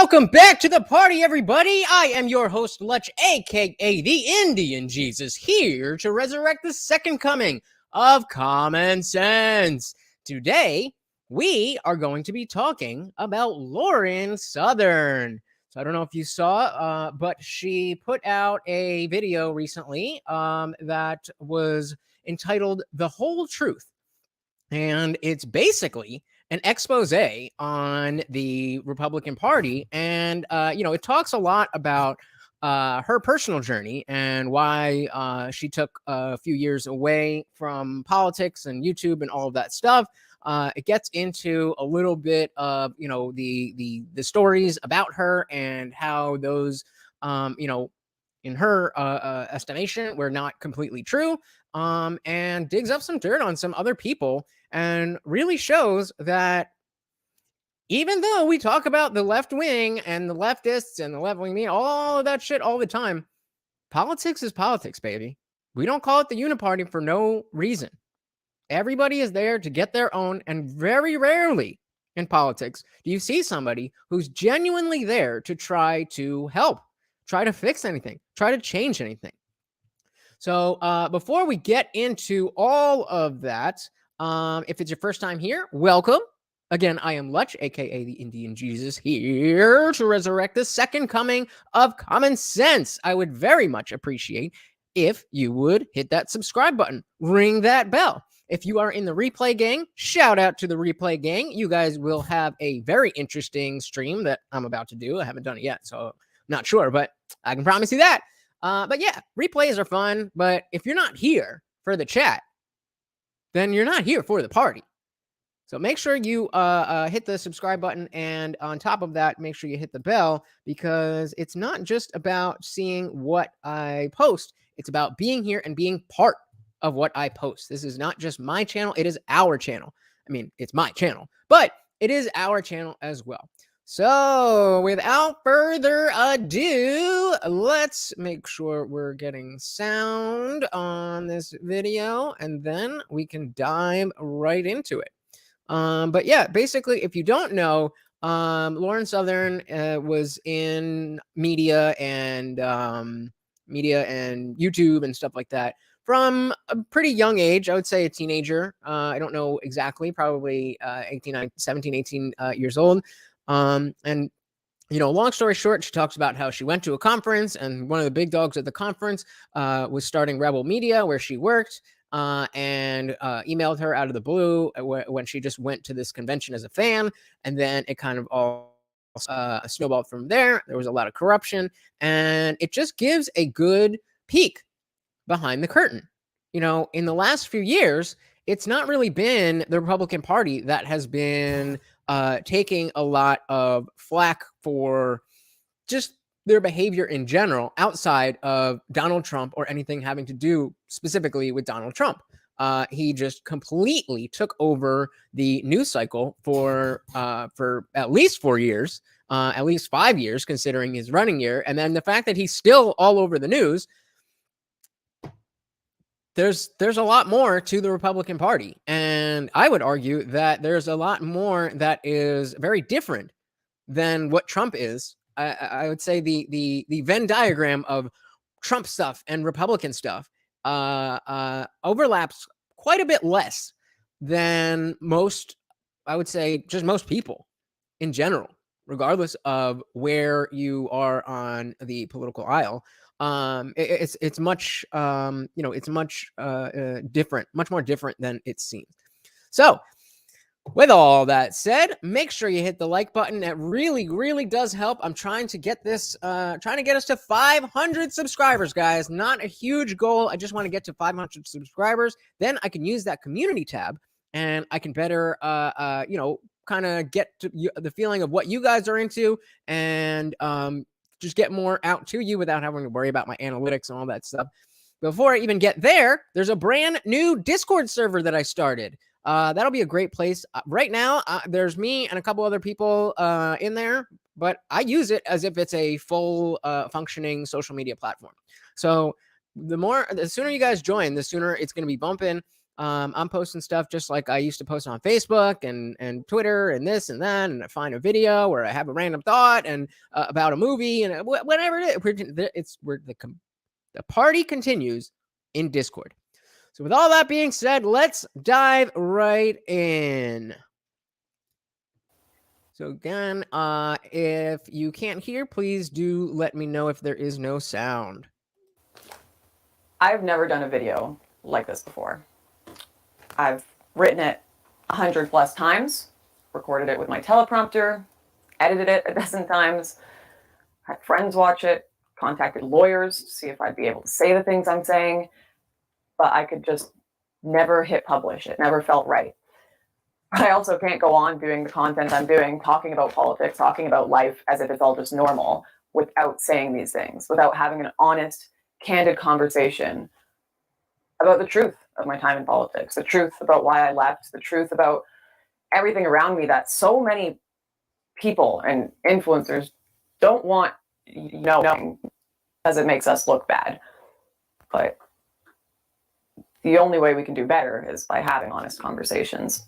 Welcome back to the party, everybody. I am your host, Lutch, aka the Indian Jesus, here to resurrect the second coming of common sense. Today, we are going to be talking about Lauren Southern. So I don't know if you saw, but she put out a video recently that was entitled "The Whole Truth," and it's basically an expose on the Republican Party. And, it talks a lot about her personal journey and why she took a few years away from politics and YouTube and all of that stuff. It gets into a little bit of, the stories about her and how those, in her estimation, were not completely true, and digs up some dirt on some other people and really shows that even though we talk about the left wing and the leftists and the left wing, all of that shit all the time, politics is politics, baby. We don't call it the uniparty for no reason. Everybody is there to get their own, and very rarely in politics do you see somebody who's genuinely there to try to help, try to fix anything, try to change anything. So before we get into all of that, if it's your first time here, welcome. Again, I am Lutch, aka the Indian Jesus, here to resurrect the second coming of common sense. I would very much appreciate if you would hit that subscribe button, ring that bell. If you are in the replay gang, shout out to the replay gang. You guys will have a very interesting stream that I'm about to do. I haven't done it yet, so I'm not sure, but I can promise you that. But yeah, replays are fun. But if you're not here for the chat, then you're not here for the party. So make sure you hit the subscribe button. And on top of that, make sure you hit the bell, because it's not just about seeing what I post. It's about being here and being part of what I post. This is not just my channel. It is our channel. I mean, it's my channel, but it is our channel as well. So without further ado, let's make sure we're getting sound on this video, and then we can dive right into it. But yeah, basically, if you don't know, Lauren Southern was in media and YouTube and stuff like that from a pretty young age. I would say a teenager. I don't know exactly, probably 17, 18 years old. And long story short, she talks about how she went to a conference, and one of the big dogs at the conference was starting Rebel Media, where she worked, and emailed her out of the blue when she just went to this convention as a fan. And then it kind of all snowballed from there. There was a lot of corruption, and it just gives a good peek behind the curtain. In the last few years, it's not really been the Republican Party that has been taking a lot of flack for just their behavior in general, outside of Donald Trump or anything having to do specifically with Donald Trump. He just completely took over the news cycle for at least 4 years, at least 5 years, considering his running year. And then the fact that he's still all over the news, there's a lot more to the Republican Party. And I would argue that there's a lot more that is very different than what Trump is. I would say the Venn diagram of Trump stuff and Republican stuff overlaps quite a bit less than most, I would say, just most people in general, regardless of where you are on the political aisle. It's much it's much different, much more different than it seems. So with all that said, make sure you hit the like button. That really, really does help. I'm trying to get this, trying to get us to 500 subscribers, guys. Not a huge goal. I just want to get to 500 subscribers. Then I can use that community tab, and I can better, kind of get to the feeling of what you guys are into, and just get more out to you without having to worry about my analytics and all that stuff. Before I even get there, there's a brand new Discord server that I started. That'll be a great place. Right now, there's me and a couple other people in there, but I use it as if it's a full functioning social media platform. So the sooner you guys join, the sooner it's going to be bumping. I'm posting stuff just like I used to post on Facebook and Twitter and this and that, and I find a video or I have a random thought and about a movie and whatever it is. The party continues in Discord. So with all that being said, let's dive right in. So again, if you can't hear, please do let me know if there is no sound. I've never done a video like this before. I've written it 100+ times, recorded it with my teleprompter, edited it a dozen times, had friends watch it, contacted lawyers to see if I'd be able to say the things I'm saying, but I could just never hit publish. It never felt right. I also can't go on doing the content I'm doing, talking about politics, talking about life as if it's all just normal, without saying these things, without having an honest, candid conversation about the truth of my time in politics, the truth about why I left, the truth about everything around me that so many people and influencers don't want knowing, because it makes us look bad. But the only way we can do better is by having honest conversations.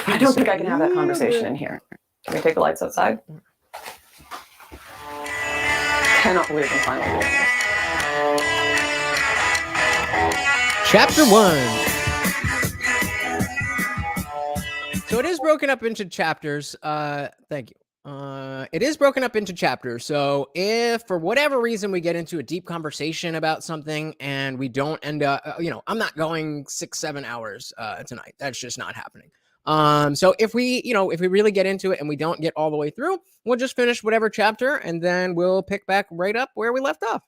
I don't think I can have that conversation in here. Can we take the lights outside? I cannot believe I'm finally doing this. Chapter 1. So it is broken up into chapters. Thank you. It is broken up into chapters. So if for whatever reason we get into a deep conversation about something and we don't end up, I'm not going 6-7 hours tonight. That's just not happening. So if we really get into it and we don't get all the way through, we'll just finish whatever chapter and then we'll pick back right up where we left off.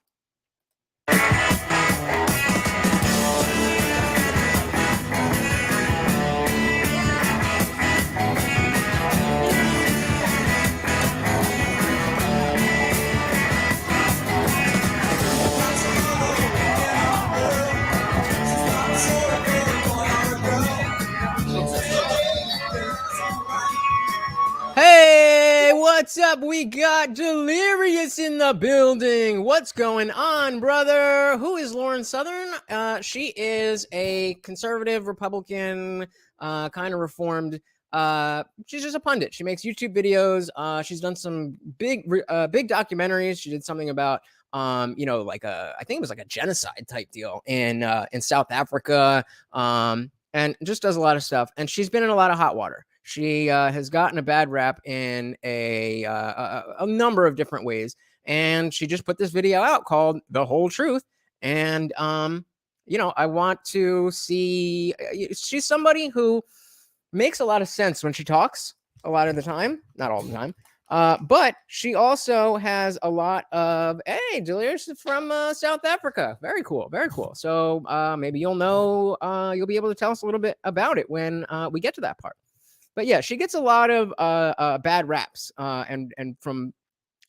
Hey, what's up? We got Delirious in the building. What's going on, brother? Who is Lauren Southern? She is a conservative Republican, kind of reformed. She's just a pundit. She makes YouTube videos. She's done some big documentaries. She did something about I think it was like a genocide type deal in South Africa. And just does a lot of stuff. And she's been in a lot of hot water. She has gotten a bad rap in a number of different ways. And she just put this video out called The Whole Truth. And, I want to see, she's somebody who makes a lot of sense when she talks a lot of the time, not all the time. But she also has a lot of, hey, Delirious is from South Africa. Very cool. Very cool. So maybe you'll be able to tell us a little bit about it when we get to that part. But yeah, she gets a lot of bad raps and from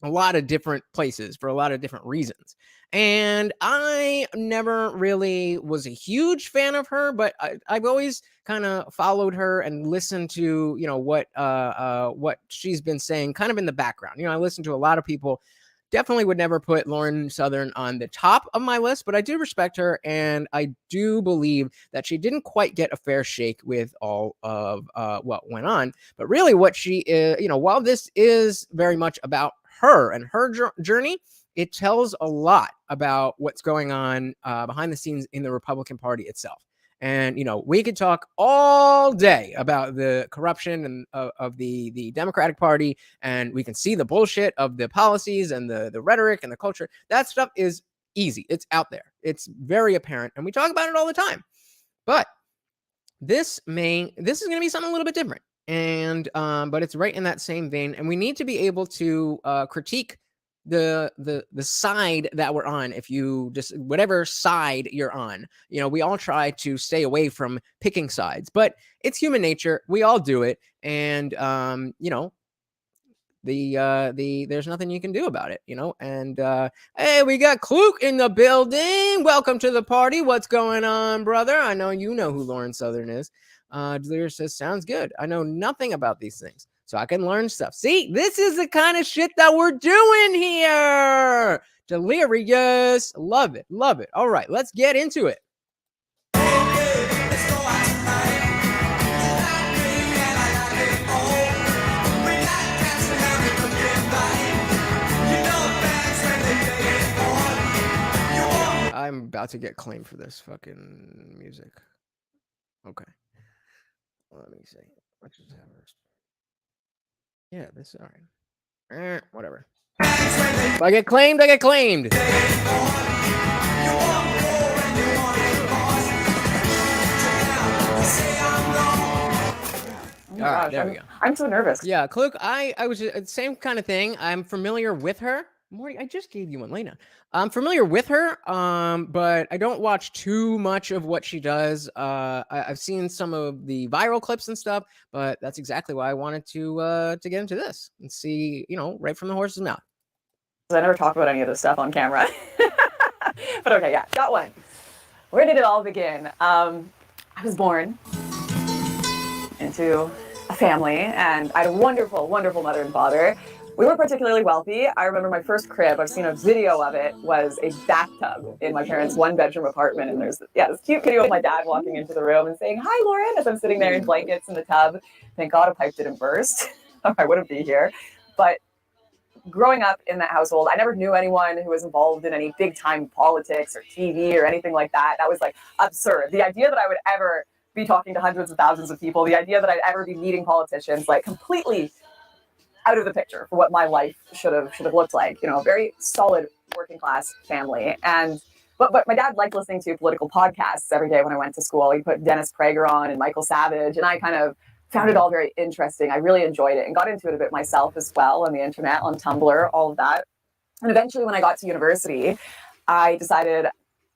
a lot of different places for a lot of different reasons. And I never really was a huge fan of her, but I've always kind of followed her and listened to, what she's been saying kind of in the background. I listen to a lot of people. Definitely would never put Lauren Southern on the top of my list, but I do respect her, and I do believe that she didn't quite get a fair shake with all of what went on. But really what she is, while this is very much about her and her journey, it tells a lot about what's going on behind the scenes in the Republican Party itself. And, we could talk all day about the corruption and of the Democratic Party, and we can see the bullshit of the policies and the rhetoric and the culture. That stuff is easy. It's out there. It's very apparent, and we talk about it all the time. But this is going to be something a little bit different. And but it's right in that same vein, and we need to be able to critique the side that we're on. If you just whatever side you're on, we all try to stay away from picking sides, but it's human nature. We all do it, and there's nothing you can do about it, and hey, we got Kluke in the building. Welcome to the party. What's going on, brother? I know you know who Lauren Southern is. Delirious says, sounds good. I know nothing about these things, so I can learn stuff. See, this is the kind of shit that we're doing here. Delirious. Love it. Love it. All right, let's get into it. about to get claimed for this fucking music. Okay. Let me see. Let's just have this. Yeah, this is all right. Whatever. If I get claimed, I get claimed. Oh my gosh, there we go. I'm so nervous. Yeah, Kluk, I was same kind of thing. I'm familiar with her. Maury, I just gave you one, Lena. I'm familiar with her, but I don't watch too much of what she does. I've seen some of the viral clips and stuff, but that's exactly why I wanted to get into this and see, right from the horse's mouth. I never talk about any of this stuff on camera. But okay, yeah, got one. Where did it all begin? I was born into a family, and I had a wonderful, wonderful mother and father. We weren't particularly wealthy. I remember my first crib, I've seen a video of it, was a bathtub in my parents' one-bedroom apartment, and there's this cute video of my dad walking into the room and saying, "Hi, Lauren," as I'm sitting there in blankets in the tub. Thank God a pipe didn't burst. I wouldn't be here. But growing up in that household, I never knew anyone who was involved in any big-time politics or TV or anything like that. That was like absurd. The idea that I would ever be talking to hundreds of thousands of people, the idea that I'd ever be meeting politicians, like completely out of the picture for what my life should have looked like. A very solid working class family. But my dad liked listening to political podcasts every day when I went to school. He put Dennis Prager on and Michael Savage, and I kind of found it all very interesting. I really enjoyed it and got into it a bit myself as well on the internet, on Tumblr, all of that. And eventually when I got to university, I decided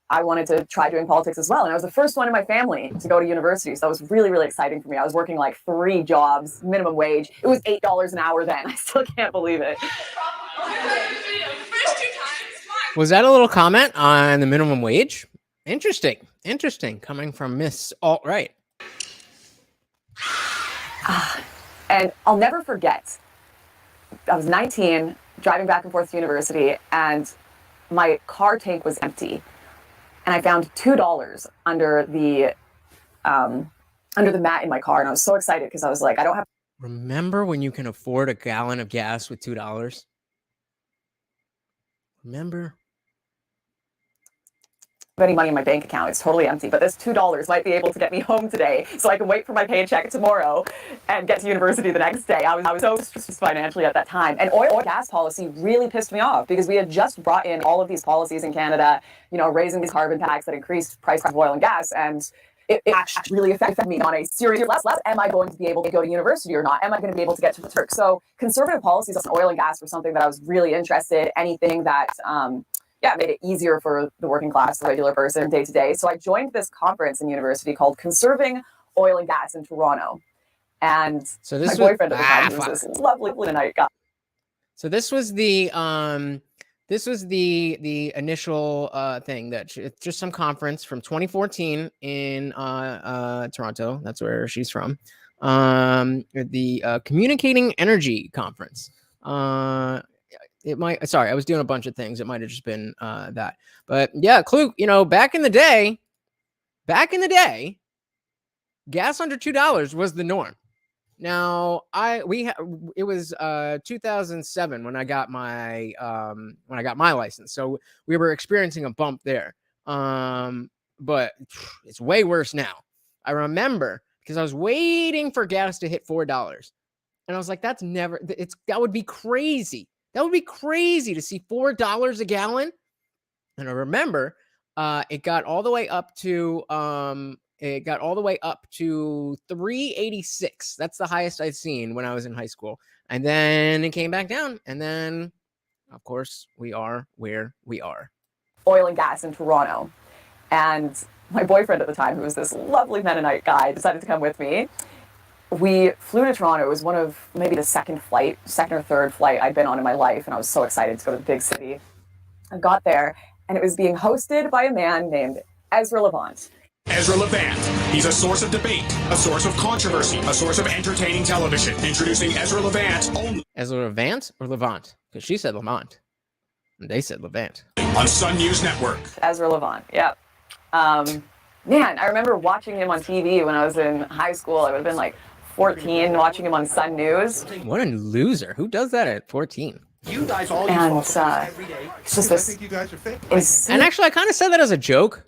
I wanted to try doing politics as well. And I was the first one in my family to go to university. So that was really, really exciting for me. I was working like 3 jobs, minimum wage. It was $8 an hour then. I still can't believe it. Was that a little comment on the minimum wage? Interesting. Coming from Miss Alt-Right. And I'll never forget, I was 19, driving back and forth to university, and my car tank was empty. And I found $2 under the mat in my car, and I was so excited because I was like, I don't have. Remember when you can afford a gallon of gas with $2? Remember? Any money in my bank account. It's totally empty, but this $2 might be able to get me home today, so I can wait for my paycheck tomorrow and get to university the next day. I was so stressed financially at that time. And oil and gas policy really pissed me off because we had just brought in all of these policies in Canada, raising these carbon tax that increased price of oil and gas, and it actually really affected me on a serious level. Am I going to be able to go to university or not? Am I going to be able to get to the Turk? So conservative policies on oil and gas were something that I was really interested in. Anything that made it easier for the working class, the regular person, day to day. So I joined this conference in university called Conserving Oil and Gas in Toronto. And so my boyfriend at the time was this lovely Linktr.ee guy. So this was the initial thing that it's just some conference from 2014 in Toronto. That's where she's from. The Communicating Energy Conference. It might, sorry, I was doing a bunch of things. It might have just been that. But yeah, Kluk, back in the day, gas under $2 was the norm. Now, it was 2007 when I got my license. So we were experiencing a bump there. But it's way worse now. I remember because I was waiting for gas to hit $4. And I was like, that would be crazy. That would be crazy to see $4 a gallon. And I remember it got all the way up to $3.86. That's the highest I've seen when I was in high school. And then it came back down. And then, of course, we are where we are. Oil and gas in Toronto. And my boyfriend at the time, who was this lovely Mennonite guy, decided to come with me. We flew to Toronto. It was one of maybe the second or third flight I'd been on in my life, and I was so excited to go to the big city. I got there, and it was being hosted by a man named Ezra Levant. Ezra Levant. He's a source of debate, a source of controversy, a source of entertaining television. Introducing Ezra Levant only. Ezra Levant or Levant? Because she said Levant, and they said Levant. On Sun News Network. Ezra Levant, yeah. Man, I remember watching him on TV when I was in high school. I would have been like 14, watching him on Sun News. What a loser. Who does that at 14? You guys all And use false every day. it's just I this think you guys are fake. And actually, I kind of said that as a joke.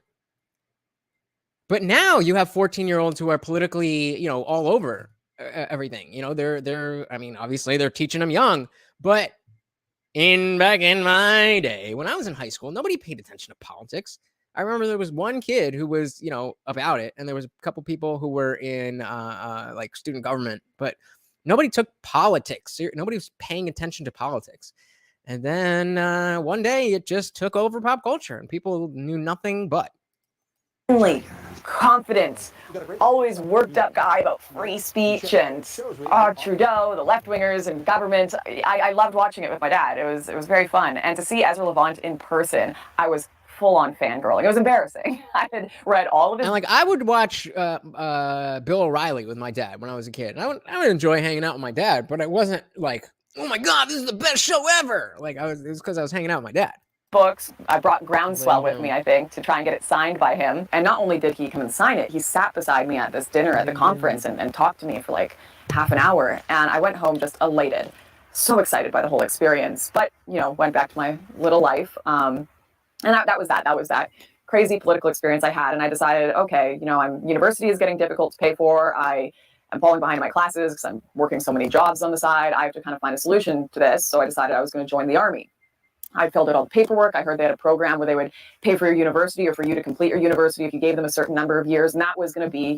But now you have 14-year-olds who are politically, all over everything. They're. I mean, obviously they're teaching them young, but back in my day when I was in high school, nobody paid attention to politics. I remember there was one kid who was, about it, and there was a couple people who were in like student government, but nobody took politics. Nobody was paying attention to politics. And then one day it just took over pop culture, and people knew nothing but. Confident, always worked up guy about free speech and Trudeau, the left-wingers and government. I loved watching it with my dad. It was very fun. And to see Ezra Levant in person, I was full-on fangirling. It was embarrassing. I had read all of his... And I would watch Bill O'Reilly with my dad when I was a kid. And I would enjoy hanging out with my dad, but I wasn't like, oh my God, this is the best show ever. It was because I was hanging out with my dad. Books. I brought Groundswell with me, I think, to try and get it signed by him. And not only did he come and sign it, he sat beside me at this dinner at the conference and talked to me for like half an hour. And I went home just elated, so excited by the whole experience. But, went back to my little life. And that was that. That was that crazy political experience I had. And I decided, okay, university is getting difficult to pay for. I am falling behind in my classes because I'm working so many jobs on the side. I have to kind of find a solution to this. So I decided I was going to join the Army. I filled out all the paperwork. I heard they had a program where they would pay for your university or for you to complete your university if you gave them a certain number of years. And that was going to be,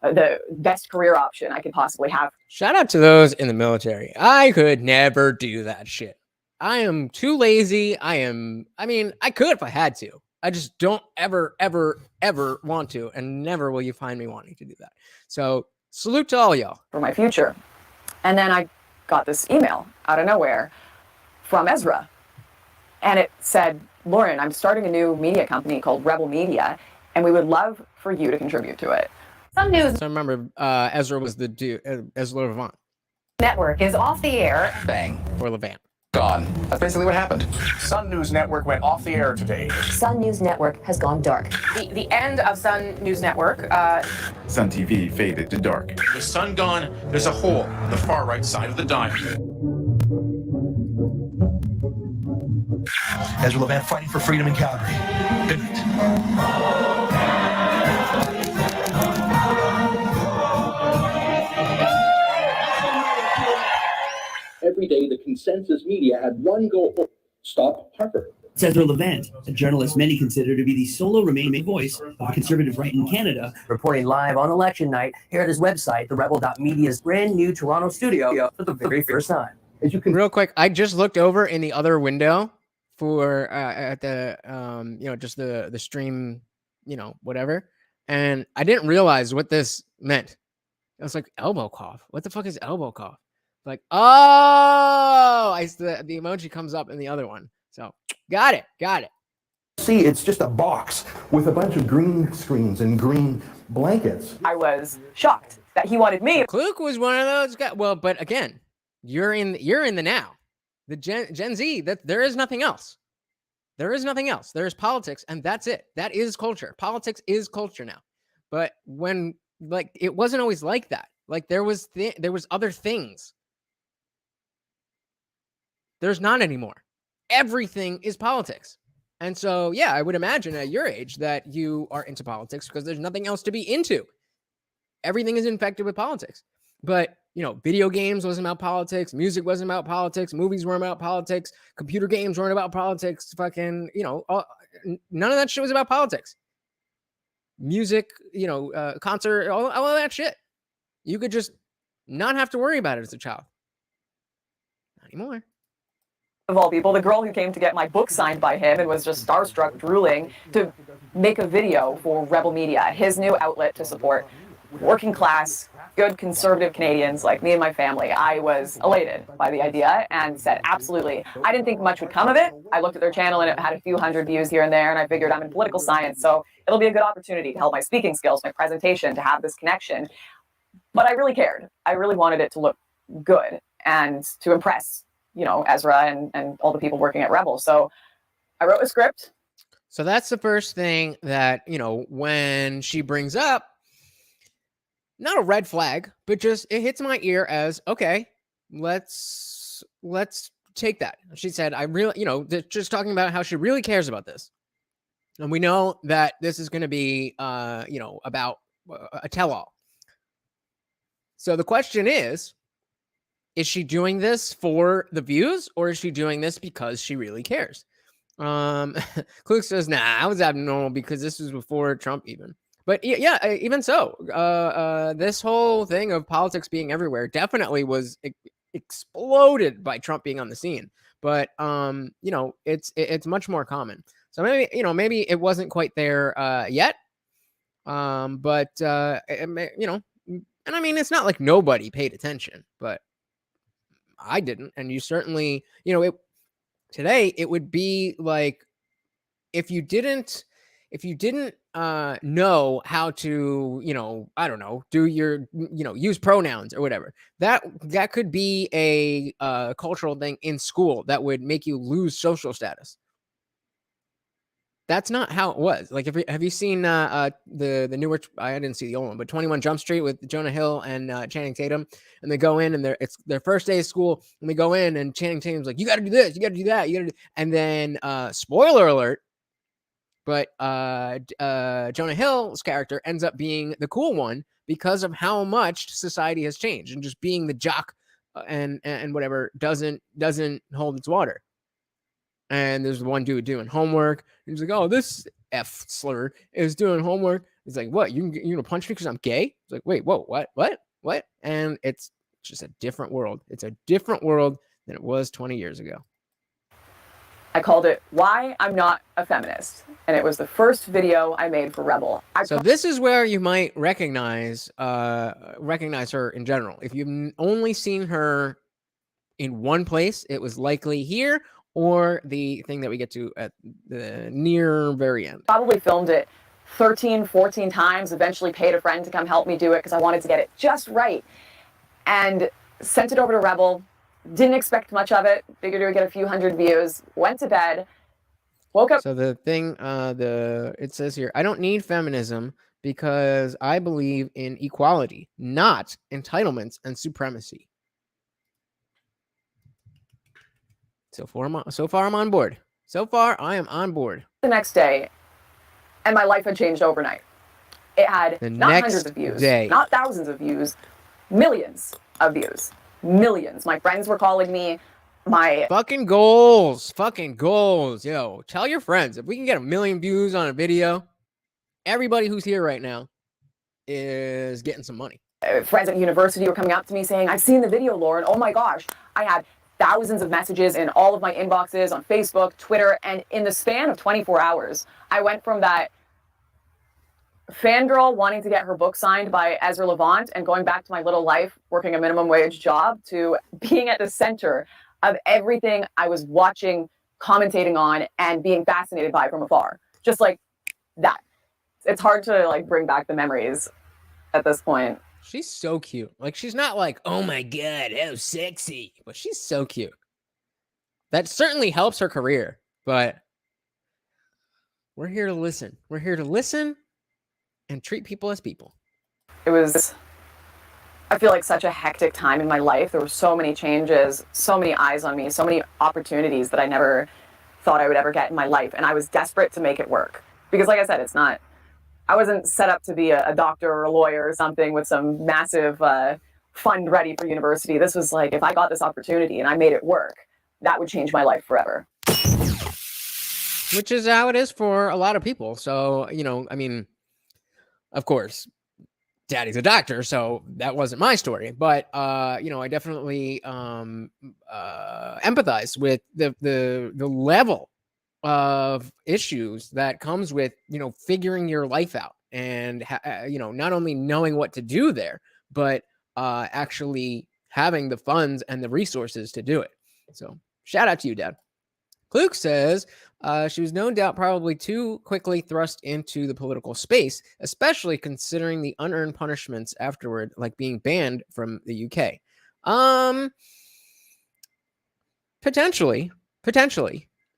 the best career option I could possibly have. Shout out to those in the military. I could never do that shit. I am too lazy. I could if I had to. I just don't ever, ever, ever want to. And never will you find me wanting to do that. So salute to all y'all. For my future. And then I got this email out of nowhere from Ezra. And it said, Lauren, I'm starting a new media company called Rebel Media, and we would love for you to contribute to it. Sun News. So I remember Ezra was the dude, Ezra Levant. Network is off the air. Bang. Or Levant. Gone. That's basically what happened. Sun News Network went off the air today. Sun News Network has gone dark. The end of Sun News Network. Sun TV faded to dark. With sun gone, there's a hole on the far right side of the diamond. Ezra Levant fighting for freedom in Calgary. Good night. Every day, the consensus media had one goal: stop Harper. Ezra Levant, a journalist many consider to be the solo remaining voice of the conservative right in Canada, Reporting live on election night here at his website, therebel.media's brand new Toronto studio for the very first time. As you can Real quick, I just looked over in the other window for at the just the stream, whatever, and I didn't realize what this meant. It was like elbow cough. What the fuck is elbow cough? Like, oh, the emoji comes up in the other one. So got it. See, it's just a box with a bunch of green screens and green blankets. I was shocked that he wanted me. Kluk was one of those guys. Well, but again, you're in the now. The Gen Z, that there is nothing else. There is nothing else. There is politics, and that's it. That is culture. Politics is culture now. But when it wasn't always like that. There was other things. There's not anymore. Everything is politics. And so, yeah, I would imagine at your age that you are into politics because there's nothing else to be into. Everything is infected with politics. But, video games wasn't about politics. Music wasn't about politics. Movies weren't about politics. Computer games weren't about politics. Fucking, none of that shit was about politics. Music, concert, all of that shit. You could just not have to worry about it as a child. Not anymore. Of all people, the girl who came to get my book signed by him and was just starstruck, drooling, to make a video for Rebel Media, his new outlet to support working class, good conservative Canadians like me and my family. I was elated by the idea and said, absolutely. I didn't think much would come of it. I looked at their channel and it had a few hundred views here and there, and I figured I'm in political science, so it'll be a good opportunity to help my speaking skills, my presentation, to have this connection. But I really cared. I really wanted it to look good and to impress, Ezra and all the people working at Rebel. So I wrote a script. So that's the first thing that, when she brings up, not a red flag, but just it hits my ear as, okay, let's take that. She said, I really, just talking about how she really cares about this. And we know that this is going to be, about a tell-all. So the question is she doing this for the views, or is she doing this because she really cares? Kluk says, nah, I was abnormal because this was before Trump even. But yeah, even so, this whole thing of politics being everywhere definitely was exploded by Trump being on the scene. But it's much more common. So maybe it wasn't quite there yet. And I mean, it's not like nobody paid attention, but I didn't, and you certainly, today it would be like if you didn't know how to, I don't know, do your, use pronouns or whatever. That could be a cultural thing in school that would make you lose social status. That's not how it was. Like, have you seen the newer? I didn't see the old one, but 21 Jump Street with Jonah Hill and Channing Tatum, and they go in and it's their first day of school, and they go in and Channing Tatum's like, "You got to do this, you got to do that, you got to," and then spoiler alert, but Jonah Hill's character ends up being the cool one because of how much society has changed, and just being the jock and whatever doesn't hold its water. And there's one dude doing homework. He's like, "Oh, this F slur is doing homework." He's like, "What? You gonna punch me because I'm gay?" It's like, "Wait, whoa, what?" And it's just a different world. It's a different world than it was 20 years ago. I called it "Why I'm Not a Feminist," and it was the first video I made for Rebel. So this is where you might recognize her in general. If you've only seen her in one place, it was likely here, or the thing that we get to at the near very end. Probably filmed it 13, 14 times, eventually paid a friend to come help me do it because I wanted to get it just right. And sent it over to Rebel. Didn't expect much of it. Figured it would get a few hundred views. Went to bed. Woke up. So the thing, it says here, I don't need feminism because I believe in equality, not entitlements and supremacy. So far, I'm on board. So far, I am on board. The next day, and my life had changed overnight. It had not hundreds of views, not thousands of views, millions of views. Millions. My friends were calling me. My fucking goals. Yo, tell your friends if we can get 1 million views on a video, everybody who's here right now is getting some money. Friends at university were coming up to me saying, "I've seen the video, Lauren. Oh my gosh." I had thousands of messages in all of my inboxes on Facebook, Twitter, and in the span of 24 hours, I went from that fangirl wanting to get her book signed by Ezra Levant and going back to my little life, working a minimum wage job, to being at the center of everything I was watching, commentating on, and being fascinated by from afar. Just like that. It's hard to bring back the memories at this point. She's so cute. Like, she's not like, "Oh my God, how sexy," but she's so cute. That certainly helps her career, but we're here to listen. We're here to listen and treat people as people. It was, I feel like, such a hectic time in my life. There were so many changes, so many eyes on me, so many opportunities that I never thought I would ever get in my life. And I was desperate to make it work. Because like I said, I wasn't set up to be a doctor or a lawyer or something with some massive fund ready for university. This was like, if I got this opportunity and I made it work, that would change my life forever. Which is how it is for a lot of people. So, I mean, of course, Daddy's a doctor, so that wasn't my story. But, I definitely empathize with the level of issues that comes with, figuring your life out and, not only knowing what to do there, but actually having the funds and the resources to do it. So shout out to you, Dad. Kluk says she was no doubt probably too quickly thrust into the political space, especially considering the unearned punishments afterward, like being banned from the UK. Potentially.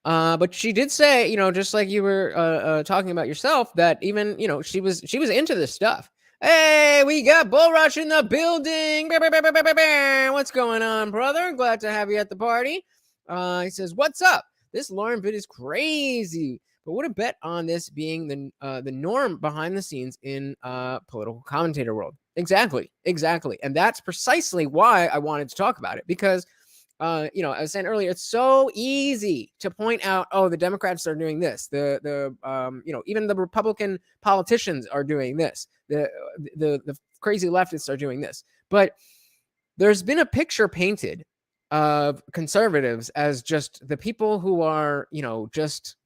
But she did say, just like you were talking about yourself, that even, she was into this stuff. Hey, we got Bull Rush in the building. What's going on, brother? Glad to have you at the party. He says, "What's up? This Lauren vid is crazy, but would have bet on this being the norm behind the scenes in political commentator world." Exactly, and that's precisely why I wanted to talk about it, because I was saying earlier, it's so easy to point out, oh, the Democrats are doing this, even the Republican politicians are doing this, the crazy leftists are doing this, but there's been a picture painted of conservatives as just the people who are, just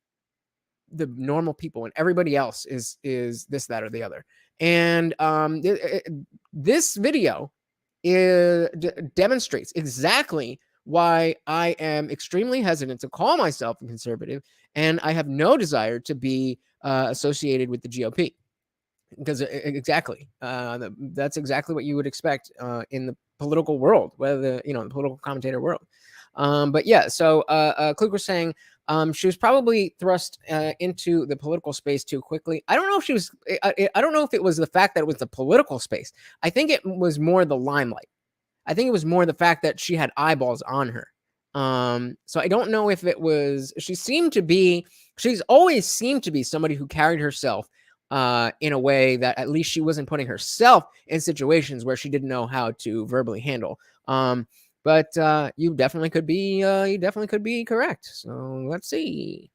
the normal people, and everybody else is this, that, or the other. And this video demonstrates exactly why I am extremely hesitant to call myself a conservative, and I have no desire to be associated with the GOP. Because exactly, that's exactly what you would expect in the political world, whether the political commentator world. But yeah, so Klug was saying she was probably thrust into the political space too quickly. I don't know if she was. I don't know if it was the fact that it was the political space. I think it was more the limelight. I think it was more the fact that she had eyeballs on her. So I don't know if it was. She's always seemed to be somebody who carried herself in a way that at least she wasn't putting herself in situations where she didn't know how to verbally handle. But you definitely could be correct. So let's see.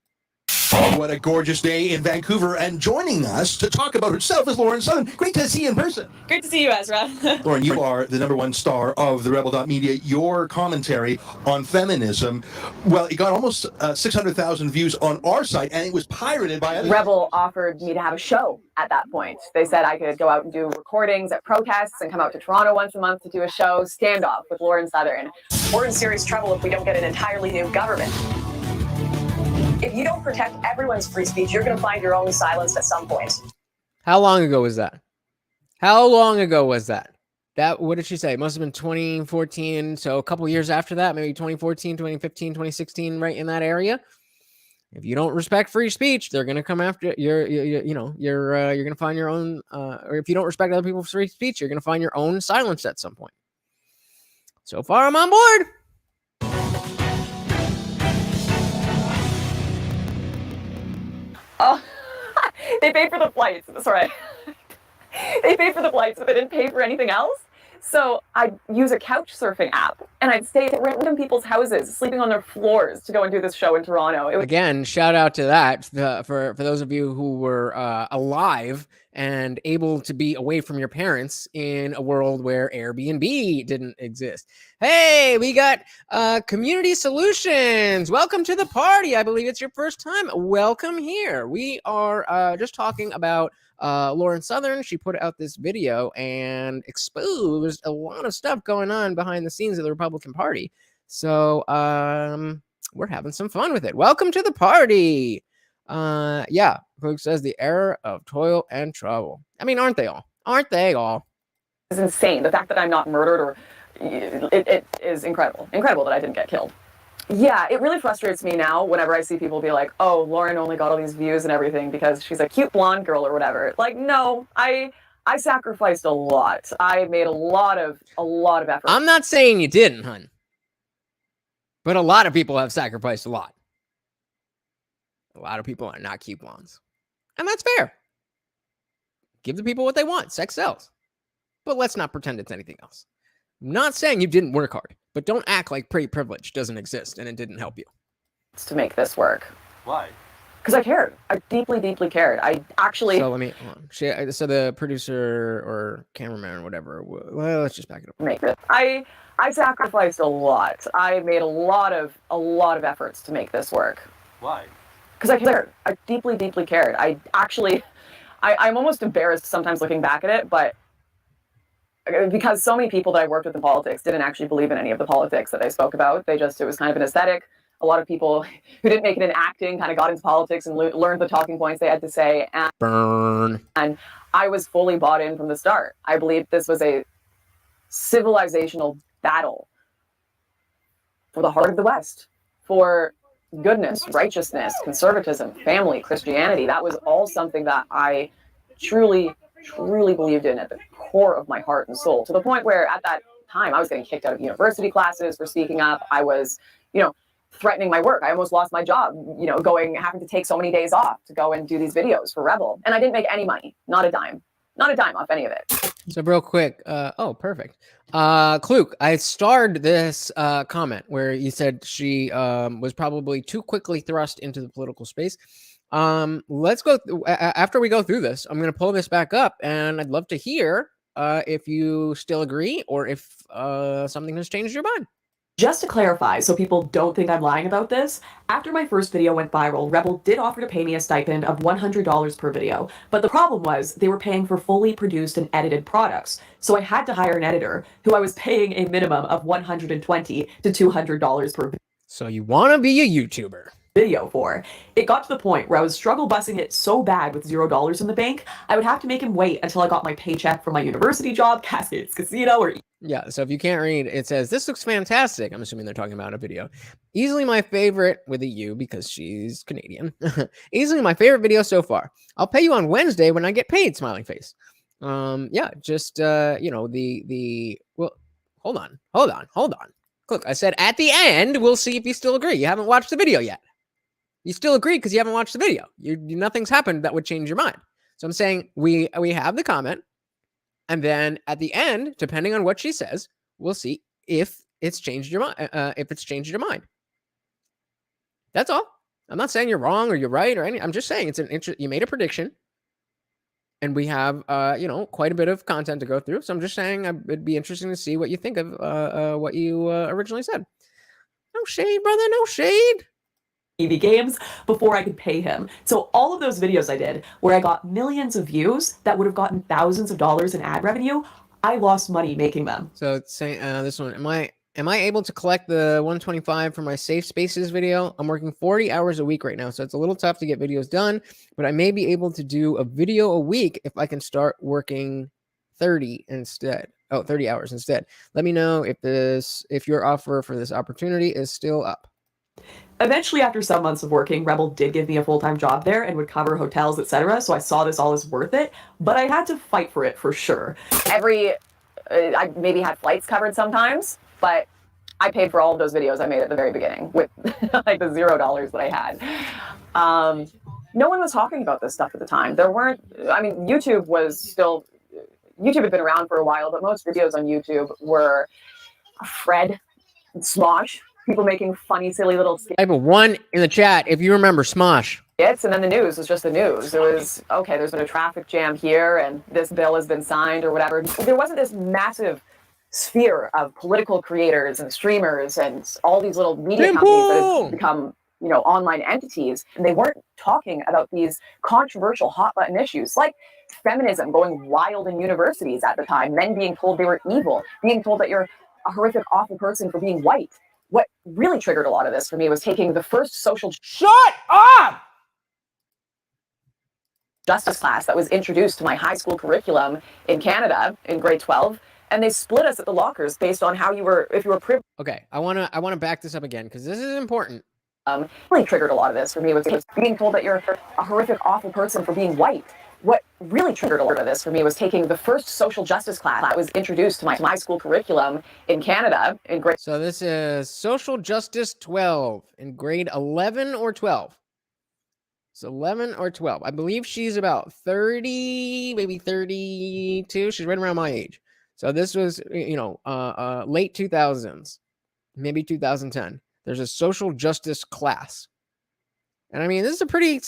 What a gorgeous day in Vancouver, and joining us to talk about herself is Lauren Southern. Great to see you in person. Great to see you, Ezra. Lauren, you are the #1 star of the Rebel.media. Your commentary on feminism, well, it got almost 600,000 views on our site, and it was pirated by others. Rebel offered me to have a show at that point. They said I could go out and do recordings at protests and come out to Toronto once a month to do a show, Standoff with Lauren Southern. We're in serious trouble if we don't get an entirely new government. If you don't protect everyone's free speech, you're going to find your own silenced at some point. How long ago was that? That, what did she say? It must have been 2014. So a couple years after that, maybe 2014, 2015, 2016, right in that area. If you don't respect free speech, they're going to come after you're going to find your own, or if you don't respect other people's free speech, you're going to find your own silence at some point. So far, I'm on board. Oh, they paid for the flights. Sorry. They paid for the flights, but they didn't pay for anything else. So I'd use a couch surfing app, and I'd stay at random people's houses, sleeping on their floors to go and do this show in Toronto. Again, shout out to that for those of you who were alive and able to be away from your parents in a world where Airbnb didn't exist. Hey, we got Community Solutions. Welcome to the party. I believe it's your first time. Welcome here. We are just talking about Lauren Southern. She put out this video and exposed a lot of stuff going on behind the scenes of the Republican Party. So we're having some fun with it. Welcome to the party. Yeah, Klug says the era of toil and trouble. I mean, aren't they all? It's insane. The fact that I'm not murdered, or it is incredible that I didn't get killed. Yeah, it really frustrates me now whenever I see people be like, oh, Lauren only got all these views and everything because she's a cute blonde girl or whatever. Like, no, I sacrificed a lot. I made a lot of effort. I'm not saying you didn't, hun. But a lot of people have sacrificed a lot. A lot of people are not cute blondes. And that's fair. Give the people what they want. Sex sells. But let's not pretend it's anything else. I'm not saying you didn't work hard, but don't act like pretty privilege doesn't exist and it didn't help you. To make this work. Why? Because I cared. I deeply, deeply cared. I actually... So let me... So the producer or cameraman or whatever... Well, let's just back it up. Make it. I sacrificed a lot. I made a lot of efforts to make this work. Why? Because I cared. I deeply, deeply cared. I actually... I'm almost embarrassed sometimes looking back at it, but... Because so many people that I worked with in politics didn't actually believe in any of the politics that I spoke about. It was kind of an aesthetic. A lot of people who didn't make it in acting kind of got into politics and learned the talking points they had to say. And I was fully bought in from the start. I believed this was a civilizational battle for the heart of the West, for goodness, righteousness, conservatism, family, Christianity. That was all something that I truly believed in at the core of my heart and soul, to the point where at that time I was getting kicked out of university classes for speaking up. I was, threatening my work. I almost lost my job, having to take so many days off to go and do these videos for Rebel. And I didn't make any money, not a dime off any of it. So real quick, perfect. Kluk, I starred this comment where you said she was probably too quickly thrust into the political space. Let's go after we go through this. I'm going to pull this back up, and I'd love to hear if you still agree or if something has changed your mind. Just to clarify, so people don't think I'm lying about this, after my first video went viral, Rebel did offer to pay me a stipend of $100 per video. But the problem was they were paying for fully produced and edited products. So I had to hire an editor who I was paying a minimum of $120 to $200 per video. So you want to be a YouTuber. Video for. It got to the point where I was struggle busing it so bad with $0 in the bank, I would have to make him wait until I got my paycheck from my university job, Cascades Casino, or yeah. So if you can't read, it says, "This looks fantastic." I'm assuming they're talking about a video. Easily my favorite with a U because she's Canadian. Easily my favorite video so far. I'll pay you on Wednesday when I get paid. Smiling face. Yeah. Just well, hold on. Look, I said at the end we'll see if you still agree. You haven't watched the video yet. You still agree because you haven't watched the video. Nothing's happened that would change your mind. So I'm saying we have the comment, and then at the end, depending on what she says, we'll see if it's changed your mind. If it's changed your mind. That's all. I'm not saying you're wrong or you're right or anything. I'm just saying you made a prediction, and we have quite a bit of content to go through. So I'm just saying it'd be interesting to see what you think of what you originally said. No shade, brother. No shade. TV games before I could pay him. So all of those videos I did where I got millions of views that would have gotten thousands of dollars in ad revenue, I lost money making them. So it's saying this one, am I able to collect the 125 for my safe spaces video? I'm working 40 hours a week right now, so it's a little tough to get videos done, but I may be able to do a video a week if I can start working 30 hours instead. Let me know if your offer for this opportunity is still up. Eventually, after some months of working, Rebel did give me a full-time job there and would cover hotels, etc. So I saw this all as worth it, but I had to fight for it for sure. I maybe had flights covered sometimes, but I paid for all of those videos I made at the very beginning with like the $0 that I had. No one was talking about this stuff at the time. YouTube had been around for a while, but most videos on YouTube were Fred and Smosh. People making funny, silly little skits. I have a 1 in the chat if you remember Smosh. And then the news was just the news. It was, okay, there's been a traffic jam here and this bill has been signed or whatever. There wasn't this massive sphere of political creators and streamers and all these little media companies that have become, online entities. And they weren't talking about these controversial hot button issues like feminism going wild in universities at the time, men being told they were evil, being told that you're a horrific, awful person for being white. What really triggered a lot of this for me was taking the first social justice class that was introduced to my high school curriculum in Canada in grade 12, and they split us at the lockers based on if you were privileged. Okay, I want to back this up again because this is important. Really triggered a lot of this for me was being told that you're a horrific, awful person for being white. What really triggered a lot of this for me was taking the first social justice class that was introduced to my school curriculum in Canada in grade. So this is Social Justice 12 in grade 11 or 12. It's 11 or 12. I believe she's about 30, maybe 32. She's right around my age. So this was, late 2000s, maybe 2010. There's a social justice class. And I mean, this is a pretty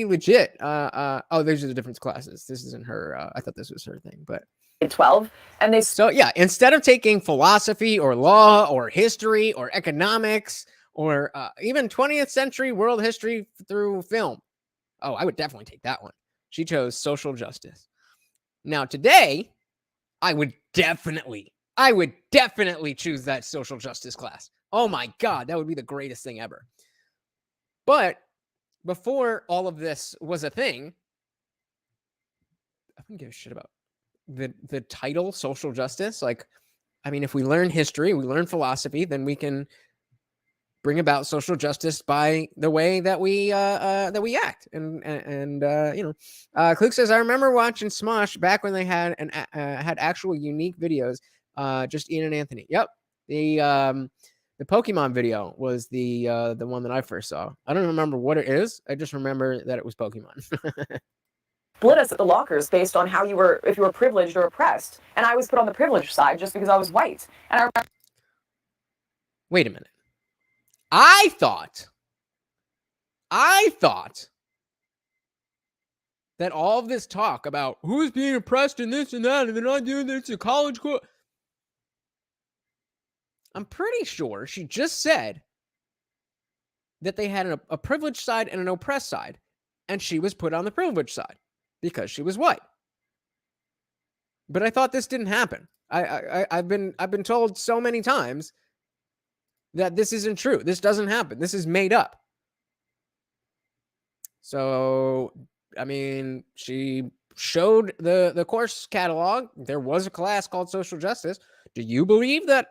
legit. These are the different classes. This isn't her. I thought this was her thing, but 12. And so yeah, instead of taking philosophy or law or history or economics or even 20th century world history through film. Oh, I would definitely take that one. She chose social justice. Now today, I would definitely choose that social justice class. Oh my God, that would be the greatest thing ever. But before all of this was a thing, I don't give a shit about the title social justice. Like, I mean, if we learn history, we learn philosophy, then we can bring about social justice by the way that we act. And Kluk says, I remember watching Smosh back when they had had actual unique videos. Just Ian and Anthony. Yep. The Pokemon video was the one that I first saw. I don't remember what it is. I just remember that it was Pokemon. Split us at the lockers based on how you were, if you were privileged or oppressed. And I was put on the privileged side just because I was white. And I remember. Wait a minute. I thought that all of this talk about who's being oppressed and this and that, and they're not doing this in college course. I'm pretty sure she just said that they had a privileged side and an oppressed side, and she was put on the privileged side because she was white. But I thought this didn't happen. I've been told so many times that this isn't true. This doesn't happen. This is made up. So, I mean, she showed the course catalog. There was a class called Social Justice. Do you believe that,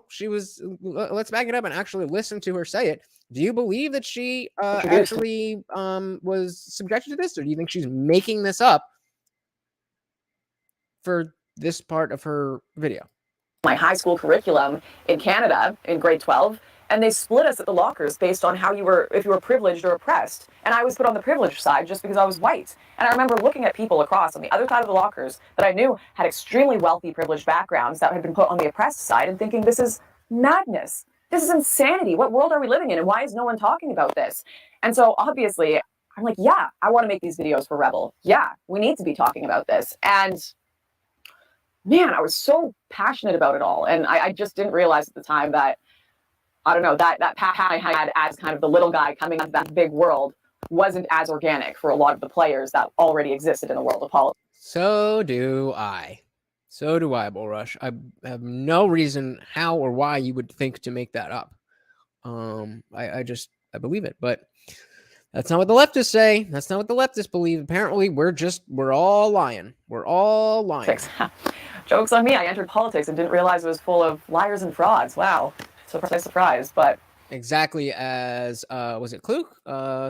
she was, let's back it up and actually listen to her say it. Do you believe that she actually was subjected to this? Or do you think she's making this up for this part of her video? My high school curriculum in Canada in grade 12, and they split us at the lockers based on how you were, if you were privileged or oppressed. And I was put on the privileged side just because I was white. And I remember looking at people across on the other side of the lockers that I knew had extremely wealthy, privileged backgrounds that had been put on the oppressed side and thinking, this is madness. This is insanity. What world are we living in? And why is no one talking about this? And so obviously, I'm like, yeah, I want to make these videos for Rebel. Yeah, we need to be talking about this. And man, I was so passionate about it all. And I just didn't realize at the time that, I don't know, that path I had as kind of the little guy coming out of that big world wasn't as organic for a lot of the players that already existed in the world of politics. So do I. So do I, Bull Rush. I have no reason how or why you would think to make that up. I believe it, but that's not what the leftists say. That's not what the leftists believe. Apparently, we're all lying. We're all lying. Joke's on me. I entered politics and didn't realize it was full of liars and frauds. Wow. Surprise, surprise. But exactly as was it Kluk?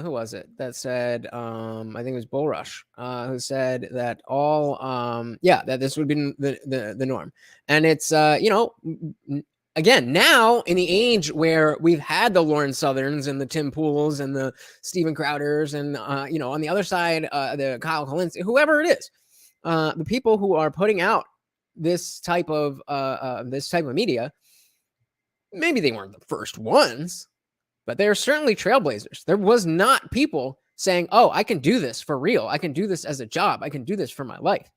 Who was it that said? I think it was Bull Rush who said that all that this would be the norm. And it's again, now in the age where we've had the Lauren Southerns and the Tim Pools and the Steven Crowders and on the other side the Kyle Collins, whoever it is, the people who are putting out this type of media, maybe they weren't the first ones, but they're certainly trailblazers. There was not people saying, "Oh, I can do this for real. I can do this as a job. I can do this for my life."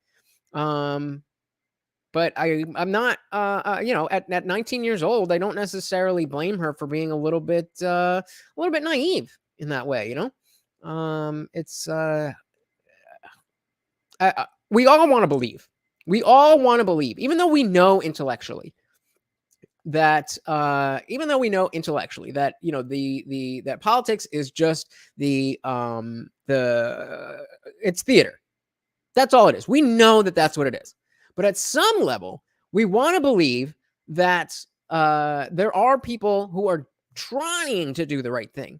But I'm not, at 19 years old, I don't necessarily blame her for being a little bit naive in that way. We all want to believe. We all want to believe, even though we know intellectually that that politics is just it's theater. That's all it is. We know that that's what it is. But at some level, we want to believe that there are people who are trying to do the right thing,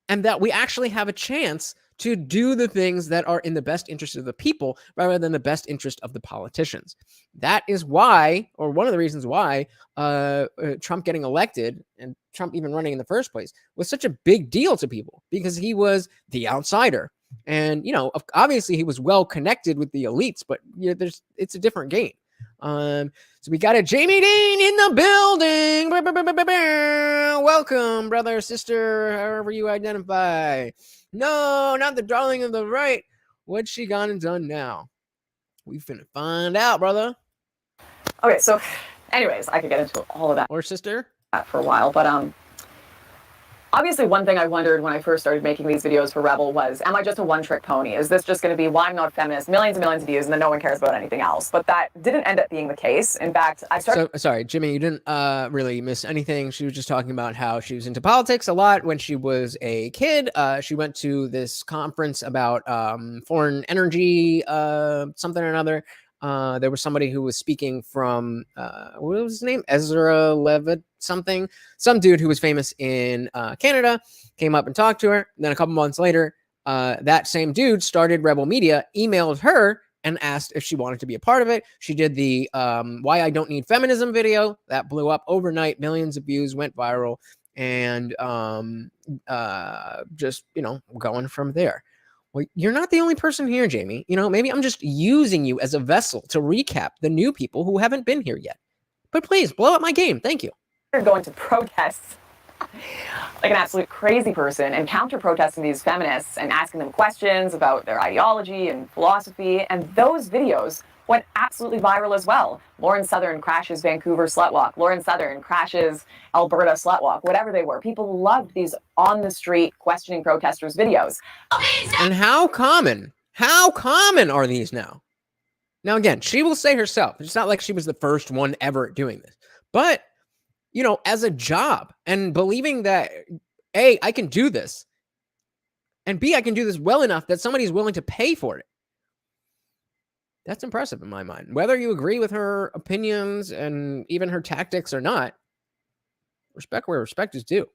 and that we actually have a chance to do the things that are in the best interest of the people rather than the best interest of the politicians. That is why, or one of the reasons why, Trump getting elected and Trump even running in the first place was such a big deal to people, because he was the outsider. And, obviously he was well connected with the elites, but it's a different game. So we got a Jamie Dean in the building. Welcome, brother, sister, however you identify. No, not the darling of the right. What's she gone and done now? We finna find out, brother. Okay, so anyways, I could get into all of that. Or sister? For a while, but obviously one thing I wondered when I first started making these videos for Rebel was, am I just a one-trick pony? Is this just going to be why I'm not a feminist, millions and millions of views, and then no one cares about anything else? But that didn't end up being the case. In fact, I started... So, sorry, Jimmy, you didn't really miss anything. She was just talking about how she was into politics a lot when she was a kid. She went to this conference about foreign energy, something or another. There was somebody who was speaking from, what was his name? Ezra Levitt, something. Some dude who was famous in Canada came up and talked to her. And then a couple months later, that same dude started Rebel Media, emailed her, and asked if she wanted to be a part of it. She did the Why I Don't Need Feminism video that blew up overnight, millions of views, went viral, and just, going from there. Well, you're not the only person here, Jamie. Maybe I'm just using you as a vessel to recap the new people who haven't been here yet. But please, blow up my game. Thank you. You're going to protests like an absolute crazy person and counter-protesting these feminists and asking them questions about their ideology and philosophy, and those videos went absolutely viral as well. Lauren Southern crashes Vancouver slutwalk. Lauren Southern crashes Alberta slutwalk. Whatever they were, people loved these on-the-street questioning protesters videos. And how common are these now? Now, again, she will say herself, it's not like she was the first one ever doing this, but as a job and believing that A, I can do this, and B, I can do this well enough that somebody's willing to pay for it. That's impressive in my mind. Whether you agree with her opinions and even her tactics or not, respect where respect is due.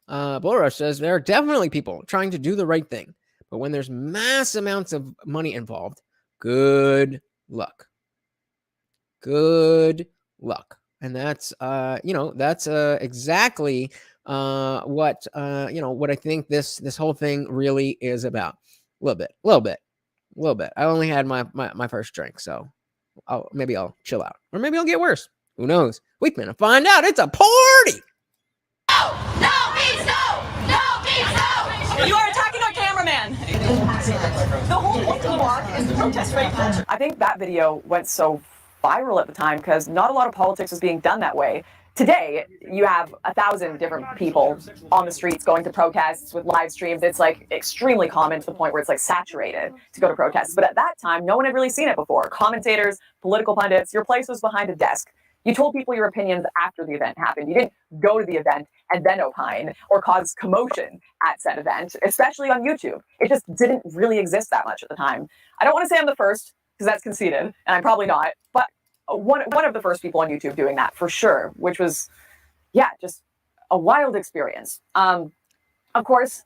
Bullrush says there are definitely people trying to do the right thing, but when there's mass amounts of money involved, good luck. Good luck. And that's, exactly what I think this whole thing really is about. A little bit. I only had my first drink, so maybe I'll chill out, or maybe I'll get worse. Who knows? We're gonna find out. It's a party. No means no. No means no. You are attacking our cameraman. The whole point of the walk is to protest rape culture. I think that video went so viral at the time because not a lot of politics was being done that way. Today, you have 1,000 different people on the streets going to protests with live streams. It's like extremely common to the point where it's like saturated to go to protests. But at that time, no one had really seen it before. Commentators, political pundits, your place was behind a desk. You told people your opinions after the event happened. You didn't go to the event and then opine or cause commotion at said event, especially on YouTube. It just didn't really exist that much at the time. I don't want to say I'm the first, because that's conceited, and I'm probably not, but one of the first people on YouTube doing that for sure, which was, just a wild experience. Of course,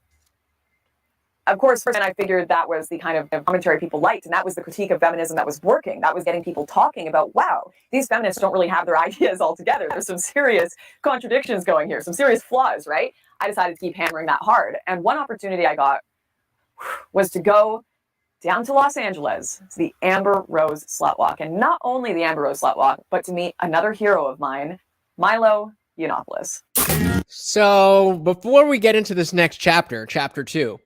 first, and I figured that was the kind of commentary people liked, and that was the critique of feminism that was working. That was getting people talking about, wow, these feminists don't really have their ideas all together. There's some serious contradictions going here, some serious flaws, right? I decided to keep hammering that hard. And one opportunity I got was to go down to Los Angeles to the Amber Rose Slutwalk. And not only the Amber Rose Slutwalk, but to meet another hero of mine, Milo Yiannopoulos. So before we get into this next chapter 2,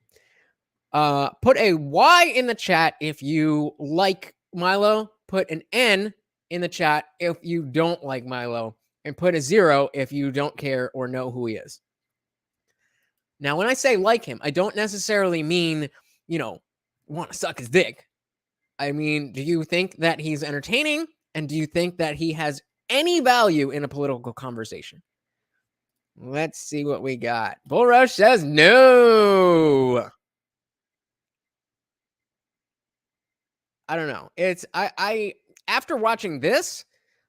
put a Y in the chat if you like Milo, put an N in the chat if you don't like Milo, and put a 0 if you don't care or know who he is. Now, when I say like him, I don't necessarily mean, want to suck his dick. I mean, do you think that he's entertaining? And do you think that he has any value in a political conversation? Let's see what we got. Bullrush says no. I don't know. I after watching this,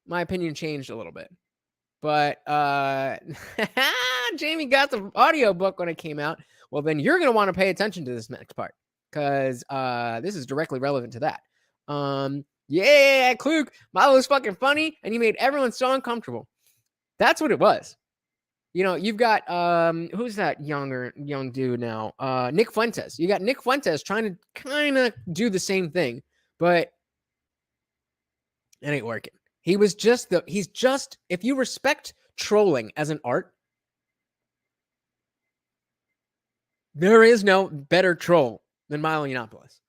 my opinion changed a little bit. But Jamie got the audiobook when it came out. Well, then you're going to want to pay attention to this next part, because this is directly relevant to that. Yeah, Klug, Milo's fucking funny, and he made everyone so uncomfortable. That's what it was. You've got who's that young dude now? Nick Fuentes. You got Nick Fuentes trying to kind of do the same thing, but it ain't working. He's just if you respect trolling as an art, there is no better troll than Milo Yiannopoulos.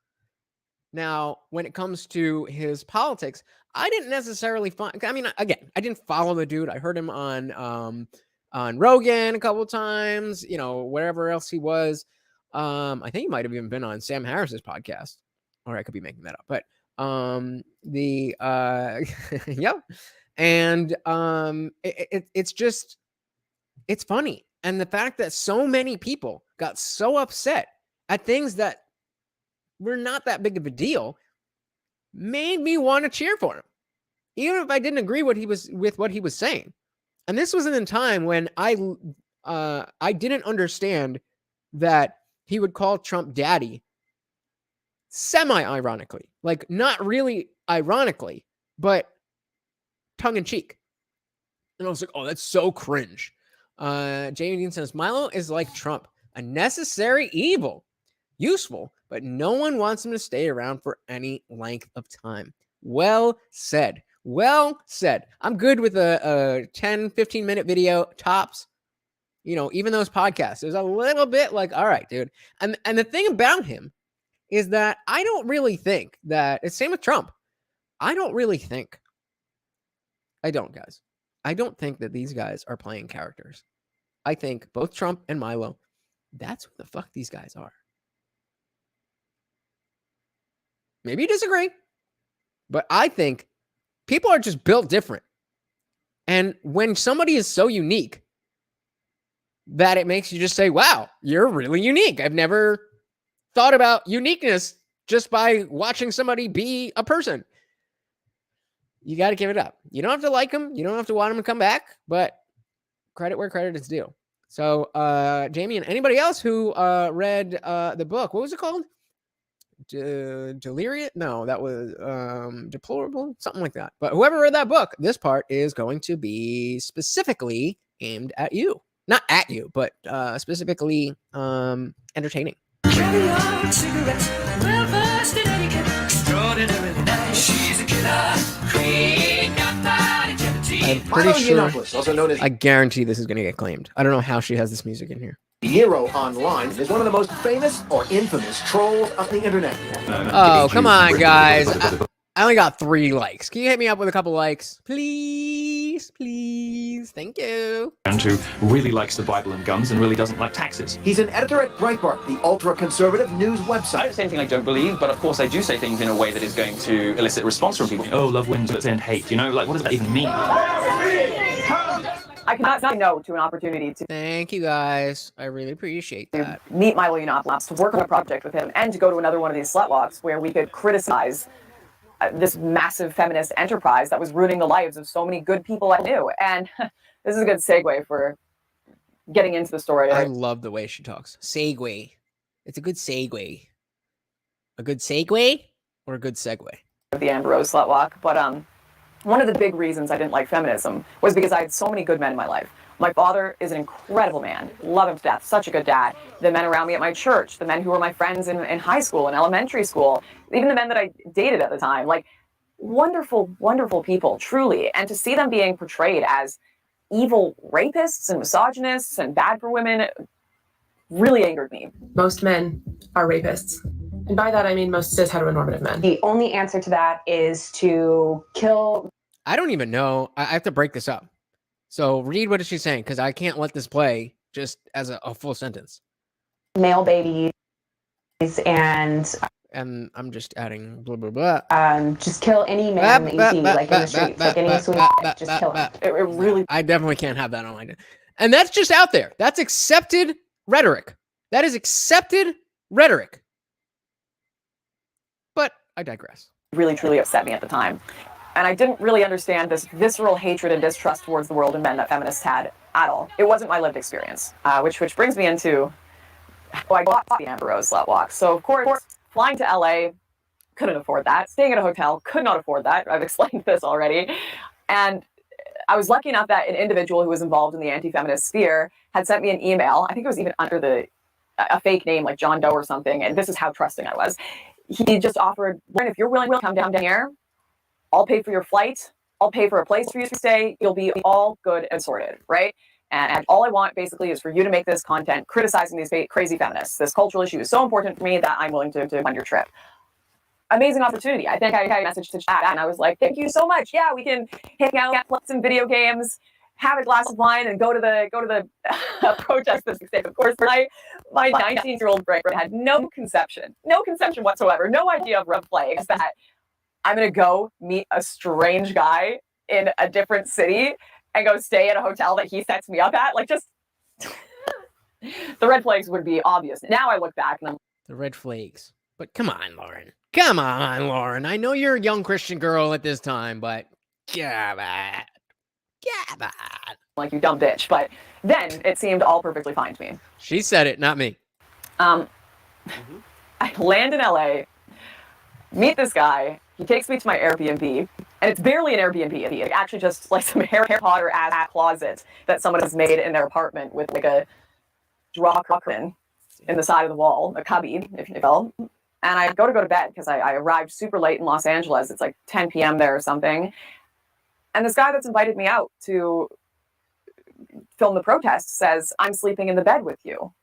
Now, when it comes to his politics, I didn't necessarily find. I mean, again, I didn't follow the dude. I heard him on Rogan a couple of times. Wherever else he was. I think he might have even been on Sam Harris's podcast, or I could be making that up. But yep, and it's funny, and the fact that so many people got so upset at things that were not that big of a deal made me want to cheer for him, even if I didn't agree with what he was saying. And this was in a time when I didn't understand that he would call Trump daddy semi-ironically, like not really ironically, but tongue-in-cheek. And I was like, oh, that's so cringe. Jamie Dean says, Milo is like Trump, a necessary evil, useful, but no one wants him to stay around for any length of time. Well said. Well said. I'm good with a 10, 15-minute video, tops. You know, even those podcasts, there's a little bit like, all right, dude. And the thing about him is that I don't really think that, it's same with Trump. I don't guys. I don't think that these guys are playing characters. I think both Trump and Milo, that's who the fuck these guys are. Maybe you disagree, but I think people are just built different. And when somebody is so unique that it makes you just say, wow, you're really unique. I've never thought about uniqueness just by watching somebody be a person. You got to give it up. You don't have to like them. You don't have to want them to come back, but credit where credit is due. So, Jamie and anybody else who read the book, what was it called? Delirious? No, that was Deplorable, something like that. But whoever read that book, this part is going to be specifically aimed at you. Not at you, but specifically entertaining. Carry on cigarettes, well versed in etiquette, extraordinarily nice. She's a killer queen, got body tempting. I'm pretty sure, also known as, I guarantee this is going to get claimed. I don't know how she has this music in here. Hero Online is one of the most famous or infamous trolls on the internet. Oh, come on, guys. I only got 3 likes. Can you hit me up with a couple likes? Please, please. Thank you. And who really likes the Bible and guns and really doesn't like taxes. He's an editor at Breitbart, the ultra-conservative news website. I don't say anything I don't believe, but of course I do say things in a way that is going to elicit response from people. Oh, love wins, let's end hate. You know, like, what does that even mean? I cannot say no to an opportunity to Thank you, guys. I really appreciate that. meet Milo Yiannopoulos, to work on a project with him, and to go to another one of these slut walks where we could criticize this massive feminist enterprise that was ruining the lives of so many good people I knew. And this is a good segue for getting into the story. I love the way she talks. Segue. It's a good segue. A good segue or a good segue? The Amber Rose slut walk. But one of the big reasons I didn't like feminism was because I had so many good men in my life. My father is an incredible man. Love him to death. Such a good dad. The men around me at my church, the men who were my friends in high school and elementary school, even the men that I dated at the time, like wonderful, wonderful people, truly. And to see them being portrayed as evil rapists and misogynists and bad for women really angered me. Most men are rapists. And by that, I mean most cis heteronormative men. The only answer to that is to kill. I don't even know. I have to break this up. So read what is she saying, because I can't let this play just as a full sentence. Male babies and I'm just adding blah, blah, blah. Just kill any man that you see, like in the streets, like any sweet, just kill him. It really... I definitely can't have that on my... And that's just out there. That's accepted rhetoric. That is accepted rhetoric. But I digress. Really, truly upset me at the time. And I didn't really understand this visceral hatred and distrust towards the world and men that feminists had at all. It wasn't my lived experience, which brings me into how I got the Amber Rose slut walk. So, of course, flying to LA, couldn't afford that. Staying at a hotel, could not afford that. I've explained this already. And I was lucky enough that an individual who was involved in the anti-feminist sphere had sent me an email. I think it was even under a fake name like John Doe or something. And this is how trusting I was. He just offered, Lauren, if you're willing to come down here, I'll pay for your flight. I'll pay for a place for you to stay. You'll be all good and sorted, right? And all I want basically is for you to make this content criticizing these crazy feminists. This cultural issue is so important for me that I'm willing to fund your trip. Amazing opportunity. I think I had a message to chat and I was like, thank you so much. Yeah, we can hang out, play some video games, have a glass of wine, and go to the protest this day. Of course, my 19-year-old brain had no conception whatsoever, no idea of red flags that I'm going to go meet a strange guy in a different city and go stay at a hotel that he sets me up at. Like, just the red flags would be obvious. Now I look back and I'm the red flags. But come on, Lauren. Come on, Lauren. I know you're a young Christian girl at this time, but come on. Come on. Like, you dumb bitch. But then it seemed all perfectly fine to me. She said it, not me. I land in LA. meet this guy. He takes me to my Airbnb, and it's barely an Airbnb. It's actually just like some Harry Potter ass closet that someone has made in their apartment with like a draw curtain in the side of the wall, a cubby, if you will. And I go to bed because I arrived super late in Los Angeles. It's like 10 p.m. there or something. And this guy that's invited me out to film the protest says, I'm sleeping in the bed with you.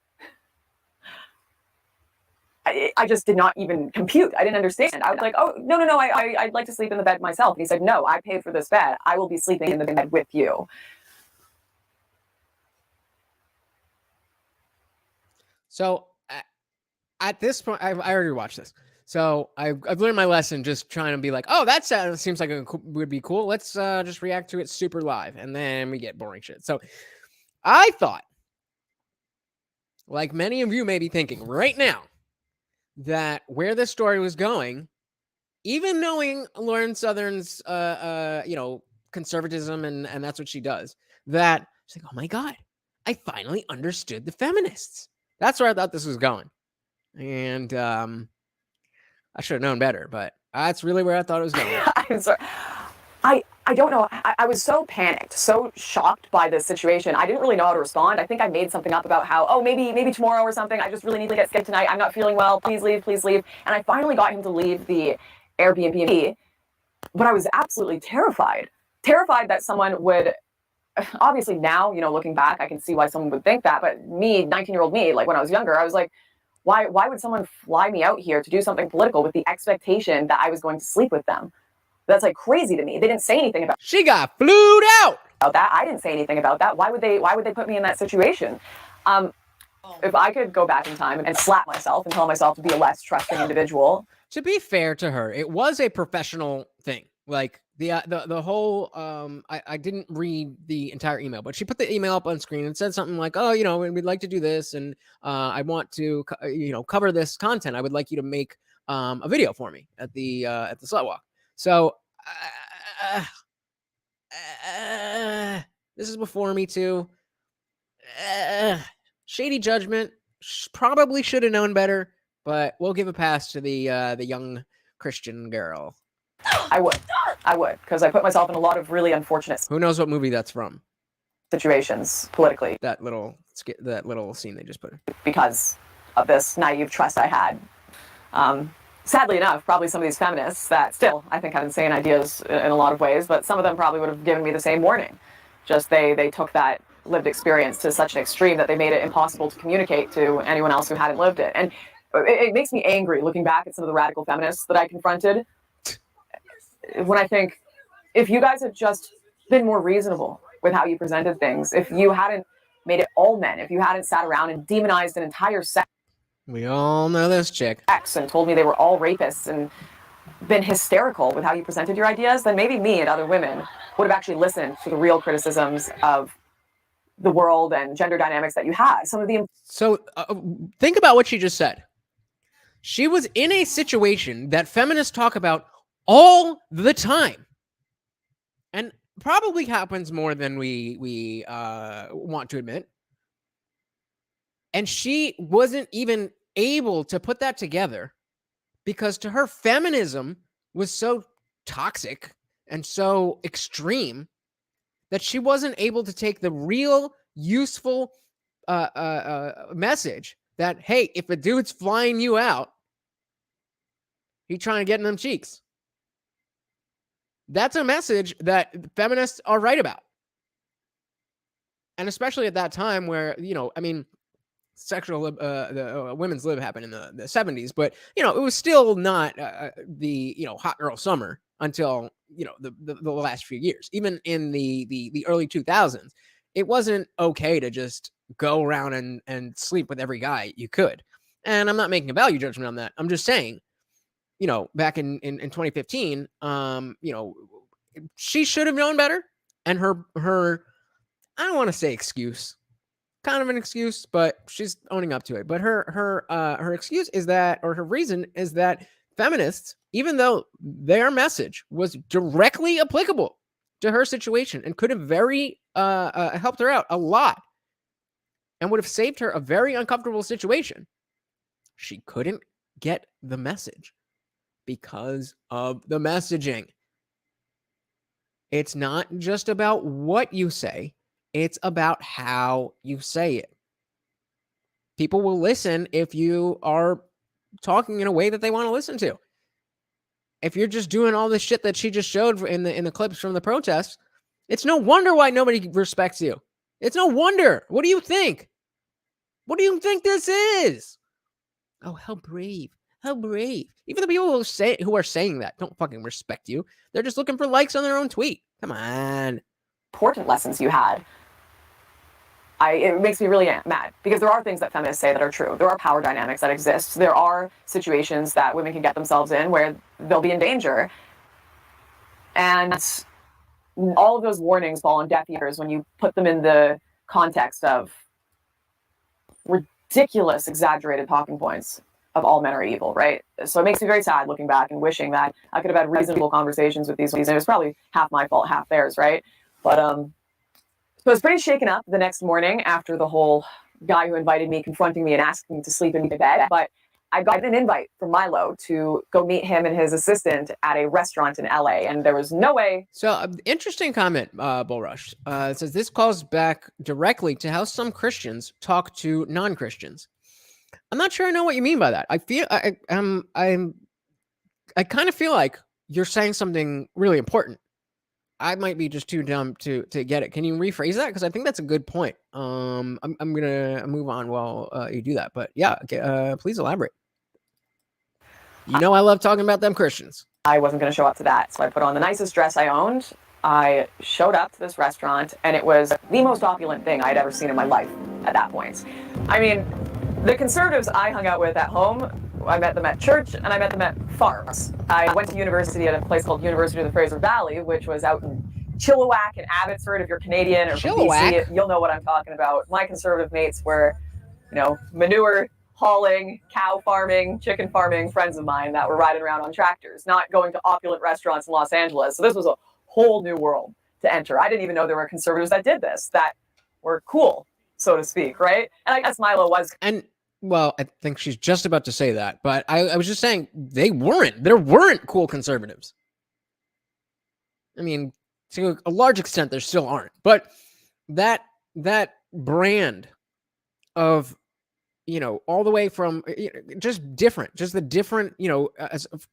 I just did not even compute. I didn't understand. I was like, oh, no, I'd like to sleep in the bed myself. And he said, no, I paid for this bed. I will be sleeping in the bed with you. So at this point, I already watched this. So I've learned my lesson just trying to be like, oh, that seems like it would be cool. Let's just react to it super live. And then we get boring shit. So I thought, like many of you may be thinking right now, that where this story was going, even knowing Lauren Southern's, conservatism and that's what she does, that she's like, oh my God, I finally understood the feminists. That's where I thought this was going. And I should have known better, but that's really where I thought it was going. I'm sorry. I don't know. I was so panicked, so shocked by this situation. I didn't really know how to respond. I think I made something up about how, oh, maybe tomorrow or something. I just really need to get sick tonight. I'm not feeling well. Please leave, please leave. And I finally got him to leave the Airbnb. But I was absolutely terrified. Terrified that someone would, obviously now, looking back, I can see why someone would think that. But me, 19-year-old me, like when I was younger, I was like, why would someone fly me out here to do something political with the expectation that I was going to sleep with them? That's like crazy to me. They didn't say anything about. She got flued out about that. I didn't say anything about that. Why would they put me in that situation? If I could go back in time and slap myself and tell myself to be a less trusting individual. To be fair to her, it was a professional thing. Like the whole I didn't read the entire email, but she put the email up on screen and said something like, oh, we'd like to do this, and I want to cover this content. I would like you to make a video for me at the slut walk. So this is before Me Too. Shady judgment. Probably should have known better, but we'll give a pass to the young Christian girl. I would, because I put myself in a lot of really unfortunate. Who knows what movie that's from? Situations politically. That little scene they just put in. Because of this naive trust I had. Sadly enough, probably some of these feminists that still, I think, have insane ideas in a lot of ways, but some of them probably would have given me the same warning. Just they took that lived experience to such an extreme that they made it impossible to communicate to anyone else who hadn't lived it. And it makes me angry looking back at some of the radical feminists that I confronted. When I think, if you guys had just been more reasonable with how you presented things, if you hadn't made it all men, if you hadn't sat around and demonized an entire sex. We all know this chick. And told me they were all rapists and been hysterical with how you presented your ideas, then maybe me and other women would have actually listened to the real criticisms of the world and gender dynamics that you had. Some of the. So think about what she just said. She was in a situation that feminists talk about all the time, and probably happens more than we want to admit. And she wasn't even able to put that together because to her, feminism was so toxic and so extreme that she wasn't able to take the real useful message that, hey, if a dude's flying you out, he's trying to get in them cheeks. That's a message that feminists are right about. And especially at that time where, women's lib happened in the 70s, but, it was still not the hot girl summer until, the last few years. Even in the early 2000s, it wasn't okay to just go around and sleep with every guy you could. And I'm not making a value judgment on that. I'm just saying, back in 2015, she should have known better. And her, I don't want to say excuse, kind of an excuse, but she's owning up to it. But her excuse is that, or her reason is that feminists, even though their message was directly applicable to her situation and could have very helped her out a lot and would have saved her a very uncomfortable situation, she couldn't get the message because of the messaging. It's not just about what you say, it's about how you say it. People will listen if you are talking in a way that they want to listen to. If you're just doing all this shit that she just showed in the clips from the protests, it's no wonder why nobody respects you. It's no wonder. What do you think? What do you think this is? Oh, how brave. How brave. Even the people who are saying that don't fucking respect you. They're just looking for likes on their own tweet. Come on. Important lessons you had. It makes me really mad because there are things that feminists say that are true. There are power dynamics that exist. There are situations that women can get themselves in where they'll be in danger. And all of those warnings fall on deaf ears when you put them in the context of ridiculous, exaggerated talking points of all men are evil, right? So it makes me very sad looking back and wishing that I could have had reasonable conversations with these. And it was probably half my fault, half theirs, right? But so I was pretty shaken up the next morning after the whole guy who invited me confronting me and asking me to sleep in my bed. But I got an invite from Milo to go meet him and his assistant at a restaurant in LA, and there was no way. So, interesting comment, Bullrush. It says this calls back directly to how some Christians talk to non-Christians. I'm not sure I know what you mean by that. I feel I kind of feel like you're saying something really important. I might be just too dumb to get it. Can you rephrase that? Because I think that's a good point. I'm gonna move on while you do that. But yeah, please elaborate. You know I love talking about them Christians. I wasn't going to show up to that, so I put on the nicest dress I owned. I showed up to this restaurant, and it was the most opulent thing I'd ever seen in my life at that point. I mean, the conservatives I hung out with at home, I met them at church, and I met them at farms. I went to university at a place called University of the Fraser Valley, which was out in Chilliwack and Abbotsford. If you're Canadian or from BC, you'll know what I'm talking about. My conservative mates were, manure hauling, cow farming, chicken farming friends of mine that were riding around on tractors, not going to opulent restaurants in Los Angeles. So this was a whole new world to enter. I didn't even know there were conservatives that did this, that were cool, so to speak, right? And I guess Milo was. And, well, I think she's just about to say that, but I was just saying there weren't cool conservatives. I mean, to a large extent, there still aren't. But that brand of, all the way from just the different,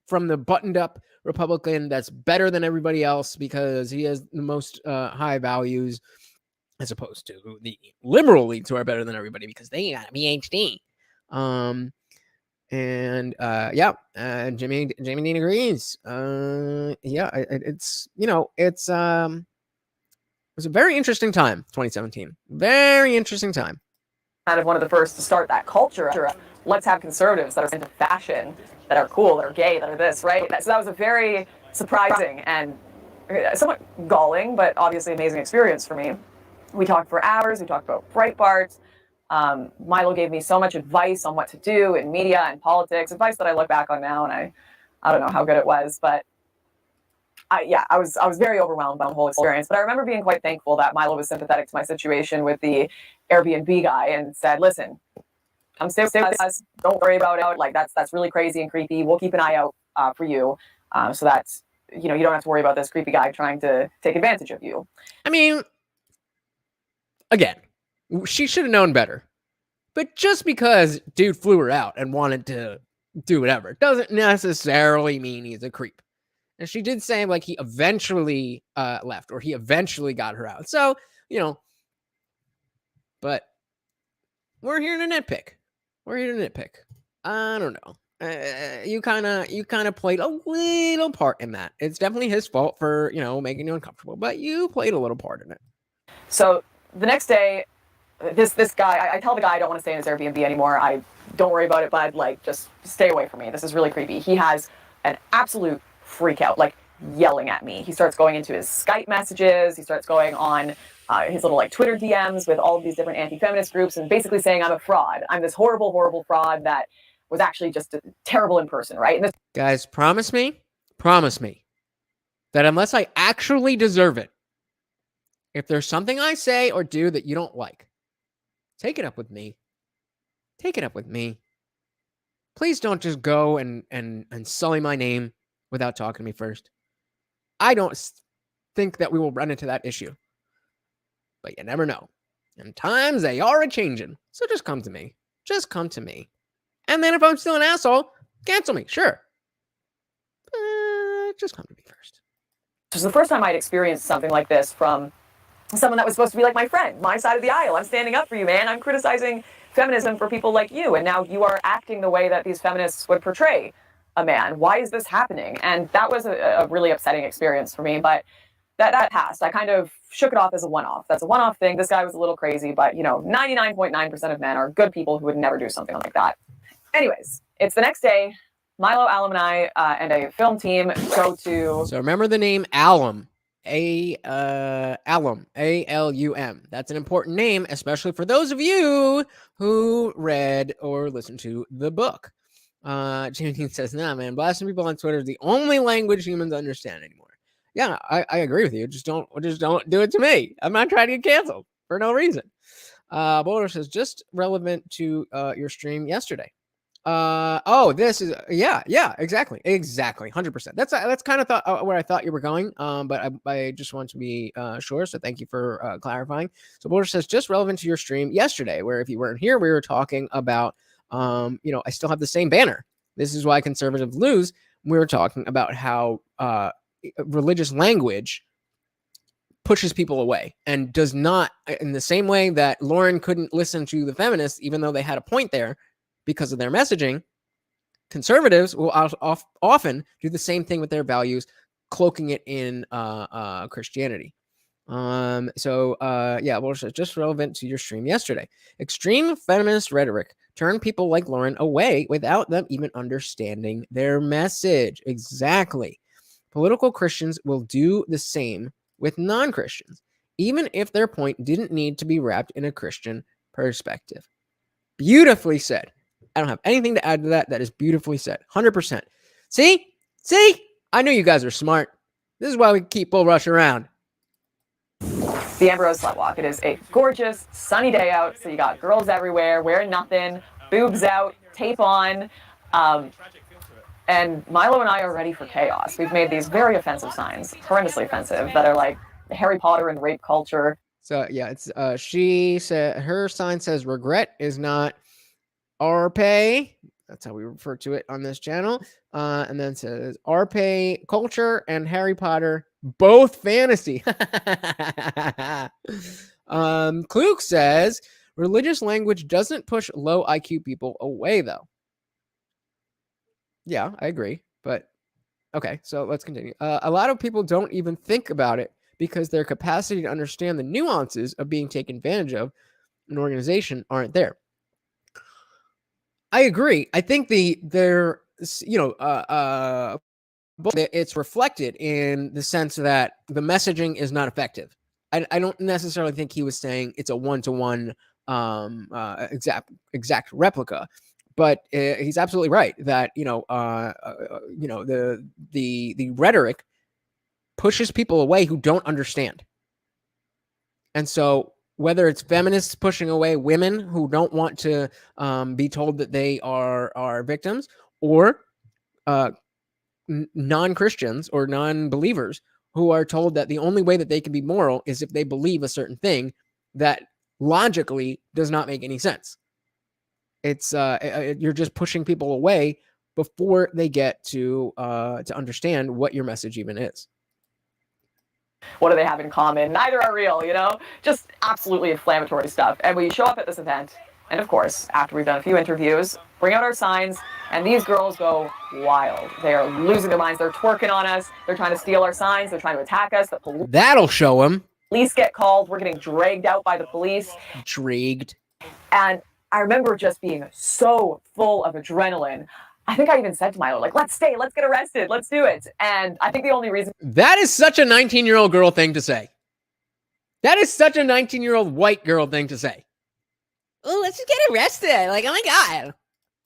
from the buttoned up Republican that's better than everybody else because he has the most high values, as opposed to the liberal leads who are better than everybody because they got a PhD. Jamie Dean agrees. It was a very interesting time, 2017. Very interesting time. Kind of one of the first to start that culture. Let's have conservatives that are into fashion, that are cool, that are gay, that are this, right? So that was a very surprising and somewhat galling, but obviously amazing experience for me. We talked for hours. We talked about Breitbart. Milo gave me so much advice on what to do in media and politics, advice that I look back on now, and I don't know how good it was, but I was very overwhelmed by the whole experience. But I remember being quite thankful that Milo was sympathetic to my situation with the Airbnb guy and said, "Listen, come stay with us. Don't worry about it. Like that's really crazy and creepy. We'll keep an eye out for you, so that you don't have to worry about this creepy guy trying to take advantage of you." I mean, again, she should have known better. But just because dude flew her out and wanted to do whatever doesn't necessarily mean he's a creep. And she did say like he eventually left or he eventually got her out. So, but we're here to nitpick. I don't know. You kind of played a little part in that. It's definitely his fault for, making you uncomfortable, but you played a little part in it. So the next day, this guy, I tell the guy I don't want to stay in his Airbnb anymore. I don't worry about it, bud. Like, just stay away from me. This is really creepy. He has an absolute freak out, like yelling at me. He starts going into his Skype messages. He starts going on his little like Twitter DMs with all of these different anti-feminist groups and basically saying I'm a fraud. I'm this horrible, horrible fraud that was actually just terrible in person, right? And guys, promise me that unless I actually deserve it, if there's something I say or do that you don't like, take it up with me. please don't just go and sully my name without talking to me first. I don't think that we will run into that issue, but you never know. And times they are a-changing, so just come to me. Just come to me. And then if I'm still an asshole, cancel me, sure. Just come to me first. This was the first time I'd experienced something like this from someone that was supposed to be like my friend, my side of the aisle. I'm standing up for you, man. I'm criticizing feminism for people like you, and now you are acting the way that these feminists would portray a man. Why is this happening? And that was a really upsetting experience for me, but that passed. I kind of shook it off as a one-off. That's a one-off thing. This guy was a little crazy, but 99.9% of men are good people who would never do something like that. Anyways, it's the next day. Milo, Alum, and I and a film team go to... So remember the name Alum. Alum. A-L-U-M. That's an important name, especially for those of who read or listened to the book. Jamie says, nah, man, blasting people on Twitter is the only language humans understand anymore. Yeah, I agree with you. Just don't do it to me. I'm not trying to get canceled for no reason. Boulder says, just relevant to your stream yesterday. This is exactly 100%. That's kind of where I thought you were going, but I just want to be sure, so thank you for clarifying. So Boulder says, just relevant to your stream yesterday, where if you weren't here, we were talking about I still have the same banner. This is why conservatives lose. We were talking about how religious language pushes people away and does not, in the same way that Lauren couldn't listen to the feminists even though they had a point there because of their messaging. Conservatives will often do the same thing with their values, cloaking it in Christianity. Well, just relevant to your stream yesterday. Extreme feminist rhetoric turn people like Lauren away without them even understanding their message. Exactly. Political Christians will do the same with non-Christians, even if their point didn't need to be wrapped in a Christian perspective. Beautifully said. I don't have anything to add to that. That is beautifully said. 100%. See? I knew you guys are smart. This is why we keep Bull Rush around. The Ambrose Slut Walk. It is a gorgeous, sunny day out, so you got girls everywhere, wearing nothing, boobs out, tape on, and Milo and I are ready for chaos. We've made these very offensive signs, horrendously offensive, that are like Harry Potter and rape culture. So yeah, it's she said her sign says regret is not RP. That's how we refer to it on this channel. And then says RP culture and Harry Potter, both fantasy. Kluk says religious language doesn't push low IQ people away, though. Yeah, I agree. But okay, so let's continue. A lot of people don't even think about it because their capacity to understand the nuances of being taken advantage of an organization aren't there. I agree. I think it's reflected in the sense that the messaging is not effective. I don't necessarily think he was saying it's a one-to-one exact replica, but he's absolutely right that the rhetoric pushes people away who don't understand. And so whether it's feminists pushing away women who don't want to be told that they are victims, or non-Christians or non-believers who are told that the only way that they can be moral is if they believe a certain thing that logically does not make any sense. It's you're just pushing people away before they get to understand what your message even is. What do they have in common? Neither are real, just absolutely inflammatory stuff. And we show up at this event, and of course, after we've done a few interviews, bring out our signs, and these girls go wild. They are losing their minds. They're twerking on us. They're trying to steal our signs. They're trying to attack us. That'll show them. Police get called. We're getting dragged out by the police. Dragged. And I remember just being so full of adrenaline. I think I even said to Milo, let's stay, let's get arrested, let's do it. And I think the only reason... That is such a 19-year-old girl thing to say. That is such a 19-year-old white girl thing to say. Oh, let's just get arrested. Oh my God.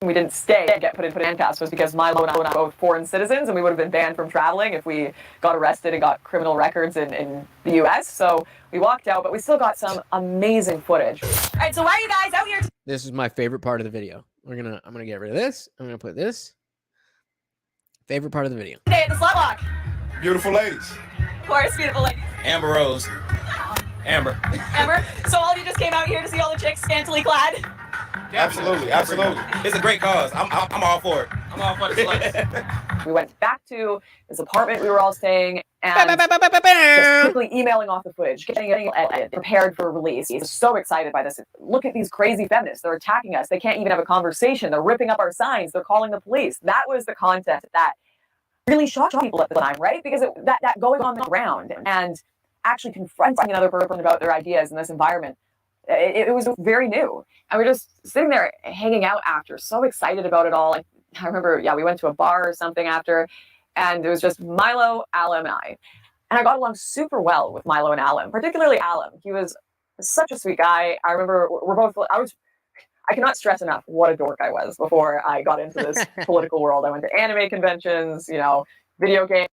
We didn't stay and get put in handcuffs was because Milo and I are both foreign citizens, and we would have been banned from traveling if we got arrested and got criminal records in the U.S. So we walked out, but we still got some amazing footage. All right, so why are you guys out here? This is my favorite part of the video. I'm gonna get rid of this. I'm gonna put this. Favorite part of the video. Today at the Slut Walk. Beautiful ladies. Of course, beautiful ladies. Amber Rose. Amber. Amber. So all of you just came out here to see all the chicks scantily clad. Absolutely, absolutely. It's a great cause. I'm all for it. I'm all for the sluts. We went back to this apartment we were all staying and just quickly emailing off the footage, getting it edited, prepared for release. He's so excited by this. Look at these crazy feminists. They're attacking us. They can't even have a conversation. They're ripping up our signs. They're calling the police. That was the content that really shocked people at the time, right? Because that going on the ground and actually confronting another person about their ideas in this environment, it was very new. And we're just sitting there hanging out after, so excited about it all. I remember, we went to a bar or something after, and it was just Milo, Alum, and I. And I got along super well with Milo and Alum, particularly Alum. He was such a sweet guy. I remember I cannot stress enough what a dork I was before I got into this political world. I went to anime conventions, video games.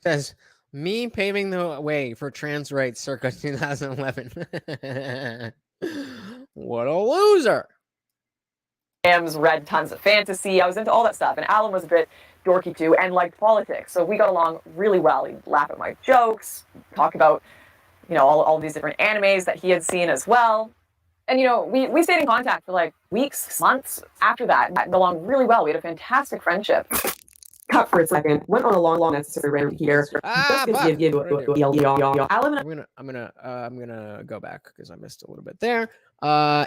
Says, me paving the way for trans rights circa 2011. What a loser. Read tons of fantasy. I was into all that stuff. And Alum was a bit dorky too and liked politics. So we got along really well. He'd laugh at my jokes, talk about, all these different animes that he had seen as well. And, we stayed in contact for like weeks, months after that. And got along really well. We had a fantastic friendship. Cut for a second. Went on a long necessary rant here. I'm gonna go back because I missed a little bit there.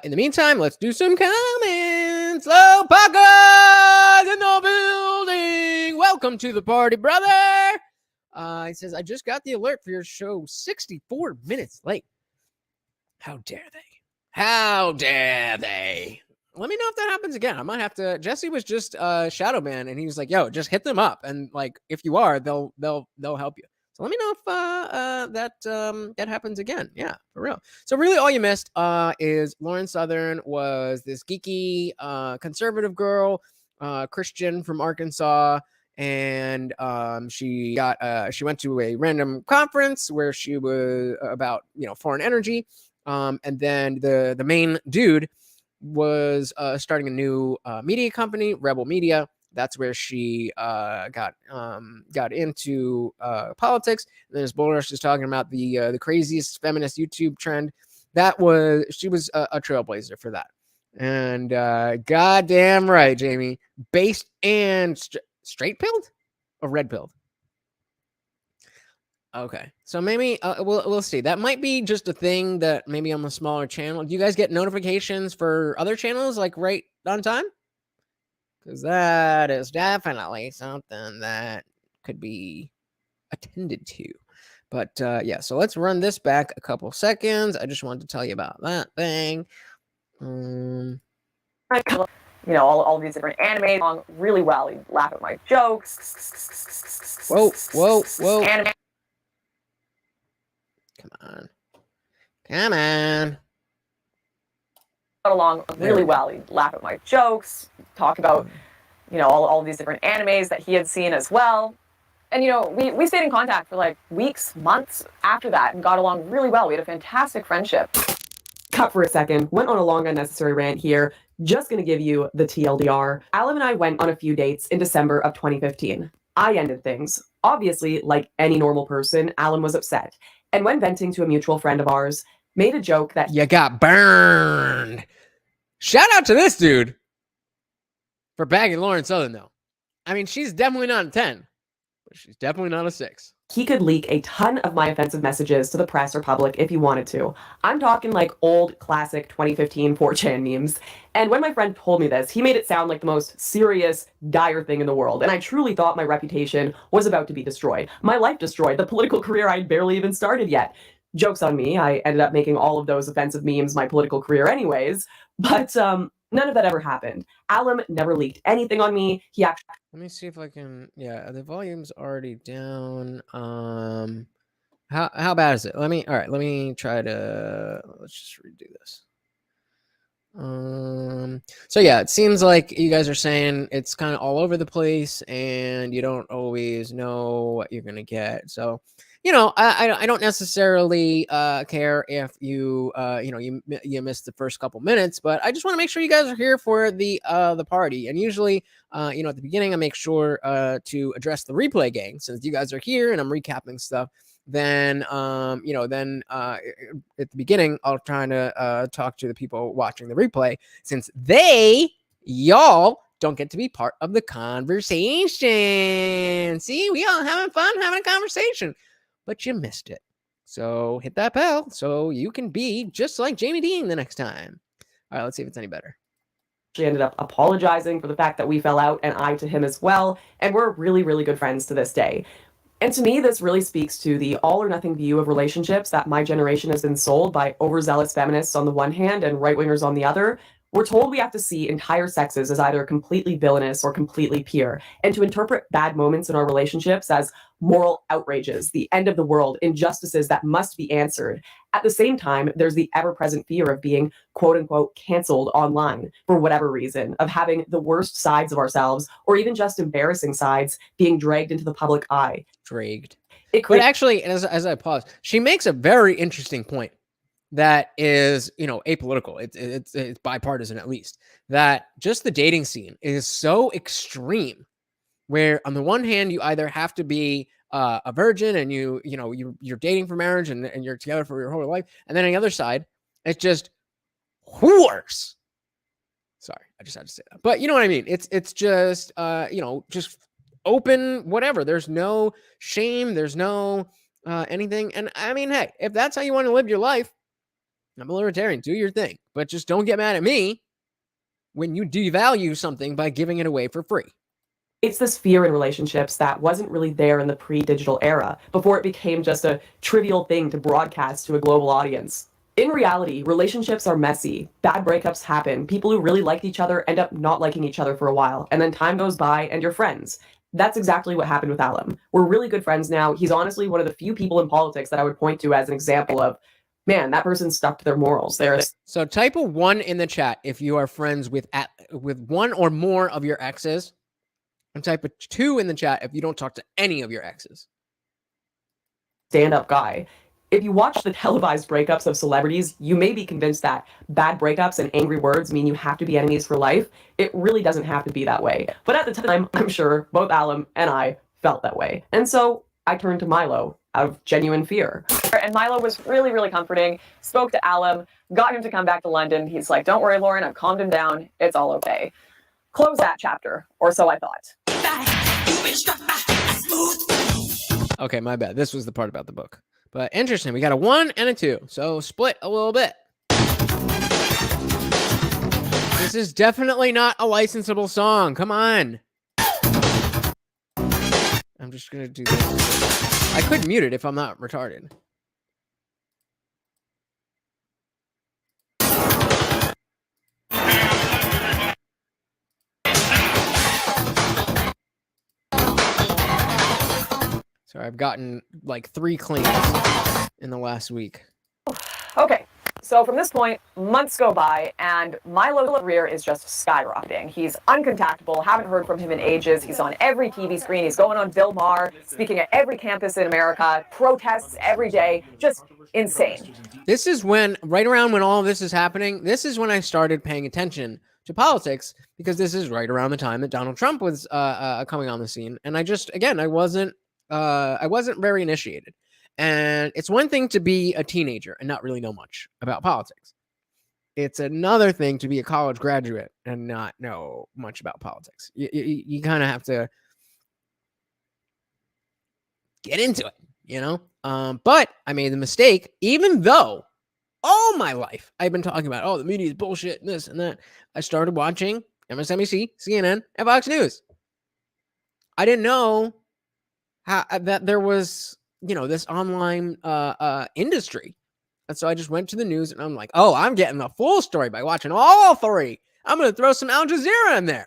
In the meantime, let's do some comments. Low Packers in the building. Welcome to the party, brother. He says, I just got the alert for your show 64 minutes late. How dare they? How dare they? Let me know if that happens again. I might have to. Jesse was just shadow ban, and he was like, "Yo, just hit them up, and like if you are, they'll help you." So let me know if that happens again. Yeah, for real. So really, all you missed is Lauren Southern was this geeky conservative girl, Christian from Arkansas, and she went to a random conference where she was about foreign energy, and then the main dude was starting a new media company, Rebel Media. That's where she got into politics. And then as Bullrush is talking about the craziest feminist YouTube trend, she was a trailblazer for that. And goddamn right, Jamie, based and straight pilled or red pilled. Okay, so maybe we'll see. That might be just a thing that maybe on a smaller channel. Do you guys get notifications for other channels like right on time? Because that is definitely something that could be attended to. But yeah, so let's run this back a couple seconds. I just wanted to tell you about that thing. All these different anime along really well. He'd laugh at my jokes. Whoa. Anime. Come on. Got along really well. He'd laugh at my jokes, talk about, all these different animes that he had seen as well. And, we stayed in contact for like weeks, months after that and got along really well. We had a fantastic friendship. Cut for a second. Went on a long unnecessary rant here. Just going to give you the TLDR. Alum and I went on a few dates in December of 2015. I ended things. Obviously, like any normal person, Alum was upset. And when venting to a mutual friend of ours, made a joke that you got burned. Shout out to this dude for bagging Lauren Southern, though. I mean, she's definitely not a 10, but she's definitely not a 6. He could leak a ton of my offensive messages to the press or public if he wanted to. I'm talking like old classic 2015 4chan memes. And when my friend told me this, he made it sound like the most serious, dire thing in the world. And I truly thought my reputation was about to be destroyed. My life destroyed, the political career I'd barely even started yet. Joke's on me, I ended up making all of those offensive memes my political career anyways. But none of that ever happened. Alum never leaked anything on me. He actually... Let me see if I can. Yeah, the volume's already down. How bad is it? Let me try to. Let's just redo this. So yeah, it seems like you guys are saying it's kind of all over the place, and you don't always know what you're gonna get. So you know, I don't necessarily care if you you missed the first couple minutes, but I just want to make sure you guys are here for the party. And usually, at the beginning, I make sure to address the replay gang, since you guys are here and I'm recapping stuff. Then at the beginning, I'll try to talk to the people watching the replay, since y'all don't get to be part of the conversation. See, we all having fun having a conversation, but you missed it. So hit that bell so you can be just like Jamie Dean the next time. All right, let's see if it's any better. She ended up apologizing for the fact that we fell out, and I to him as well, and we're really, really good friends to this day. And to me, this really speaks to the all or nothing view of relationships that my generation has been sold by overzealous feminists on the one hand and right-wingers on the other. We're told we have to see entire sexes as either completely villainous or completely pure, and to interpret bad moments in our relationships as moral outrages, the end of the world, injustices that must be answered. At the same time, there's the ever-present fear of being quote-unquote canceled online for whatever reason, of having the worst sides of ourselves, or even just embarrassing sides, being dragged into the public eye. Dragged. But actually, as I pause, she makes a very interesting point that is, apolitical. It's bipartisan, at least. That just the dating scene is so extreme, where on the one hand, you either have to be a virgin and you're dating for marriage and you're together for your whole life, and then on the other side, it's just whores. Sorry, I just had to say that, but you know what I mean. It's just just open whatever. There's no shame. There's no anything. And I mean, hey, if that's how you want to live your life, I'm a libertarian. Do your thing, but just don't get mad at me when you devalue something by giving it away for free. It's this fear in relationships that wasn't really there in the pre-digital era, before it became just a trivial thing to broadcast to a global audience. In reality, relationships are messy. Bad breakups happen. People who really liked each other end up not liking each other for a while, and then time goes by and you're friends. That's exactly what happened with Alum. We're really good friends now. He's honestly one of the few people in politics that I would point to as an example of, man, that person stuck to their morals. So type a 1 in the chat if you are friends with one or more of your exes, and type a 2 in the chat if you don't talk to any of your exes. Stand-up guy. If you watch the televised breakups of celebrities, you may be convinced that bad breakups and angry words mean you have to be enemies for life. It really doesn't have to be that way. But at the time, I'm sure both Alum and I felt that way. And so I turned to Milo out of genuine fear. And Milo was really, really comforting, spoke to Alum, got him to come back to London. He's like, don't worry, Lauren, I've calmed him down. It's all okay. Close that chapter, or so I thought. Okay, my bad. This was the part about the book. But interesting, we got a 1 and a 2, so split a little bit. This is definitely not a licensable song. Come on. I'm just going to do this. I could mute it if I'm not retarded. So I've gotten like 3 claims in the last week. Okay, so from this point, months go by, and Milo's career is just skyrocketing. He's uncontactable, haven't heard from him in ages. He's on every TV screen. He's going on Bill Maher, speaking at every campus in America, protests every day, just insane. This is when, right around when all of this is happening, this is when I started paying attention to politics, because this is right around the time that Donald Trump was coming on the scene. And I wasn't very initiated. And it's one thing to be a teenager and not really know much about politics. It's another thing to be a college graduate and not know much about politics. You kind of have to get into it, But I made the mistake, even though all my life I've been talking about, the media is bullshit and this and that. I started watching MSNBC, CNN, and Fox News. I didn't know that there was, this online industry. And so I just went to the news and I'm like, I'm getting the full story by watching all 3. I'm going to throw some Al Jazeera in there.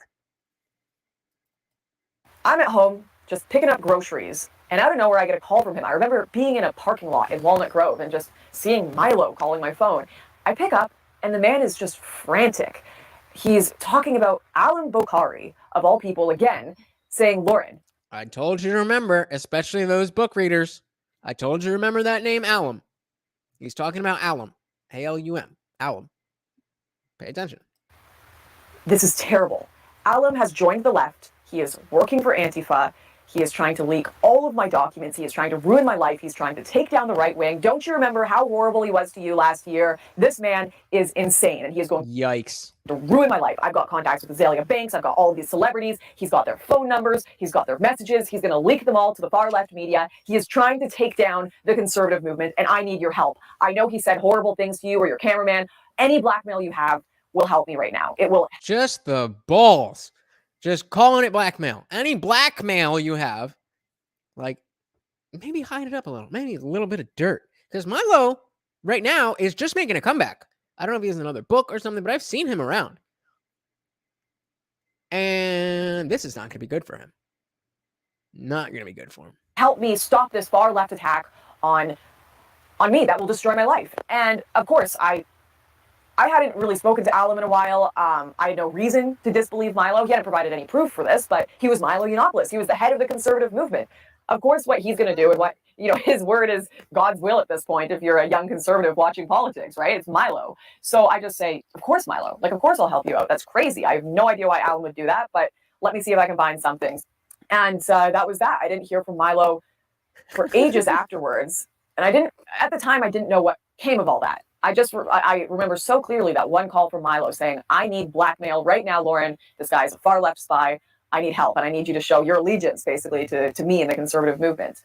I'm at home just picking up groceries, and out of nowhere I get a call from him. I remember being in a parking lot in Walnut Grove and just seeing Milo calling my phone. I pick up and the man is just frantic. He's talking about Alan Bokhari, of all people, again, saying, Lauren, I told you to remember, especially those book readers. I told you, remember that name, Alum. He's talking about Alum. A-L-U-M. Alum. Pay attention. This is terrible. Alum has joined the left. He is working for Antifa. He is trying to leak all of my documents. He is trying to ruin my life. He's trying to take down the right wing. Don't you remember how horrible he was to you last year? This man is insane, and he is going Yikes. to ruin my life. I've got contacts with Azalea Banks. I've got all of these celebrities. He's got their phone numbers. He's got their messages. He's going to leak them all to the far left media. He is trying to take down the conservative movement, and I need your help. I know he said horrible things to you or your cameraman. Any blackmail you have will help me right now. It will. Just the balls. Just calling it blackmail. Any blackmail you have, like, maybe hide it up a little. Maybe a little bit of dirt. Because Milo, right now, is just making a comeback. I don't know if he has another book or something, but I've seen him around. And this is not going to be good for him. Not going to be good for him. Help me stop this far left attack on me that will destroy my life. And of course, I hadn't really spoken to Alum in a while. I had no reason to disbelieve Milo. He hadn't provided any proof for this, but he was Milo Yiannopoulos. He was the head of the conservative movement. Of course, what he's going to do and what, his word is God's will at this point if you're a young conservative watching politics, right? It's Milo. So I just say, of course, Milo. Like, of course I'll help you out. That's crazy. I have no idea why Alum would do that, but let me see if I can find something. And that was that. I didn't hear from Milo for ages afterwards. And at the time, I didn't know what came of all that. I remember so clearly that one call from Milo saying, I need blackmail right now, Lauren. This guy's a far left spy. I need help, and I need you to show your allegiance, basically, to me and the conservative movement.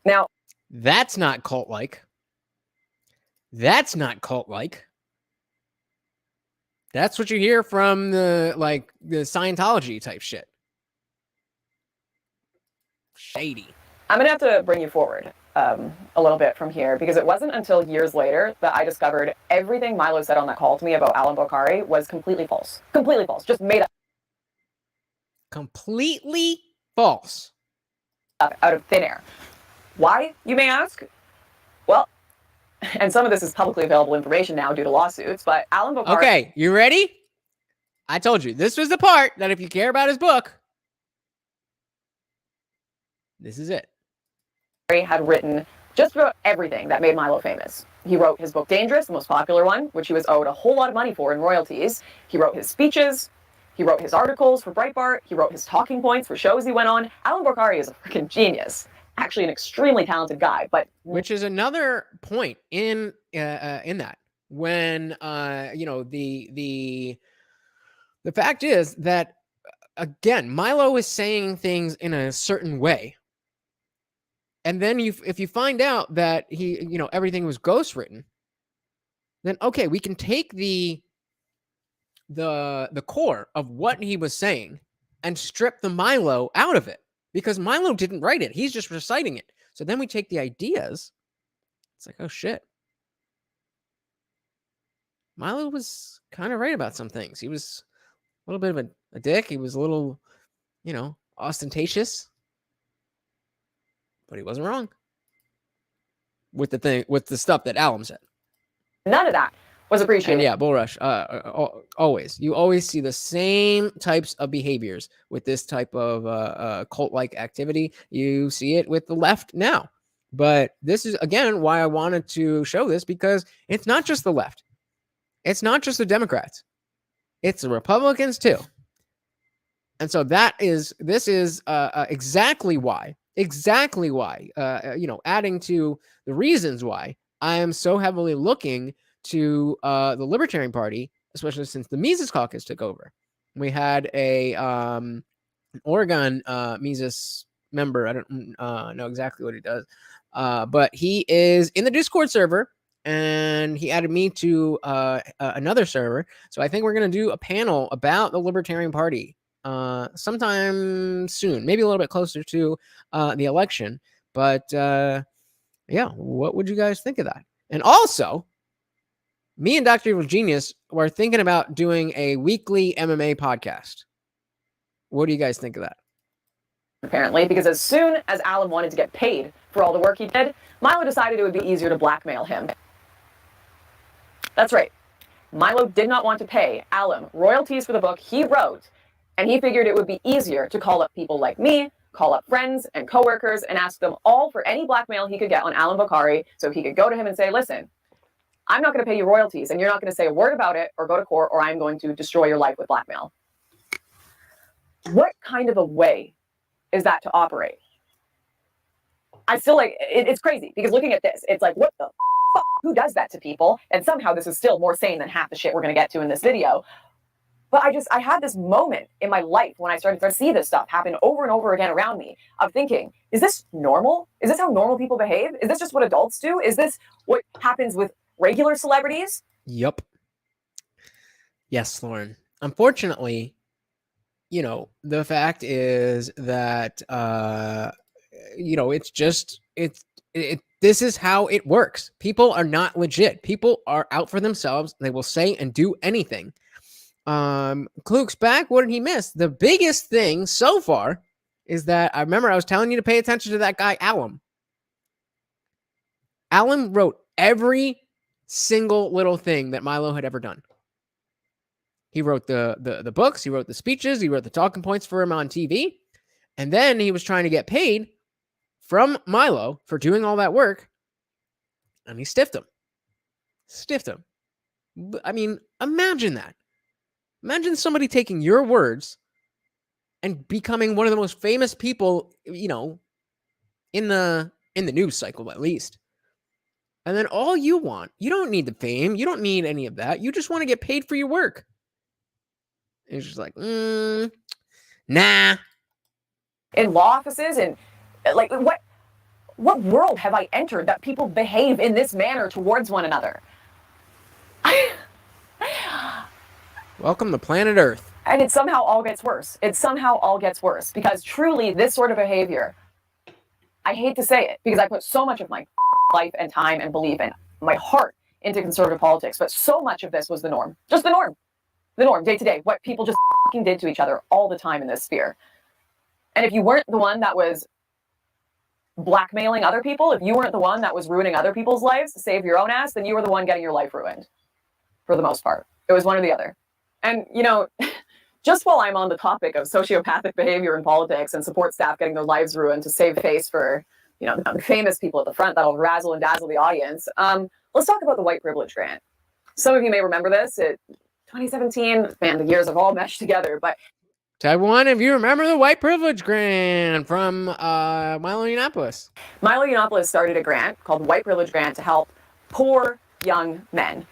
Now, that's not cult-like. That's not cult-like. That's what you hear from the Scientology type shit. Shady. I'm gonna have to bring you forward a little bit from here, because it wasn't until years later that I discovered everything Milo said on that call to me about Alum Bokhari was completely false. Completely false. Just made up. Completely false. Out of thin air. Why, you may ask? Well, and some of this is publicly available information now due to lawsuits, but Alum Bokhari... Okay, you ready? I told you, this was the part that if you care about his book, this is it. Had written just about everything that made Milo famous. He wrote his book Dangerous, the most popular one, which he was owed a whole lot of money for in royalties. He wrote his speeches. He wrote his articles for Breitbart. He wrote his talking points for shows he went on. Alum Bokhari is a freaking genius. Actually, an extremely talented guy, but which is another point in that when the fact is that again, Milo is saying things in a certain way. And then if you find out that everything was ghostwritten, then okay, we can take the core of what he was saying and strip the Milo out of it, because Milo didn't write it. He's just reciting it. So then we take the ideas. It's like, oh shit. Milo was kind of right about some things. He was a little bit of a dick. He was a little, ostentatious. But he wasn't wrong with the stuff that Alum said. None of that was appreciated. And yeah, Bull Rush. Always, you always see the same types of behaviors with this type of cult-like activity. You see it with the left now, but this is again why I wanted to show this, because it's not just the left, it's not just the Democrats, it's the Republicans too. And so this is exactly why. Adding to the reasons why I am so heavily looking to the Libertarian Party, especially since the Mises Caucus took over. We had a Oregon Mises member. I don't know exactly what he does, but he is in the Discord server, and he added me to another server. So I think we're going to do a panel about the Libertarian Party sometime soon, maybe a little bit closer to the election. But yeah, what would you guys think of that? And also, me and Dr. Evil Genius were thinking about doing a weekly MMA podcast. What do you guys think of that? Apparently, because as soon as Alum wanted to get paid for all the work he did, Milo decided it would be easier to blackmail him. That's right. Milo did not want to pay Alum royalties for the book he wrote, and he figured it would be easier to call up people like me, call up friends and coworkers and ask them all for any blackmail he could get on Alum so he could go to him and say, listen, I'm not going to pay you royalties and you're not going to say a word about it or go to court or I'm going to destroy your life with blackmail. What kind of a way is that to operate? I feel like it's crazy because looking at this, it's like, what the fuck? Who does that to people? And somehow this is still more sane than half the shit we're going to get to in this video. But I had this moment in my life when I started to see this stuff happen over and over again around me of thinking, is this normal? Is this how normal people behave? Is this just what adults do? Is this what happens with regular celebrities? Yup. Yes, Lauren. Unfortunately, you know, the fact is that, you know, this is how it works. People are not legit. People are out for themselves. They will say and do anything. Kluke's back. What did he miss? The biggest thing so far is that I remember I was telling you to pay attention to that guy, Alum. Alum wrote every single little thing that Milo had ever done. He wrote the books, he wrote the speeches, he wrote the talking points for him on TV, and then he was trying to get paid from Milo for doing all that work, and he stiffed him. I mean, imagine that. Imagine somebody taking your words and becoming one of the most famous people, you know, in the news cycle at least. And then all you don't need the fame, you don't need any of that. You just want to get paid for your work. It's just like, nah. In law offices and like what world have I entered that people behave in this manner towards one another? Welcome to planet Earth. And it somehow all gets worse. It somehow all gets worse because truly this sort of behavior, I hate to say it because I put so much of my life and time and belief and my heart into conservative politics, but so much of this was the norm. Just the norm. The norm, day to day, what people just fucking did to each other all the time in this sphere. And if you weren't the one that was blackmailing other people, if you weren't the one that was ruining other people's lives to save your own ass, then you were the one getting your life ruined. For the most part. It was one or the other. And, you know, just while I'm on the topic of sociopathic behavior in politics and support staff getting their lives ruined to save face for, you know, the famous people at the front that'll razzle and dazzle the audience, let's talk about the white privilege grant. Some of you may remember this. 2017, man, the years have all meshed together, but Taiwan, if you remember the white privilege grant from Milo Yiannopoulos. Milo Yiannopoulos started a grant called White Privilege Grant to help poor young men,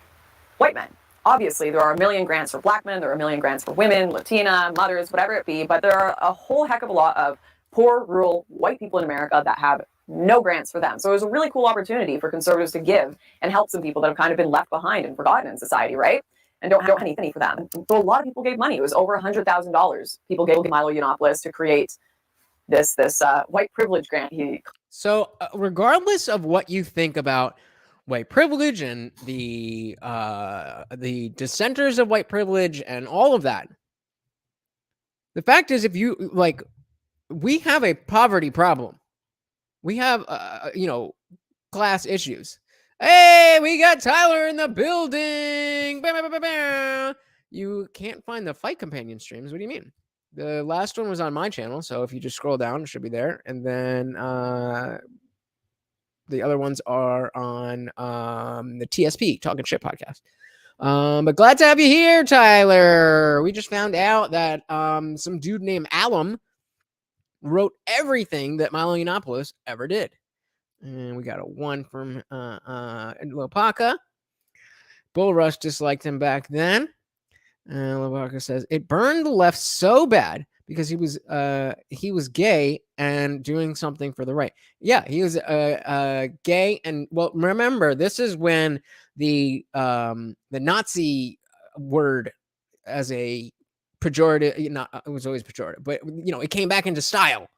white men. Obviously, there are a million grants for black men, there are a million grants for women, Latina, mothers, whatever it be, but there are a whole heck of a lot of poor, rural, white people in America that have no grants for them. So it was a really cool opportunity for conservatives to give and help some people that have kind of been left behind and forgotten in society, right? And don't have anything for them. So a lot of people gave money. It was over $100,000. People gave Milo Yiannopoulos to create this white privilege grant. So regardless of what you think about white privilege and the dissenters of white privilege and all of that, the fact is, if you like, we have a poverty problem. We have you know, class issues. Hey, we got Tyler in the building. You can't find the fight companion streams. What do you mean? The last one was on my channel, so if you just scroll down, it should be there. And then the other ones are on the TSP, Talking Shit podcast. But glad to have you here, Tyler. We just found out that some dude named Alum wrote everything that Milo Yiannopoulos ever did. And we got a 1 from Lopaka. Bull Rush disliked him back then. Lopaka says it burned the left so bad because he was gay and doing something for the right. Yeah, he was gay, and well, remember this is when the Nazi word as a pejorative, not it was always pejorative, but you know, it came back into style.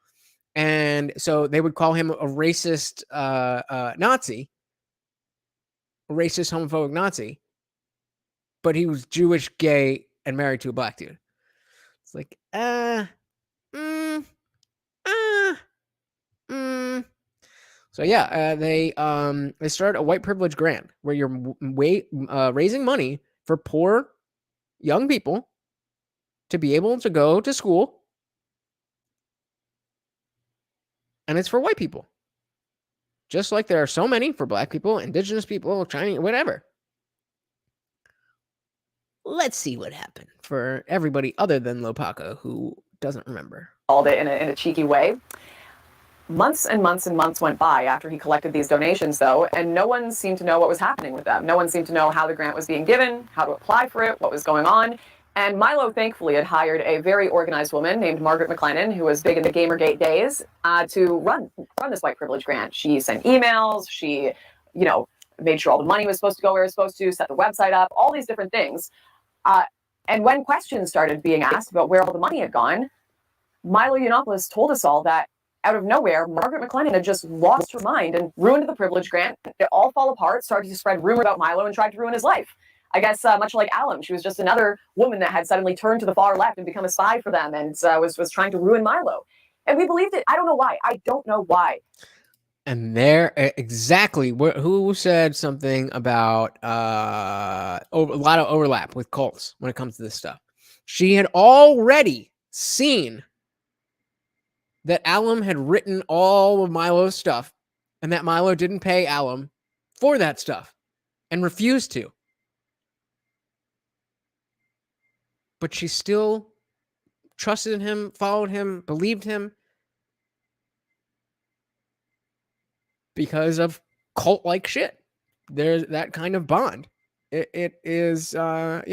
And so they would call him a racist Nazi, a racist, homophobic Nazi, but he was Jewish, gay, and married to a black dude. It's like, So yeah, they started a white privilege grant where you're raising money for poor young people to be able to go to school And it's for white people. Just like there are so many for black people, indigenous people, Chinese, whatever. Let's see what happened for everybody other than Lopaka who doesn't remember. Called it in a cheeky way. Months and months and months went by after he collected these donations, though, and no one seemed to know what was happening with them. No one seemed to know how the grant was being given, how to apply for it, what was going on. And Milo, thankfully, had hired a very organized woman named Margaret McLennan, who was big in the Gamergate days, to run this white privilege grant. She sent emails. She, made sure all the money was supposed to go where it was supposed to, set the website up, all these different things. And when questions started being asked about where all the money had gone, Milo Yiannopoulos told us all that out of nowhere, Margaret McLennan had just lost her mind and ruined the privilege grant. It all fell apart, started to spread rumor about Milo, and tried to ruin his life. I guess much like Alum, she was just another woman that had suddenly turned to the far left and become a spy for them, and was trying to ruin Milo. And we believed it. I don't know why. I don't know why. And there, exactly, who said something about a lot of overlap with cults when it comes to this stuff. She had already seen that Alum had written all of Milo's stuff and that Milo didn't pay Alum for that stuff and refused to. But she still trusted in him, followed him, believed him because of cult-like shit. There's that kind of bond. It is, that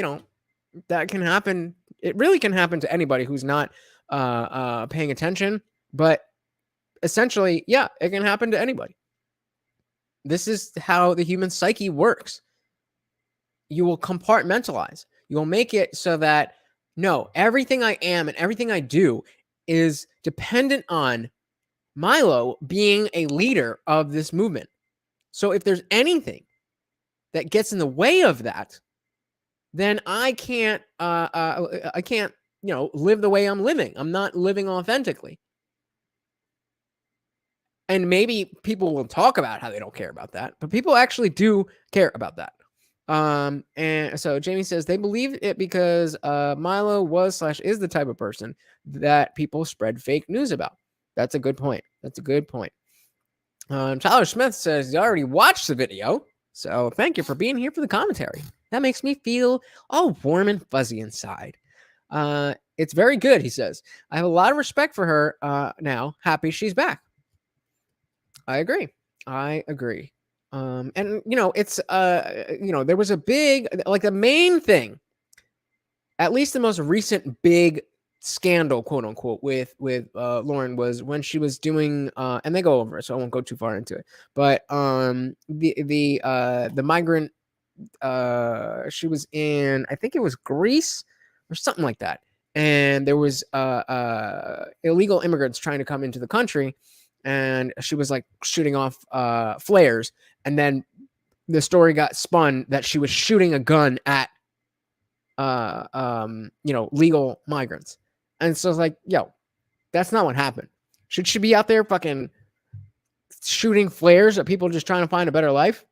can happen. It really can happen to anybody who's not paying attention. But essentially, yeah, it can happen to anybody. This is how the human psyche works. You will compartmentalize. You will make it so that, no, everything I am and everything I do is dependent on Milo being a leader of this movement. So if there's anything that gets in the way of that, then I can't live the way I'm living. I'm not living authentically. And maybe people will talk about how they don't care about that, but people actually do care about that. And so Jamie says they believe it because Milo was/is the type of person that people spread fake news about. That's a good point. Tyler Smith says he already watched the video, so thank you for being here for the commentary. That makes me feel all warm and fuzzy inside. It's very good, he says. I have a lot of respect for her now. Happy she's back. I agree. And it's there was a big, like, the main thing, at least the most recent big scandal, quote unquote, with Lauren was when she was doing and they go over it, so I won't go too far into it. But the migrant, she was in, I think it was Greece or something like that, and there was illegal immigrants trying to come into the country. And she was like shooting off flares. And then the story got spun that she was shooting a gun at, legal migrants. And so it's like, yo, that's not what happened. Should she be out there fucking shooting flares at people just trying to find a better life?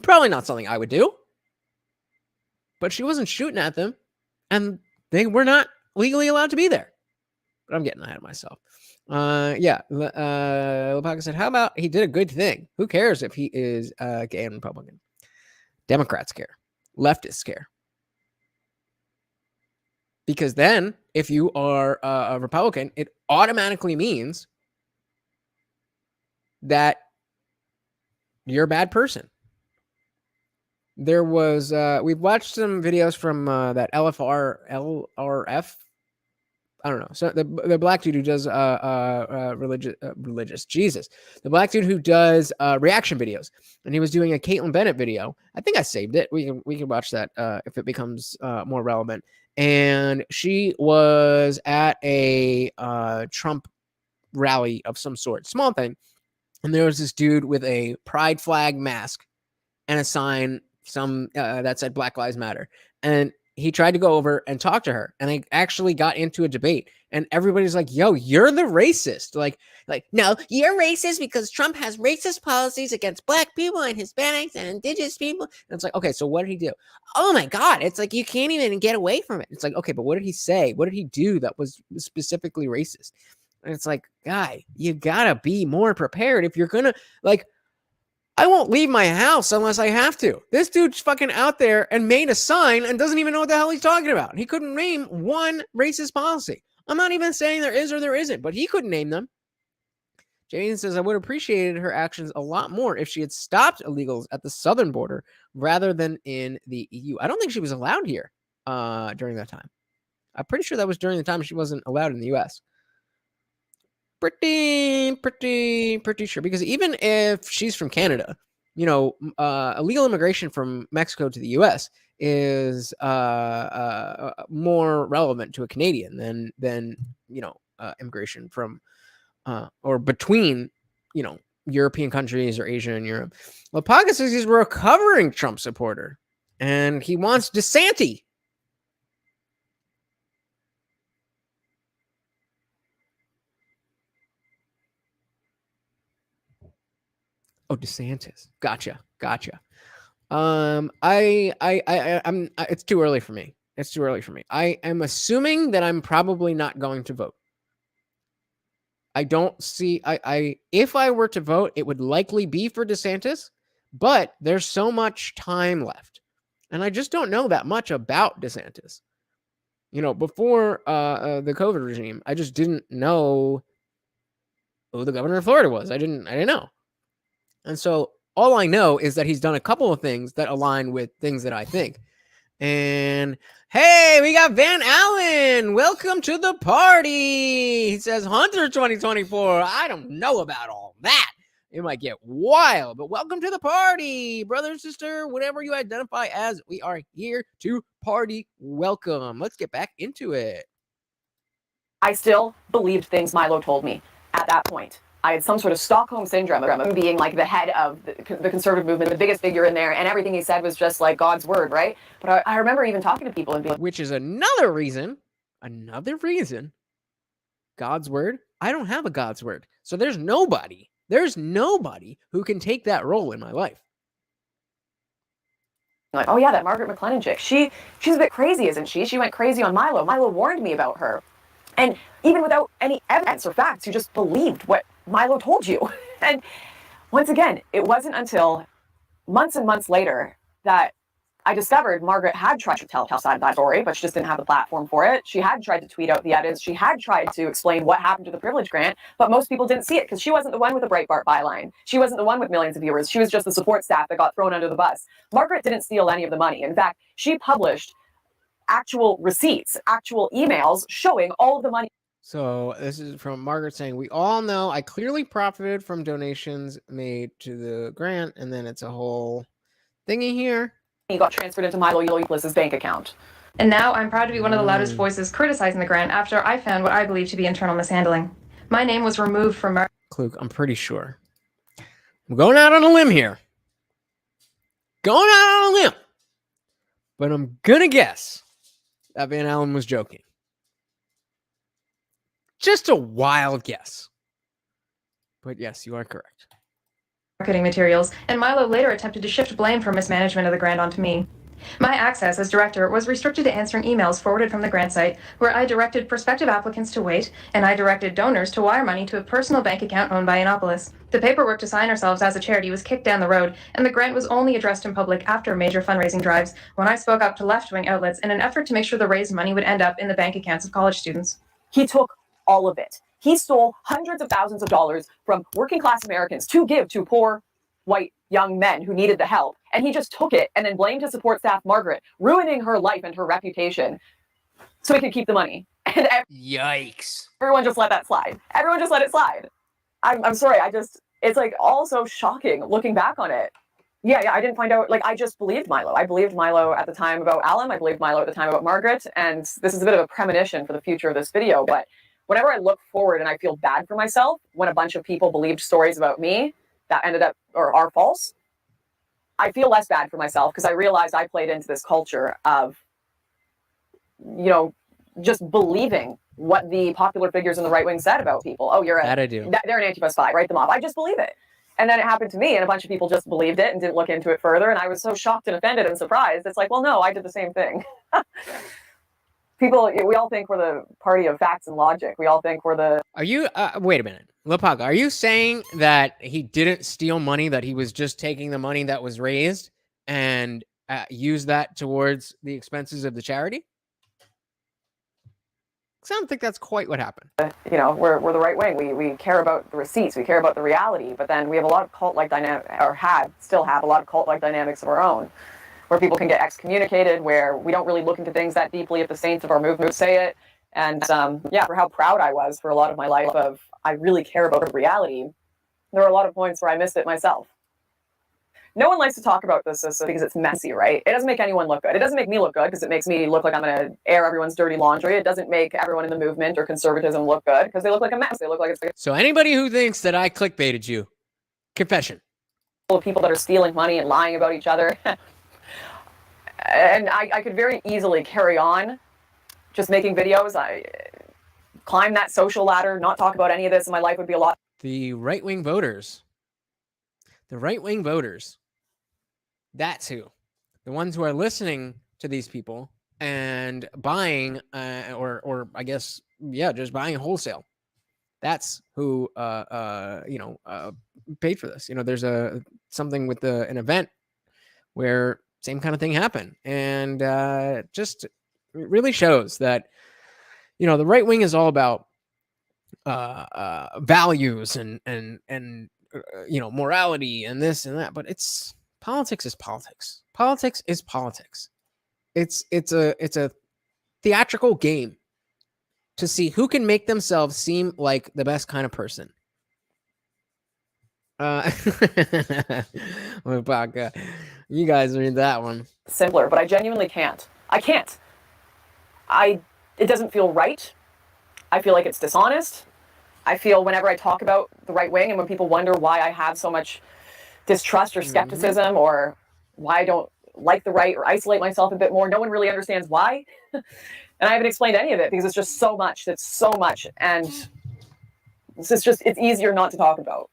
Probably not something I would do. But she wasn't shooting at them. And they were not legally allowed to be there. But I'm getting ahead of myself. Lopaka said, how about he did a good thing? Who cares if he is gay and Republican? Democrats care. Leftists care. Because then, if you are a Republican, it automatically means that you're a bad person. There was, we've watched some videos from that LRF. I don't know. So the black dude who does religious Jesus, the black dude who does reaction videos, and he was doing a Caitlin Bennett video. I think I saved it. We can watch that if it becomes more relevant. And she was at a Trump rally of some sort, small thing, and there was this dude with a pride flag mask and a sign that said Black Lives Matter. And he tried to go over and talk to her, and they actually got into a debate, and everybody's like, yo, you're the racist. Like, no, you're racist because Trump has racist policies against black people and Hispanics and indigenous people. And it's like, okay, so what did he do? Oh my God. It's like, you can't even get away from it. It's like, okay, but what did he say? What did he do that was specifically racist? And it's like, guy, you gotta be more prepared if you're gonna, like, I won't leave my house unless I have to. This dude's fucking out there and made a sign and doesn't even know what the hell he's talking about. He couldn't name one racist policy. I'm not even saying there is or there isn't, but he couldn't name them. Jane says, I would have appreciated her actions a lot more if she had stopped illegals at the southern border rather than in the EU. I don't think she was allowed here during that time. I'm pretty sure that was during the time she wasn't allowed in the US. Pretty sure, because even if she's from Canada, you know, illegal immigration from Mexico to the U.S. is more relevant to a Canadian than you know, immigration from or between, you know, European countries or Asia and Europe. Lapaga says he's a recovering Trump supporter and he wants DeSantis. Oh, DeSantis. Gotcha. I'm it's too early for me. I am assuming that I'm probably not going to vote. I don't see, if I were to vote, it would likely be for DeSantis, but there's so much time left. And I just don't know that much about DeSantis. You know, before the COVID regime, I just didn't know who the governor of Florida was. I didn't know. And so all I know is that he's done a couple of things that align with things that I think. And hey, we got Van Allen. Welcome to the party. He says Hunter 2024. I don't know about all that. It might get wild, but welcome to the party, brother, sister, whatever you identify as. We are here to party. Welcome. Let's get back into it. I still believed things Milo told me at that point. I had some sort of Stockholm syndrome of being like the head of the conservative movement, the biggest figure in there, and everything he said was just like God's word, right? But I remember even talking to people and being like, which is another reason, God's word. I don't have a God's word. So there's nobody who can take that role in my life. Like, oh yeah, that Margaret McLennan chick. She's a bit crazy, isn't she? She went crazy on Milo. Milo warned me about her. And even without any evidence or facts, you just believed what Milo told you. And once again, it wasn't until months and months later that I discovered Margaret had tried to tell her side of that story, but she just didn't have the platform for it. She had tried to tweet out the evidence. She had tried to explain what happened to the privilege grant, but most people didn't see it because she wasn't the one with the Breitbart byline. She wasn't the one with millions of viewers. She was just the support staff that got thrown under the bus. Margaret didn't steal any of the money. In fact, she published actual receipts, actual emails showing all of the money. So this is from Margaret saying, we all know I clearly profited from donations made to the grant. And then it's a whole thingy here. He got transferred into Milo Yigles's bank account. And now I'm proud to be one of the loudest voices criticizing the grant after I found what I believe to be internal mishandling. My name was removed from Kluk, I'm pretty sure. I'm going out on a limb here. But I'm gonna guess that Van Allen was joking. Just a wild guess. But yes, you are correct. Marketing materials, and Milo later attempted to shift blame for mismanagement of the grant onto me. My access as director was restricted to answering emails forwarded from the grant site, where I directed prospective applicants to wait, and I directed donors to wire money to a personal bank account owned by Annapolis. The paperwork to sign ourselves as a charity was kicked down the road, and the grant was only addressed in public after major fundraising drives, when I spoke up to left-wing outlets in an effort to make sure the raised money would end up in the bank accounts of college students. He took all of it. He stole hundreds of thousands of dollars from working class Americans to give to poor white young men who needed the help. And he just took it and then blamed his support staff, Margaret, ruining her life and her reputation so he could keep the money. And yikes. Everyone just let that slide. Everyone just let it slide. I'm sorry. It's like all so shocking looking back on it. Yeah, I didn't find out, like, I just believed Milo. I believed Milo at the time about Alum. I believed Milo at the time about Margaret. And this is a bit of a premonition for the future of this video. But whenever I look forward and I feel bad for myself, when a bunch of people believed stories about me that ended up or are false, I feel less bad for myself because I realized I played into this culture of just believing what the popular figures in the right wing said about people. Oh, they're an Antifa spy, write them off. I just believe it. And then it happened to me, and a bunch of people just believed it and didn't look into it further. And I was so shocked and offended and surprised. It's like, well, no, I did the same thing. We all think we're the party of facts and logic. We all think we're the... Are you, wait a minute, Lepaga, are you saying that he didn't steal money, that he was just taking the money that was raised and use that towards the expenses of the charity? I don't think that's quite what happened. We're the right wing. We care about the receipts. We care about the reality. But then we have a lot of cult-like dynamics, or still have a lot of cult-like dynamics of our own, where people can get excommunicated, where we don't really look into things that deeply if the saints of our movement say it. And for how proud I was for a lot of my life of, I really care about the reality, there were a lot of points where I missed it myself. No one likes to talk about this because it's messy, right? It doesn't make anyone look good. It doesn't make me look good because it makes me look like I'm going to air everyone's dirty laundry. It doesn't make everyone in the movement or conservatism look good because they look like a mess. They look like it's like... So anybody who thinks that I clickbaited you, confession. People that are stealing money and lying about each other. And I could very easily carry on just making videos. I climb that social ladder, not talk about any of this, and my life would be a lot... The right-wing voters. The right-wing voters. That's who. The ones who are listening to these people and buying, or I guess, just buying wholesale. That's who, paid for this. There's something with an event where same kind of thing happened. And just really shows that, the right wing is all about values and morality and this and that, but politics is politics. Politics is politics. It's a theatrical game to see who can make themselves seem like the best kind of person. You guys read that one. Simpler, but I genuinely can't. I can't. It doesn't feel right. I feel like it's dishonest. I feel whenever I talk about the right wing and when people wonder why I have so much distrust or skepticism or why I don't like the right or isolate myself a bit more, no one really understands why. And I haven't explained any of it because it's just so much. It's so much. And it's easier not to talk about.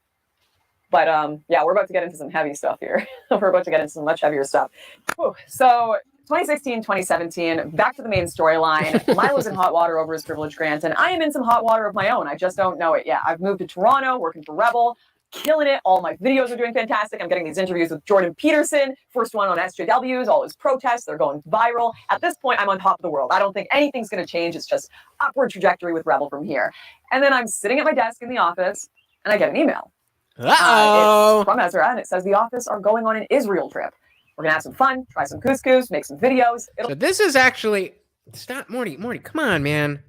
But we're about to get into some heavy stuff here. We're about to get into some much heavier stuff. Whew. So 2016, 2017, back to the main storyline. Milo's in hot water over his privilege grant, and I am in some hot water of my own. I just don't know it yet. I've moved to Toronto, working for Rebel, killing it. All my videos are doing fantastic. I'm getting these interviews with Jordan Peterson, first one on SJWs, all his protests, they're going viral. At this point, I'm on top of the world. I don't think anything's going to change. It's just upward trajectory with Rebel from here. And then I'm sitting at my desk in the office, and I get an email. It's from Ezra, and it says the office are going on an Israel trip. We're going to have some fun, try some couscous, make some videos. So this is actually... Stop, Morty, come on, man.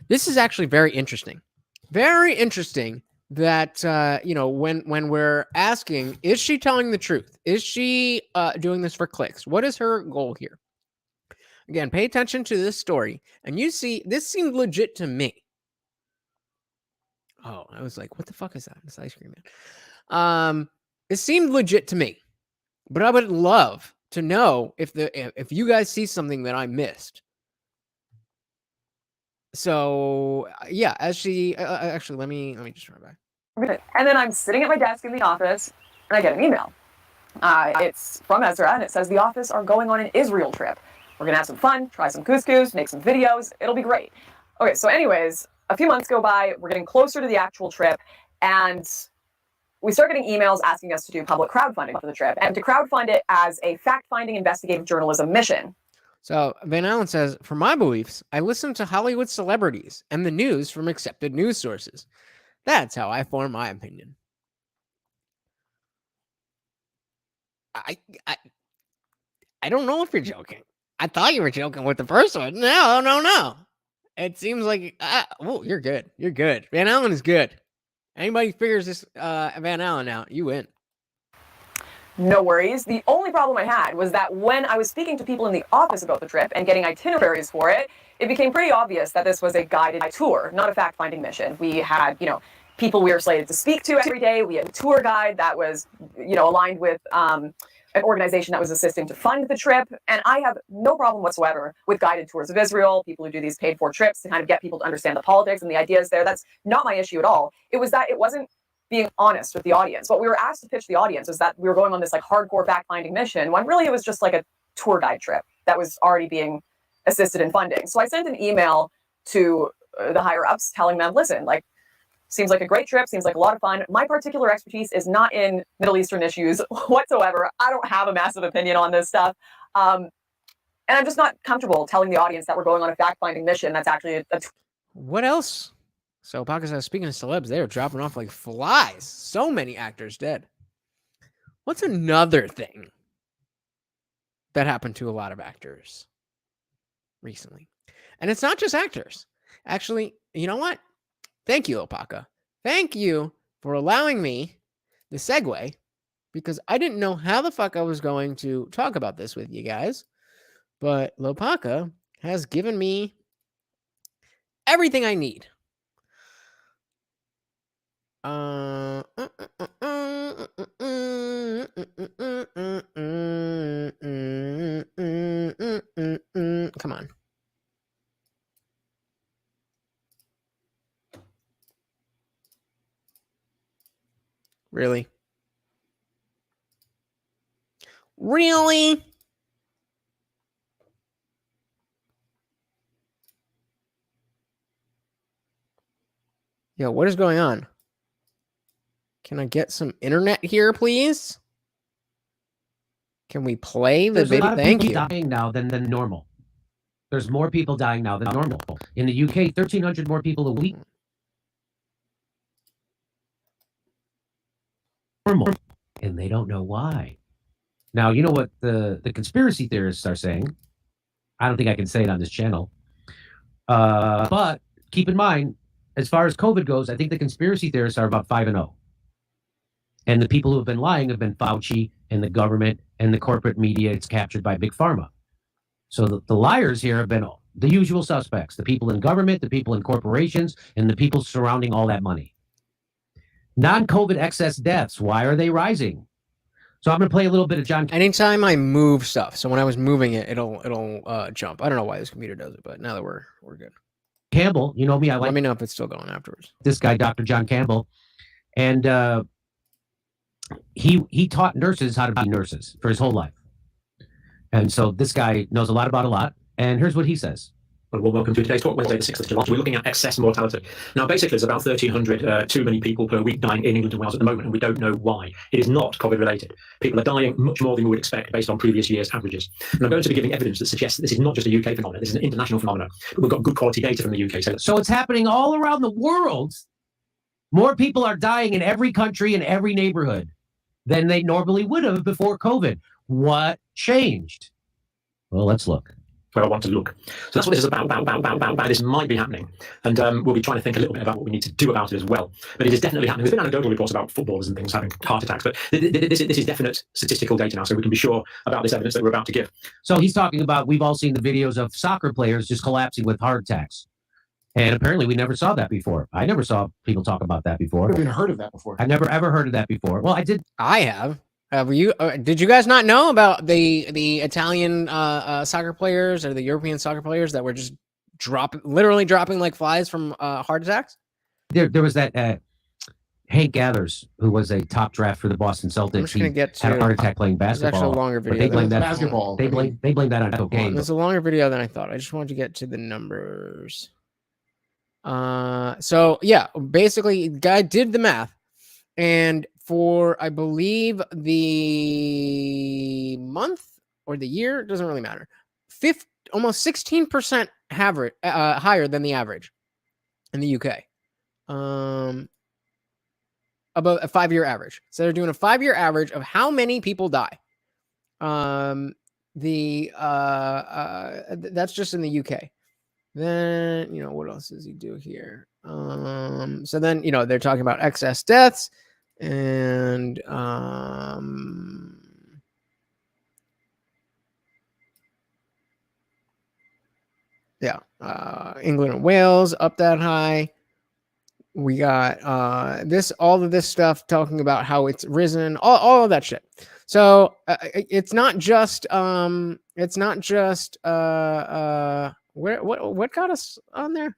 This is actually very interesting. Very interesting that, when we're asking, is she telling the truth? Is she doing this for clicks? What is her goal here? Again, pay attention to this story, and you see, this seemed legit to me. Oh, I was like, what the fuck is that? It's ice cream, man. It seemed legit to me, but I would love to know if you guys see something that I missed. So yeah, as she actually, let me just run back. And then I'm sitting at my desk in the office, and I get an email. It's from Ezra, and it says the office are going on an Israel trip. We're gonna have some fun, try some couscous, make some videos. It'll be great. Okay, so anyways. A few months go by, we're getting closer to the actual trip, and we start getting emails asking us to do public crowdfunding for the trip and to crowdfund it as a fact-finding investigative journalism mission. So Van Allen says, for my beliefs, I listen to Hollywood celebrities and the news from accepted news sources. That's how I form my opinion. I don't know if you're joking. I thought you were joking with the first one. No. It seems like, you're good. You're good. Van Allen is good. Anybody figures this Van Allen out, you win. No worries. The only problem I had was that when I was speaking to people in the office about the trip and getting itineraries for it, it became pretty obvious that this was a guided tour, not a fact-finding mission. We had, people we were slated to speak to every day. We had a tour guide that was, aligned with an organization that was assisting to fund the trip. And I have no problem whatsoever with guided tours of Israel, people who do these paid for trips to kind of get people to understand the politics and the ideas there. That's not my issue at all. It was that it wasn't being honest with the audience. What we were asked to pitch the audience was that we were going on this like hardcore fact-finding mission, when really it was just like a tour guide trip that was already being assisted in funding. So I sent an email to the higher ups telling them, listen, like, seems like a great trip, seems like a lot of fun. My particular expertise is not in Middle Eastern issues whatsoever. I don't have a massive opinion on this stuff. And I'm just not comfortable telling the audience that we're going on a fact-finding mission that's actually What else? So Pakistan, speaking of celebs, they're dropping off like flies. So many actors dead. What's another thing that happened to a lot of actors recently? And it's not just actors. Actually, you know what? Thank you, Alpaca. Thank you for allowing me the segue, because I didn't know how the fuck I was going to talk about this with you guys. But Lopaka has given me everything I need. Come on. Really? Really? Yo, what is going on? Can I get some internet here, please? Can we play the video? Thank you. There's a lot of people dying now than normal. There's more people dying now than normal. In the UK, 1,300 more people a week. Normal. And they don't know why. Now, you know what the conspiracy theorists are saying? I don't think I can say it on this channel. But keep in mind, as far as COVID goes, I think the conspiracy theorists are about 5-0. And the people who have been lying have been Fauci and the government and the corporate media. It's captured by Big Pharma. So the liars here have been the usual suspects, the people in government, the people in corporations, and the people surrounding all that money. Non-COVID excess deaths, why are they rising? So I'm going to play a little bit of John. Anytime I move stuff, so when I was moving it, it'll jump. I don't know why this computer does it, but now that we're good. Campbell, you know me, Let me know if it's still going afterwards. This guy, Dr. John Campbell, and he taught nurses how to be nurses for his whole life. And so this guy knows a lot about a lot. And here's what he says. Well, welcome to today's talk, Wednesday, the 6th of July. We're looking at excess mortality. Now, basically, there's about 1,300 too many people per week dying in England and Wales at the moment, and we don't know why. It is not COVID-related. People are dying much more than we would expect based on previous years' averages. And I'm going to be giving evidence that suggests that this is not just a UK phenomenon. This is an international phenomenon. But we've got good quality data from the UK. So it's happening all around the world. More people are dying in every country and every neighborhood than they normally would have before COVID. What changed? Well, let's look. Where I want to look. So that's what this is about. This might be happening. And we'll be trying to think a little bit about what we need to do about it as well. But it is definitely happening. There's been anecdotal reports about footballers and things having heart attacks, but this is definite statistical data now, so we can be sure about this evidence that we're about to give. So he's talking about, we've all seen the videos of soccer players just collapsing with heart attacks. And apparently we never saw that before. I never saw people talk about that before. I've never heard of that before. I never ever heard of that before. Well, I did. I have. Have you? Did you guys not know about the Italian soccer players or the European soccer players that were just literally dropping like flies from heart attacks? There was that Hank Gathers, who was a top draft for the Boston Celtics. He had a heart attack playing basketball. There's actually a longer video. They blame that basketball. They blame that on cocaine. There's a longer video than I thought. I just wanted to get to the numbers. So yeah, basically, the guy did the math, and for, I believe, the month or the year, doesn't really matter. Almost 16% higher than the average in the UK. About a 5-year average. So they're doing a 5-year average of how many people die. That's just in the UK. Then, what else does he do here? So then, they're talking about excess deaths. And England and Wales up that high. We got all of this stuff talking about how it's risen, all of that shit. So it's not just what got us on there?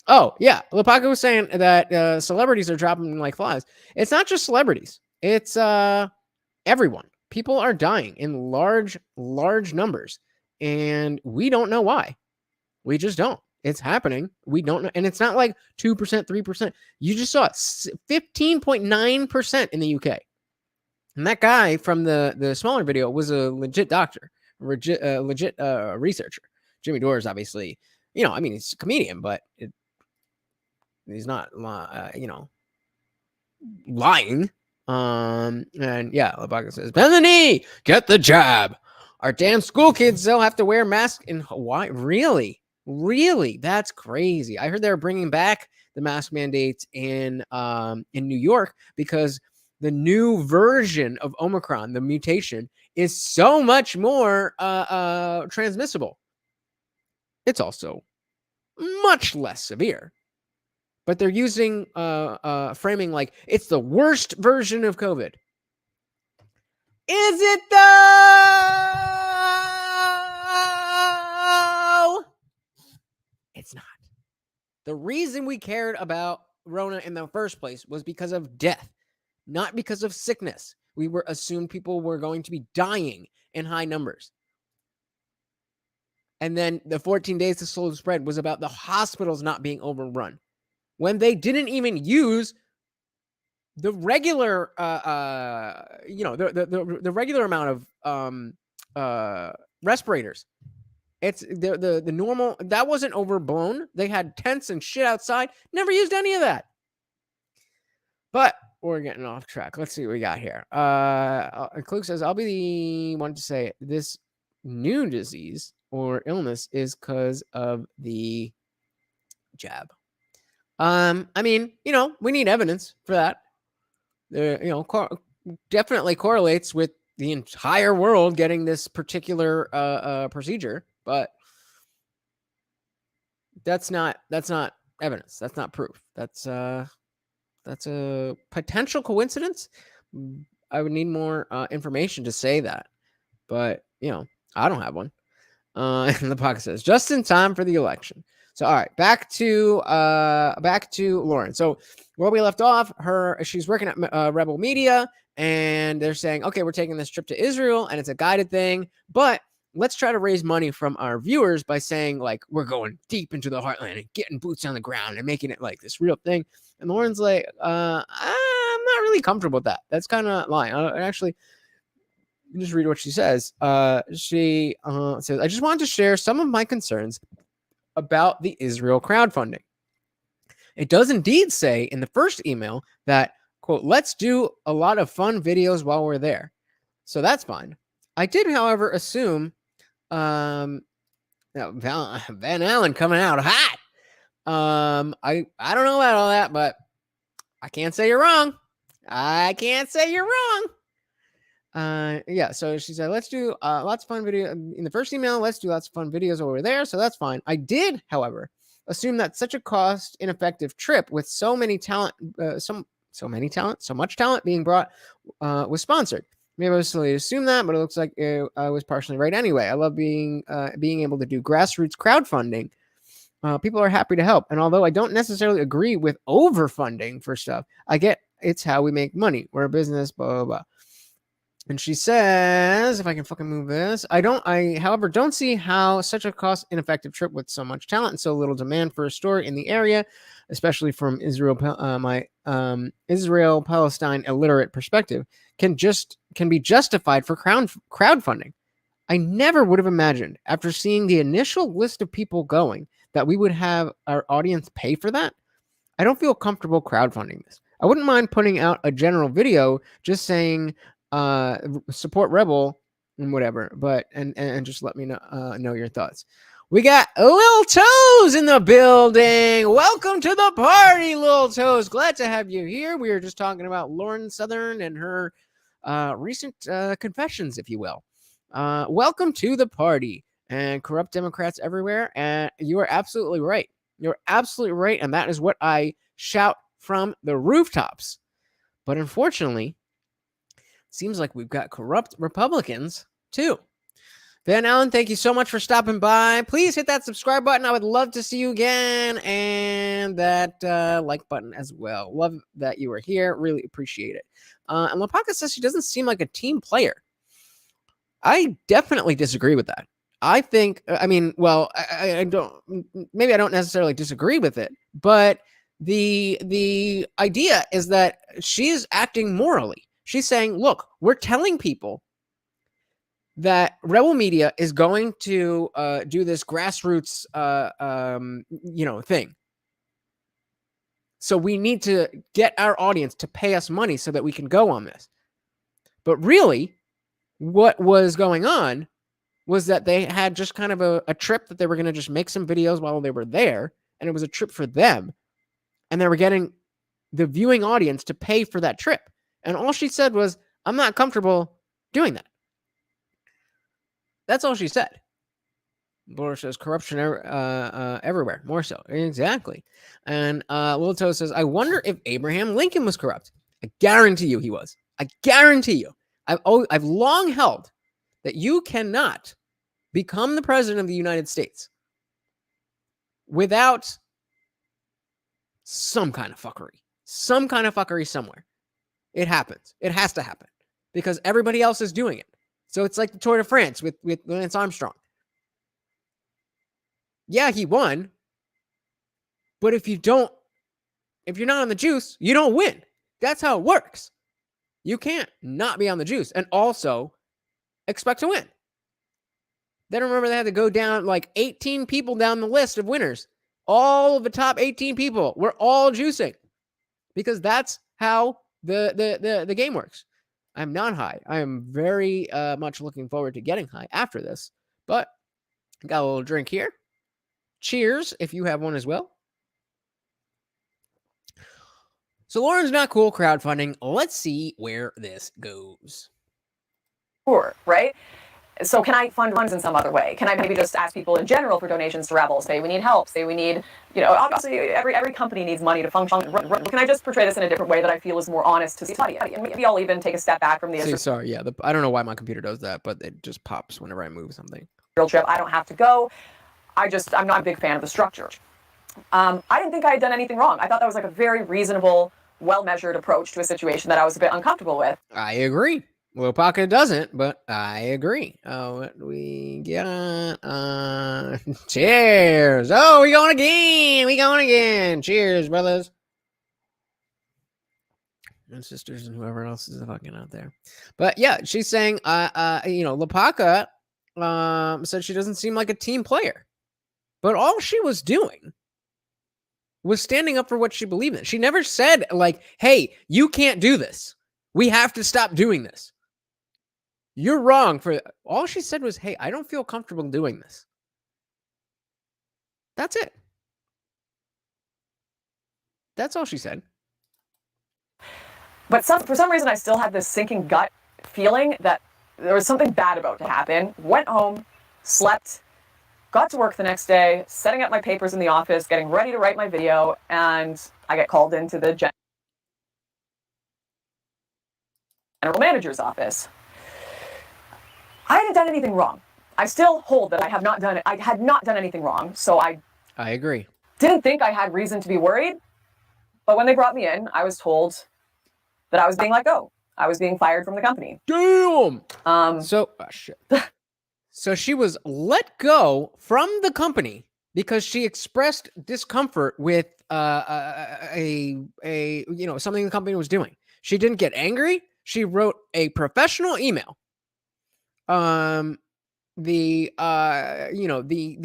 Oh yeah, Lapaka was saying that celebrities are dropping like flies. It's not just celebrities. It's everyone. People are dying in large numbers, and we don't know why. We just don't. It's happening. We don't know, and it's not like 2%, 3%. You just saw 15.9% in the UK. And that guy from the smaller video was a legit doctor, legit researcher. Jimmy Dore is obviously, I mean, he's a comedian, but he's not, lying. And yeah, Labaka says, bend the knee, get the jab. Our damn school kids, they'll have to wear masks in Hawaii. Really? That's crazy. I heard they're bringing back the mask mandates in New York because the new version of Omicron, the mutation, is so much more transmissible. It's also much less severe. But they're using framing like it's the worst version of COVID. Is it though? It's not. The reason we cared about Rona in the first place was because of death, not because of sickness. We were assumed people were going to be dying in high numbers. And then the 14 days to slow the spread was about the hospitals not being overrun. When they didn't even use the regular, the regular amount of respirators. It's the normal. That wasn't overblown. They had tents and shit outside. Never used any of that. But we're getting off track. Let's see what we got here. Klug says, I'll be the one to say this new disease or illness is because of the jab. I mean, we need evidence for that. Definitely correlates with the entire world getting this particular procedure, but that's not evidence. That's not proof. That's a potential coincidence. I would need more information to say that, but I don't have one. And the pocket says just in time for the election. So, all right, back to Lauren. So where we left off, she's working at Rebel Media, and they're saying, okay, we're taking this trip to Israel, and it's a guided thing, but let's try to raise money from our viewers by saying, like, we're going deep into the heartland and getting boots on the ground and making it like this real thing. And Lauren's like, I'm not really comfortable with that. That's kind of lying. Actually, just read what she says. She says, I just wanted to share some of my concerns about the Israel crowdfunding. It does indeed say in the first email that, quote, let's do a lot of fun videos while we're there. So that's fine. I did, however, assume Van Allen coming out hot. I don't know about all that, but I can't say you're wrong. Yeah, so she said, let's do lots of fun video in the first email. Let's do lots of fun videos over there. So that's fine. I did, however, assume that such a cost ineffective trip with so much talent being brought was sponsored. Maybe I was silly to assume that, but it looks like I was partially right anyway. I love being able to do grassroots crowdfunding. People are happy to help. And although I don't necessarily agree with overfunding for stuff, I get it's how we make money. We're a business, blah, blah, blah. And she says, if I can fucking move this, however, don't see how such a cost ineffective trip with so much talent and so little demand for a story in the area, especially from my Israel-Palestine illiterate perspective, can be justified for crowdfunding. I never would have imagined, after seeing the initial list of people going, that we would have our audience pay for that. I don't feel comfortable crowdfunding this. I wouldn't mind putting out a general video just saying support Rebel and whatever, but and just let me know your thoughts. We got Lil Toes in the building. Welcome to the party, Lil Toes. Glad to have you here. We were just talking about Lauren Southern and her recent confessions, if you will. Welcome to the party. And corrupt Democrats everywhere. And you are absolutely right. You're absolutely right. And that is what I shout from the rooftops. But unfortunately, seems like we've got corrupt Republicans too. Van Allen, thank you so much for stopping by. Please hit that subscribe button. I would love to see you again. And that like button as well. Love that you were here. Really appreciate it. And Lapaka says she doesn't seem like a team player. I definitely disagree with that. I think, I mean, well, I don't, maybe I don't necessarily disagree with it, but the idea is that she's acting morally. She's saying, look, we're telling people that Rebel Media is going to do this grassroots, thing. So we need to get our audience to pay us money so that we can go on this. But really, what was going on was that they had just kind of a trip that they were going to just make some videos while they were there, and it was a trip for them, and they were getting the viewing audience to pay for that trip. And all she said was, I'm not comfortable doing that. That's all she said. Laura says corruption everywhere, more so. Exactly. And Wilto says, I wonder if Abraham Lincoln was corrupt. I guarantee you he was. I guarantee you. I've long held that you cannot become the president of the United States without some kind of fuckery. Some kind of fuckery somewhere. It happens. It has to happen because everybody else is doing it. So it's like the Tour de France with Lance Armstrong. Yeah, he won. But if you're not on the juice, you don't win. That's how it works. You can't not be on the juice and also expect to win. Then remember they had to go down like 18 people down the list of winners. All of the top 18 people were all juicing because that's how the game works. I'm not high. I am very much looking forward to getting high after this, but got a little drink here. Cheers if you have one as well. So Lauren's not cool crowdfunding. Let's see where this goes. Sure, right? So can I fund runs in some other way? Can I maybe just ask people in general for donations to Rebel? Say we need help. Say we need, obviously every company needs money to function. Can I just portray this in a different way that I feel is more honest to society? And maybe I'll even take a step back from the Sorry, yeah. I don't know why my computer does that, but it just pops whenever I move something. Israel trip. I don't have to go. I'm not a big fan of the structure. I didn't think I had done anything wrong. I thought that was like a very reasonable, well-measured approach to a situation that I was a bit uncomfortable with. I agree. Well, Pocket doesn't, but I agree. Oh, what we got? Cheers. Oh, we going again. We going again. Cheers, brothers. And sisters and whoever else is fucking out there. But yeah, she's saying, Lapaka said she doesn't seem like a team player. But all she was doing was standing up for what she believed in. She never said, like, hey, you can't do this. We have to stop doing this. You're wrong for all she said was, hey, I don't feel comfortable doing this. That's it. That's all she said. But for some reason, I still had this sinking gut feeling that there was something bad about to happen. Went home, slept, got to work the next day, setting up my papers in the office, getting ready to write my video, and I get called into the general manager's office. I hadn't done anything wrong. I still hold that I had not done anything wrong, so I agree. Didn't think I had reason to be worried, but when they brought me in, I was told that I was being let go. I was being fired from the company. Damn! Shit. So she was let go from the company because she expressed discomfort with something the company was doing. She didn't get angry. She wrote a professional email. The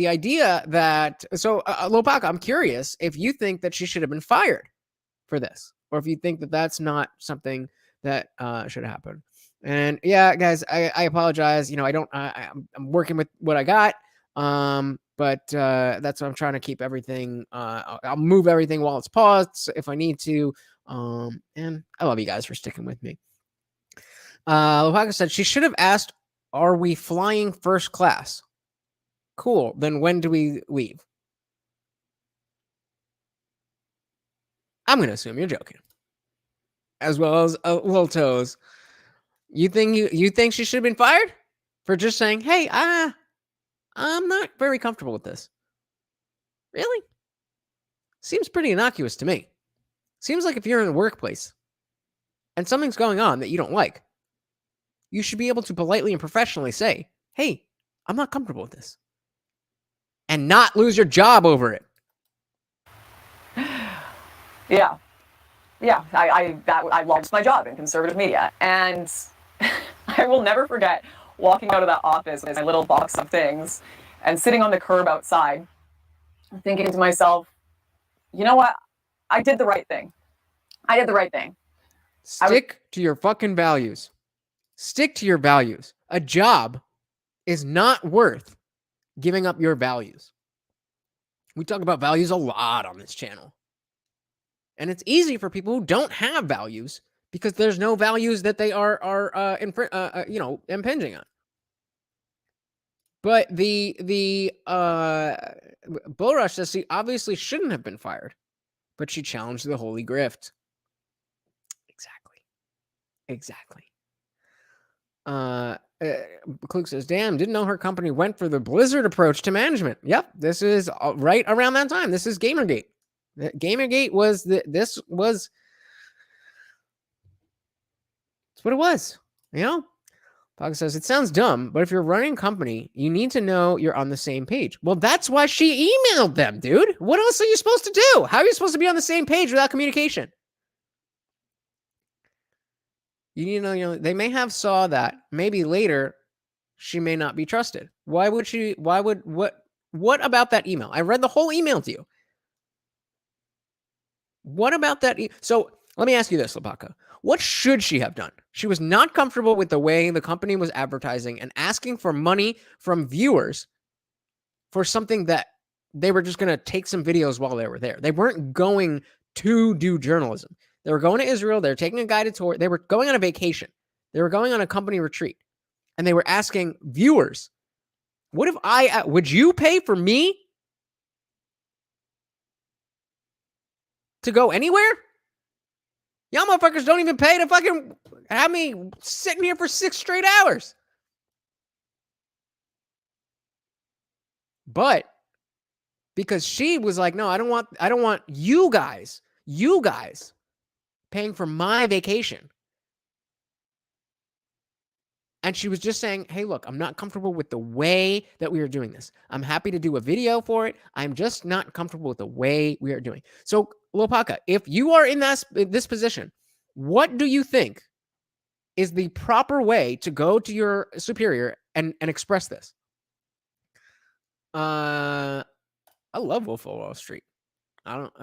idea that Lopaka, I'm curious if you think that she should have been fired for this, or if you think that that's not something that should happen. And yeah, guys, I apologize. I'm working with what I got. But that's what I'm trying to keep everything. I'll move everything while it's paused if I need to. And I love you guys for sticking with me. Lopaka said she should have asked, are we flying first class? Cool. Then when do we leave? I'm going to assume you're joking. As well as Lil Toes. You think she should have been fired for just saying, "Hey, I'm not very comfortable with this." Really? Seems pretty innocuous to me. Seems like if you're in a workplace and something's going on that you don't like, you should be able to politely and professionally say, "Hey, I'm not comfortable with this," and not lose your job over it. Yeah. I lost my job in conservative media, and I will never forget walking out of that office with my little box of things and sitting on the curb outside, thinking to myself, you know what? I did the right thing. I did the right thing. Stick to your fucking values. Stick to your values. A job is not worth giving up your values. We talk about values a lot on this channel. And it's easy for people who don't have values because there's no values that they are impinging on. But the Bull Rush says she obviously shouldn't have been fired, but she challenged the holy grift. Exactly. Kluk says, "Damn, didn't know her company went for the Blizzard approach to management." Yep, this is right around that time. This is Gamergate. Gamergate was this was. That's what it was. You know. Pog says, "It sounds dumb, but if you're running a company, you need to know you're on the same page." Well, that's why she emailed them, dude. What else are you supposed to do? How are you supposed to be on the same page without communication? You need to know, they may have saw that maybe later she may not be trusted. What about that email? I read the whole email to you. What about that? So let me ask you this, Labaka. What should she have done? She was not comfortable with the way the company was advertising and asking for money from viewers for something that they were just going to take some videos while they were there. They weren't going to do journalism. They were going to Israel. They were taking a guided tour. They were going on a vacation. They were going on a company retreat. And they were asking viewers, would you pay for me to go anywhere? Y'all motherfuckers don't even pay to fucking have me sitting here for 6 straight hours. But because she was like, no, I don't want you guys paying for my vacation. And she was just saying, hey, look, I'm not comfortable with the way that we are doing this. I'm happy to do a video for it. I'm just not comfortable with the way we are doing. So, Lopaka, if you are in this position, what do you think is the proper way to go to your superior and express this? I love Wolf of Wall Street. I don't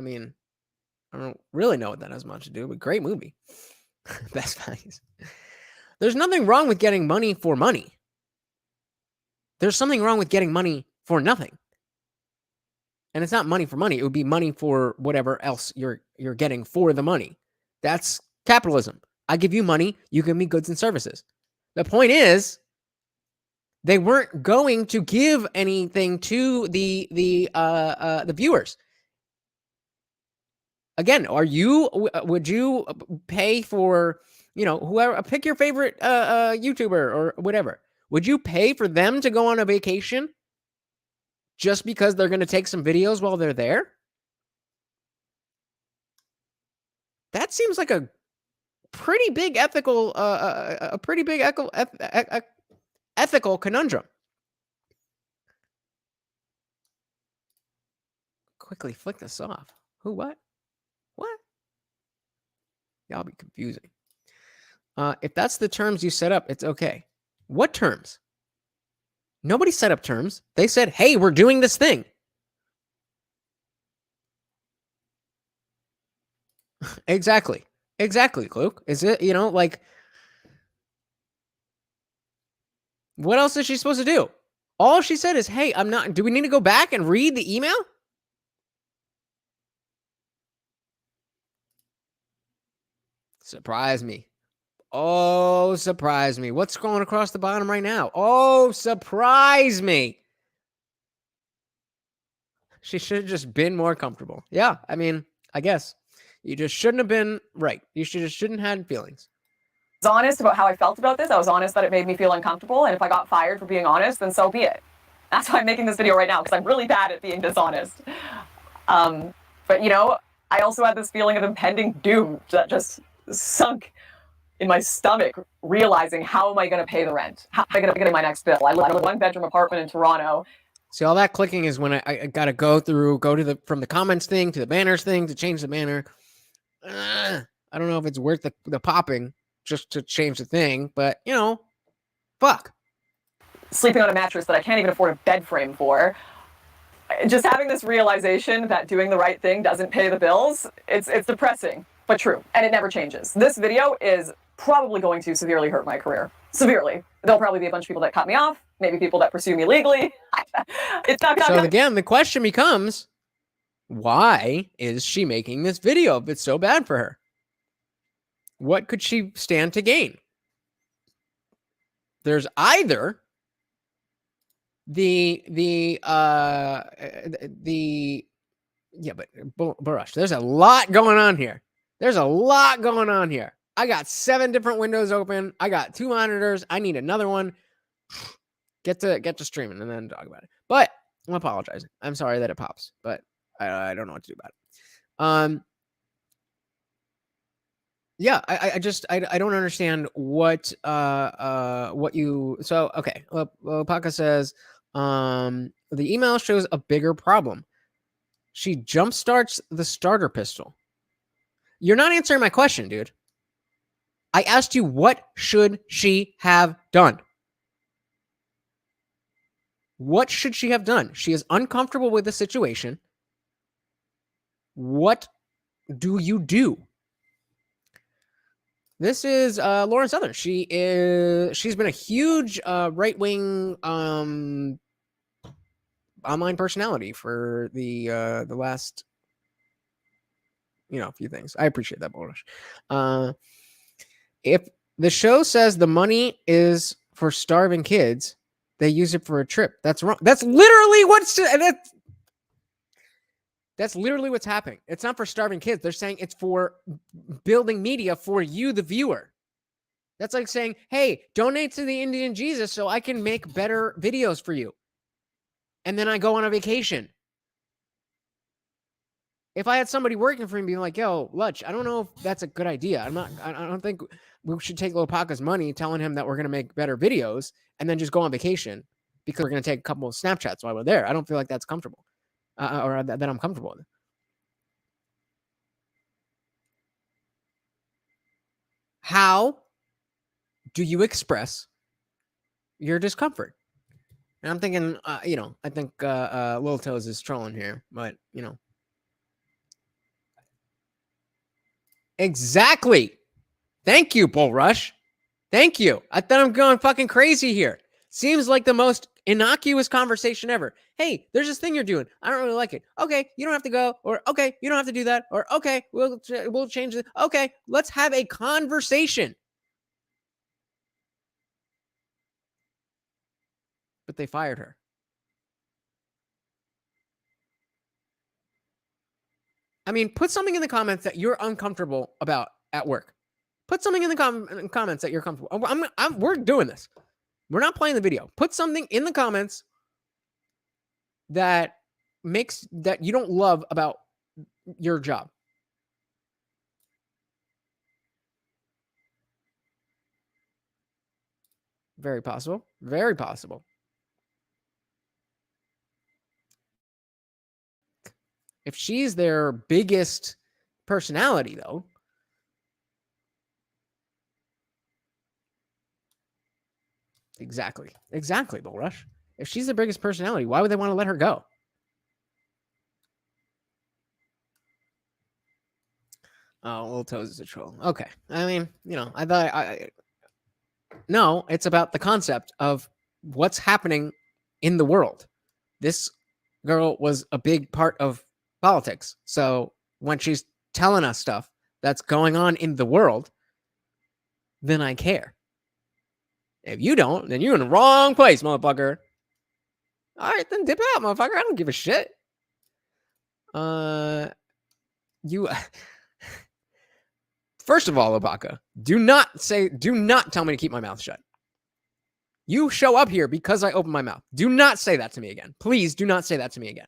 really know what that has much to do, but great movie. Best values. There's nothing wrong with getting money for money. There's something wrong with getting money for nothing. And it's not money for money. It would be money for whatever else you're getting for the money. That's capitalism. I give you money, you give me goods and services. The point is, they weren't going to give anything to the viewers. Again, would you pay for, whoever, pick your favorite YouTuber or whatever. Would you pay for them to go on a vacation just because they're going to take some videos while they're there? That seems like a pretty big ethical conundrum. Quickly flick this off. Who? What? Y'all be confusing. If that's the terms you set up, it's okay. What terms? Nobody set up terms. They said, hey, we're doing this thing. Exactly, Kluk. Is it, what else is she supposed to do? All she said is, hey, do we need to go back and read the email? Surprise me. Oh, surprise me. What's going across the bottom right now? Oh, surprise me. She should have just been more comfortable. Yeah, I guess. You just shouldn't have been right. You shouldn't have had feelings. honest about how I felt about this. I was honest that it made me feel uncomfortable, and if I got fired for being honest, then so be it. That's why I'm making this video right now, because I'm really bad at being dishonest. But you know, I also had this feeling of impending doom that just sunk in my stomach, realizing how am I going to pay the rent? How am I going to pay my next bill? I live in a one-bedroom apartment in Toronto. See, all that clicking is when I got to go to from the comments thing to the banners thing to change the banner. I don't know if it's worth the popping just to change the thing, but you know, fuck. Sleeping on a mattress that I can't even afford a bed frame for. Just having this realization that doing the right thing doesn't pay the bills, it's depressing, but true, and it never changes. This video is probably going to severely hurt my career. Severely. There'll probably be a bunch of people that cut me off, maybe people that pursue me legally. It's not So again, the question becomes, why is she making this video if it's so bad for her? What could she stand to gain? There's either Baruch, there's a lot going on here. I got 7 different windows open. I got 2 monitors. I need another one. Get to streaming and then talk about it. But I'm apologizing. I'm sorry that it pops, but I don't know what to do about it. Yeah, I don't understand what you. So okay, Paka says the email shows a bigger problem. She jumpstarts the starter pistol. You're not answering my question, dude. I asked you, what should she have done? What should she have done? She is uncomfortable with the situation. What do you do? This is Lauren Southern. She's been a huge right-wing online personality for the last few things. I appreciate that, Boris. If the show says the money is for starving kids, they use it for a trip. That's wrong. That's literally that's literally what's happening. It's not for starving kids. They're saying it's for building media for you, the viewer. That's like saying, hey, donate to the IndianJesus so I can make better videos for you. And then I go on a vacation. If I had somebody working for me being like, yo, Lutch, I don't know if that's a good idea. I don't think we should take Lopaka's money telling him that we're going to make better videos and then just go on vacation because we're going to take a couple of Snapchats while we're there. I don't feel like that's comfortable or that I'm comfortable with. How do you express your discomfort? And I'm thinking, I think Lil Toes is trolling here, but, Exactly. Thank you, Bull Rush. Thank you. I thought I'm going fucking crazy here. Seems like the most innocuous conversation ever. Hey, there's this thing you're doing. I don't really like it. Okay, you don't have to go. Or, okay, you don't have to do that. Or, okay, we'll change it. Okay, let's have a conversation. But they fired her. I mean, put something in the comments that you're uncomfortable about at work. Put something in the comments that you're comfortable. We're doing this. We're not playing the video. Put something in the comments that you don't love about your job. Very possible. Very possible. If she's their biggest personality, though, exactly, Bull Rush. If she's the biggest personality, why would they want to let her go? Oh, Lil Toes is a troll. Okay, I mean, I thought no, it's about the concept of what's happening in the world. This girl was a big part of politics. So when she's telling us stuff that's going on in the world, then I care. If you don't, then you're in the wrong place, motherfucker. All right, then dip out, motherfucker. I don't give a shit. First of all, Obaka, do not tell me to keep my mouth shut. You show up here because I open my mouth. Do not say that to me again. Please do not say that to me again.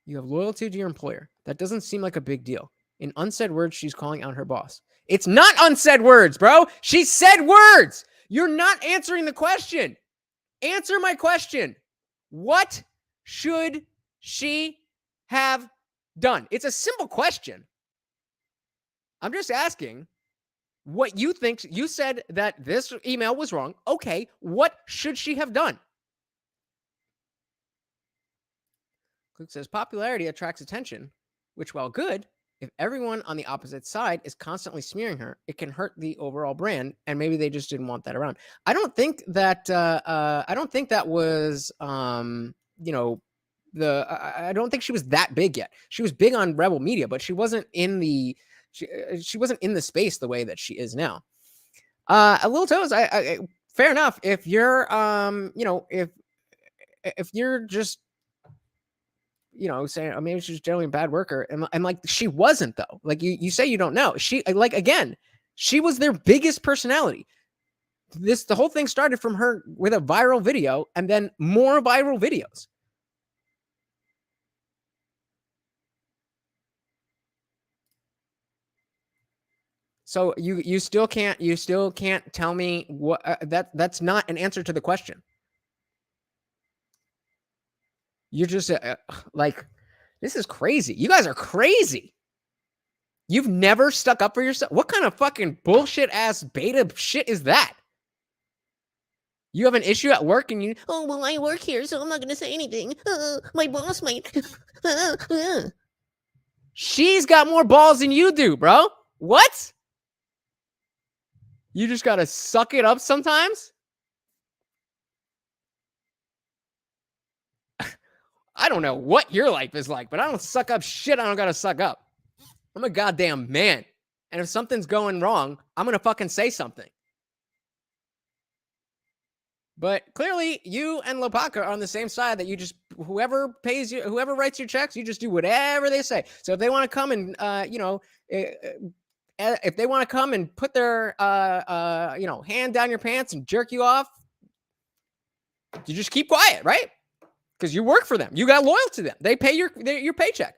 You have loyalty to your employer. That doesn't seem like a big deal. In unsaid words, she's calling out her boss. It's not unsaid words, bro. She said words. You're not answering the question. Answer my question. What should she have done? It's a simple question. I'm just asking what you think. You said that this email was wrong. Okay, what should she have done? Click says popularity attracts attention, which, while good, if everyone on the opposite side is constantly smearing her, it can hurt the overall brand, and maybe they just didn't want that around. I don't think that was I don't think she was that big yet. She was big on Rebel Media, but she wasn't in the she wasn't in the space the way that she is now. Lil Toes, I fair enough. If you're if you're just saying, oh, maybe she's generally a bad worker. And like, she wasn't though. Like you say, you don't know. She again, she was their biggest personality. The whole thing started from her with a viral video and then more viral videos. So you still can't tell me what that's not an answer to the question. You're just like, this is crazy. You guys are crazy. You've never stuck up for yourself. What kind of fucking bullshit ass beta shit is that? You have an issue at work and you, oh, well, I work here, so I'm not going to say anything. My boss might. She's got more balls than you do, bro. What? You just got to suck it up sometimes? I don't know what your life is like, but I don't suck up shit I don't gotta suck up. I'm a goddamn man. And if something's going wrong, I'm gonna fucking say something. But clearly, you and Lopaka are on the same side that you just, whoever pays you, whoever writes your checks, you just do whatever they say. So if they want to come and, if they want to come and put their, hand down your pants and jerk you off, you just keep quiet, right? Because you work for them. You got loyal to them. They pay your paycheck.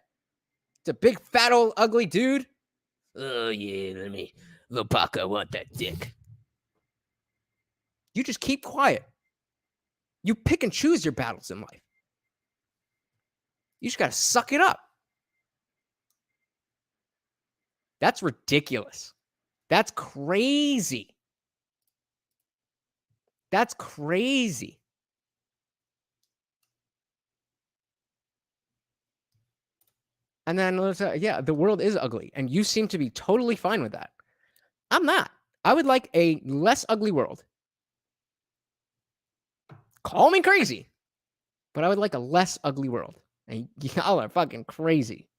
It's a big, fat, old, ugly dude. Oh, yeah, Lopaka want that dick. You just keep quiet. You pick and choose your battles in life. You just got to suck it up. That's ridiculous. That's crazy. That's crazy. And then, yeah, the world is ugly. And you seem to be totally fine with that. I'm not. I would like a less ugly world. Call me crazy. But I would like a less ugly world. And y'all are fucking crazy.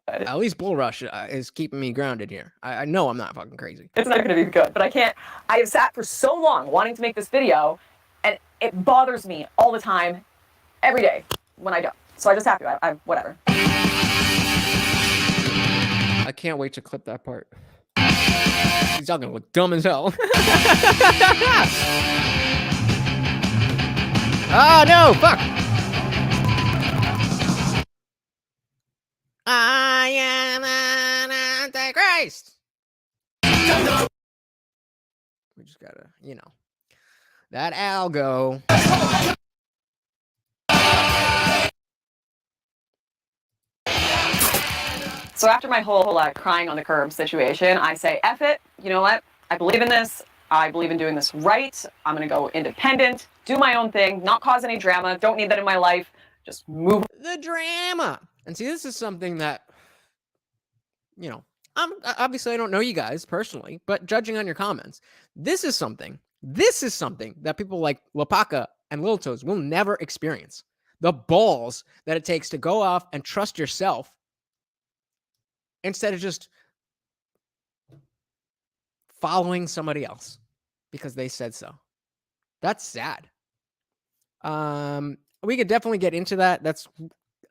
At least Bull Rush is keeping me grounded here. I know I'm not fucking crazy. It's not going to be good, but I can't. I have sat for so long wanting to make this video, and it bothers me all the time, every day, when I don't. So I just have to. I whatever. I can't wait to clip that part. He's all gonna look dumb as hell. Oh no! Fuck! I am an Antichrist. We just gotta, that algo. So after my whole crying on the curb situation, I say, F it. You know what? I believe in this. I believe in doing this right. I'm going to go independent, do my own thing, not cause any drama. Don't need that in my life. Just move. The drama. And see, this is something that, obviously I don't know you guys personally, but judging on your comments, this is something that people like Lopaka and Lil Toes will never experience. The balls that it takes to go off and trust yourself instead of just following somebody else because they said so. That's sad. We could definitely get into that. That's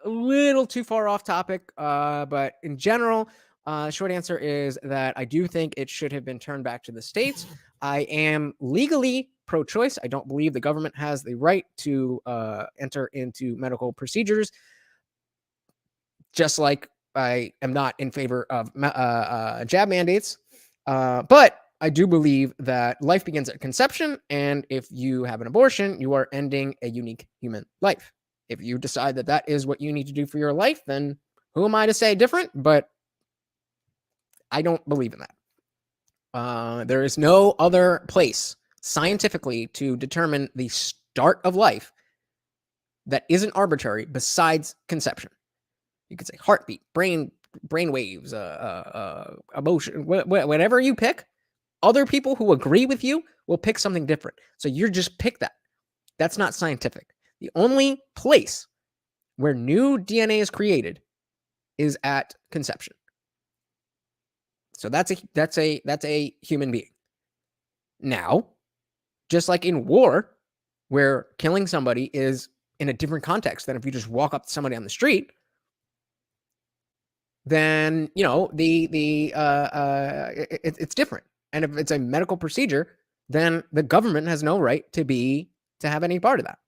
a little too far off topic, but in general, short answer is that I do think it should have been turned back to the states. I am legally pro-choice. I don't believe the government has the right to enter into medical procedures, just like I am not in favor of jab mandates. But I do believe that life begins at conception, and if you have an abortion, you are ending a unique human life. If you decide that that is what you need to do for your life, then who am I to say different? But I don't believe in that. There is no other place scientifically to determine the start of life that isn't arbitrary besides conception. You could say heartbeat, brain waves, emotion, whatever you pick. Other people who agree with you will pick something different. So you just pick that. That's not scientific. The only place where new DNA is created is at conception. So that's a human being. Now, just like in war, where killing somebody is in a different context than if you just walk up to somebody on the street, then it's different. And if it's a medical procedure, then the government has no right to have any part of that.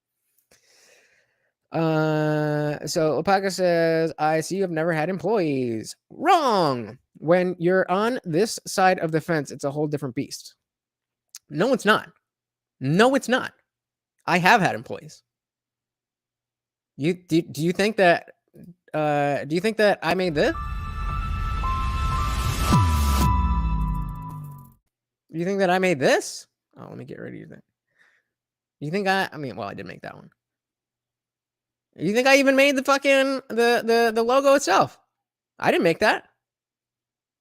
So Alpaca says, I see you have never had employees. Wrong. When you're on this side of the fence, it's a whole different beast. No, it's not. No, it's not. I have had employees. Do you think that I made this? Do you think that I made this? Oh, let me get ready to that. You think I did make that one. You think I even made the fucking the logo itself? I didn't make that.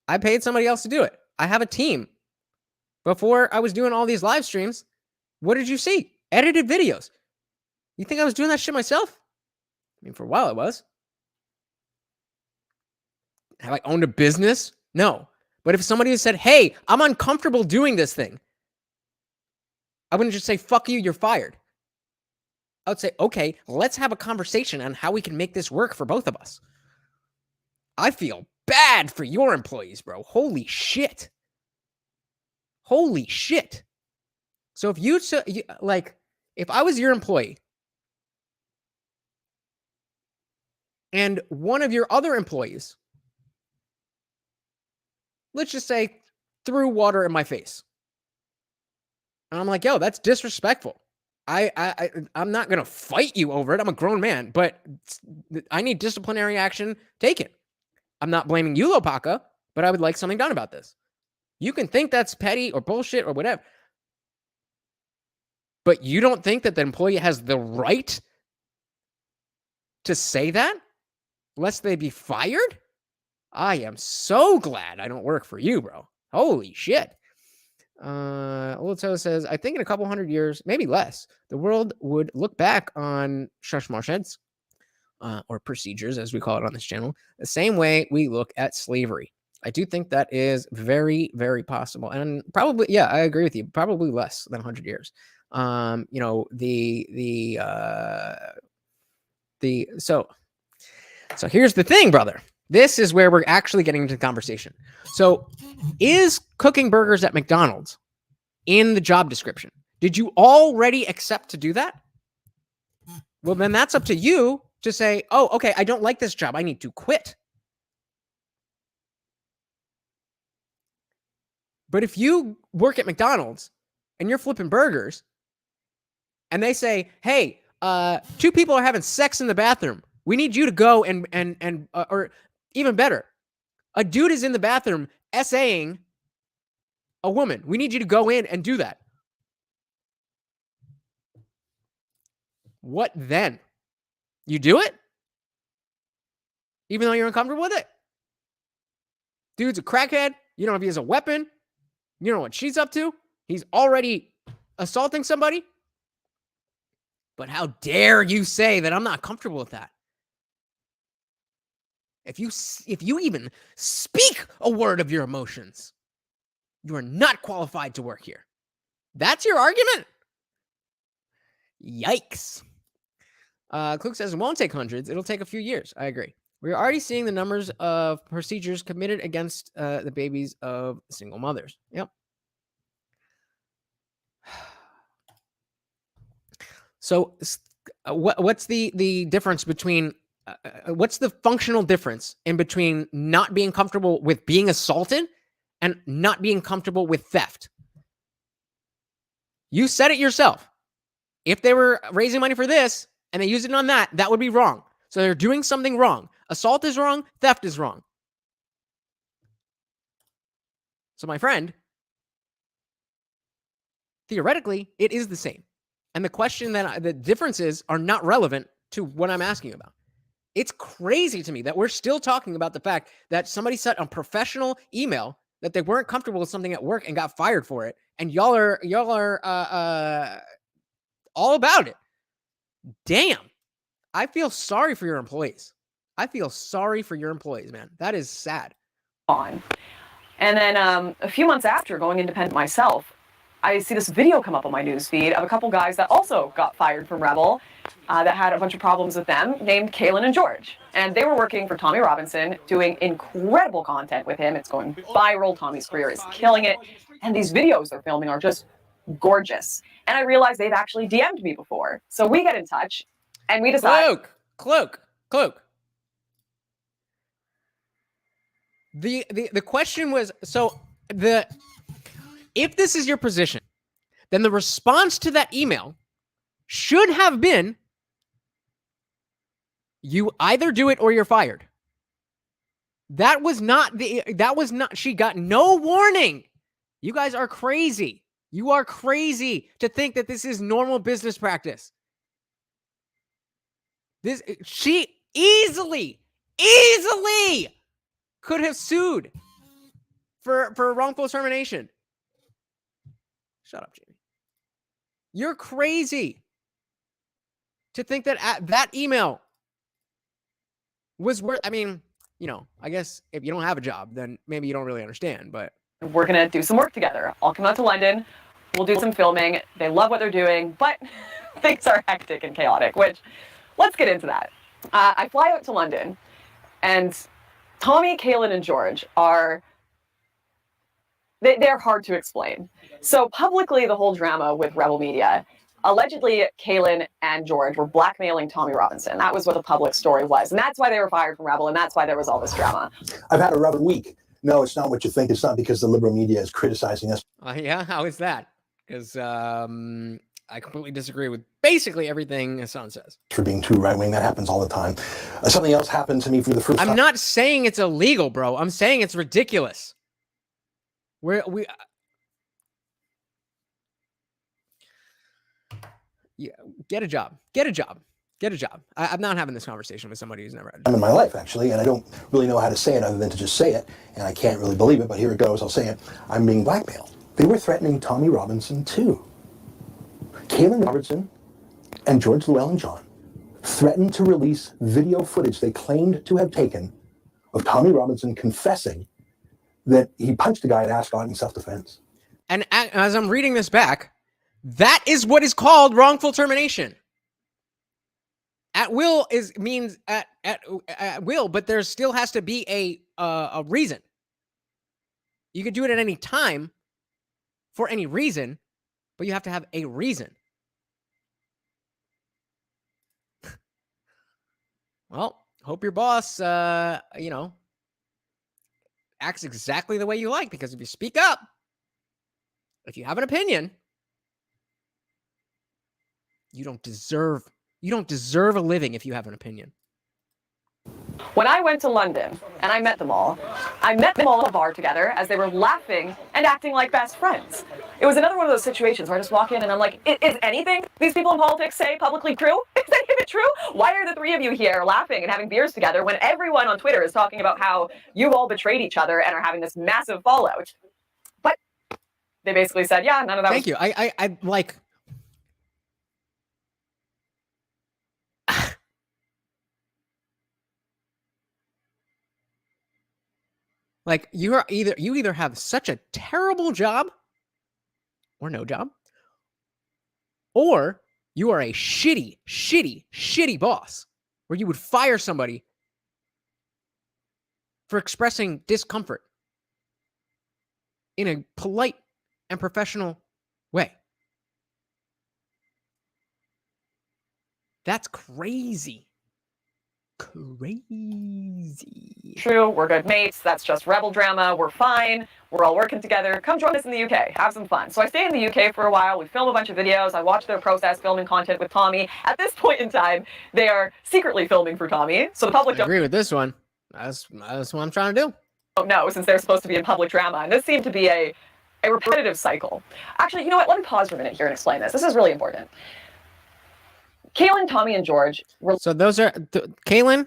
I paid somebody else to do it. I have a team. Before I was doing all these live streams, what did you see? Edited videos. You think I was doing that shit myself? I mean, for a while I was. Have I owned a business? No. But if somebody had said, hey, I'm uncomfortable doing this thing, I wouldn't just say, fuck you, you're fired. I would say, okay, let's have a conversation on how we can make this work for both of us. I feel bad for your employees, bro. Holy shit. Holy shit. So if if I was your employee and one of your other employees, let's just say, threw water in my face, and I'm like, yo, that's disrespectful. I'm not going to fight you over it. I'm a grown man, but I need disciplinary action taken. I'm not blaming you, Lopaka, but I would like something done about this. You can think that's petty or bullshit or whatever, but you don't think that the employee has the right to say that lest they be fired? I am so glad I don't work for you, bro. Holy shit. Olito says, I think in a couple hundred years, maybe less, the world would look back on shush marsheds, or procedures, as we call it on this channel, the same way we look at slavery. I do think that is very, very possible. And probably, yeah, I agree with you. Probably less than 100 years. So here's the thing, brother. This is where we're actually getting into the conversation. So is cooking burgers at McDonald's in the job description? Did you already accept to do that? Well, then that's up to you to say, oh, okay, I don't like this job. I need to quit. But if you work at McDonald's and you're flipping burgers and they say, hey, 2 people are having sex in the bathroom. We need you to go or even better, a dude is in the bathroom essaying a woman. We need you to go in and do that. What then? You do it? Even though you're uncomfortable with it? Dude's a crackhead. You don't know if he has a weapon. You don't know what she's up to. He's already assaulting somebody. But how dare you say that I'm not comfortable with that? If you even speak a word of your emotions, you are not qualified to work here. That's your argument? Yikes. Kluk says it won't take hundreds. It'll take a few years. I agree. We're already seeing the numbers of procedures committed against the babies of single mothers. Yep. So what's the difference between what's the functional difference in between not being comfortable with being assaulted and not being comfortable with theft? You said it yourself. If they were raising money for this and they used it on that, that would be wrong. So they're doing something wrong. Assault is wrong. Theft is wrong. So my friend, theoretically, it is the same. And the question that the differences are not relevant to what I'm asking about. It's crazy to me that we're still talking about the fact that somebody sent a professional email that they weren't comfortable with something at work and got fired for it, and y'all are all about it. Damn, I feel sorry for your employees. I feel sorry for your employees, man. That is sad. On. And then a few months after going independent myself, I see this video come up on my news feed of a couple guys that also got fired from Rebel that had a bunch of problems with them, named Cailin and George. And they were working for Tommy Robinson, doing incredible content with him. It's going viral. Tommy's career is killing it. And these videos they're filming are just gorgeous. And I realized they've actually DM'd me before. So we get in touch and we decide. Cloak. The question was, so if this is your position, then the response to that email should have been, you either do it or you're fired. She got no warning. You guys are crazy. You are crazy to think that this is normal business practice. She easily could have sued for wrongful termination. Shut up, Jamie. You're crazy to think that that email was worth. I mean, I guess if you don't have a job, then maybe you don't really understand, but we're going to do some work together. I'll come out to London. We'll do some filming. They love what they're doing, but things are hectic and chaotic, which let's get into that. I fly out to London, and Tommy, Cailin, and George they're hard to explain. So publicly, the whole drama with Rebel Media, allegedly Cailin and George were blackmailing Tommy Robinson. That was what the public story was. And that's why they were fired from Rebel, and that's why there was all this drama. I've had a rough week. No, it's not what you think. It's not because the liberal media is criticizing us. Yeah, how is that? Because I completely disagree with basically everything Hassan says. For being too right-wing, that happens all the time. Something else happened to me for the first time. I'm not saying it's illegal, bro. I'm saying it's ridiculous. Yeah, get a job. I'm not having this conversation with somebody who's never had a job. In my life, actually, and I don't really know how to say it other than to just say it, and I can't really believe it, but here it goes, I'll say it. I'm being blackmailed. They were threatening Tommy Robinson, too. Cailin Robertson and George Llewellyn-John threatened to release video footage they claimed to have taken of Tommy Robinson confessing that he punched a guy at Ascot in self-defense. And as I'm reading this back, that is what is called wrongful termination. At will means at will, but there still has to be a reason. You could do it at any time for any reason, but you have to have a reason. Well, hope your boss, acts exactly the way you like, because if you speak up, if you have an opinion, you don't deserve a living if you have an opinion. When I went to London and I met them all at a bar together as they were laughing and acting like best friends. It was another one of those situations where I just walk in and I'm like, is anything these people in politics say publicly true? Is any of it true? Why are the three of you here laughing and having beers together when everyone on Twitter is talking about how you've all betrayed each other and are having this massive fallout? But they basically said, yeah, none of that. Thank you. I like, you either have such a terrible job or no job, or You are a shitty, shitty, shitty boss where you would fire somebody for expressing discomfort in a polite and professional way. That's crazy. Crazy. True, we're good mates. That's just rebel drama. We're fine. We're all working together. Come join us in the UK. Have some fun. So I stay in the UK for a while. We film a bunch of videos. I watch their process filming content with Tommy. At this point in time, they are secretly filming for Tommy. So the public I agree with this one. That's what I'm trying to do. Don't know, since they're supposed to be in public drama. And this seemed to be a repetitive cycle. Actually, you know what? Let me pause for a minute here and explain this. This is really important. Cailin, Tommy, and George were... So those are Cailin.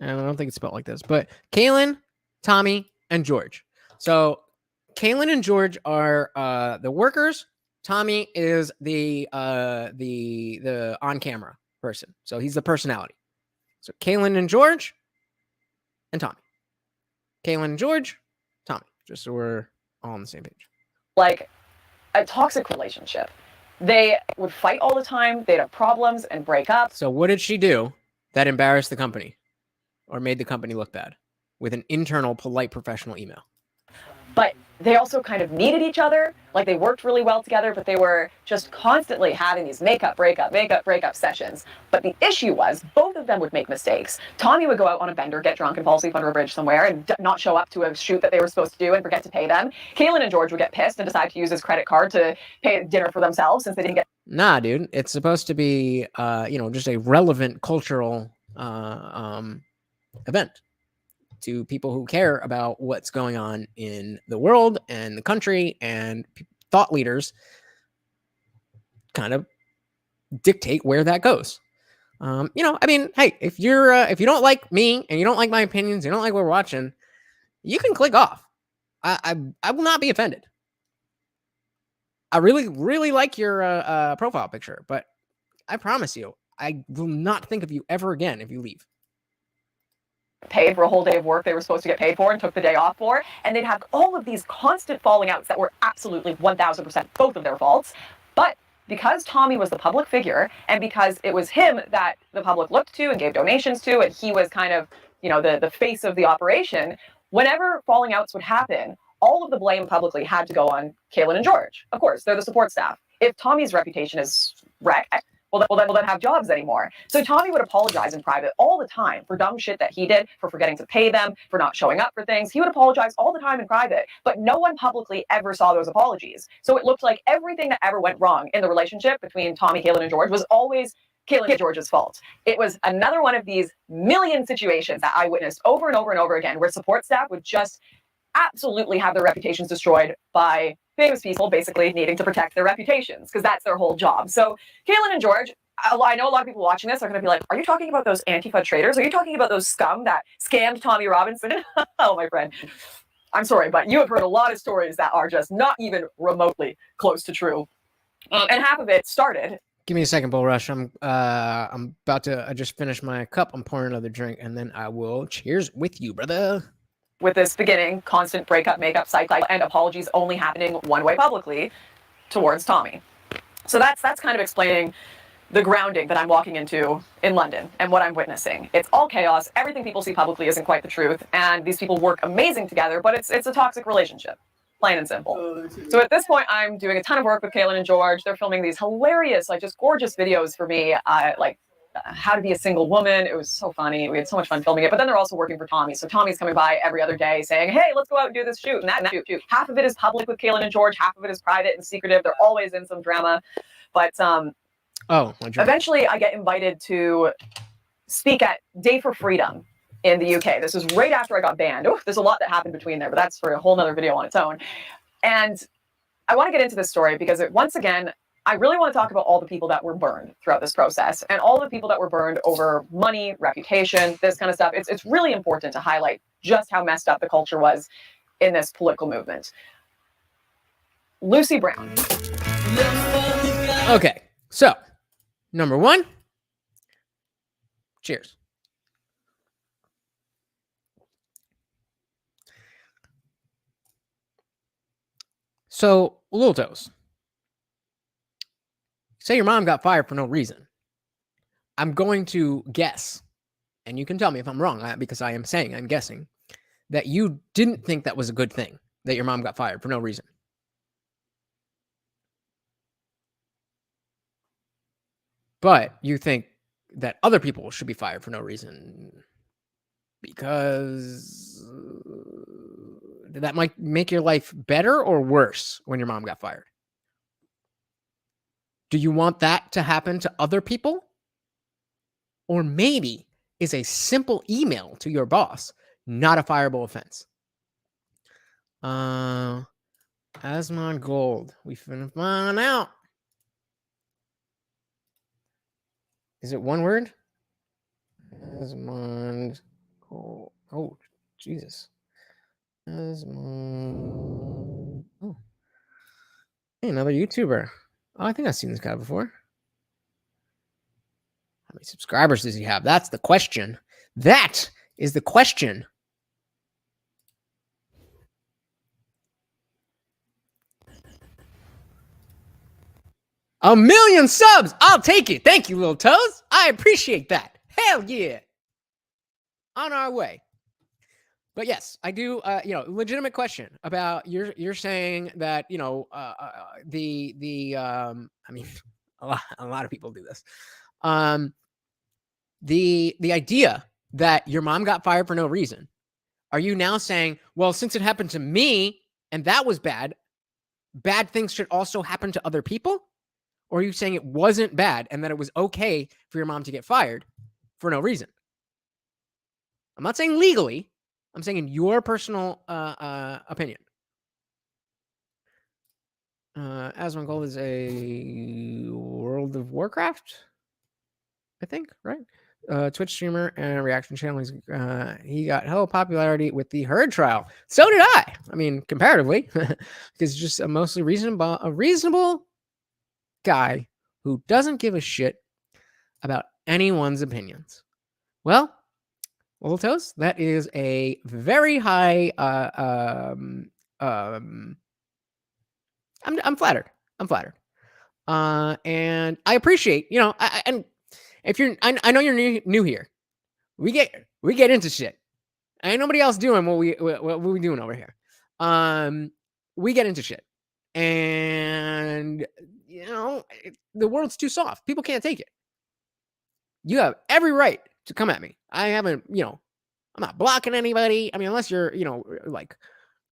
I don't think it's spelled like this, but Cailin, Tommy, and George. So Cailin and George are the workers. Tommy is the on-camera person. So he's the personality. So Cailin and George and Tommy. Cailin and George, Tommy. Just so we're all on the same page. Like a toxic relationship. They would fight all the time. They'd have problems and break up. So what did she do that embarrassed the company or made the company look bad with an internal, polite, professional email? But they also kind of needed each other. Like they worked really well together, but they were just constantly having these makeup, breakup sessions. But the issue was both of them would make mistakes. Tommy would go out on a bender, get drunk, and fall asleep under a bridge somewhere and not show up to a shoot that they were supposed to do and forget to pay them. Cailin and George would get pissed and decide to use his credit card to pay dinner for themselves since they didn't get... Nah, dude. It's supposed to be, just a relevant cultural event to people who care about what's going on in the world and the country, and thought leaders kind of dictate where that goes. Hey, if you don't like me and you don't like my opinions, you don't like what we're watching, you can click off. I will not be offended. I really, really like your profile picture, but I promise you, I will not think of you ever again if you leave. Paid for a whole day of work they were supposed to get paid for and took the day off for, and they'd have all of these constant falling outs that were absolutely 1000% both of their faults. But because Tommy was the public figure, and because it was him that the public looked to and gave donations to, and he was kind of, the face of the operation, whenever falling outs would happen, all of the blame publicly had to go on Cailin and George. Of course, they're the support staff. If Tommy's reputation is wrecked, well, then have jobs anymore. So Tommy would apologize in private all the time for dumb shit that he did, for forgetting to pay them, for not showing up for things. He would apologize all the time in private, but no one publicly ever saw those apologies. So it looked like everything that ever went wrong in the relationship between Tommy, Cailin, and George was always Cailin and George's fault. It was another one of these million situations that I witnessed over and over and over again, where support staff would just absolutely have their reputations destroyed by famous people basically needing to protect their reputations, because that's their whole job. So Cailin and George, I know a lot of people watching this are going to be like, are you talking about those Antifa traitors? Are you talking about those scum that scammed Tommy Robinson? Oh, my friend. I'm sorry, but you have heard a lot of stories that are just not even remotely close to true. And half of it started... Give me a second, Bull Rush. I'm about to... I just finished my cup. I'm pouring another drink, and then I will cheers with you, brother. With this beginning, constant breakup, makeup cycle, and apologies only happening one way publicly towards Tommy. So that's kind of explaining the grounding that I'm walking into in London and what I'm witnessing. It's all chaos. Everything people see publicly isn't quite the truth, and these people work amazing together, but it's a toxic relationship, plain and simple. So at this point, I'm doing a ton of work with Cailin and George. They're filming these hilarious, just gorgeous videos for me, how to be a single woman. It was so funny. We had so much fun filming it. But then they're also working for Tommy. So Tommy's coming by every other day saying, hey, let's go out and do this shoot and that shoot. Half of it is public with Cailin and George. Half of it is private and secretive. They're always in some drama. But eventually I get invited to speak at Day for Freedom in the UK. This was right after I got banned. Oof, there's a lot that happened between there, but that's for a whole nother video on its own. And I want to get into this story because once again, I really want to talk about all the people that were burned throughout this process and all the people that were burned over money, reputation, this kind of stuff. It's really important to highlight just how messed up the culture was in this political movement. Lucy Brown. Okay, so number one, cheers. So, Lil Toes. say your mom got fired for no reason. I'm going to guess, and you can tell me if I'm wrong, because I'm guessing, that you didn't think that was a good thing, that your mom got fired for no reason. But you think that other people should be fired for no reason because that might make your life better or worse when your mom got fired. Do you want that to happen to other people? Or maybe is a simple email to your boss not a fireable offense? Asmon Gold. We finna find out. Is it one word? Asmon Gold. Oh, Jesus. Asmon. Oh. Hey, another YouTuber. Oh, I think I've seen this guy before. How many subscribers does he have? That's the question. That is the question. A million subs. I'll take it. Thank you, Little Toes. I appreciate that. Hell yeah. On our way. But yes, I do. Legitimate question about you're saying that I mean, a lot of people do this. The idea that your mom got fired for no reason. Are you now saying, well, since it happened to me and that was bad things should also happen to other people? Or are you saying it wasn't bad and that it was okay for your mom to get fired for no reason? I'm not saying legally. I'm saying in your personal opinion. Asmon Gold is a World of Warcraft, I think, right? Twitch streamer and reaction channel. He got hella popularity with the Herd trial. So did I. I mean, comparatively, because just a mostly reasonable guy who doesn't give a shit about anyone's opinions. Well, Little Toes, that is a very high. I'm flattered. I'm flattered. And I appreciate, and if you're, I know you're new here. We get into shit. Ain't nobody else doing what we doing over here. We get into shit, and the world's too soft. People can't take it. You have every right to come at me. I haven't, I'm not blocking anybody. I mean, unless you're, like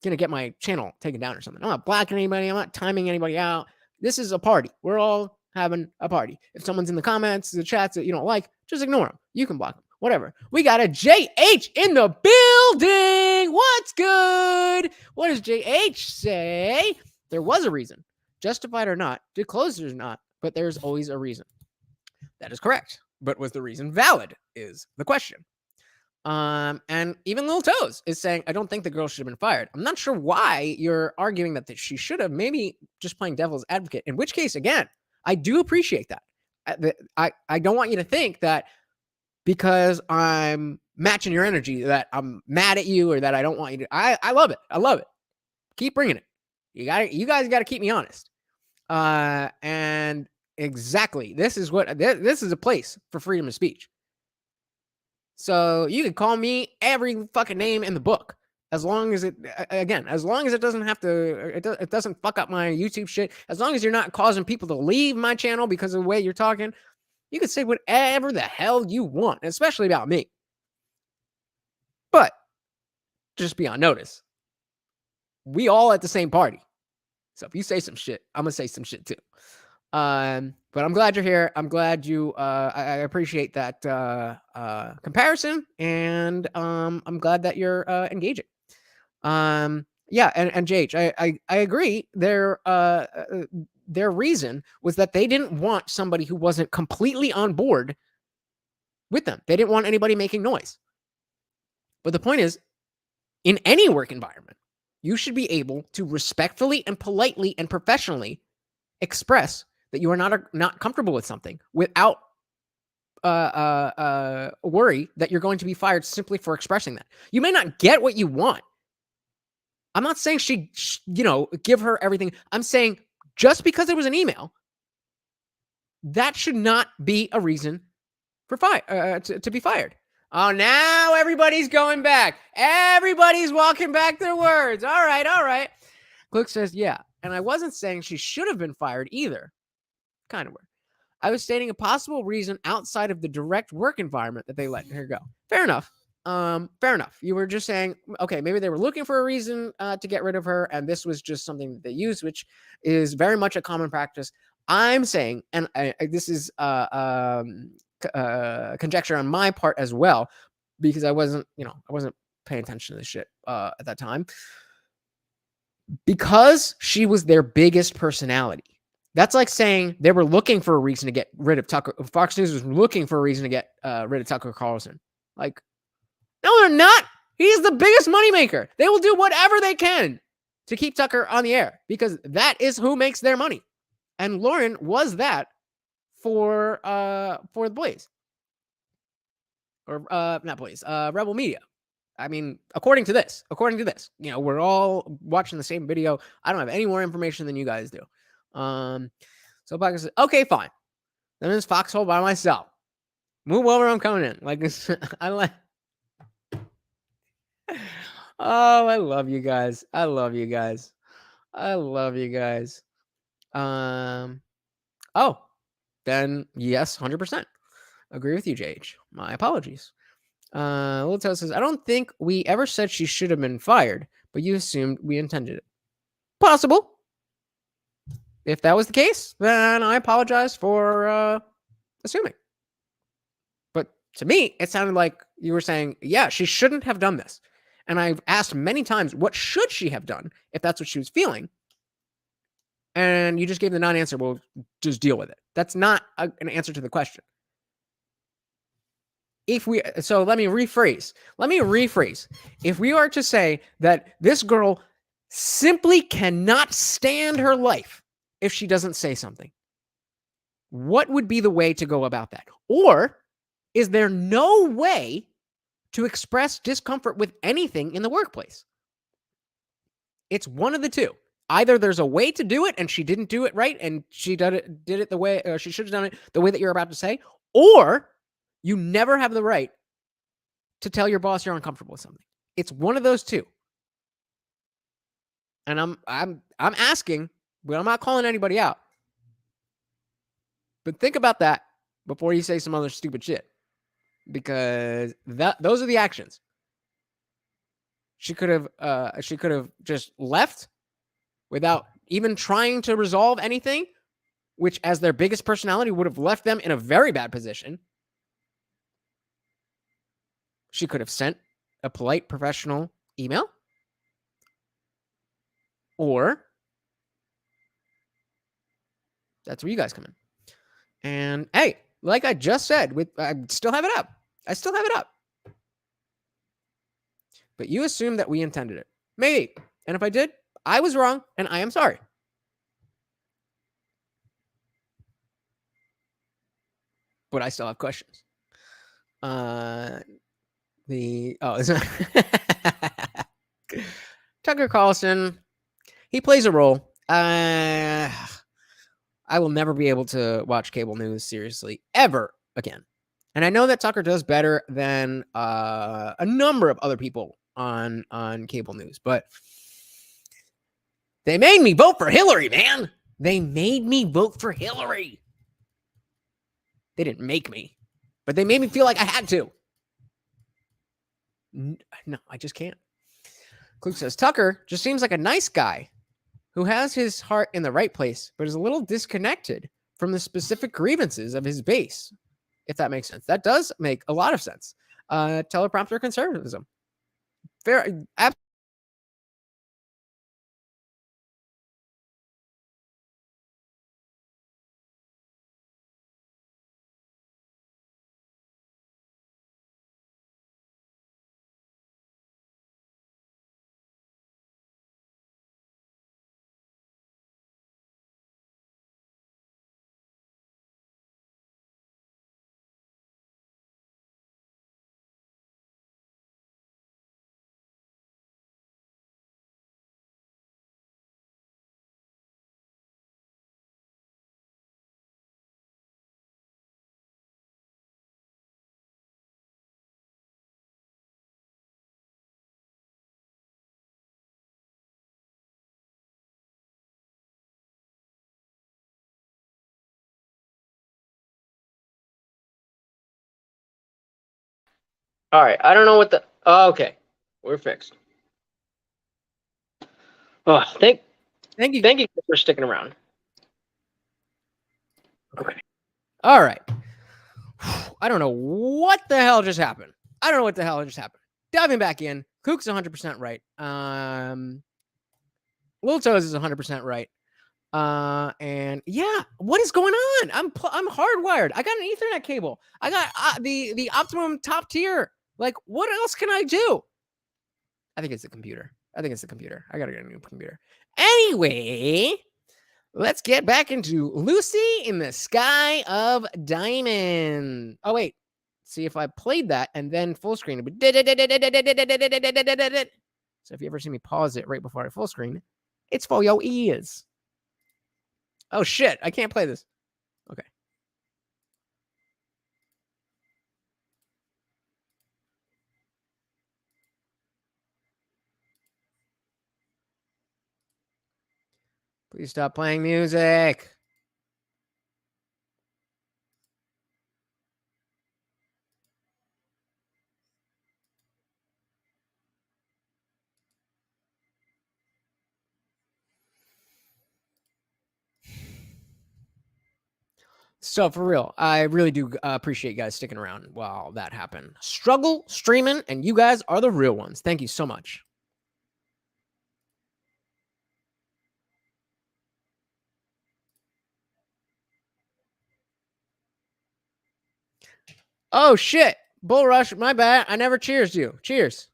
gonna get my channel taken down or something. I'm not blocking anybody. I'm not timing anybody out. This is a party. We're all having a party. If someone's in the comments, the chats that you don't like, just ignore them. You can block them. Whatever. We got a JH in the building. What's good? What does JH say? There was a reason. Justified or not, disclosed or not, but there's always a reason. That is correct. But was the reason valid is the question. And even Little Toes is saying, I don't think the girl should have been fired. I'm not sure why you're arguing that she should have. Maybe just playing devil's advocate, in which case, again, I do appreciate that. I don't want you to think that because I'm matching your energy that I'm mad at you or that I don't want you to. I love it. I love it. Keep bringing it. You guys got to keep me honest. And exactly, this is a place for freedom of speech. So you can call me every fucking name in the book, as long as it doesn't have to, it doesn't fuck up my YouTube shit. As long as you're not causing people to leave my channel because of the way you're talking, you can say whatever the hell you want, especially about me. But just be on notice. We all at the same party. So if you say some shit, I'm gonna say some shit too. But I'm glad you're here. I'm glad you. I appreciate that comparison, and I'm glad that you're engaging. Yeah, and JH, I agree. Their reason was that they didn't want somebody who wasn't completely on board with them. They didn't want anybody making noise. But the point is, in any work environment, you should be able to respectfully and politely and professionally express that you are not comfortable with something without worry that you're going to be fired simply for expressing that. You may not get what you want. I'm not saying give her everything. I'm saying just because it was an email that should not be a reason for to be fired. Oh, now everybody's going back. Everybody's walking back their words. All right, all right. Cook says, yeah. And I wasn't saying she should have been fired either. Kind of weird. I was stating a possible reason outside of the direct work environment that they let her go. Fair enough. Fair enough. You were just saying, okay, maybe they were looking for a reason to get rid of her, and this was just something that they used, which is very much a common practice. I'm saying, and this is conjecture on my part as well, because I wasn't paying attention to this shit at that time. Because she was their biggest personality. That's like saying they were looking for a reason to get rid of Tucker. Fox News was looking for a reason to get rid of Tucker Carlson. Like, no, they're not. He's the biggest moneymaker. They will do whatever they can to keep Tucker on the air because that is who makes their money. And Lauren was that for the Blaze. Or not Blaze, Rebel Media. I mean, according to this, we're all watching the same video. I don't have any more information than you guys do. So Parker says, okay, fine. Then it's Foxhole by myself. Move over, I'm coming in. Like this, I like. Oh, I love you guys. I love you guys. I love you guys. Oh, then yes, 100%. Agree with you, JH. My apologies. Little Toast says, I don't think we ever said she should have been fired, but you assumed we intended it. Possible. If that was the case, then I apologize for assuming. But to me, it sounded like you were saying, yeah, she shouldn't have done this. And I've asked many times, what should she have done if that's what she was feeling? And you just gave the non-answer, well, just deal with it. That's not an answer to the question. So let me rephrase. If we are to say that this girl simply cannot stand her life if she doesn't say something, what would be the way to go about that? Or is there no way to express discomfort with anything in the workplace? It's one of the two. Either there's a way to do it and she didn't do it right and she did it the way she should have done it the way that you're about to say, or you never have the right to tell your boss you're uncomfortable with something. It's one of those two. And I'm asking, but I'm not calling anybody out. But think about that before you say some other stupid shit. Because those are the actions. She could have just left without even trying to resolve anything, which as their biggest personality would have left them in a very bad position. She could have sent a polite, professional email. Or that's where you guys come in. And hey, like I just said, I still have it up. But you assume that we intended it. Maybe. And if I did, I was wrong, and I am sorry. But I still have questions. Tucker Carlson, he plays a role. I will never be able to watch cable news seriously ever again. And I know that Tucker does better than a number of other people on cable news, but they made me vote for Hillary, man. They made me vote for Hillary. They didn't make me, but they made me feel like I had to. No, I just can't. Klug says, Tucker just seems like a nice guy who has his heart in the right place, but is a little disconnected from the specific grievances of his base, if that makes sense. That does make a lot of sense. Teleprompter conservatism. Fair, absolutely. All right. I don't know what the. Oh, okay, we're fixed. Oh, thank you for sticking around. Okay. All right. I don't know what the hell just happened. Diving back in, Kook's 100% right. Little Toes is 100% right. And yeah, what is going on? I'm hardwired. I got an Ethernet cable. I got the optimum top tier. Like, what else can I do? I think it's the computer. I gotta get a new computer. Anyway, let's get back into Lucy in the Sky of Diamond. Oh wait, see if I played that and then full screen. So if you ever see me pause it right before I full screen, it's for your ears. Oh shit, I can't play this. Okay. Please stop playing music. So for real, I really do appreciate you guys sticking around while that happened. Struggle streaming, and you guys are the real ones. Thank you so much. Oh shit, Bull Rush, my bad. I never cheersed you. Cheers.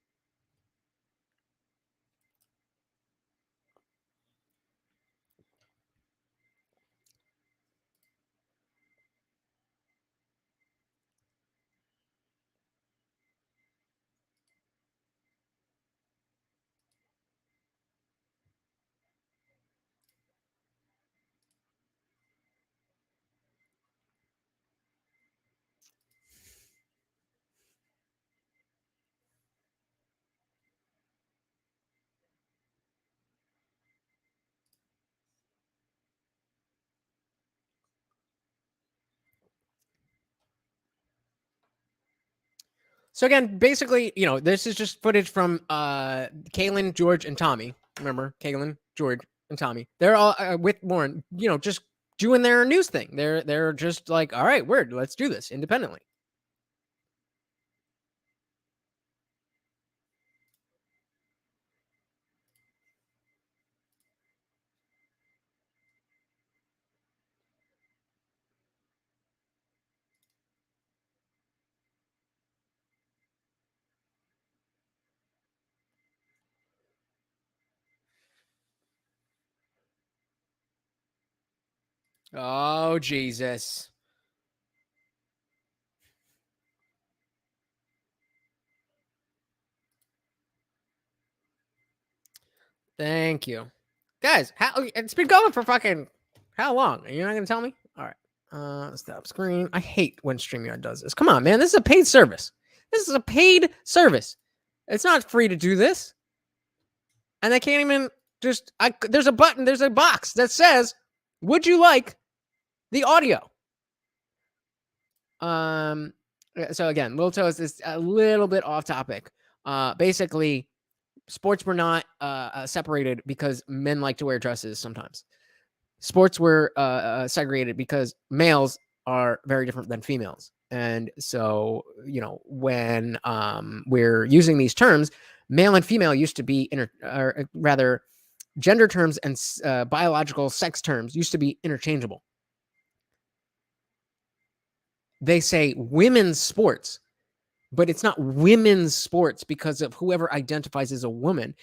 So again, basically, this is just footage from Cailin, George, and Tommy. Remember, Cailin, George, and Tommy. They're all with Lauren, just doing their news thing. They're just like, all right, word, let's do this independently. Oh, Jesus. Thank you. Guys, it's been going for fucking how long? Are you not going to tell me? All right. Stop screen. I hate when StreamYard does this. Come on, man. This is a paid service. It's not free to do this. And I can't even there's a button, there's a box that says, would you like the audio? So again, Little Toast is a little bit off topic. Basically, sports were not separated because men like to wear dresses sometimes. Sports were segregated because males are very different than females. And so, when we're using these terms, male and female used to be, or rather, gender terms and biological sex terms used to be interchangeable. They say women's sports, but it's not women's sports because of whoever identifies as a woman.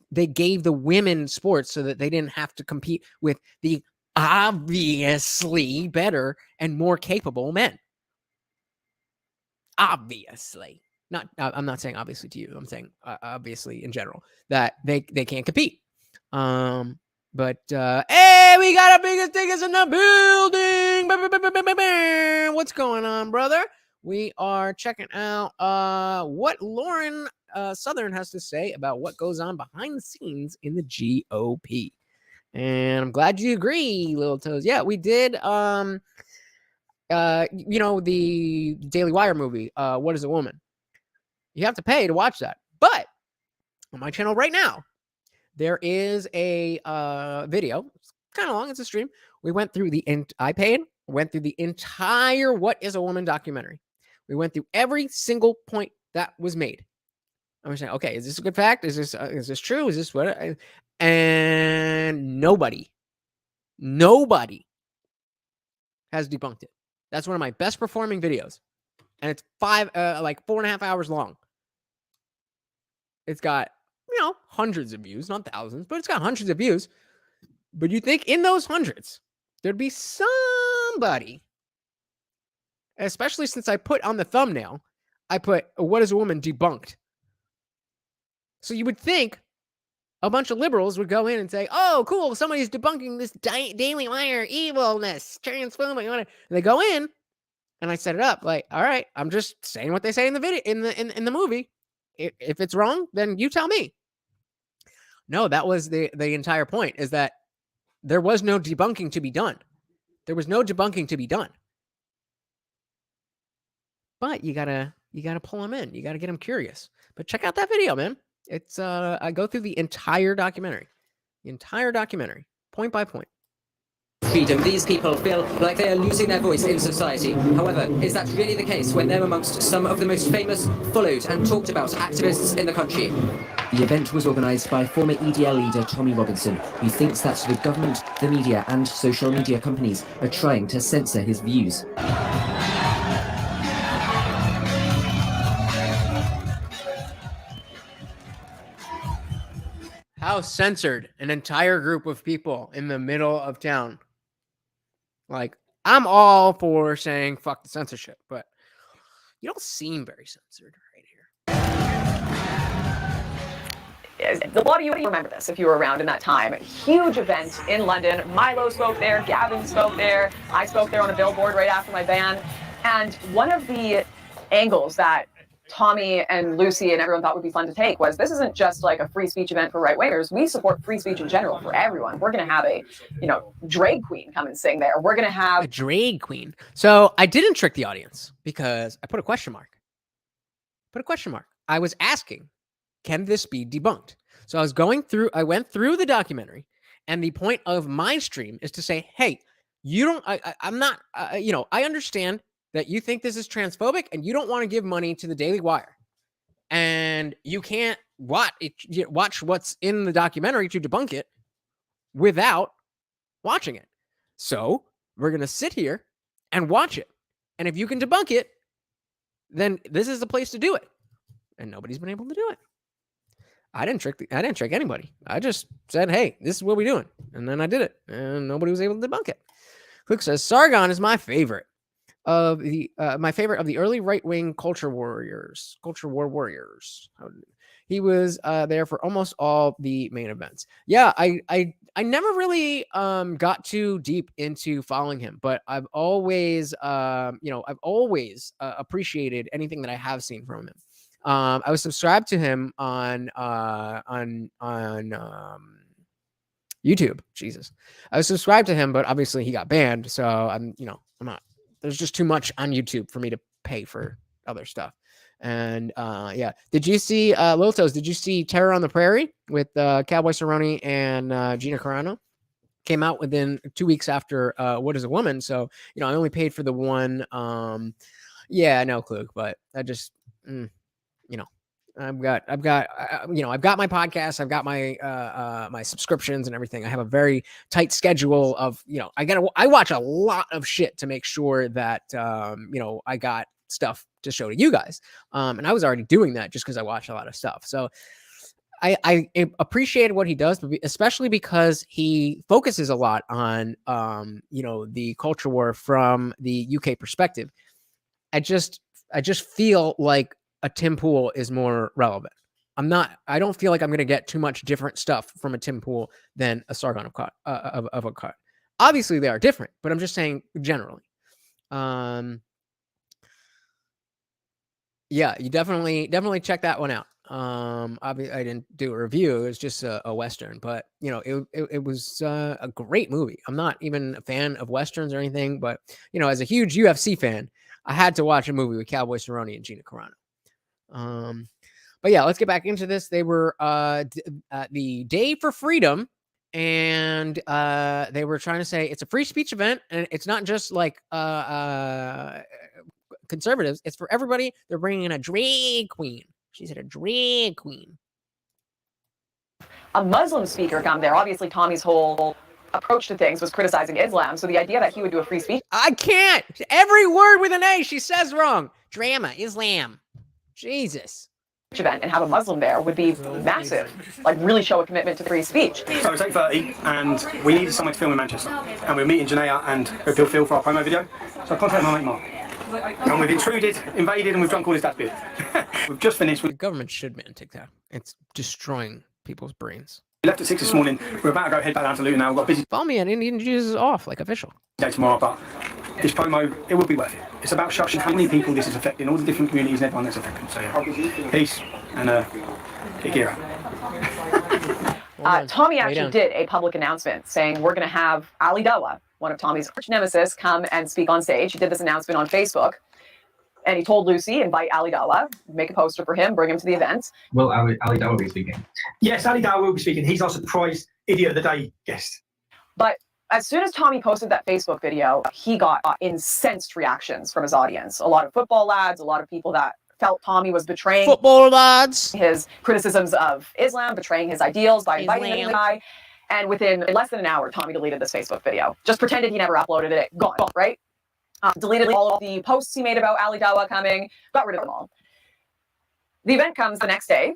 They gave the women sports so that they didn't have to compete with the obviously better and more capable men. Obviously. I'm not saying obviously to you. I'm saying obviously in general that they can't compete. But hey, we got our biggest tickets in the building. What's going on, brother? We are checking out what Lauren Southern has to say about what goes on behind the scenes in the GOP. And I'm glad you agree, Little Toes. Yeah, we did the Daily Wire movie, What is a Woman? You have to pay to watch that. But on my channel right now, there is a video. It's kind of long. It's a stream. We went through went through the entire What is a Woman documentary. We went through every single point that was made. I'm saying, okay, is this a good fact? Is this true? Is this what? And nobody has debunked it. That's one of my best performing videos, and it's 4.5 hours long. It's got hundreds of views, not thousands, but it's got hundreds of views. But you think in those hundreds there'd be somebody, especially since I put on the thumbnail, I put "What is a Woman" debunked. So you would think a bunch of liberals would go in and say, "Oh, cool, somebody's debunking this Daily Wire evilness, transphobic." And they go in, and I set it up like, "All right, I'm just saying what they say in the video, in the movie. If it's wrong, then you tell me." No, that was the entire point, is that there was no debunking to be done. There was no debunking to be done. But you gotta pull them in. You gotta get them curious. But check out that video, man. It's I go through the entire documentary, point by point. Freedom. These people feel like they are losing their voice in society. However, is that really the case when they're amongst some of the most famous, followed and talked about activists in the country? The event was organised by former EDL leader Tommy Robinson, who thinks that the government, the media and social media companies are trying to censor his views. How censored an entire group of people in the middle of town. Like, I'm all for saying fuck the censorship, but you don't seem very censored right here. A lot of you remember this if you were around in that time. Huge event in London. Milo spoke there, Gavin spoke there, I spoke there on a billboard right after my ban. And one of the angles that Tommy and Lucy and everyone thought would be fun to take was, this isn't just like a free speech event for right-wingers. We support free speech in general for everyone. We're going to have a, drag queen come and sing there. We're going to have a drag queen. So I didn't trick the audience because I put a question mark. I was asking, can this be debunked? So I went through the documentary, and the point of my stream is to say, hey, I'm not, I understand that you think this is transphobic and you don't want to give money to the Daily Wire, and you can't watch what's in the documentary to debunk it without watching it. So we're going to sit here and watch it. And if you can debunk it, then this is the place to do it. And nobody's been able to do it. I didn't trick anybody. I just said, hey, this is what we're doing. And then I did it, and nobody was able to debunk it. Luke says, Sargon is my favorite of the early right-wing culture war warriors. He was there for almost all the main events. Yeah, I never really got too deep into following him, but I've always appreciated anything that I have seen from him. I was subscribed to him on YouTube. Jesus, I was subscribed to him, but obviously he got banned, so I'm not. There's just too much on YouTube for me to pay for other stuff. And yeah, did you see Liltos? Did you see Terror on the Prairie with Cowboy Cerrone and Gina Carano? Came out within 2 weeks after What is a Woman? So I only paid for the one. Yeah, no clue, but I just I've got my podcast, I've got my my subscriptions and everything. I have a very tight schedule of I watch a lot of shit to make sure that I got stuff to show to you guys. And I was already doing that just because I watch a lot of stuff. So I appreciated what he does, but especially because he focuses a lot on the culture war from the UK perspective. I just feel like a Tim Pool is more relevant. I don't feel like I'm going to get too much different stuff from a Tim Pool than a Sargon of a cut. Obviously they are different, but I'm just saying generally. Yeah, you definitely check that one out. Obviously I didn't do a review. It was just a Western, but it was a great movie. I'm not even a fan of Westerns or anything, but as a huge UFC fan, I had to watch a movie with Cowboy Cerrone and Gina Carano. But yeah, let's get back into this. They were the Day for Freedom, and they were trying to say it's a free speech event, and it's not just like conservatives. It's for everybody. They're bringing in a drag queen. She said a drag queen. A Muslim speaker come there. Obviously, Tommy's whole approach to things was criticizing Islam. So the idea that he would do a free speech. I can't. Every word with an A she says wrong. Drama, Islam. Jesus. Event and have a Muslim there would be massive. Like really show a commitment to free speech. So it's 8:30 and we needed somewhere to film in Manchester. And we're meeting Janaea and Bill Phil for our promo video. So I contacted my mate Mark. And we've invaded, and we've drunk all his dad's beer. We've just finished with... The government should ban TikTok. It's destroying people's brains. We left at 6 this morning. We're about to go head back down to Luton now. We've got a busy... Follow me at IndianJesus off, like official. ...day tomorrow, but this promo, it will be worth it. It's about showing how many people this is affecting, all the different communities and everyone that's affected. So yeah, peace and take care. Tommy actually did a public announcement saying we're going to have Ali Dawah, one of Tommy's arch nemesis, come and speak on stage. He did this announcement on Facebook, and he told Lucy, invite Ali Dawah, make a poster for him, bring him to the event. Will Ali Dawah be speaking? Yes, Ali Dawah will be speaking. He's our surprise Idiot of the Day guest. But as soon as Tommy posted that Facebook video, he got incensed reactions from his audience. A lot of football lads, a lot of people that felt Tommy was betraying football lads, his criticisms of Islam, betraying his ideals by inviting the guy. And within less than an hour, Tommy deleted this Facebook video. Just pretended he never uploaded it. Gone, right? Deleted all of the posts he made about Ali Dawah coming. Got rid of them all. The event comes the next day.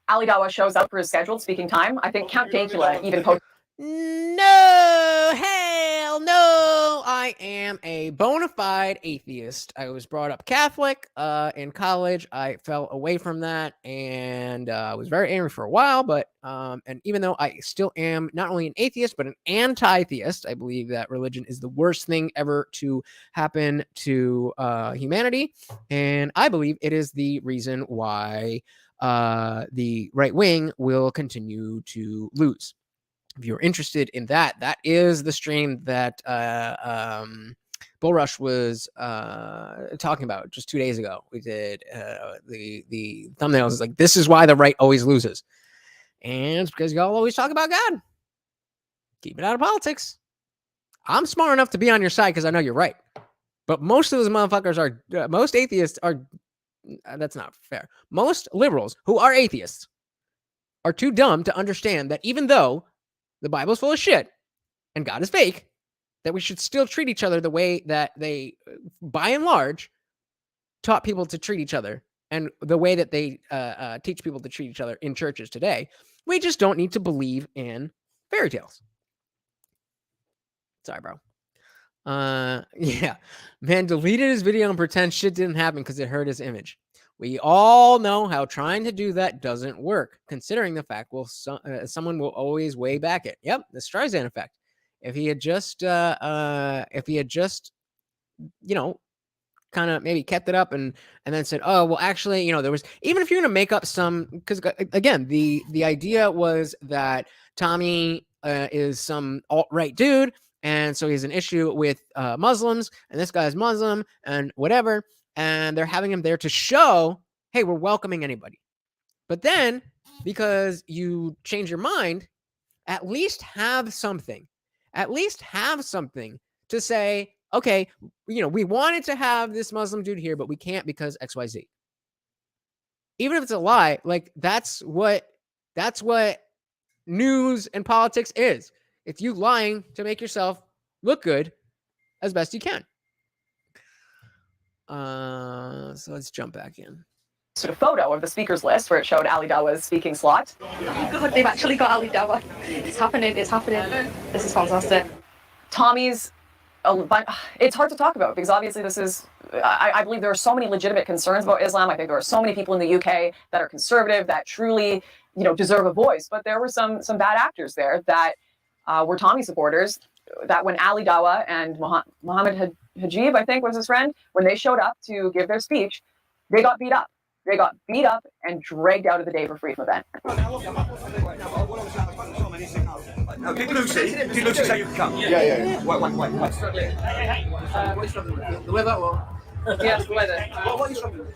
Ali Dawah shows up for his scheduled speaking time. I think Count Dankula even posted. No, hell no. I am a bona fide atheist. I was brought up Catholic in college. I fell away from that and was very angry for a while. But and even though I still am not only an atheist, but an anti-theist, I believe that religion is the worst thing ever to happen to humanity. And I believe it is the reason why the right wing will continue to lose. If you're interested in that, that is the stream that Bull Rush was talking about just 2 days ago. We did the thumbnails is like, this is why the right always loses. And it's because y'all always talk about God. Keep it out of politics. I'm smart enough to be on your side because I know you're right. But most of those motherfuckers are, most atheists are, that's not fair. Most liberals who are atheists are too dumb to understand that even though the Bible's full of shit and God is fake, that we should still treat each other the way that they, by and large, taught people to treat each other and the way that they teach people to treat each other in churches today. We just don't need to believe in fairy tales. Sorry, bro. Yeah. Man deleted his video and pretend shit didn't happen because it hurt his image. We all know how trying to do that doesn't work, considering the fact someone will always way back it. Yep, the Streisand effect. If he had just, you know, kind of maybe kept it up and then said, oh, well, actually, you know, there was, even if you're going to make up some, because again, the idea was that Tommy is some alt-right dude, and so he has an issue with Muslims, and this guy's Muslim and whatever. And they're having him there to show, hey, we're welcoming anybody. But then, because you change your mind, at least have something. At least have something to say, okay, you know, we wanted to have this Muslim dude here, but we can't because XYZ. Even if it's a lie, like that's what news and politics is. It's you lying to make yourself look good as best you can. So let's jump back in. Sort of photo of the speakers list where it showed Ali Dawah's speaking slot. God, they've actually got Ali Dawah. It's happening. It's happening. This is fantastic. Tommy's, it's hard to talk about because obviously this is, I believe there are so many legitimate concerns about Islam. I think there are so many people in the UK that are conservative that truly, you know, deserve a voice. But there were some bad actors there that were Tommy supporters. That when Ali Dawah and Mohammed Hajib, I think was his friend, when they showed up to give their speech, they got beat up. They got beat up and dragged out of the Day for Freedom event. Did Lucy say you could come? Yeah. Wait. The weather or? Yes, the weather. What are you struggling with?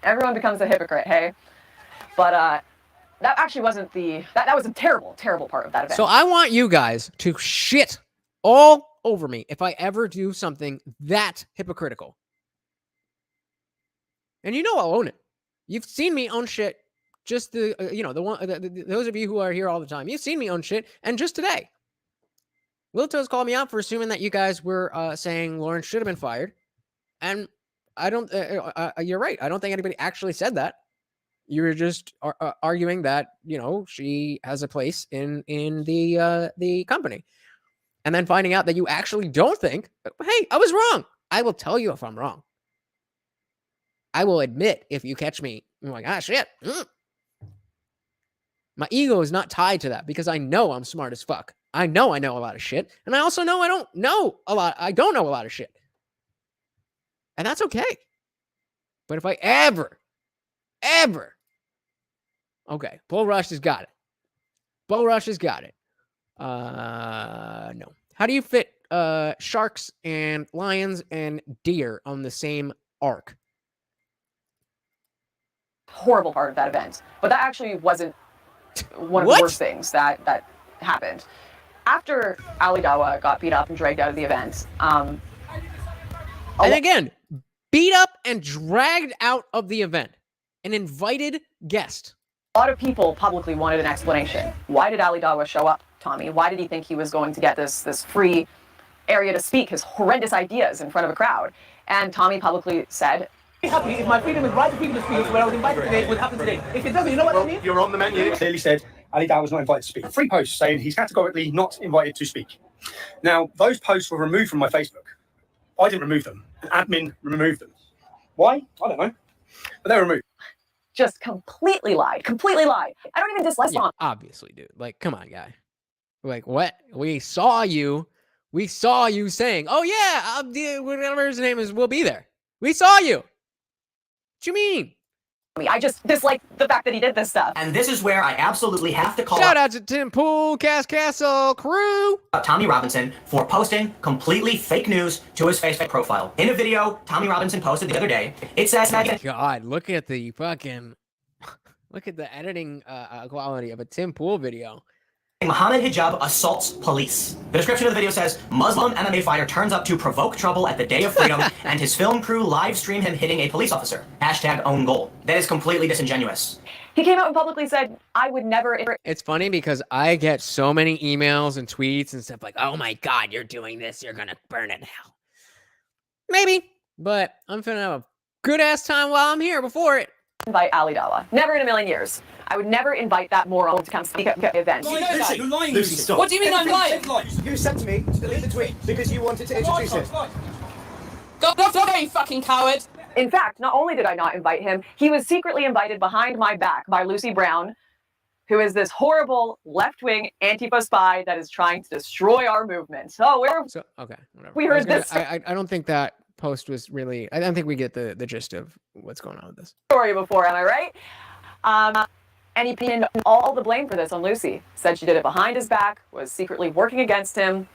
Everyone becomes a hypocrite, hey? But that actually wasn't that was a terrible, terrible part of that event. So I want you guys to shit all over me if I ever do something that hypocritical. And you know I'll own it. You've seen me own shit. Just those of you who are here all the time, you've seen me own shit. And just today, Wilto's called me out for assuming that you guys were saying Lauren should have been fired. And I don't, you're right. I don't think anybody actually said that. You were just arguing that, she has a place in the company. And then finding out that you actually don't think, hey, I was wrong. I will tell you if I'm wrong. I will admit if you catch me, I'm like, shit. My ego is not tied to that because I know I'm smart as fuck. I know a lot of shit. And I also know I don't know a lot of shit. And that's okay. But if I ever, okay, Bull Rush has got it. No. How do you fit sharks and lions and deer on the same arc? Horrible part of that event. But that actually wasn't one of the worst things that happened. After Ali Dawa got beat up and dragged out of the event, and again, beat up and dragged out of the event. An invited guest. A lot of people publicly wanted an explanation. Why did Ali Dawa show up, Tommy? Why did he think he was going to get this free area to speak his horrendous ideas in front of a crowd? And Tommy publicly said, happy if my freedom is right to people to speak where I was invited today would happen today. If it doesn't, you know what I mean? You're on the menu. It clearly said Ali Dawa was not invited to speak. 3 posts saying he's categorically not invited to speak. Now, those posts were removed from my Facebook. I didn't remove them. An admin removed them. Why? I don't know. But they were removed. Just completely lied. I don't even dislike Tommy. Obviously, dude. Like, come on, guy. Like, what? We saw you saying, oh yeah, whatever his name is, we'll be there. We saw you. What you mean? I just dislike the fact that he did this stuff. And this is where I absolutely have to call Shout out to Tim Pool, Cass Castle crew. Tommy Robinson for posting completely fake news to his Facebook profile. In a video Tommy Robinson posted the other day, it says that... God, look at the editing quality of a Tim Pool video. Mohammed Hijab assaults police. The description of the video says, Muslim MMA fighter turns up to provoke trouble at the Day of Freedom and his film crew live stream him hitting a police officer. # own goal. That is completely disingenuous. He came out and publicly said, I would never... It's funny because I get so many emails and tweets and stuff like, oh my God, you're doing this. You're going to burn in hell. Maybe, but I'm finna have a good ass time while I'm here before it. Invite Ali Dawa. Never in a million years. I would never invite that moron to come speak at the event. Lucy, you're lying, Lucy, stop. What do you mean I'm lying? You said to me to delete the tweet because you wanted to introduce him. Go, you fucking coward. In fact, not only did I not invite him, he was secretly invited behind my back by Lucy Brown, who is this horrible left-wing Antifa spy that is trying to destroy our movement. Oh, okay, whatever. We heard this. I don't think that post was really... I don't think we get the gist of what's going on with this story before, am I right? And he pinned all the blame for this on Lucy. Said she did it behind his back, was secretly working against him.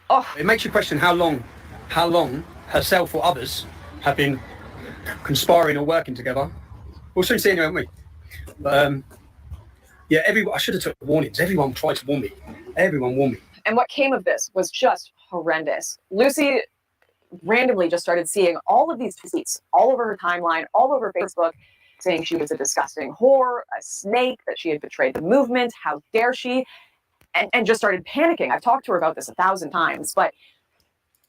Oh. It makes you question how long herself or others have been conspiring or working together. We'll soon see anyway, won't we? But yeah, I should have took warnings. Everyone tried to warn me. Everyone warned me. And what came of this was just horrendous. Lucy randomly just started seeing all of these tweets all over her timeline, all over Facebook, saying she was a disgusting whore, a snake, that she had betrayed the movement, how dare she, and just started panicking. I've talked to her about this 1,000 times, but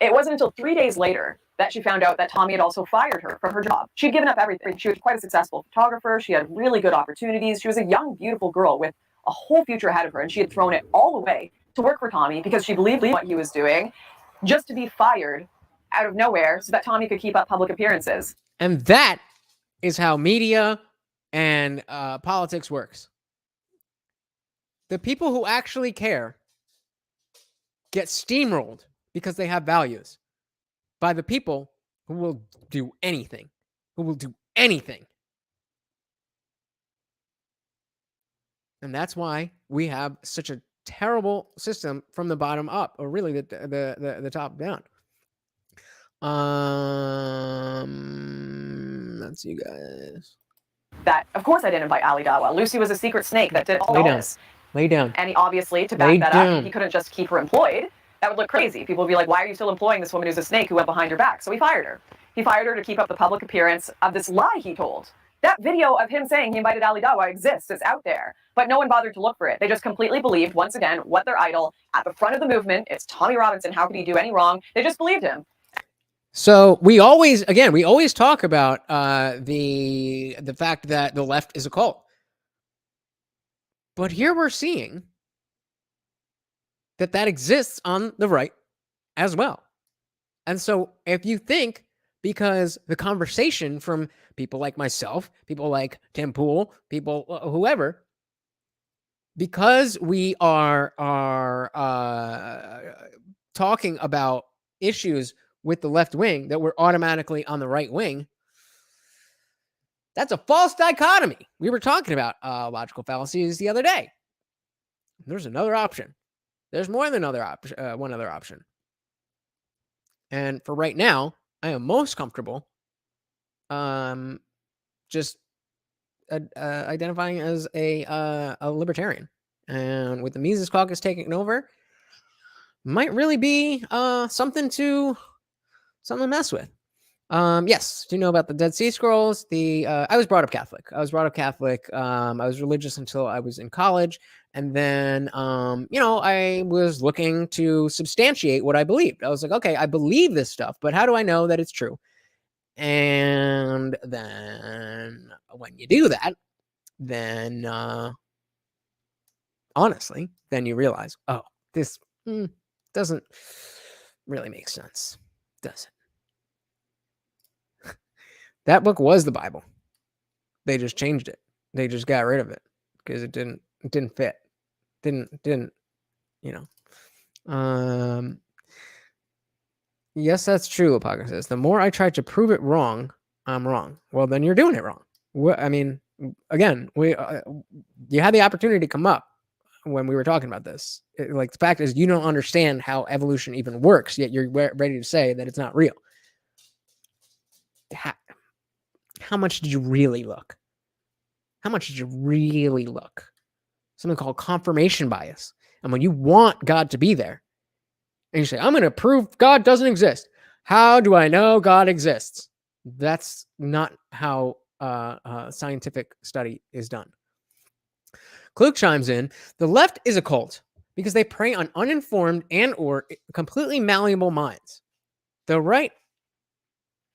it wasn't until 3 days later that she found out that Tommy had also fired her from her job. She'd given up everything. She was quite a successful photographer. She had really good opportunities. She was a young, beautiful girl with a whole future ahead of her, and she had thrown it all away to work for Tommy because she believed in what he was doing, just to be fired out of nowhere so that Tommy could keep up public appearances. And that is how media and politics works. The people who actually care get steamrolled because they have values by the people who will do anything. And that's why we have such a terrible system from the bottom up, or really the top down. sense, you guys. That, of course, I didn't invite Ali Dawa. Lucy was a secret snake that did all this. Lay down. And he obviously, to Lay back that down. up, he couldn't just keep her employed. That would look crazy. People would be like, why are you still employing this woman who's a snake who went behind your back? So he fired her. He fired her to keep up the public appearance of this lie he told. That video of him saying he invited Ali Dawa exists. It's out there. But no one bothered to look for it. They just completely believed, once again, what their idol at the front of the movement, it's Tommy Robinson. How could he do any wrong? They just believed him. So we always talk about the fact that the left is a cult. But here we're seeing that exists on the right as well. And so if you think, because the conversation from people like myself, people like Tim Pool, people whoever, because we are talking about issues with the left wing, that we're automatically on the right wing, that's a false dichotomy. We were talking about logical fallacies the other day. There's another option. There's more than one other option. And for right now, I am most comfortable just identifying as a libertarian. And with the Mises Caucus taking over, might really be something to mess with. Yes, do you know about the Dead Sea Scrolls? I was brought up Catholic. I was religious until I was in college. And then, I was looking to substantiate what I believed. I was like, okay, I believe this stuff, but how do I know that it's true? And then when you do that, then honestly, then you realize, oh, this doesn't really make sense, does it? That book was the Bible. They just changed it. They just got rid of it because it didn't fit. Didn't, yes, that's true, Apocrypha says. The more I try to prove it wrong, I'm wrong. Well, then you're doing it wrong. Again, you had the opportunity to come up when we were talking about this. The fact is, you don't understand how evolution even works, yet you're ready to say that it's not real. How much did you really look? How much did you really look? Something called confirmation bias. And when you want God to be there, and you say, I'm going to prove God doesn't exist. How do I know God exists? That's not how scientific study is done. Klug chimes in, the left is a cult because they prey on uninformed and or completely malleable minds. The right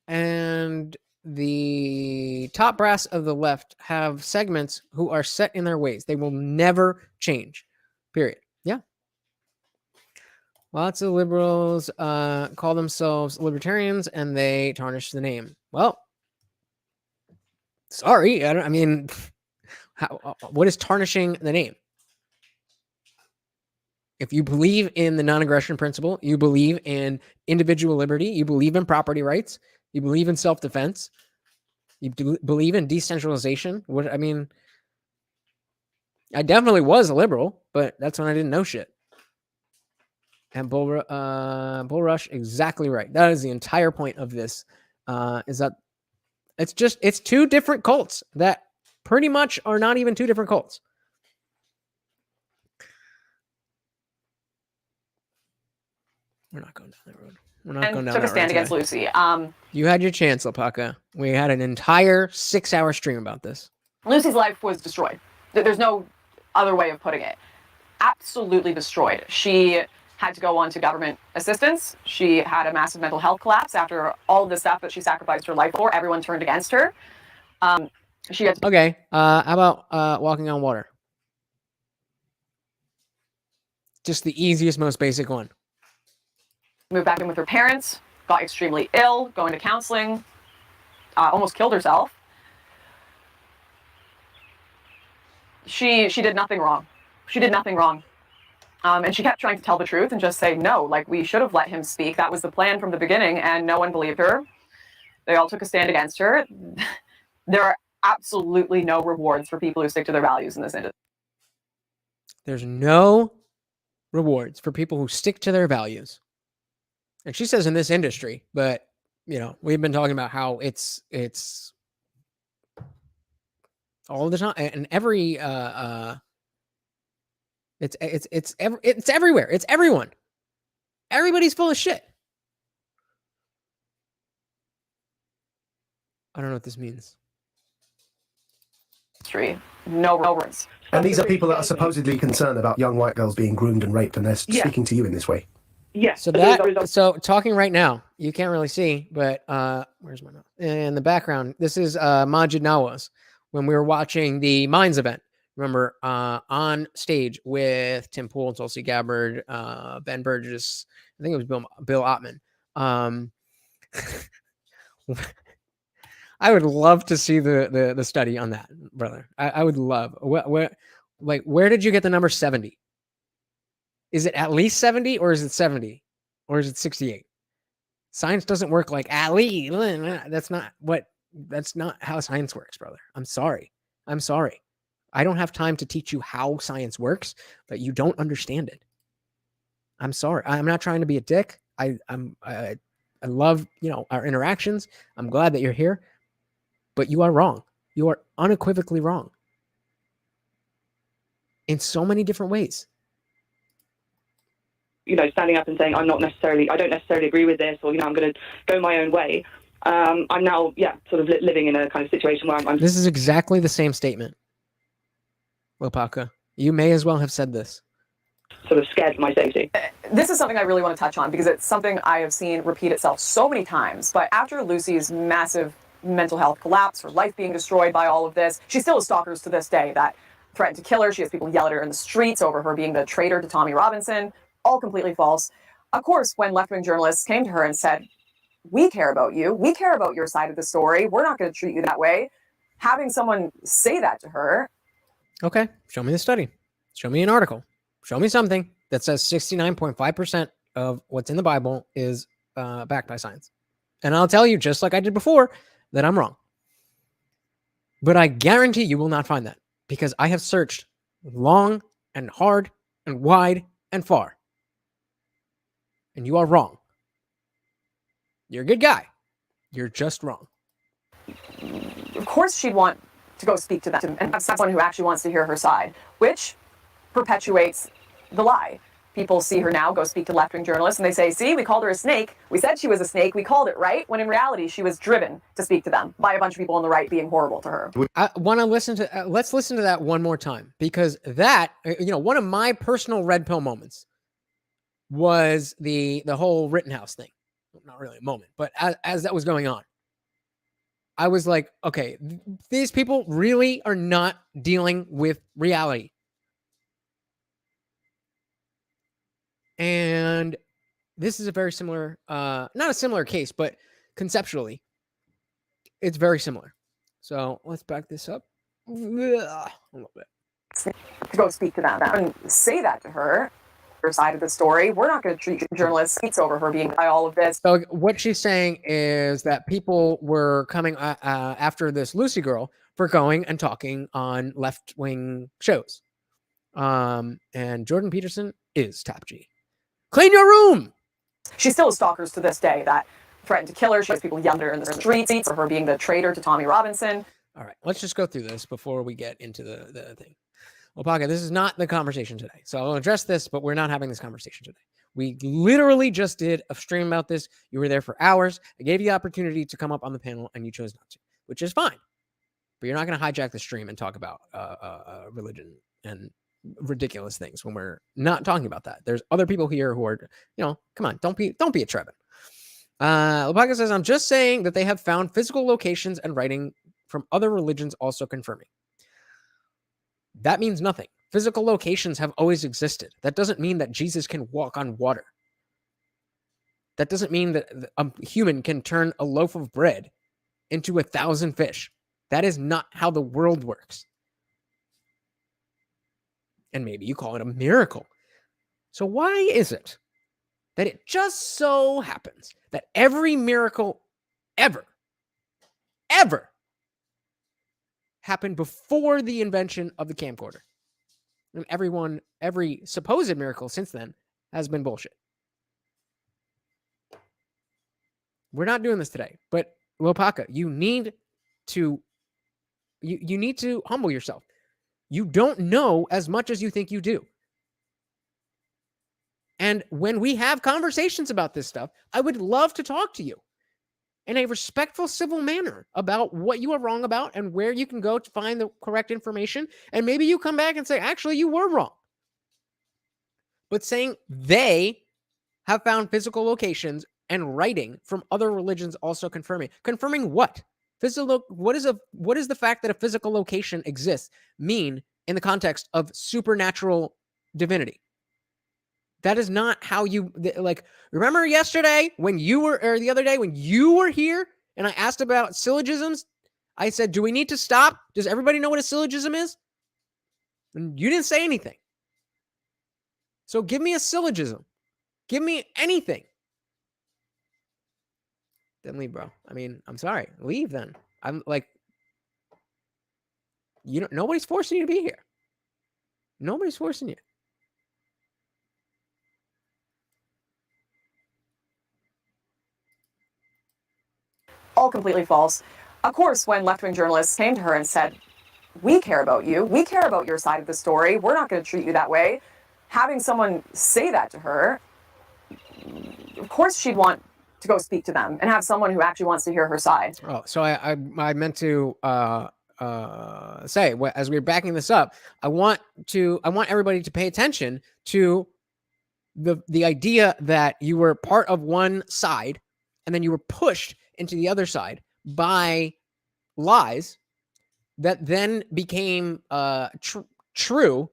and the top brass of the left have segments who are set in their ways. They will never change, period. Yeah. Lots of liberals call themselves libertarians and they tarnish the name. Well, sorry. What is tarnishing the name? If you believe in the non-aggression principle, you believe in individual liberty, you believe in property rights, you believe in self-defense, you believe in decentralization. I definitely was a liberal, but that's when I didn't know shit. And Bull Rush, exactly right. That is the entire point of this. Is that it's two different cults that pretty much are not even two different cults. We're not going down that road. We're not going down that road. Took a stand against Lucy. You had your chance, Alpaca. We had an entire 6-hour stream about this. Lucy's life was destroyed. There's no other way of putting it. Absolutely destroyed. She had to go on to government assistance. She had a massive mental health collapse after all of the stuff that she sacrificed her life for. Everyone turned against her. She had to Okay. How about walking on water? Just the easiest, most basic one. move back in with her parents, got extremely ill, going to counseling, almost killed herself. She did nothing wrong. She did nothing wrong. And she kept trying to tell the truth and just say, no, like, we should have let him speak. That was the plan from the beginning, and no one believed her. They all took a stand against her. There are absolutely no rewards for people who stick to their values in this industry. There's no rewards for people who stick to their values. And she says in this industry, but, you know, we've been talking about how it's all the time, and every it's everywhere. It's everyone. Everybody's full of shit. I don't know what this means. No words. And these are people that are supposedly concerned about young white girls being groomed and raped, and they're speaking to you in this way. Yes. So talking right now, you can't really see, but where's my note? In the background, this is Majid Nawaz when we were watching the Minds event. Remember, on stage with Tim Pool, Tulsi Gabbard, Ben Burgess, I think it was Bill Ottman. I would love to see the study on that, brother. I would love. Where did you get the number 70? Is it at least 70 or is it 70 or is it 68? Science doesn't work like at least. That's not how science works, brother. I'm sorry. I don't have time to teach you how science works, but you don't understand it. I'm sorry. I'm not trying to be a dick. I love, our interactions. I'm glad that you're here, but you are wrong. You are unequivocally wrong in so many different ways. Standing up and saying, I don't necessarily agree with this, or, I'm going to go my own way. I'm now, sort of living in a kind of situation where I'm This is exactly the same statement. Lopaka, you may as well have said this. Sort of scared for my safety. This is something I really want to touch on because it's something I have seen repeat itself so many times. But after Lucy's massive mental health collapse, her life being destroyed by all of this, she still has stalkers to this day that threaten to kill her. She has people yell at her in the streets over her being the traitor to Tommy Robinson. All completely false. Of course, when left-wing journalists came to her and said, we care about you. We care about your side of the story. We're not going to treat you that way. Having someone say that to her. Okay, show me the study. Show me an article. Show me something that says 69.5% of what's in the Bible is backed by science. And I'll tell you, just like I did before, that I'm wrong. But I guarantee you will not find that because I have searched long and hard and wide and far. And you are wrong. You're a good guy. You're just wrong. Of course she'd want to go speak to them and have someone who actually wants to hear her side, which perpetuates the lie. People see her now go speak to left-wing journalists and they say, see, we called her a snake. We said she was a snake. We called it right. When in reality, she was driven to speak to them by a bunch of people on the right being horrible to her. I want to listen to, let's listen to that one more time because that, one of my personal red pill moments was the whole Rittenhouse thing. Not really a moment, but as that was going on, I was like, okay, these people really are not dealing with reality. And this is a very similar, not a similar case, but conceptually, it's very similar. So let's back this up a little bit. To go speak to them and say that to her side of the story. We're not going to treat journalists over her being by all of this. So what she's saying is that people were coming after this Lucy girl for going and talking on left-wing shows. And Jordan Peterson is Top G. Clean your room! She still has stalkers to this day that threaten to kill her. She has people yelling at her in the streets for her being the traitor to Tommy Robinson. All right, let's just go through this before we get into the thing. Well, Paga, this is not the conversation today. So I'll address this, but we're not having this conversation today. We literally just did a stream about this. You were there for hours. I gave you the opportunity to come up on the panel, and you chose not to, which is fine. But you're not going to hijack the stream and talk about religion and ridiculous things when we're not talking about that. There's other people here who are, come on, don't be a Trevin. Paga says, I'm just saying that they have found physical locations and writing from other religions also confirming. That means nothing. Physical locations have always existed. That doesn't mean that Jesus can walk on water. That doesn't mean that a human can turn a loaf of bread into 1,000 fish. That is not how the world works. And maybe you call it a miracle. So why is it that it just so happens that every miracle ever happened before the invention of the camcorder? And every supposed miracle since then has been bullshit. We're not doing this today, but Lopaka, you need to You need to humble yourself. You don't know as much as you think you do. And when we have conversations about this stuff, I would love to talk to you in a respectful, civil manner about what you are wrong about and where you can go to find the correct information. And maybe you come back and say, actually, you were wrong. But saying they have found physical locations and writing from other religions also confirming what? What is the fact that a physical location exists mean in the context of supernatural divinity? That is not how you, like, remember yesterday when you were, or the other day when you were here and I asked about syllogisms? I said, do we need to stop? Does everybody know what a syllogism is? And you didn't say anything. So give me a syllogism. Give me anything. Then leave, bro. I mean, I'm sorry. Leave then. I'm like, nobody's forcing you to be here. Nobody's forcing you. All completely false. Of course, when left-wing journalists came to her and said, we care about you, we care about your side of the story, we're not going to treat you that way, having someone say that to her, of course she'd want to go speak to them and have someone who actually wants to hear her side. Oh, so I meant to say, as we were backing this up, I want everybody to pay attention to the idea that you were part of one side and then you were pushed into the other side by lies that then became true,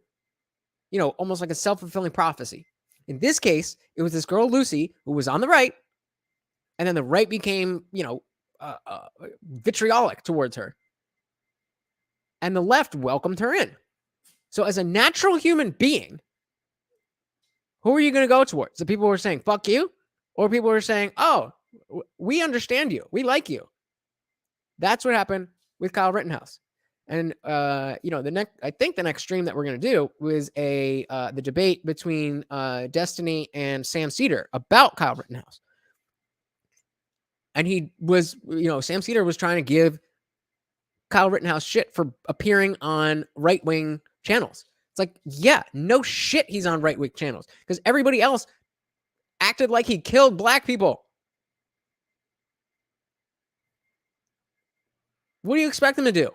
almost like a self-fulfilling prophecy. In this case, it was this girl, Lucy, who was on the right, and then the right became, vitriolic towards her. And the left welcomed her in. So as a natural human being, who are you going to go towards? The people who are saying, fuck you? Or people who are saying, oh, we understand you. We like you. That's what happened with Kyle Rittenhouse. And, I think the next stream that we're going to do was the debate between Destiny and Sam Cedar about Kyle Rittenhouse. And he was, Sam Cedar was trying to give Kyle Rittenhouse shit for appearing on right-wing channels. It's like, yeah, no shit he's on right-wing channels because everybody else acted like he killed black people. What do you expect him to do?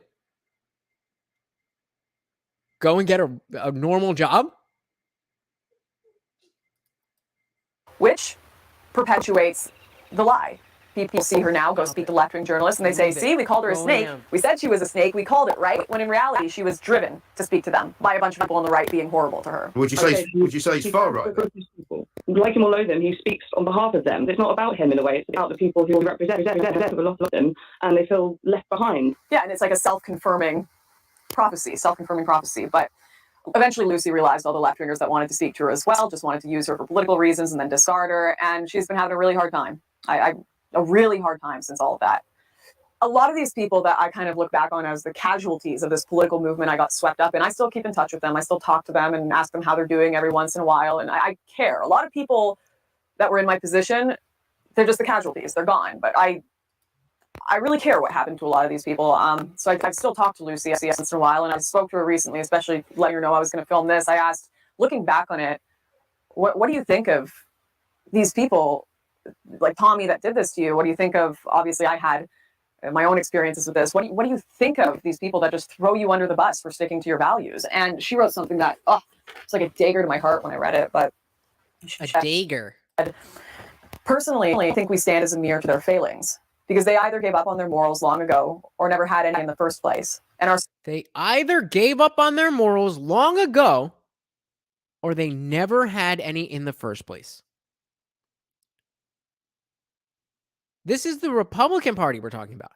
Go and get a normal job? Which perpetuates the lie. People see her now go speak to left-wing journalists, and they say, see, we called her a snake. We said she was a snake. We called it, right? When in reality, she was driven to speak to them by a bunch of people on the right being horrible to her. Would you say he's far right? Like him or loathe him, he speaks on behalf of them. It's not about him in a way. It's about the people who represent a lot of them, and they feel left behind. Yeah, and it's like a self-confirming prophecy. But eventually Lucy realized all the left-wingers that wanted to speak to her as well just wanted to use her for political reasons and then discard her, and she's been having a really hard time. A really hard time since all of that. A lot of these people that I kind of look back on as the casualties of this political movement I got swept up in, I still keep in touch with them. I still talk to them and ask them how they're doing every once in a while. And I care. A lot of people that were in my position, they're just the casualties. They're gone. But I really care what happened to a lot of these people. So I still talk to Lucy once in a while. And I spoke to her recently, especially letting her know I was going to film this. I asked, looking back on it, what do you think of these people like Tommy that did this to you? What do you think of, obviously I had my own experiences with this. What do you think of these people that just throw you under the bus for sticking to your values? And she wrote something that, it's like a dagger to my heart when I read it, but a dagger. Personally, I think we stand as a mirror to their failings because they either gave up on their morals long ago or never had any in the first place. And they either gave up on their morals long ago or they never had any in the first place. This is the Republican Party we're talking about.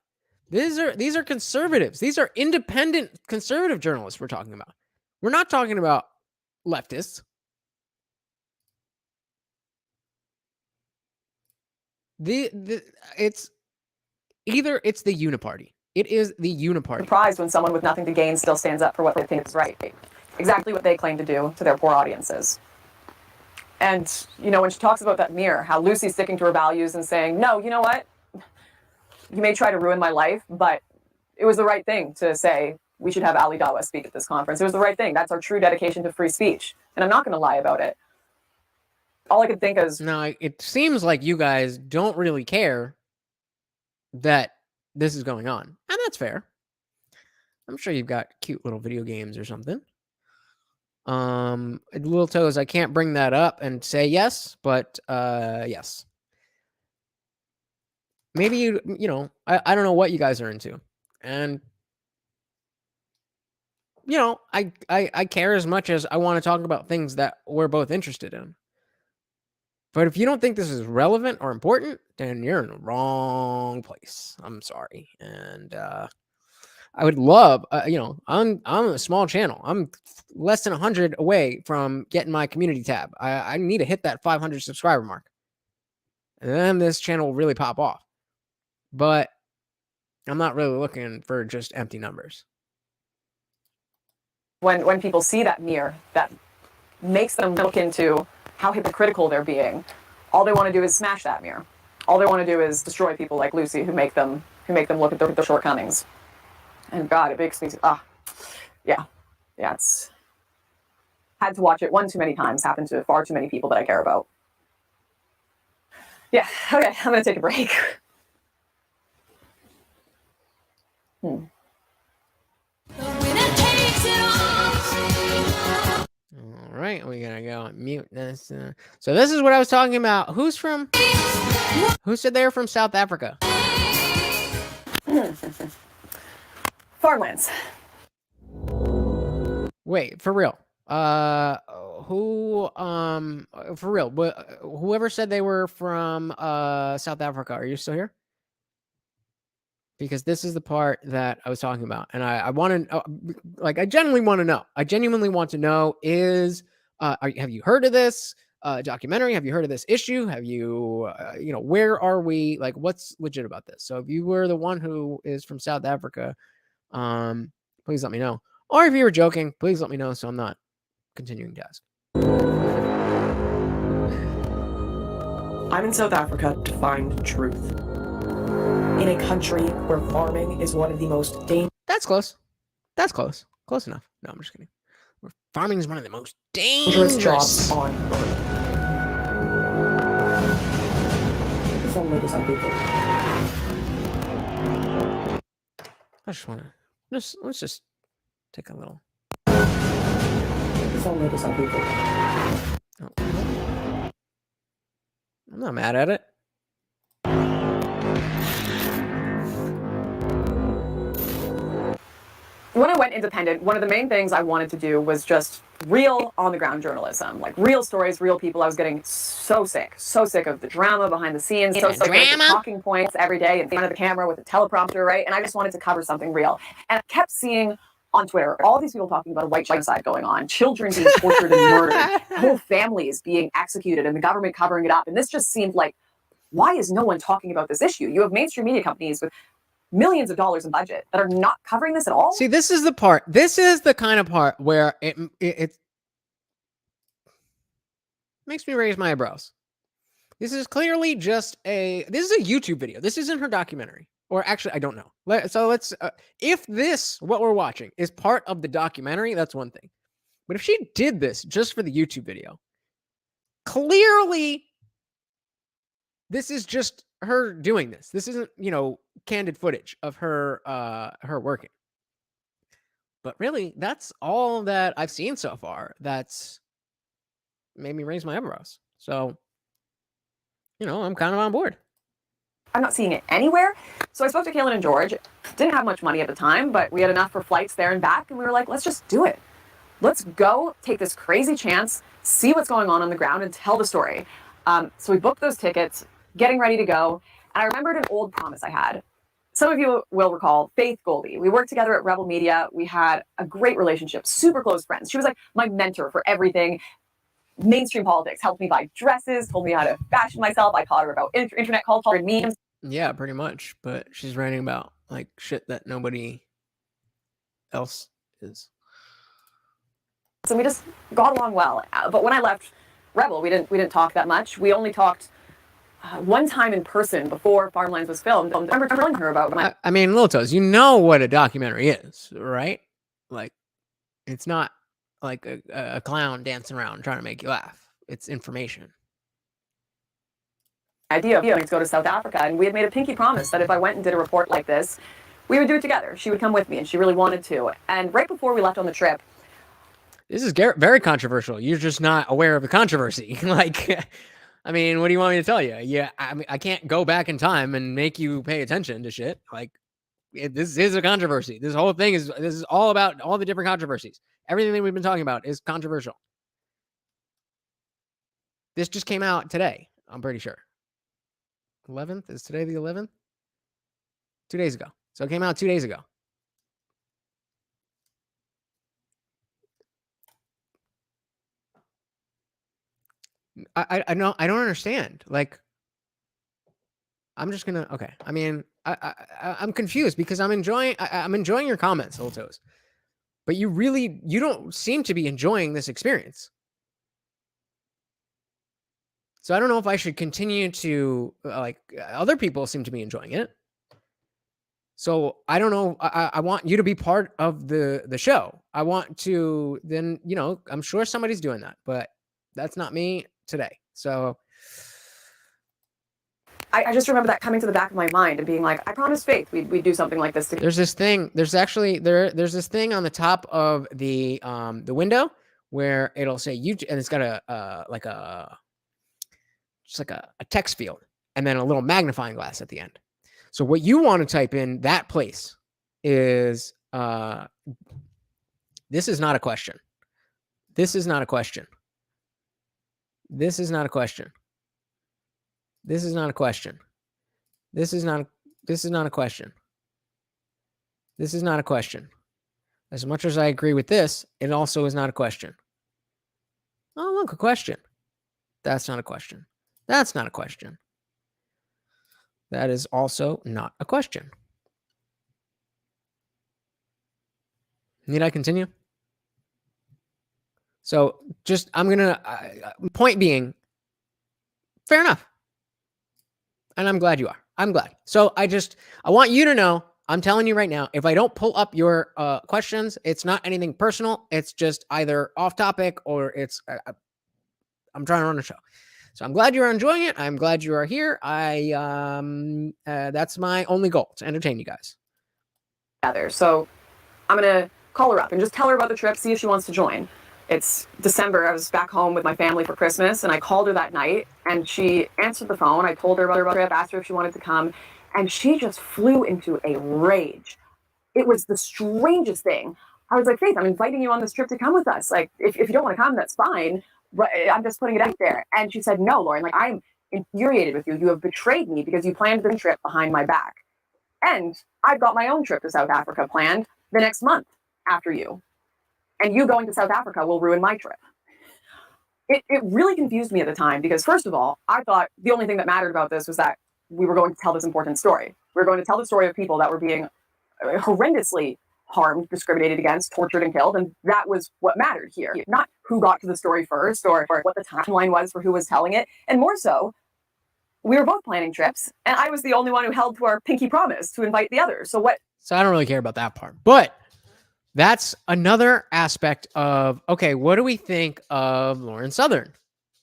These are conservatives. These are independent conservative journalists we're talking about. We're not talking about leftists. It's the uniparty. It is the uniparty. Surprised when someone with nothing to gain still stands up for what they think is right. Exactly what they claim to do to their poor audiences. And, when she talks about that mirror, how Lucy's sticking to her values and saying, no, you know what? You may try to ruin my life, but it was the right thing to say we should have Ali Dawa speak at this conference. It was the right thing. That's our true dedication to free speech. And I'm not going to lie about it. All I could think is... No, it seems like you guys don't really care that this is going on. And that's fair. I'm sure you've got cute little video games or something. Little Toes, I can't bring that up and say yes, but yes. Maybe you know, I don't know what you guys are into. And you know, I care as much as I want to talk about things that we're both interested in. But if you don't think this is relevant or important, then you're in the wrong place. I'm sorry. And I would love, you know, I'm a small channel. I'm less than 100 away from getting my community tab. I need to hit that 500 subscriber mark. And then this channel will really pop off. But I'm not really looking for just empty numbers. When people see that mirror, that makes them look into how hypocritical they're being, all they want to do is smash that mirror. All they want to do is destroy people like Lucy who make them look at their shortcomings. And God, it makes me, yeah, it's had to watch it one too many times, happened to far too many people that I care about. Yeah, okay, I'm gonna take a break. All right, we're gonna go and mute this. So this is what I was talking about. Who said they're from South Africa? Farmlands. Wait, for real. For real, whoever said they were from South Africa, are you still here? Because this is the part that I was talking about, and I want to, like, I genuinely want to know. I genuinely want to know is, have you heard of this documentary? Have you heard of this issue? Have you, you know, where are we? Like, what's legit about this? So if you were the one who is from South Africa, please let me know. Or if you were joking, please let me know so I'm not continuing to ask. I'm in South Africa to find truth. In a country where farming is one of the most dangerous... That's close. That's close. Close enough. No, I'm just kidding. Where farming is one of the most dangerous jobs on earth. If only to some people. I just want to... Let's just take a little... If only to some people. Oh, I'm not mad at it. When I went independent, one of the main things I wanted to do was just real on-the-ground journalism, like real stories, real people. I was getting so sick of the drama behind the scenes, so sick of the talking points every day in front of the camera with a teleprompter, right? And I just wanted to cover something real. And I kept seeing on Twitter all these people talking about a white genocide going on, children being tortured and murdered, whole families being executed, and the government covering it up. And this just seemed like, why is no one talking about this issue? You have mainstream media companies with millions of dollars in budget that are not covering this at all. See, this is the part. This is the kind of part where it makes me raise my eyebrows. This is clearly just this is a YouTube video. This isn't her documentary. Or actually, I don't know. So let's, if what we're watching is part of the documentary, that's one thing. But if she did this just for the YouTube video, clearly this is just her doing this. This isn't, you know, candid footage of her working. But really, that's all that I've seen so far that's made me raise my eyebrows. So, you know, I'm kind of on board. I'm not seeing it anywhere. So I spoke to Cailin and George. Didn't have much money at the time, but we had enough for flights there and back. And we were like, let's just do it. Let's go take this crazy chance, see what's going on the ground, and tell the story. So we booked those tickets, getting ready to go. And I remembered an old promise I had. Some of you will recall Faith Goldie. We worked together at Rebel Media. We had a great relationship, super close friends. She was like my mentor for everything. Mainstream politics, helped me buy dresses, told me how to fashion myself. I taught her about internet culture and memes. Yeah, pretty much. But she's writing about like shit that nobody else is. So we just got along well. But when I left Rebel, we didn't talk that much. We only talked one time in person before Farmlands was filmed. I remember telling her about my. I mean, Little Toes, you know what a documentary is, right? Like, it's not like a clown dancing around trying to make you laugh. It's information. Idea of to go to South Africa, and we had made a pinky promise that if I went and did a report like this, we would do it together. She would come with me, and she really wanted to. And right before we left on the trip, this is very controversial. You're just not aware of the controversy. Like, I mean, what do you want me to tell you? Yeah, I mean, I can't go back in time and make you pay attention to shit. Like, this is a controversy. This whole thing this is all about all the different controversies. Everything that we've been talking about is controversial. This just came out today, I'm pretty sure. 11th? Is today the 11th? 2 days ago. So it came out 2 days ago. I don't understand. Like, I'm just gonna okay. I mean, I'm confused because I'm enjoying your comments, Little Toes. But you don't seem to be enjoying this experience. So I don't know if I should continue to like other people seem to be enjoying it. So I don't know. I want you to be part of the show. I want to then, you know, I'm sure somebody's doing that, but that's not me today. So I just remember that coming to the back of my mind and being like, I promised Faith we'd do something like this together. there's this thing. There's actually there's this thing on the top of the window where it'll say you, and it's got a just like a text field and then a little magnifying glass at the end. So what you want to type in that place is this is not a question. This is not a question. This is not a question. This is not a question. This is not a question. This is not a question. As much as I agree with this, it also is not a question. Oh, look, a question. That's not a question. That's not a question. That is also not a question. Need I continue? So just, I'm going to, point being, fair enough. And I'm glad you are. I'm glad. So I want you to know, I'm telling you right now, if I don't pull up your questions, it's not anything personal. It's just either off topic or it's, I'm trying to run a show. So I'm glad you're enjoying it. I'm glad you are here. That's my only goal, to entertain you guys. So I'm going to call her up and just tell her about the trip, see if she wants to join. It's December. I was back home with my family for Christmas, and I called her that night, and she answered the phone. I told her about the trip, asked her if she wanted to come, and she just flew into a rage. It was the strangest thing. I was like, Faith, I'm inviting you on this trip to come with us. Like, if you don't want to come, that's fine. But I'm just putting it out there. And she said, no, Lauren, like, I'm infuriated with you. You have betrayed me because you planned the trip behind my back. And I've got my own trip to South Africa planned the next month after you. And you going to South Africa will ruin my trip. It really confused me at the time because, first of all, I thought the only thing that mattered about this was that we were going to tell this important story. We were going to tell the story of people that were being horrendously harmed, discriminated against, tortured, and killed. And that was what mattered here. Not who got to the story first or what the timeline was for who was telling it. And more so, we were both planning trips, and I was the only one who held to our pinky promise to invite the others. So I don't really care about that part. But that's another aspect of, okay, what do we think of Lauren Southern?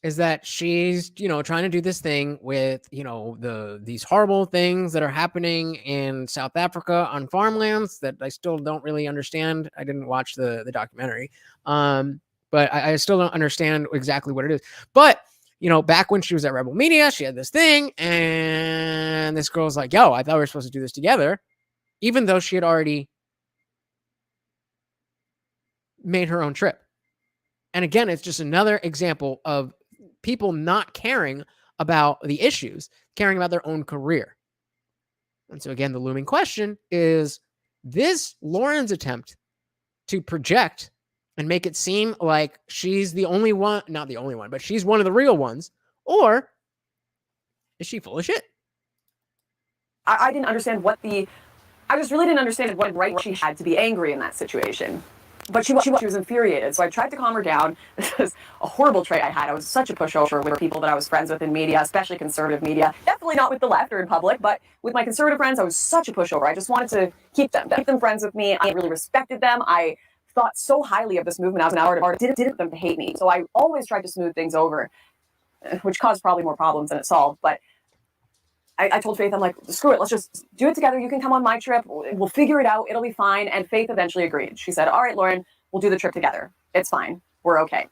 Is that she's, trying to do this thing with, these horrible things that are happening in South Africa on farmlands that I still don't really understand. I didn't watch the documentary. But I still don't understand exactly what it is. But, back when she was at Rebel Media, she had this thing, and this girl's like, yo, I thought we were supposed to do this together, even though she had already made her own trip. And again, it's just another example of people not caring about the issues, caring about their own career. And so again, the looming question is this Lauren's attempt to project and make it seem like she's the only one, not the only one, but she's one of the real ones, or is she full of shit? I just really didn't understand what right she had to be angry in that situation. But she was infuriated. So I tried to calm her down. This was a horrible trait I had. I was such a pushover with people that I was friends with in media, especially conservative media. Definitely not with the left or in public, but with my conservative friends, I was such a pushover. I just wanted to keep them friends with me. I really respected them. I thought so highly of this movement as an artist. Didn't want them to hate me. So I always tried to smooth things over, which caused probably more problems than it solved. But I told Faith, I'm like, screw it, let's just do it together. You can come on my trip. We'll figure it out. It'll be fine. And Faith eventually agreed. She said, all right, Lauren, we'll do the trip together. It's fine. We're okay.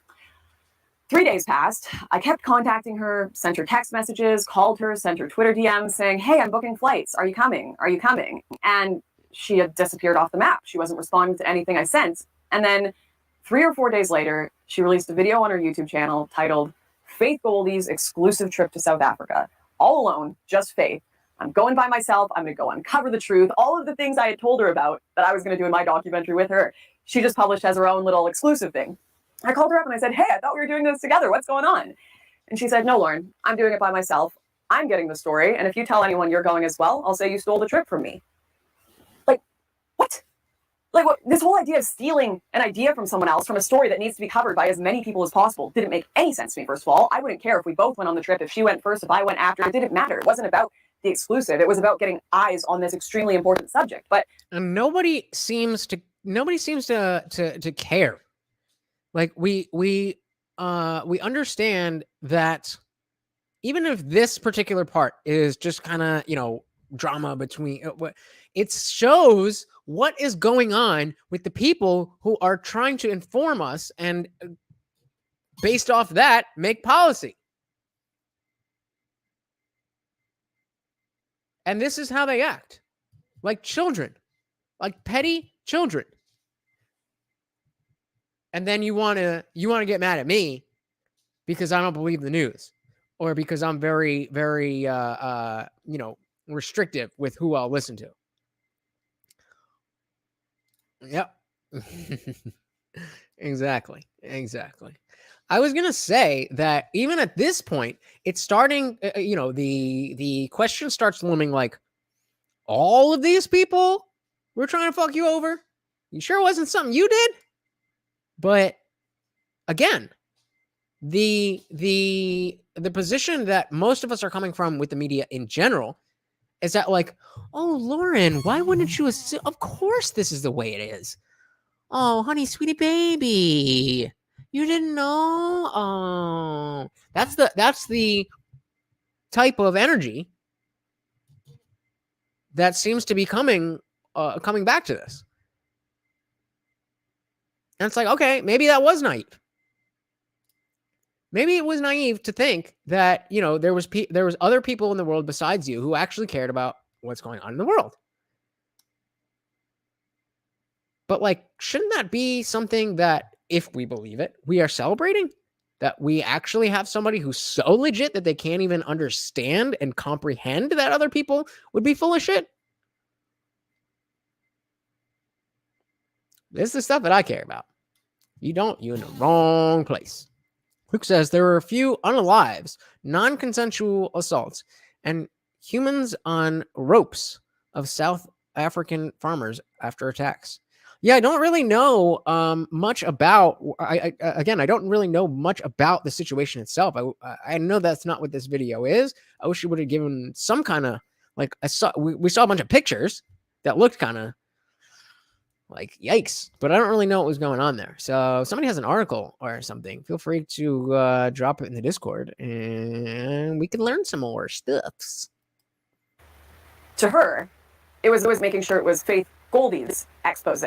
3 days passed. I kept contacting her, sent her text messages, called her, sent her Twitter DMs saying, hey, I'm booking flights. Are you coming? Are you coming? And she had disappeared off the map. She wasn't responding to anything I sent. And then 3 or 4 days later, she released a video on her YouTube channel titled Faith Goldie's Exclusive Trip to South Africa. All alone, just Faith. I'm going by myself. I'm going to go uncover the truth. All of the things I had told her about that I was going to do in my documentary with her, she just published as her own little exclusive thing. I called her up and I said, hey, I thought we were doing this together. What's going on? And she said, no, Lauren, I'm doing it by myself. I'm getting the story. And if you tell anyone you're going as well, I'll say you stole the trip from me. Like, what? Like, what? This whole idea of stealing an idea from someone else, from a story that needs to be covered by as many people as possible, didn't make any sense to me, first of all. I wouldn't care if we both went on the trip, if she went first, if I went after. It didn't matter. It wasn't about the exclusive. It was about getting eyes on this extremely important subject. But and nobody seems to care. Like we understand that even if this particular part is just kind of, drama between, it shows what is going on with the people who are trying to inform us and based off that make policy. And this is how they act. Like children, like petty children. And then you want to get mad at me because I don't believe the news or because I'm very, very, restrictive with who I'll listen to. Yep. Exactly. I was going to say that even at this point, it's starting, the question starts looming like, all of these people were trying to fuck you over? You sure it wasn't something you did? But again, the position that most of us are coming from with the media in general is that like, oh, Lauren, why wouldn't you assume? Of course this is the way it is. Oh, honey, sweetie baby. You didn't know? Oh, that's the type of energy that seems to be coming back to this. And it's like, okay, maybe that was naive. Maybe it was naive to think that, there was other people in the world besides you who actually cared about what's going on in the world. But like, shouldn't that be something that, if we believe it, we are celebrating? That we actually have somebody who's so legit that they can't even understand and comprehend that other people would be full of shit? This is the stuff that I care about. You don't, you're in the wrong place. Luke says there were a few unalives, non-consensual assaults, and humans on ropes of South African farmers after attacks. Yeah, I don't really know much about. I don't really know much about the situation itself. I know that's not what this video is. I wish you would have given some kind of like. We saw a bunch of pictures that looked kind of like yikes, but I don't really know what was going on there. So if somebody has an article or something, feel free to drop it in the Discord and we can learn some more stuffs. To her, it was making sure it was Faith Goldie's expose,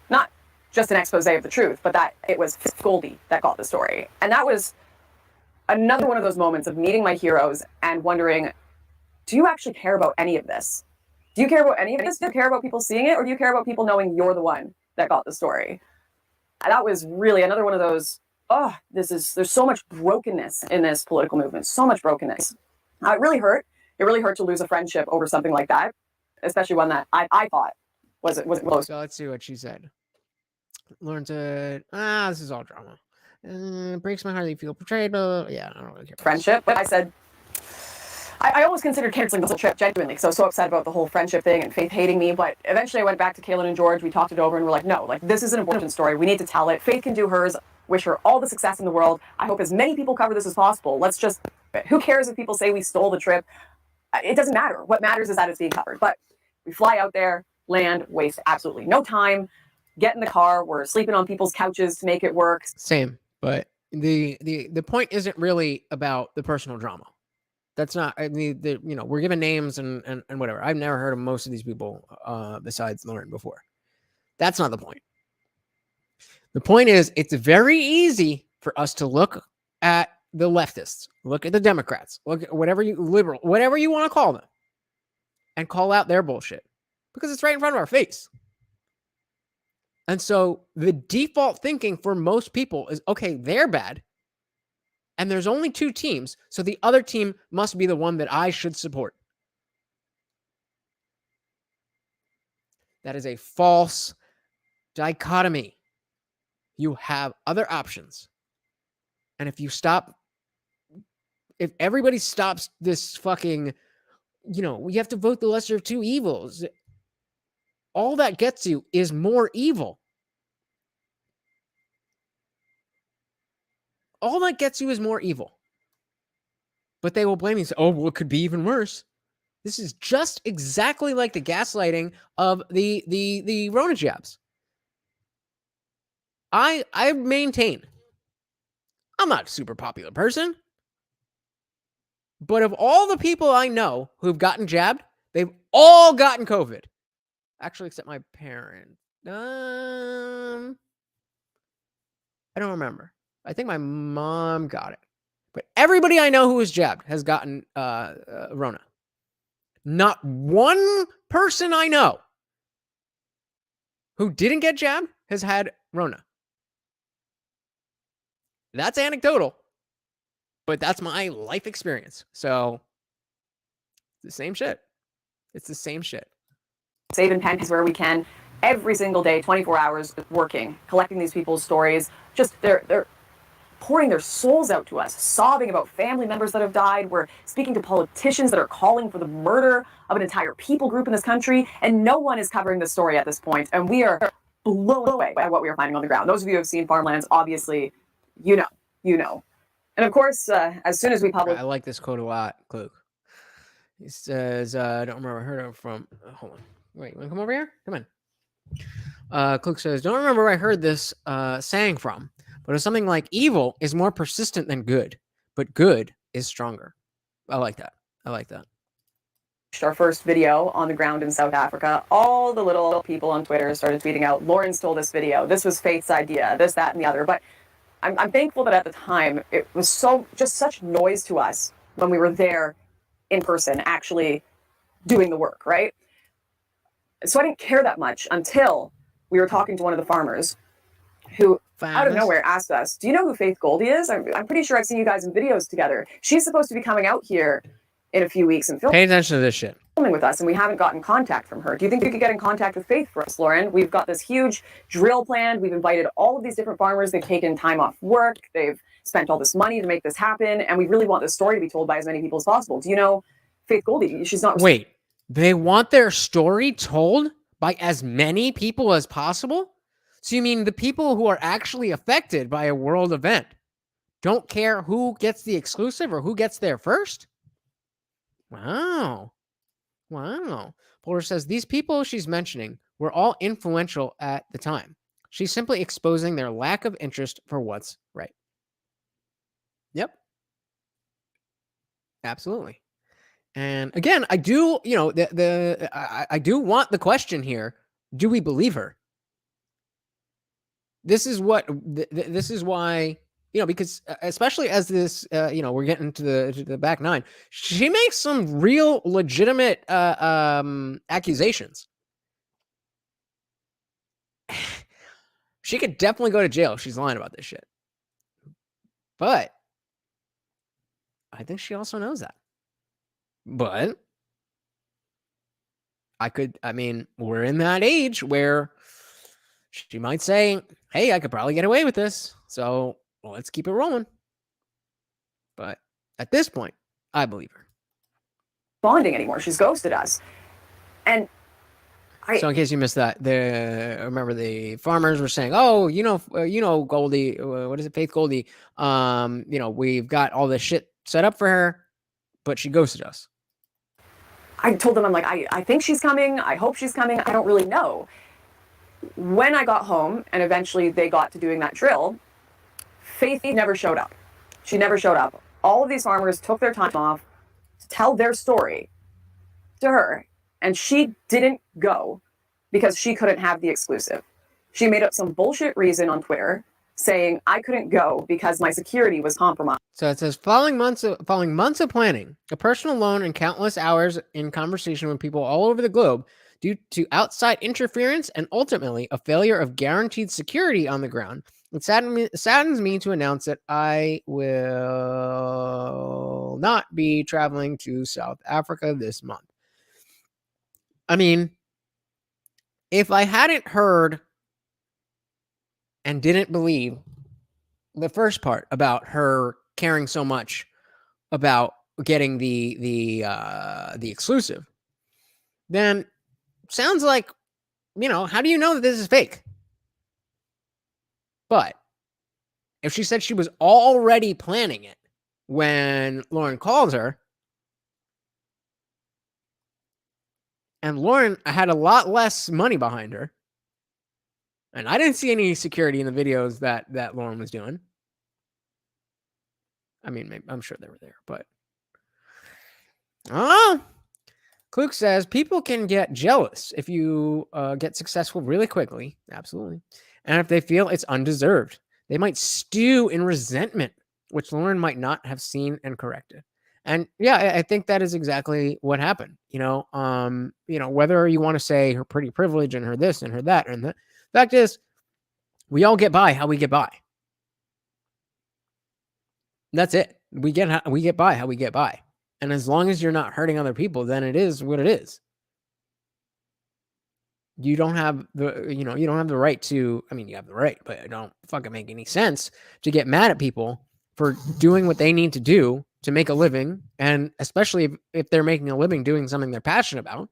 not just an expose of the truth, but that it was Goldie that got the story. And that was another one of those moments of meeting my heroes and wondering, do you actually care about any of this? Do you care about any of this? Do you care about people seeing it? Or do you care about people knowing you're the one that got the story? And that was really another one of those, there's so much brokenness in this political movement, so much brokenness. It really hurt. It really hurt to lose a friendship over something like that, especially one that I thought was close. So let's see what she said. Lauren said, this is all drama. It breaks my heart that you feel betrayed. Yeah, I don't really care. Friendship. But I said, I almost considered canceling the whole trip, genuinely, because I was so upset about the whole friendship thing and Faith hating me. But eventually I went back to Cailin and George. We talked it over and we're like, no, like, this is an important story. We need to tell it. Faith can do hers. Wish her all the success in the world. I hope as many people cover this as possible. Let's just, who cares if people say we stole the trip? It doesn't matter. What matters is that it's being covered. But we fly out there, land, waste absolutely no time, get in the car. We're sleeping on people's couches to make it work. Same, but the point isn't really about the personal drama. That's not, I mean, we're given names and whatever. I've never heard of most of these people besides Lauren before. That's not the point. The point is, it's very easy for us to look at the leftists, look at the Democrats, look at whatever you liberal, whatever you want to call them, and call out their bullshit because it's right in front of our face. And so the default thinking for most people is, okay, they're bad. And there's only two teams, so the other team must be the one that I should support. That is a false dichotomy. You have other options. And if everybody stops this fucking, we have to vote the lesser of two evils, all that gets you is more evil. All that gets you is more evil. But they will blame you and say, oh, well, it could be even worse. This is just exactly like the gaslighting of the Rona jabs. I maintain I'm not a super popular person. But of all the people I know who've gotten jabbed, they've all gotten COVID. Actually, except my parents. I don't remember. I think my mom got it. But everybody I know who was jabbed has gotten Rona. Not one person I know who didn't get jabbed has had Rona. That's anecdotal, but that's my life experience. So, it's the same shit. It's the same shit. Saving pennies where we can, every single day, 24 hours working, collecting these people's stories. Just they're pouring their souls out to us, sobbing about family members that have died. We're speaking to politicians that are calling for the murder of an entire people group in this country, and no one is covering the story at this point. And we are blown away by what we are finding on the ground. Those of you who have seen Farmlands, obviously, you know. And of course, as soon as we publish... I like this quote a lot, Klug. He says, I don't remember where I heard it from. Hold on. Wait, you want to come over here? Come on. Klug says, don't remember where I heard this saying from, but it's something like evil is more persistent than good, but good is stronger. I like that. I like that. Our first video on the ground in South Africa, all the little people on Twitter started tweeting out, Lauren stole this video. This was Faith's idea, this, that, and the other. But I'm thankful that at the time, it was just such noise to us when we were there in person, actually doing the work, right? So I didn't care that much until we were talking to one of the farmers who, out of nowhere, asked us, do you know who Faith Goldie is? I'm pretty sure I've seen you guys in videos together. She's supposed to be coming out here in a few weeks and pay attention to this shit. Filming with us, and we haven't gotten contact from her. Do you think you could get in contact with Faith for us, Lauren? We've got this huge drill planned. We've invited all of these different farmers. They've taken time off work. They've spent all this money to make this happen, and we really want this story to be told by as many people as possible. Do you know Faith Goldie? She's not... Wait, they want their story told by as many people as possible? So you mean the people who are actually affected by a world event don't care who gets the exclusive or who gets there first? Wow. Polar says, these people she's mentioning were all influential at the time. She's simply exposing their lack of interest for what's right. Yep. Absolutely. And again, I do, I do want the question here. Do we believe her? This is what, this is why, because especially as this, we're getting to the back nine, she makes some real legitimate accusations. She could definitely go to jail if she's lying about this shit. But I think she also knows that. But we're in that age where she might say, hey, I could probably get away with this. So let's keep it rolling. But at this point, I believe her. responding anymore. She's ghosted us. And so in case you missed that, remember the farmers were saying, "Oh, Goldie, what is it, Faith Goldie? We've got all this shit set up for her, but she ghosted us." I told them, I'm like, I think she's coming. I hope she's coming. I don't really know. When I got home and eventually they got to doing that drill, Faith never showed up. She never showed up. All of these farmers took their time off to tell their story to her, and she didn't go because she couldn't have the exclusive. She made up some bullshit reason on Twitter saying I couldn't go because my security was compromised. So it says, following months of planning, a personal loan, and countless hours in conversation with people all over the globe, due to outside interference and ultimately a failure of guaranteed security on the ground, it saddens me to announce that I will not be traveling to South Africa this month. I mean, if I hadn't heard and didn't believe the first part about her caring so much about getting the exclusive, then sounds like, how do you know that this is fake? But if she said she was already planning it when Lauren calls her, and Lauren had a lot less money behind her, and I didn't see any security in the videos that Lauren was doing. I mean, maybe, I'm sure they were there, but Kluk says people can get jealous if you get successful really quickly. Absolutely. And if they feel it's undeserved, they might stew in resentment, which Lauren might not have seen and corrected. And yeah, I think that is exactly what happened. Whether you want to say her pretty privilege and her this and her that, and the fact is, we all get by how we get by. That's it. We get by how we get by. And as long as you're not hurting other people, then it is what it is. You don't have the right to, I mean, you have the right, but it don't fucking make any sense to get mad at people for doing what they need to do to make a living. And especially if they're making a living doing something they're passionate about,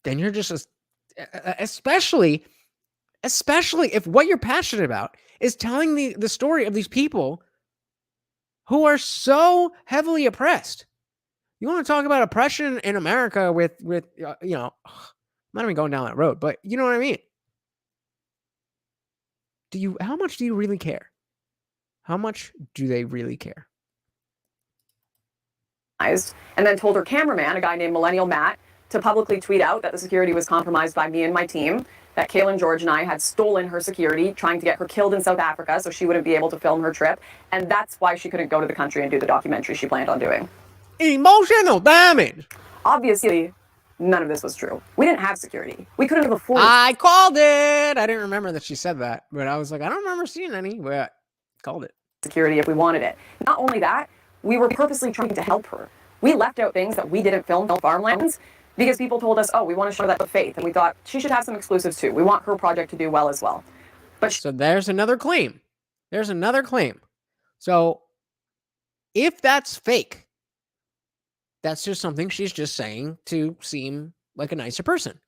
then you're just, especially if what you're passionate about is telling the story of these people who are so heavily oppressed. You want to talk about oppression in America with I'm not even going down that road, but you know what I mean? How much do you really care? How much do they really care? And then told her cameraman, a guy named Millennial Matt, to publicly tweet out that the security was compromised by me and my team, that Cailin, George, and I had stolen her security, trying to get her killed in South Africa so she wouldn't be able to film her trip, and that's why she couldn't go to the country and do the documentary she planned on doing. Emotional damage! Obviously, none of this was true. We didn't have security. We couldn't have afforded... I called it! I didn't remember that she said that, but I was like, I don't remember seeing any, but I called it. Security if we wanted it. Not only that, we were purposely trying to help her. We left out things that we didn't film on farmlands because people told us, oh, we want to show that with Faith, and we thought she should have some exclusives too. We want her project to do well as well. But so there's another claim. So if that's fake, that's just something she's just saying to seem like a nicer person.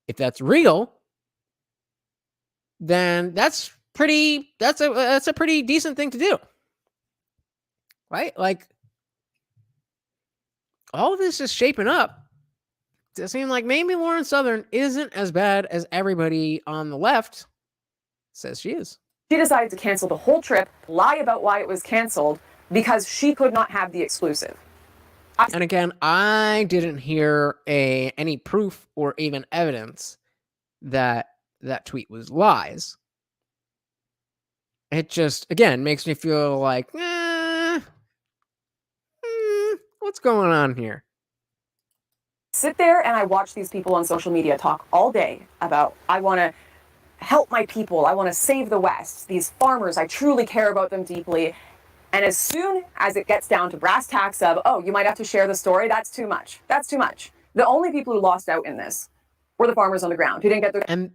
If that's real, then that's a pretty decent thing to do. Right? Like, all of this is shaping up to seem like maybe Lauren Southern isn't as bad as everybody on the left says she is. She decided to cancel the whole trip, lie about why it was canceled, because she could not have the exclusive. And again, I didn't hear any proof or even evidence that that tweet was lies. It just, again, makes me feel like, what's going on here? Sit there and I watch these people on social media talk all day about, I want to help my people. I want to save the West. These farmers, I truly care about them deeply. And as soon as it gets down to brass tacks of, oh, you might have to share the story, that's too much. That's too much. The only people who lost out in this were the farmers on the ground who didn't get their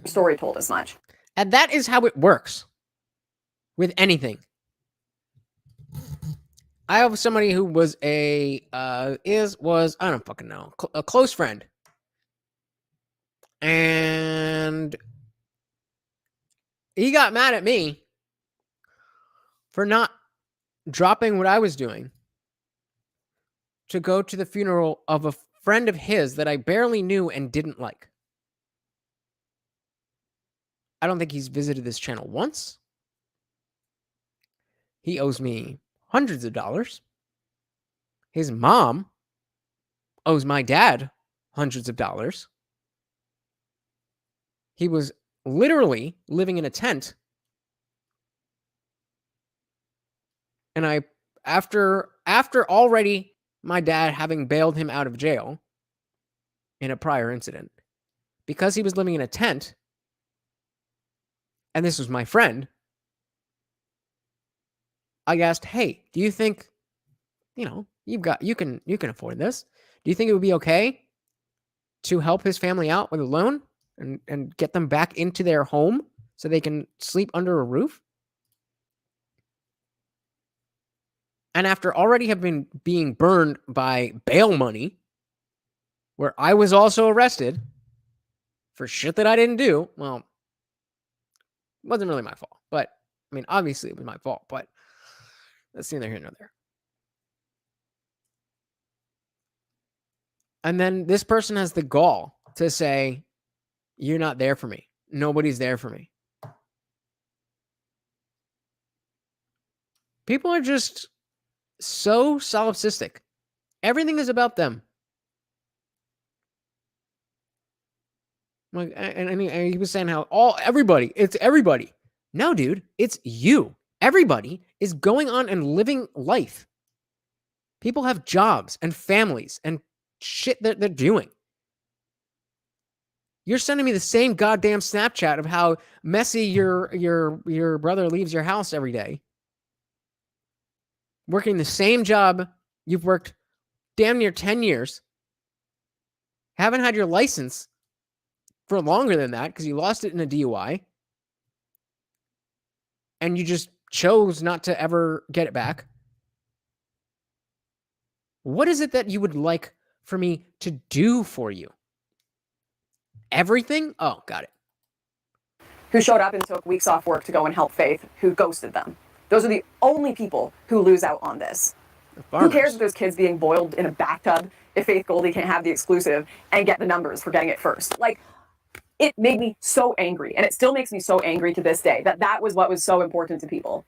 story told as much. And that is how it works with anything. I have somebody who was I don't fucking know, a close friend. And he got mad at me for not dropping what I was doing to go to the funeral of a friend of his that I barely knew and didn't like. I don't think he's visited this channel once. He owes me hundreds of dollars. His mom owes my dad hundreds of dollars. He was literally living in a tent. And after already my dad having bailed him out of jail in a prior incident, because he was living in a tent, and this was my friend, I asked, "Hey, do you think, you can afford this? Do you think it would be okay to help his family out with a loan and get them back into their home so they can sleep under a roof?" And after already have been being burned by bail money, where I was also arrested for shit that I didn't do, well, it wasn't really my fault. But, I mean, obviously it was my fault, but that's neither here nor there. And then this person has the gall to say, "You're not there for me. Nobody's there for me." People are just so solipsistic. Everything is about them. Like, and he was saying how it's everybody. No, dude, it's you. Everybody is going on and living life. People have jobs and families and shit that they're doing. You're sending me the same goddamn Snapchat of how messy your brother leaves your house every day. Working the same job you've worked damn near 10 years. Haven't had your license for longer than that because you lost it in a DUI. And you just chose not to ever get it back. What is it that you would like for me to do for you? Everything? Oh, got it. Who showed up and took weeks off work to go and help Faith, who ghosted them. Those are the only people who lose out on this. Who cares if there's kids being boiled in a bathtub if Faith Goldie can't have the exclusive and get the numbers for getting it first? Like, it made me so angry, and it still makes me so angry to this day, that was what was so important to people.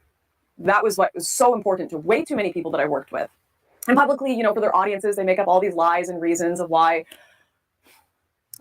That was what was so important to way too many people that I worked with. And publicly, for their audiences, they make up all these lies and reasons of why.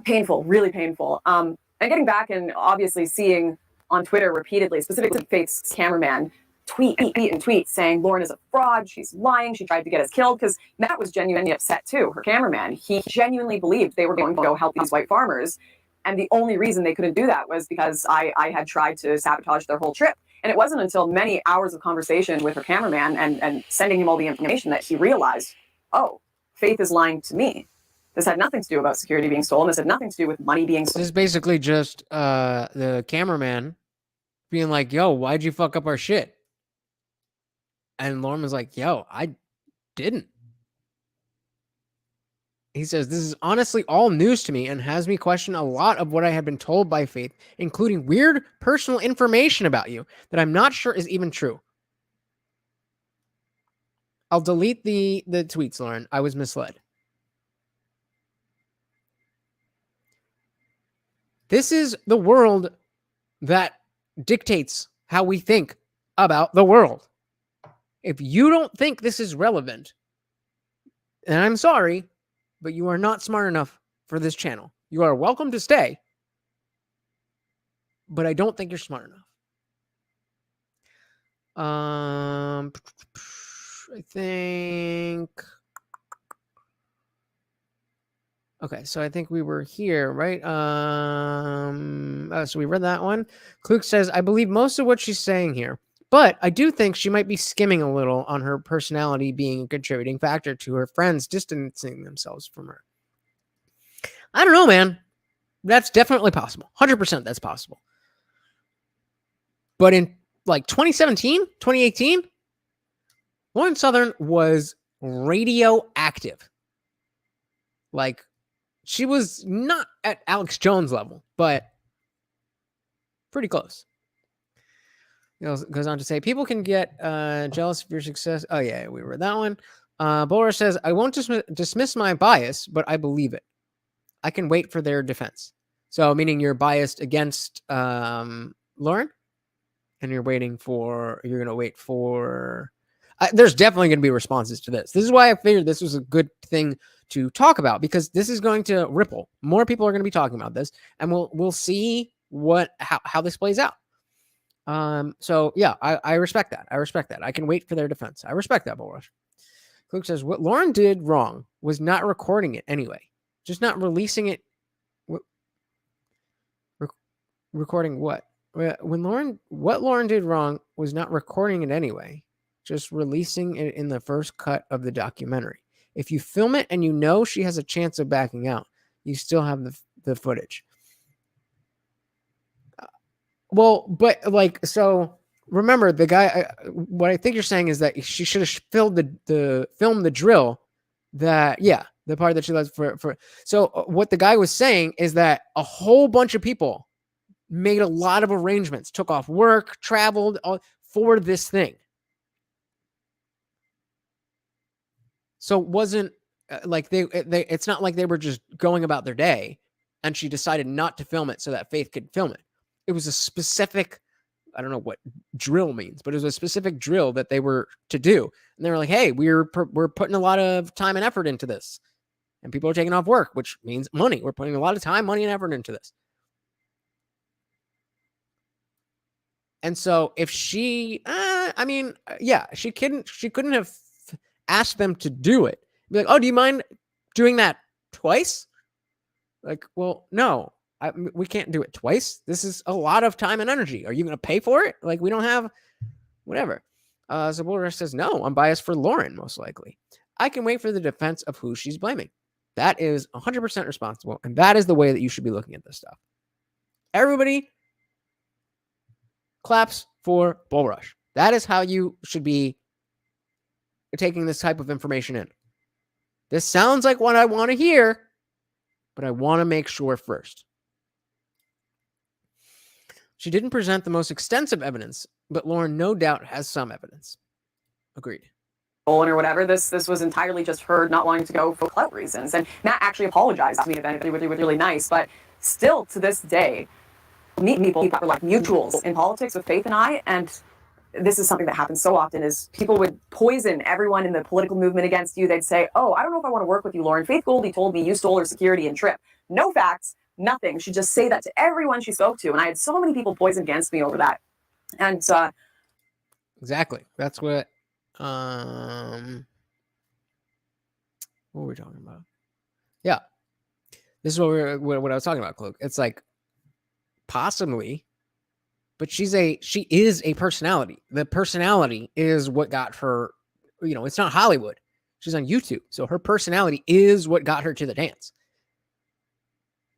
Painful, really painful. And getting back and obviously seeing on Twitter repeatedly, specifically Faith's cameraman, tweet saying Lauren is a fraud, she's lying, she tried to get us killed, because Matt was genuinely upset too, her cameraman. He genuinely believed they were going to go help these white farmers. And the only reason they couldn't do that was because I had tried to sabotage their whole trip. And it wasn't until many hours of conversation with her cameraman and sending him all the information that he realized, oh, Faith is lying to me. This had nothing to do about security being stolen. This had nothing to do with money being stolen. This is basically just the cameraman being like, "Yo, why'd you fuck up our shit?" And Lauren was like, "Yo, I didn't." He says, "This is honestly all news to me and has me question a lot of what I have been told by Faith, including weird personal information about you that I'm not sure is even true." I'll delete the tweets, Lauren. I was misled. This is the world that dictates how we think about the world. If you don't think this is relevant, then I'm sorry, but you are not smart enough for this channel. You are welcome to stay, but I don't think you're smart enough. I think... Okay, so I think we were here, right? So we read that one. Kluk says, "I believe most of what she's saying here, but I do think she might be skimming a little on her personality being a contributing factor to her friends distancing themselves from her." I don't know, man. That's definitely possible. 100% that's possible. But in like 2017, 2018, Lauren Southern was radioactive. Like, she was not at Alex Jones level, but pretty close. You know, goes on to say, people can get jealous of your success. Oh, yeah, we read that one. Boris says, I won't dismiss my bias, but I believe it. I can wait for their defense. So, meaning you're biased against Lauren, and you're going to wait for... there's definitely going to be responses to this. This is why I figured this was a good thing to talk about, because this is going to ripple. More people are going to be talking about this, and we'll see how this plays out. So yeah, I respect that. I respect that. I can wait for their defense. I respect that, Boris. Cook says, what Lauren did wrong was not recording it anyway. Just not releasing it. Recording what? What Lauren did wrong was not recording it anyway. Just releasing it in the first cut of the documentary. If you film it and you know she has a chance of backing out, you still have the footage. Well, but like, so remember the guy, what I think you're saying is that she should have filmed the drill that, yeah, the part that she does for. So what the guy was saying is that a whole bunch of people made a lot of arrangements, took off work, traveled for this thing. So it wasn't like it's not like they were just going about their day and she decided not to film it so that Faith could film it. It was a specific, I don't know what drill means, but it was a specific drill that they were to do. And they were like, hey, we're putting a lot of time and effort into this. And people are taking off work, which means money. We're putting a lot of time, money, and effort into this. And so if she, she couldn't have asked them to do it. Be like, oh, do you mind doing that twice? Like, well, no, we can't do it twice. This is a lot of time and energy. Are you going to pay for it? Like, we don't have whatever. So Boris says, no, I'm biased for Lauren, most likely. I can wait for the defense of who she's blaming. That is 100% responsible. And that is the way that you should be looking at this stuff. Everybody claps for Bull Rush. That is how you should be taking this type of information in. This sounds like what I want to hear, but I want to make sure first. She didn't present the most extensive evidence, but Lauren no doubt has some evidence. Agreed. Or whatever, this was entirely just her not wanting to go for clout reasons. And Matt actually apologized to me if anything, really, really nice. But still, to this day, meet people that were like mutuals in politics with Faith and I, and this is something that happens so often, is people would poison everyone in the political movement against you. They'd say, oh, I don't know if I want to work with you, Lauren. Faith Goldie told me you stole her security and trip. No facts, nothing. She'd just say that to everyone she spoke to. And I had so many people poison against me over that. And exactly. That's what were we talking about? Yeah. This is what I was talking about, Cloak. It's like possibly, but she is a personality. The personality is what got her, it's not Hollywood. She's on YouTube. So her personality is what got her to the dance.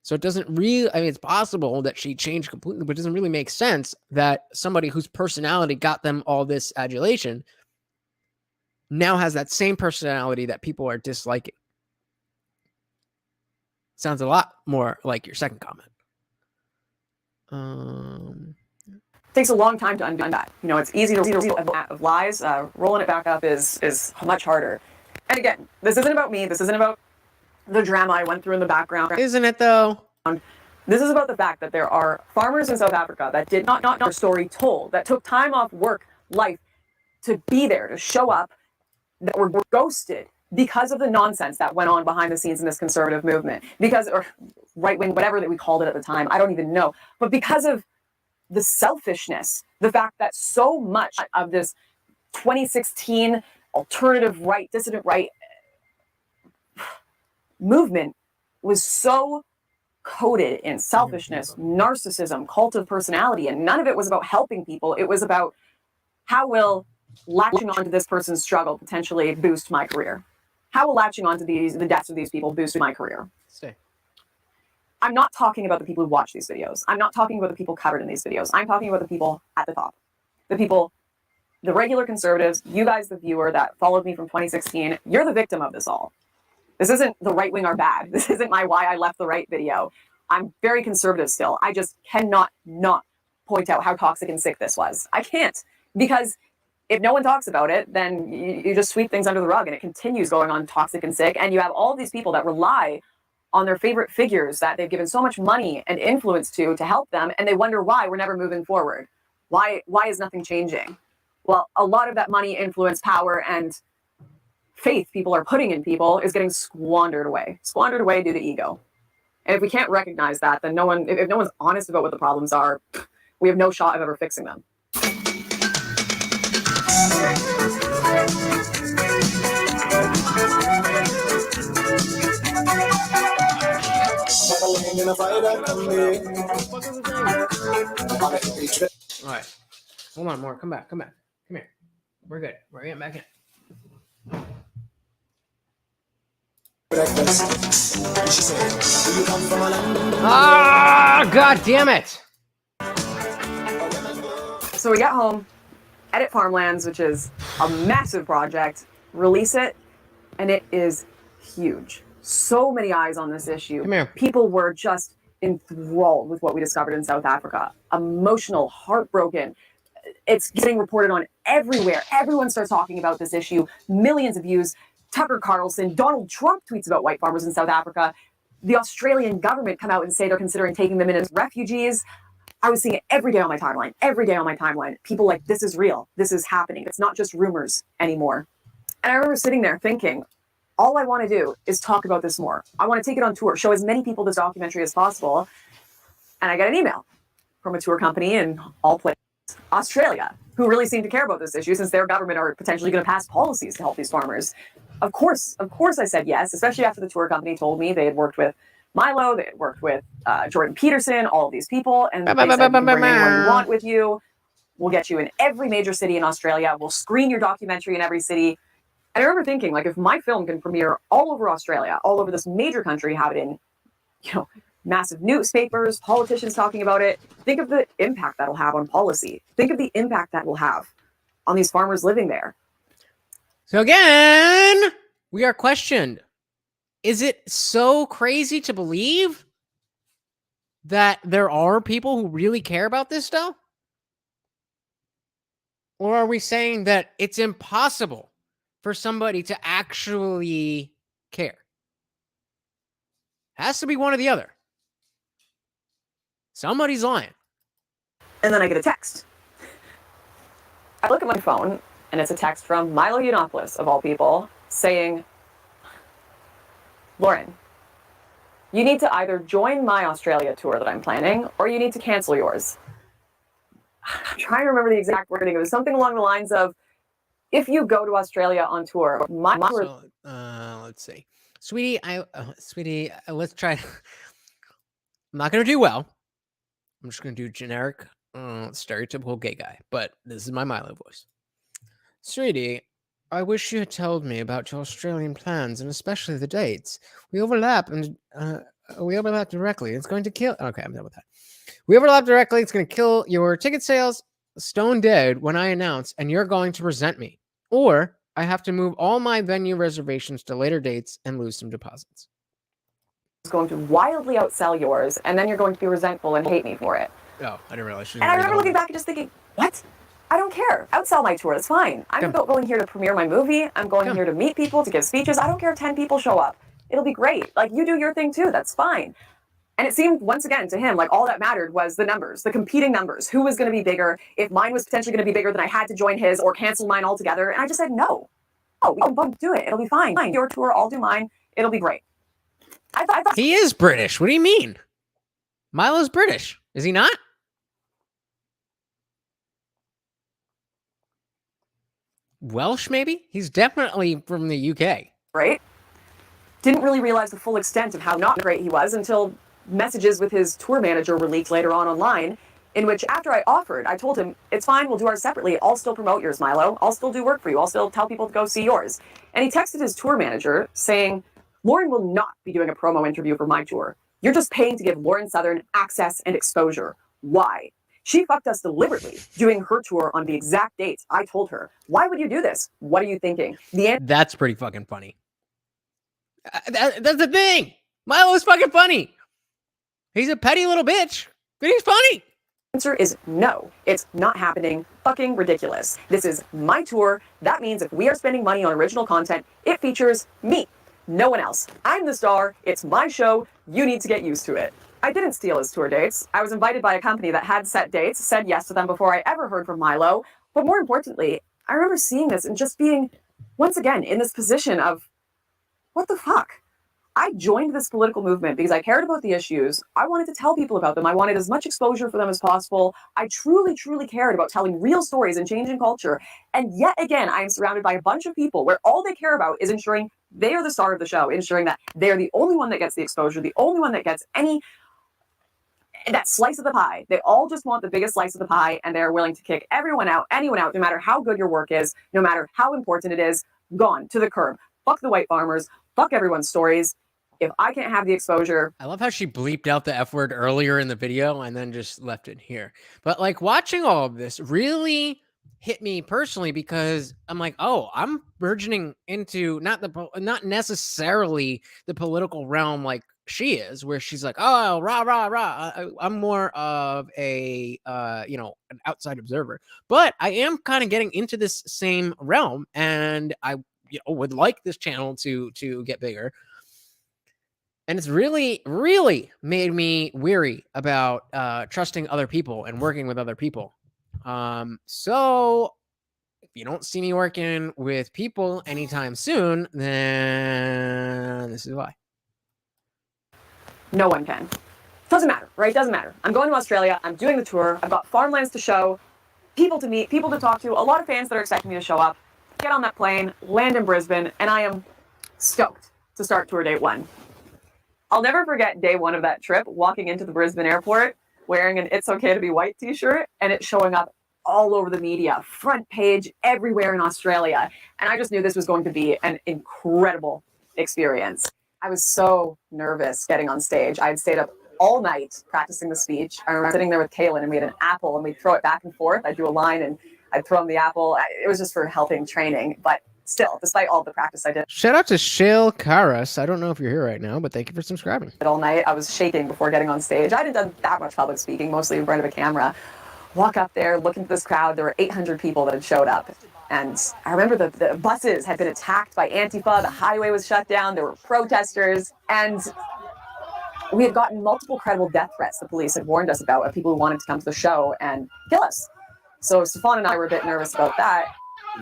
So it doesn't really, it's possible that she changed completely, but it doesn't really make sense that somebody whose personality got them all this adulation now has that same personality that people are disliking. Sounds a lot more like your second comment. takes a long time to undo that. It's easy to of lies. Rolling it back up is much harder. And again, this isn't about me. This isn't about the drama I went through in the background. Isn't it though? This is about the fact that there are farmers in South Africa that did not know their story told, that took time off work, life, to be there, to show up, that were ghosted because of the nonsense that went on behind the scenes in this conservative movement. Or right-wing, whatever that we called it at the time, I don't even know. But because of the selfishness, the fact that so much of this 2016 alternative right, dissident right movement was so coded in selfishness, narcissism, cult of personality, and none of it was about helping people. It was about how will latching onto this person's struggle potentially boost my career? How will latching onto the deaths of these people boost my career? Stay. I'm not talking about the people who watch these videos. I'm not talking about the people covered in these videos. I'm talking about the people at the top. The people the regular conservatives, you guys, the viewer that followed me from 2016, you're the victim of this all. This isn't the right wing are bad. This isn't my why I left the right video. I'm very conservative still. I just cannot not point out how toxic and sick this was. I can't, because if no one talks about it, then you just sweep things under the rug and it continues going on toxic and sick. And you have all these people that rely on their favorite figures that they've given so much money and influence to help them, and they wonder why we're never moving forward. Why is nothing changing? Well, a lot of that money, influence, power, and faith people are putting in people is getting squandered away due to ego. And if we can't recognize that, then if no one's honest about what the problems are, we have no shot of ever fixing them. All right. Hold on, more. Come back. Come here. We're good. We're getting back in. Ah, God damn it. So we got home, edit Farmlands, which is a massive project, release it, and it is huge. So many eyes on this issue. Come here. People were just enthralled with what we discovered in South Africa. Emotional, heartbroken. It's getting reported on everywhere. Everyone starts talking about this issue. Millions of views. Tucker Carlson, Donald Trump tweets about white farmers in South Africa. The Australian government come out and say they're considering taking them in as refugees. I was seeing it every day on my timeline. People like, this is real. This is happening. It's not just rumors anymore. And I remember sitting there thinking, all I want to do is talk about this more. I want to take it on tour, show as many people this documentary as possible. And I get an email from a tour company in all places, Australia, who really seem to care about this issue since their government are potentially going to pass policies to help these farmers. Of course I said yes, especially after the tour company told me they had worked with Milo, they had worked with Jordan Peterson, all of these people, and they said, you can bring anyone you want with you. We'll get you in every major city in Australia. We'll screen your documentary in every city. And I remember thinking, like, if my film can premiere all over Australia, all over this major country, have it in, massive newspapers, politicians talking about it, think of the impact that'll have on policy. Think of the impact that will have on these farmers living there. So again, we are questioned. Is it so crazy to believe that there are people who really care about this stuff? Or are we saying that it's impossible for somebody to actually care? Has to be one or the other. Somebody's lying. And then I get a text. I look at my phone, and it's a text from Milo Yiannopoulos, of all people, saying, Lauren, you need to either join my Australia tour that I'm planning, or you need to cancel yours. I'm trying to remember the exact wording. It was something along the lines of, if you go to Australia on tour, let's see. Sweetie, let's try. I'm not going to do well. I'm just going to do generic, stereotypical gay guy, but this is my Milo voice. Sweetie, I wish you had told me about your Australian plans and especially the dates. We overlap directly. It's going to kill. Okay, I'm done with that. We overlap directly. It's going to kill your ticket sales stone dead when I announce, and you're going to resent me. Or I have to move all my venue reservations to later dates and lose some deposits. It's going to wildly outsell yours, and then you're going to be resentful and hate me for it. Oh, I didn't realize. And I remember looking back and just thinking, what? I don't care. Outsell my tour. That's fine. I'm going here to premiere my movie. I'm going here to meet people, to give speeches. I don't care if 10 people show up. It'll be great. Like, you do your thing too. That's fine. And it seemed, once again, to him, like all that mattered was the numbers, the competing numbers. Who was going to be bigger? If mine was potentially going to be bigger, then I had to join his or cancel mine altogether. And I just said, no. Oh, don't do it. It'll be fine. Your tour, I'll do mine. It'll be great. I thought he is British. What do you mean? Milo's British. Is he not? Welsh, maybe? He's definitely from the UK. Right? Didn't really realize the full extent of how not great he was until messages with his tour manager were leaked later on online, in which after I offered, I told him, it's fine, we'll do ours separately. I'll still promote yours, Milo. I'll still do work for you. I'll still tell people to go see yours. And he texted his tour manager saying, Lauren will not be doing a promo interview for my tour. You're just paying to give Lauren Southern access and exposure. Why? She fucked us deliberately, doing her tour on the exact dates I told her. Why would you do this? What are you thinking? That's pretty fucking funny. That's the thing. Milo's fucking funny. He's a petty little bitch, but he's funny. Answer is no. It's not happening. Fucking ridiculous. This is my tour. That means if we are spending money on original content, it features me. No one else. I'm the star. It's my show. You need to get used to it. I didn't steal his tour dates. I was invited by a company that had set dates, said yes to them before I ever heard from Milo. But more importantly, I remember seeing this and just being, once again, in this position of, what the fuck? I joined this political movement because I cared about the issues. I wanted to tell people about them. I wanted as much exposure for them as possible. I truly, truly cared about telling real stories and changing culture. And yet again, I am surrounded by a bunch of people where all they care about is ensuring they are the star of the show, ensuring that they're the only one that gets the exposure, the only one that gets that slice of the pie. They all just want the biggest slice of the pie, and they're willing to kick anyone out, no matter how good your work is, no matter how important it is, gone to the curb. Fuck the white farmers. Fuck everyone's stories. If I can't have the exposure. I love how she bleeped out the F word earlier in the video and then just left it here. But like watching all of this really hit me personally because I'm like, oh, I'm burgeoning into not necessarily the political realm like she is, where she's like, oh, rah, rah, rah. I'm more of a, an outside observer. But I am kind of getting into this same realm, and I would like this channel to get bigger. And it's really, really made me weary about trusting other people and working with other people. So if you don't see me working with people anytime soon, then this is why. No one can. Doesn't matter, right? Doesn't matter. I'm going to Australia. I'm doing the tour. I've got farmlands to show, people to meet, people to talk to, a lot of fans that are expecting me to show up, get on that plane, land in Brisbane, and I am stoked to start tour date 1. I'll never forget day 1 of that trip, walking into the Brisbane airport, wearing an It's Okay to Be White t-shirt, and it showing up all over the media, front page, everywhere in Australia. And I just knew this was going to be an incredible experience. I was so nervous getting on stage. I had stayed up all night practicing the speech. I remember sitting there with Cailin, and we had an apple, and we'd throw it back and forth. I'd do a line, and I'd throw him the apple. It was just for helping training, but still, despite all the practice I did. Shout out to Shale Karas. I don't know if you're here right now, but thank you for subscribing. All night, I was shaking before getting on stage. I hadn't done that much public speaking, mostly in front of a camera. Walk up there, look into this crowd. There were 800 people that had showed up. And I remember the buses had been attacked by Antifa. The highway was shut down. There were protesters. And we had gotten multiple credible death threats the police had warned us about of people who wanted to come to the show and kill us. So Stefan and I were a bit nervous about that.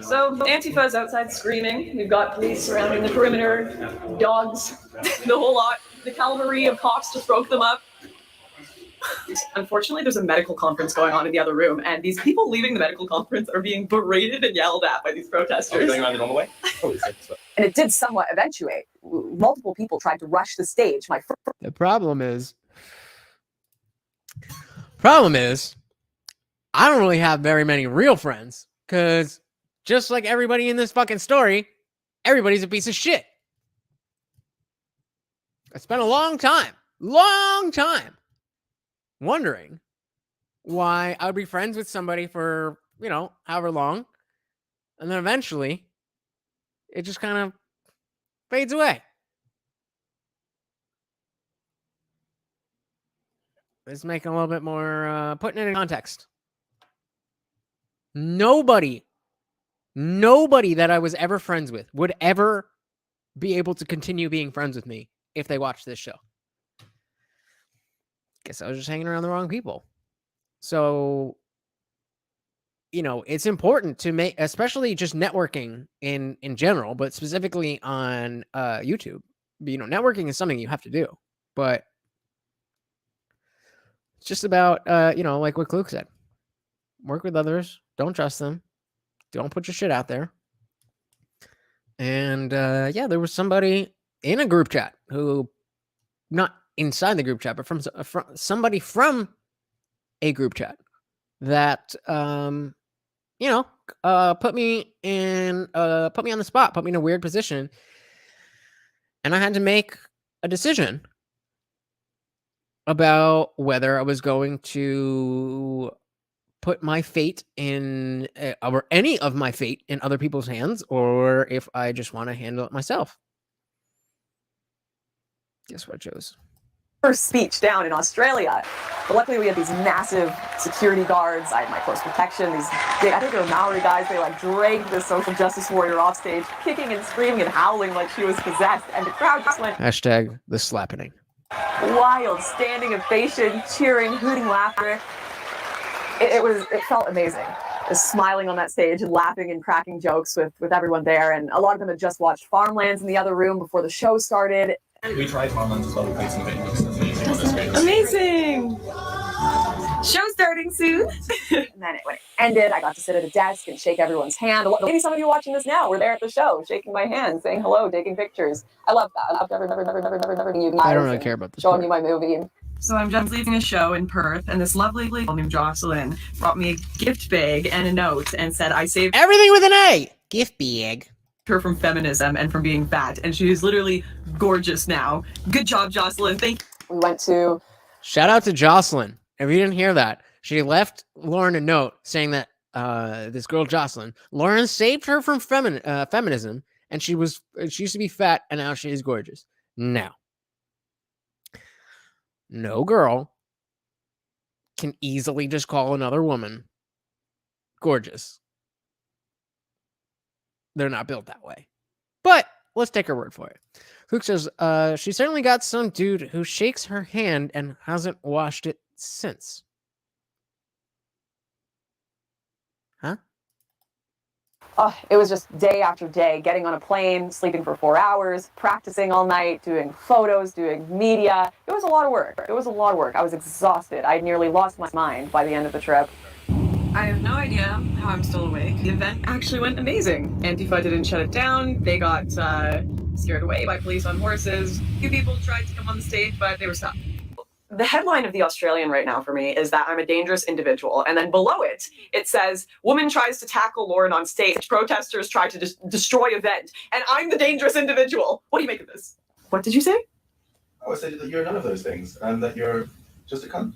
So Antifa is outside screaming. We've got police surrounding the perimeter, dogs, the whole lot. The cavalry of cops just broke them up. Unfortunately, there's a medical conference going on in the other room, and these people leaving the medical conference are being berated and yelled at by these protesters. Going around the normal way? And it did somewhat eventuate. Multiple people tried to rush the stage. The problem is, I don't really have very many real friends, because just like everybody in this fucking story, everybody's a piece of shit. I spent a long time wondering why I would be friends with somebody for, however long. And then eventually it just kind of fades away. Let's make it a little bit more, putting it in context. Nobody that I was ever friends with would ever be able to continue being friends with me if they watched this show. Guess I was just hanging around the wrong people. So, it's important to make, especially just networking in general, but specifically on YouTube. Networking is something you have to do, but it's just about, like what Kluk said, work with others, don't trust them, don't put your shit out there. And there was somebody in a group chat who, not inside the group chat, but from somebody from a group chat that put me on the spot, put me in a weird position, and I had to make a decision about whether I was going to put my fate in, or any of my fate in other people's hands, or if I just want to handle it myself. Guess what I chose? First speech down in Australia. But luckily we had these massive security guards. I had my close protection. These big, I think they were Maori guys. They like dragged this social justice warrior off stage, kicking and screaming and howling like she was possessed. And the crowd just went Hashtag the slappening. Wild, standing ovation, cheering, hooting laughter. It felt amazing. Just smiling on that stage and laughing and cracking jokes with everyone there. And a lot of them had just watched Farmlands in the other room before the show started. We tried Farmlands as well. We played some videos. Amazing! Show starting soon. And then when it ended, I got to sit at a desk and shake everyone's hand. Maybe some of you watching this now were there at the show, shaking my hand, saying hello, taking pictures. I love that. I loved everything you guys. I don't really care about this showing part. you my movie. So I'm just leaving a show in Perth, and this lovely girl named Jocelyn brought me a gift bag and a note and said I saved everything with an A. Gift bag. Her from feminism and from being fat, and she is literally gorgeous now. Good job, Jocelyn. Thank you. We went to... Shout out to Jocelyn. If you didn't hear that, she left Lauren a note saying that this girl Jocelyn, Lauren saved her from feminism, and she used to be fat, and now she is gorgeous. Now, no girl can easily just call another woman gorgeous. They're not built that way. But let's take her word for it. Hook says, she certainly got some dude who shakes her hand and hasn't washed it since. Huh? Oh, it was just day after day, getting on a plane, sleeping for 4 hours, practicing all night, doing photos, doing media. It was a lot of work. It was a lot of work. I was exhausted. I nearly lost my mind by the end of the trip. I have no idea how I'm still awake. The event actually went amazing. Antifa didn't shut it down. They got scared away by police on horses. A few people tried to come on the stage, but they were stopped. The headline of The Australian right now for me is that I'm a dangerous individual. And then below it, it says, woman tries to tackle Lauren on stage. Protesters try to destroy event. And I'm the dangerous individual. What do you make of this? What did you say? I would say that you're none of those things and that you're just a cunt.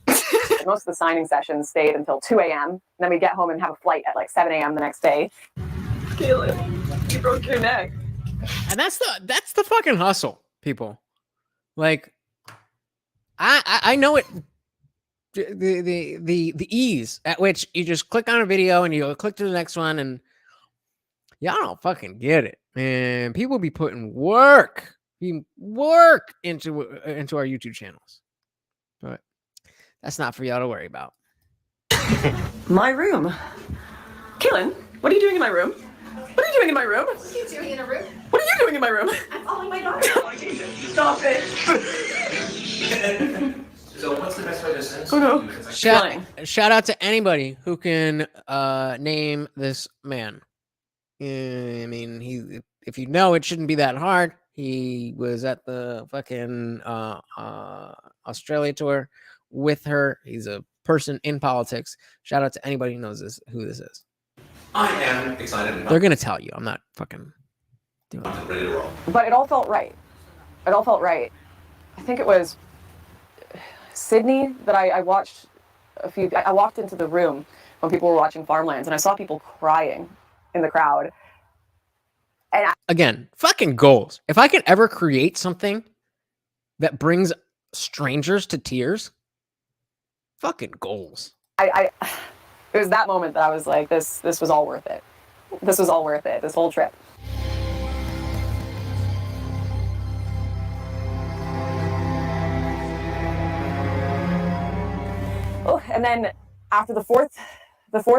Most of the signing sessions stayed until 2 a.m. And then we'd get home and have a flight at like 7 a.m. the next day. Cailin, you broke your neck. And that's the fucking hustle, people. Like, I know it. The ease at which you just click on a video and you click to the next one, and y'all don't fucking get it, man. People be putting work into our YouTube channels, but that's not for y'all to worry about. My room. Cailin, what are you doing in my room? What are you doing in my room? What are you doing in a room? What are you doing in my room? I'm following my daughter. Stop it. So what's the best way to send? Oh no. Shout out to anybody who can name this man. I mean, if you know, it shouldn't be that hard. He was at the fucking Australia tour with her. He's a person in politics. Shout out to anybody who knows who this is. I am excited. They're gonna tell you. I'm not fucking doing I'm ready to roll. But it all felt right. It all felt right. I think it was Sydney that I watched I walked into the room when people were watching Farmlands, and I saw people crying in the crowd. And again, fucking goals. If I can ever create something that brings strangers to tears, fucking goals. It was that moment that I was like, this was all worth it. This was all worth it, this whole trip. Oh, and then after the fourth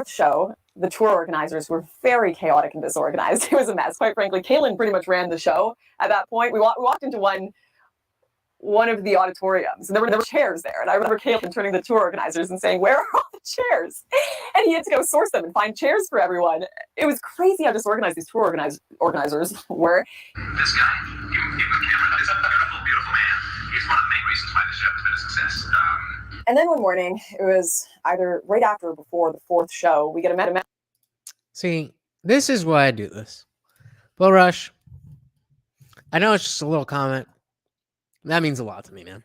show, the tour organizers were very chaotic and disorganized. It was a mess, quite frankly. Cailin pretty much ran the show at that point. We walked into one of the auditoriums, and there were chairs there. And I remember Cailin turning to the tour organizers and saying, "Where are all the chairs?" And he had to go source them and find chairs for everyone. It was crazy how disorganized these tour organizers were. This guy, you give a camera, is a beautiful, beautiful man. He's one of the main reasons why the show has been a success. And then one morning, it was either right after or before the fourth show, we get a message. See, this is why I do this. Bull Rush, I know it's just a little comment. That means a lot to me, man.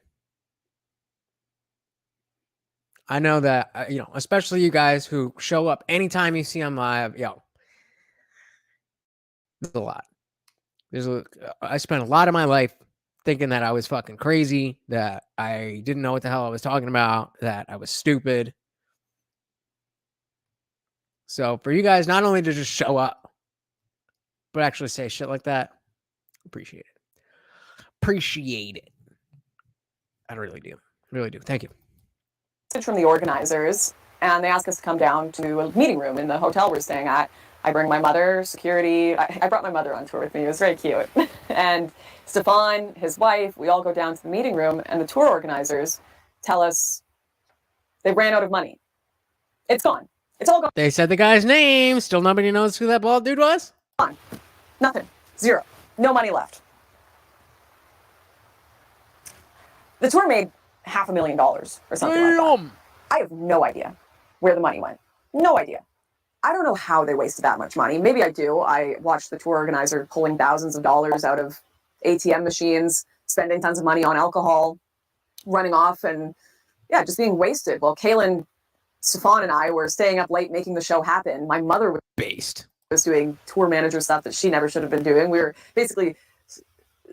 I know that, you know, especially you guys who show up anytime you see them live, yo, there's a lot. I spent a lot of my life thinking that I was fucking crazy, that I didn't know what the hell I was talking about, that I was stupid. So for you guys not only to just show up, but actually say shit like that, appreciate it. Appreciate it. I really do. Really do. Thank you. From the organizers, and they asked us to come down to a meeting room in the hotel we're staying at. I bring my mother, security. I brought my mother on tour with me. It was very cute. And Stefan, his wife, we all go down to the meeting room, and the tour organizers tell us they ran out of money. It's gone. It's all gone. They said the guy's name. Still nobody knows who that bald dude was? Gone. Nothing. Zero. No money left. The tour made $500,000 or something like that. I have no idea where the money went. No idea. I don't know how they wasted that much money. Maybe I do. I watched the tour organizer pulling thousands of dollars out of ATM machines, spending tons of money on alcohol, running off, and yeah, just being wasted. Well, Cailin, Stefan, and I were staying up late making the show happen. My mother was doing tour manager stuff that she never should have been doing. We were basically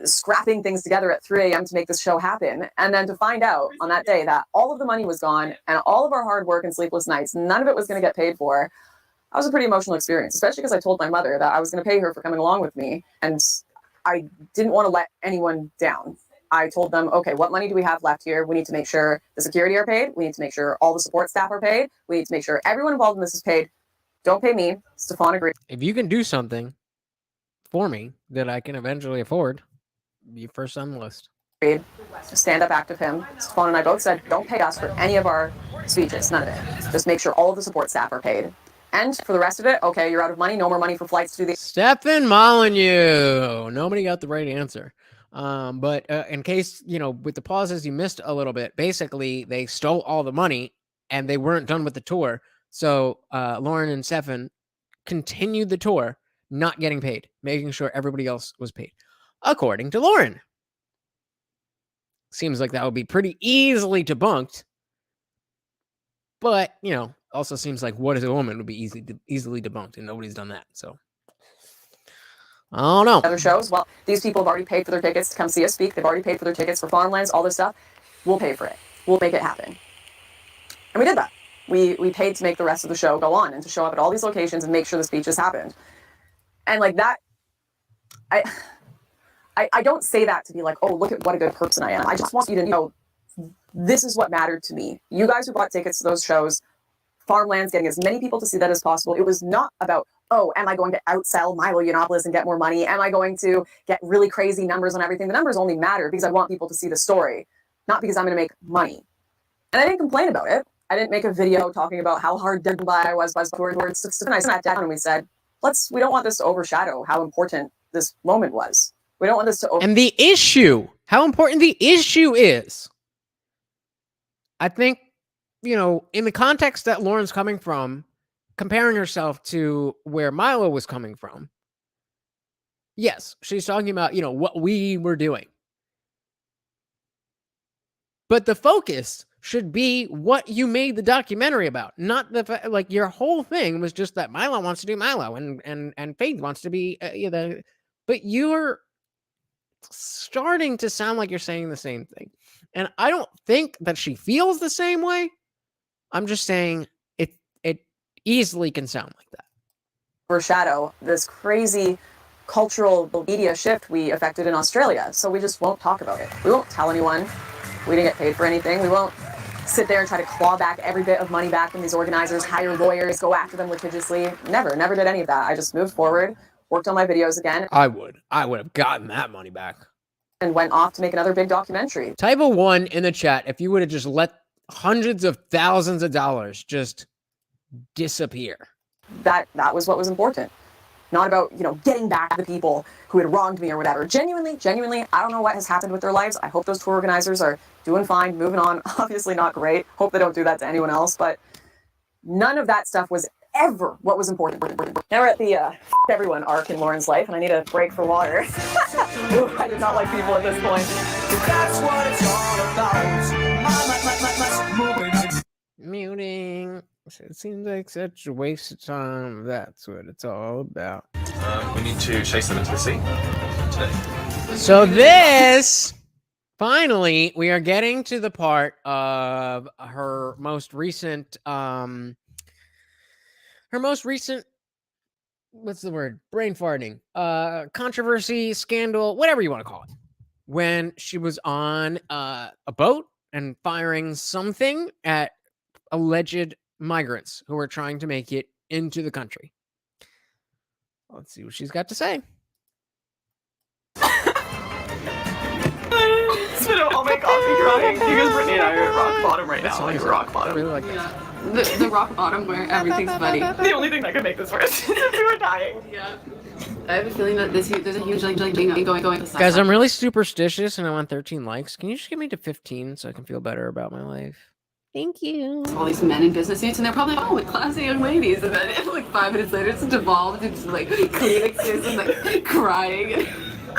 scrapping things together at 3 a.m. to make this show happen. And then to find out on that day that all of the money was gone and all of our hard work and sleepless nights, none of it was going to get paid for. That was a pretty emotional experience, especially because I told my mother that I was going to pay her for coming along with me. And I didn't want to let anyone down. I told them, okay, what money do we have left here? We need to make sure the security are paid. We need to make sure all the support staff are paid. We need to make sure everyone involved in this is paid. Don't pay me. Stefan agreed. If you can do something for me that I can eventually afford, be first on the list. To stand up active him. Stefan and I both said, don't pay us for any of our speeches, none of it. Just make sure all of the support staff are paid. And for the rest of it, okay, you're out of money, no more money for flights to do the... Stefan Molyneux. Nobody got the right answer. But in case, you know, with the pauses, you missed a little bit. Basically, they stole all the money and they weren't done with the tour. So Lauren and Stefan continued the tour, not getting paid, making sure everybody else was paid. According to Lauren. Seems like that would be pretty easily debunked. But, you know, also seems like what is a woman would be easily debunked, and nobody's done that. So, I don't know. Other shows, well, these people have already paid for their tickets to come see us speak. They've already paid for their tickets for farmlands, all this stuff. We'll pay for it. We'll make it happen. And we did that. We paid to make the rest of the show go on and to show up at all these locations and make sure the speeches happened. And like that, I don't say that to be like, oh, look at what a good person I am. I just want you to know this is what mattered to me. You guys who bought tickets to those shows, farmlands, getting as many people to see that as possible. It was not about, oh, am I going to outsell Milo Yiannopoulos and get more money? Am I going to get really crazy numbers on everything? The numbers only matter because I want people to see the story, not because I'm going to make money. And I didn't complain about it. I didn't make a video talking about how hard done by I was towards Stefan. I sat down and we said, we don't want this to overshadow how important this moment was. We don't want this to And the issue, how important the issue is. I think, you know, in the context that Lauren's coming from, comparing herself to where Milo was coming from, yes, she's talking about, you know, what we were doing. But the focus should be what you made the documentary about, not the fact, like, your whole thing was just that Milo wants to do Milo and Faith wants to be, but you're starting to sound like you're saying the same thing. And I don't think that she feels the same way. I'm just saying it easily can sound like that. Overshadow this crazy cultural media shift we affected in Australia. So we just won't talk about it. We won't tell anyone. We didn't get paid for anything. We won't sit there and try to claw back every bit of money back from these organizers, hire lawyers, go after them litigiously. Never did any of that. I just moved forward, worked on my videos again. I would have gotten that money back. And went off to make another big documentary. Type a 1 in the chat if you would have just let hundreds of thousands of dollars just disappear. That was what was important. Not about, you know, getting back the people who had wronged me or whatever. Genuinely, I don't know what has happened with their lives. I hope those tour organizers are doing fine, moving on. Obviously not great. Hope they don't do that to anyone else. But none of that stuff was ever what was important. Now we're at the everyone arc in Lauren's life, and I need a break for water. Ooh, I did not like people at this point. That's what it's all about. It seems like such a waste of time. That's what it's all about. We need to chase them into the sea today. So this, finally, we are getting to the part of her most recent, what's the word? Brain farting. Controversy, scandal, whatever you want to call it. When she was on a boat and firing something at alleged migrants who were trying to make it into the country. Let's see what she's got to say. Spit out all my coffee crying because Brittany and I are at rock bottom right now. Like rock bottom. I really like that. The rock bottom where everything's funny. The only thing that could make this worse is if we were dying. Yeah. I have a feeling that there's a huge like going. Guys, I'm really superstitious and I want 13 likes. Can you just get me to 15 so I can feel better about my life? Thank you. All these men in business suits, and they're probably like classy young ladies, and then like 5 minutes later, it's devolved into like Kleenexes and like crying.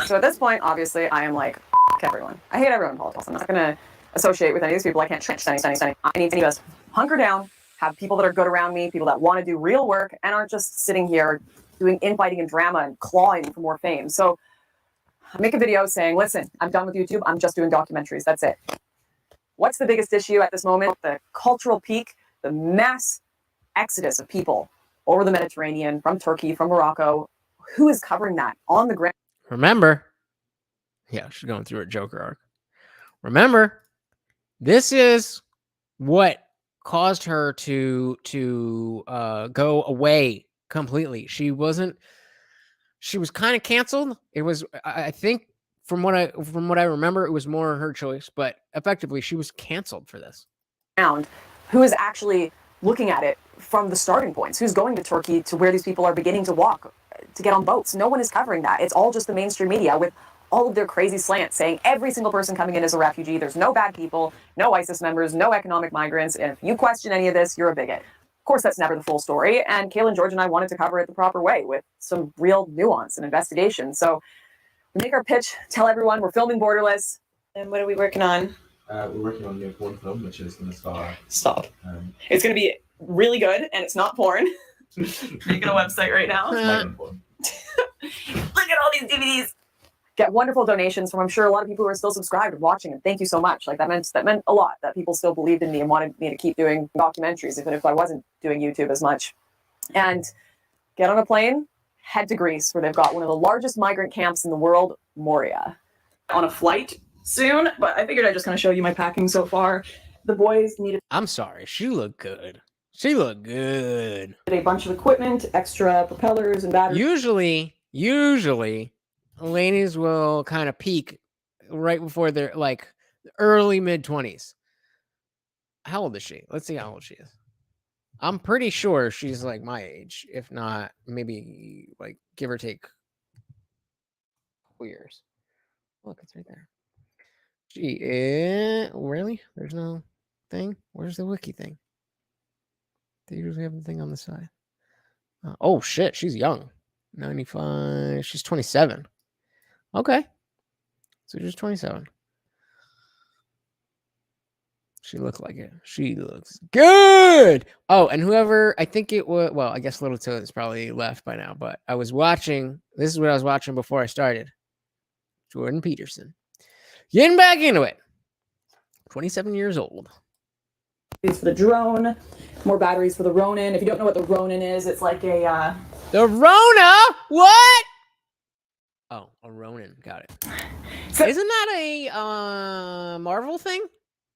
So at this point, obviously, I am like, F everyone. I hate everyone in politics. I'm not going to associate with any of these people. I can't trust any. I need to just hunker down, have people that are good around me, people that want to do real work, and aren't just sitting here doing infighting and drama and clawing for more fame. So I make a video saying, listen, I'm done with YouTube. I'm just doing documentaries. That's it. What's the biggest issue at this moment? The cultural peak, the mass exodus of people over the Mediterranean, from Turkey, from Morocco. Who is covering that on the ground? Remember, yeah, she's going through her Joker arc. Remember, this is what caused her to go away completely. She was kind of canceled. It was, I think, from what I remember, it was more her choice, but effectively she was canceled for this. Who is actually looking at it from the starting points? Who's going to Turkey to where these people are beginning to walk to get on boats? No one is covering that. It's all just the mainstream media with all of their crazy slants saying every single person coming in is a refugee. There's no bad people, no ISIS members, no economic migrants. And if you question any of this, you're a bigot. Of course, that's never the full story. And Cailin, George, and I wanted to cover it the proper way with some real nuance and investigation. So we make our pitch, tell everyone we're filming Borderless. And what are we working on? We're working on the porn film, which is going to start. Stop. It's going to be really good, and it's not porn. Making a website right now. Look at all these DVDs. Get wonderful donations from, I'm sure, a lot of people who are still subscribed and watching, and thank you so much. Like that meant a lot, that people still believed in me and wanted me to keep doing documentaries, even if I wasn't doing YouTube as much. And get on a plane, head to Greece, where they've got one of the largest migrant camps in the world, Moria. On a flight soon, but I figured I'd just kind of show you my packing so far. The boys needed. I'm sorry, she looked good. She looked good. A bunch of equipment, extra propellers and batteries. Usually, ladies will kind of peak right before they're like early mid-20s. How old is she? Let's see how old she is. I'm pretty sure she's like my age, if not maybe like give or take 2 years. Look, it's right there. She is really? There's no thing. Where's the wiki thing? They usually have the thing on the side. Oh shit, she's young. 95. She's 27. Okay. So she's 27. She looked like it. She looks good. Oh, and whoever, I think it was, well, I guess Little Toad's probably left by now, but I was watching, this is what I was watching before I started. Jordan Peterson. Getting back into it. 27 years old. For the drone, more batteries for the Ronin. If you don't know what the Ronin is, it's like a The Rona? What? Oh, a Ronin. Got it. So, isn't that a Marvel thing?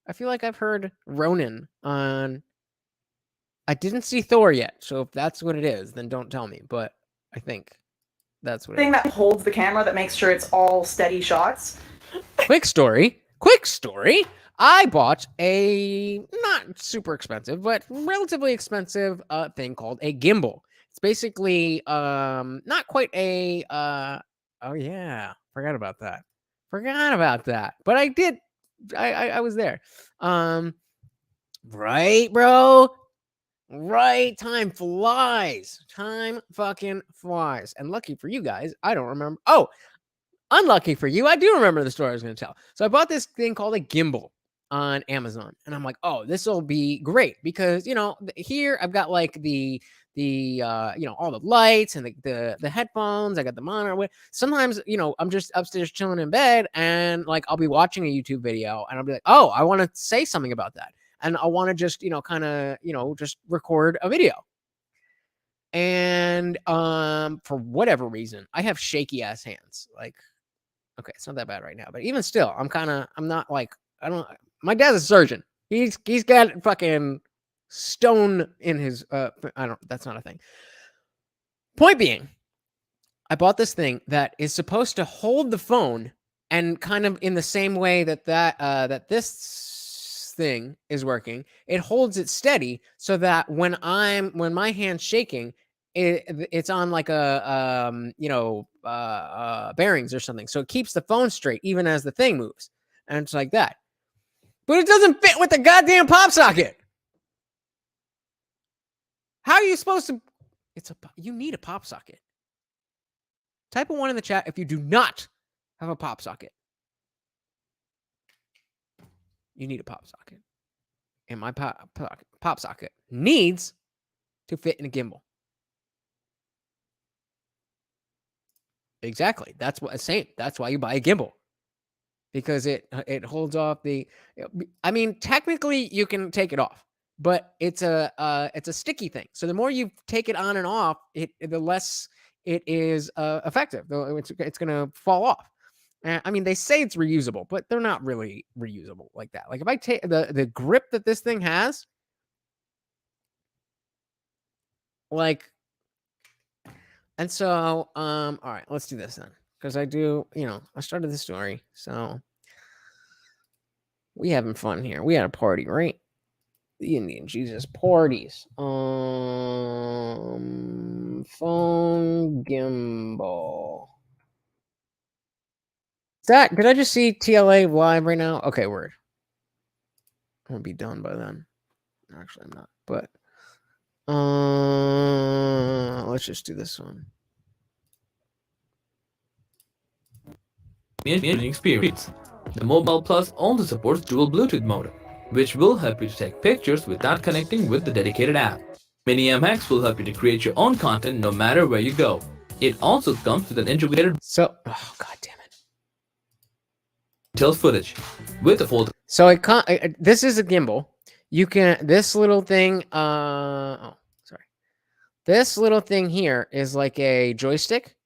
I feel like I've heard Ronin on. I didn't see Thor yet, so if that's what it is, then don't tell me. But I think that's what it is. Thing that holds the camera that makes sure it's all steady shots. Quick story. I bought a not super expensive, but relatively expensive thing called a gimbal. It's basically not quite a oh yeah, forgot about that. But I did. I was there. Right, bro. Right. Time flies. Time fucking flies. And lucky for you guys, I don't remember. Oh, unlucky for you, I do remember the story I was going to tell. So I bought this thing called a gimbal. on Amazon, and I'm like, oh, this will be great because, you know, here I've got like the you know, all the lights and the headphones. I got the monitor. Sometimes, you know, I'm just upstairs chilling in bed, and like I'll be watching a YouTube video, and I'll be like, oh, I want to say something about that, and I want to just, you know, kind of, you know, just record a video. And for whatever reason, I have shaky ass hands. Like, okay, it's not that bad right now, but even still, I'm not like, I don't. My dad's a surgeon. He's got fucking stone in his. I don't. That's not a thing. Point being, I bought this thing that is supposed to hold the phone, and kind of in the same way that this thing is working, it holds it steady so that when my hand's shaking, it's on like a you know, bearings or something, so it keeps the phone straight even as the thing moves, and it's like that. But it doesn't fit with the goddamn pop socket. How are you supposed to? You need a pop socket. Type a 1 in the chat if you do not have a pop socket. You need a pop socket. And my pop socket needs to fit in a gimbal. Exactly. That's what I'm saying. That's why you buy a gimbal. Because it holds off the. I mean, technically you can take it off, but it's a sticky thing. So the more you take it on and off, the less it is effective. It's gonna fall off. I mean, they say it's reusable, but they're not really reusable like that. Like if I take the grip that this thing has, like, and so all right, let's do this then, because I started the story, so we having fun here. We had a party, right? The Indian Jesus parties. Phone gimbal. Did I just see TLA live right now? Okay, word. I'm gonna be done by then. Actually, I'm not. But let's just do this one. Experience. The Mobile Plus also supports dual Bluetooth modem, which will help you to take pictures without connecting with the dedicated app. Mini MX will help you to create your own content no matter where you go. It also comes with an integrated god damn it. Digital footage with a fold. So this is a gimbal. You can this little thing. This little thing here is like a joystick.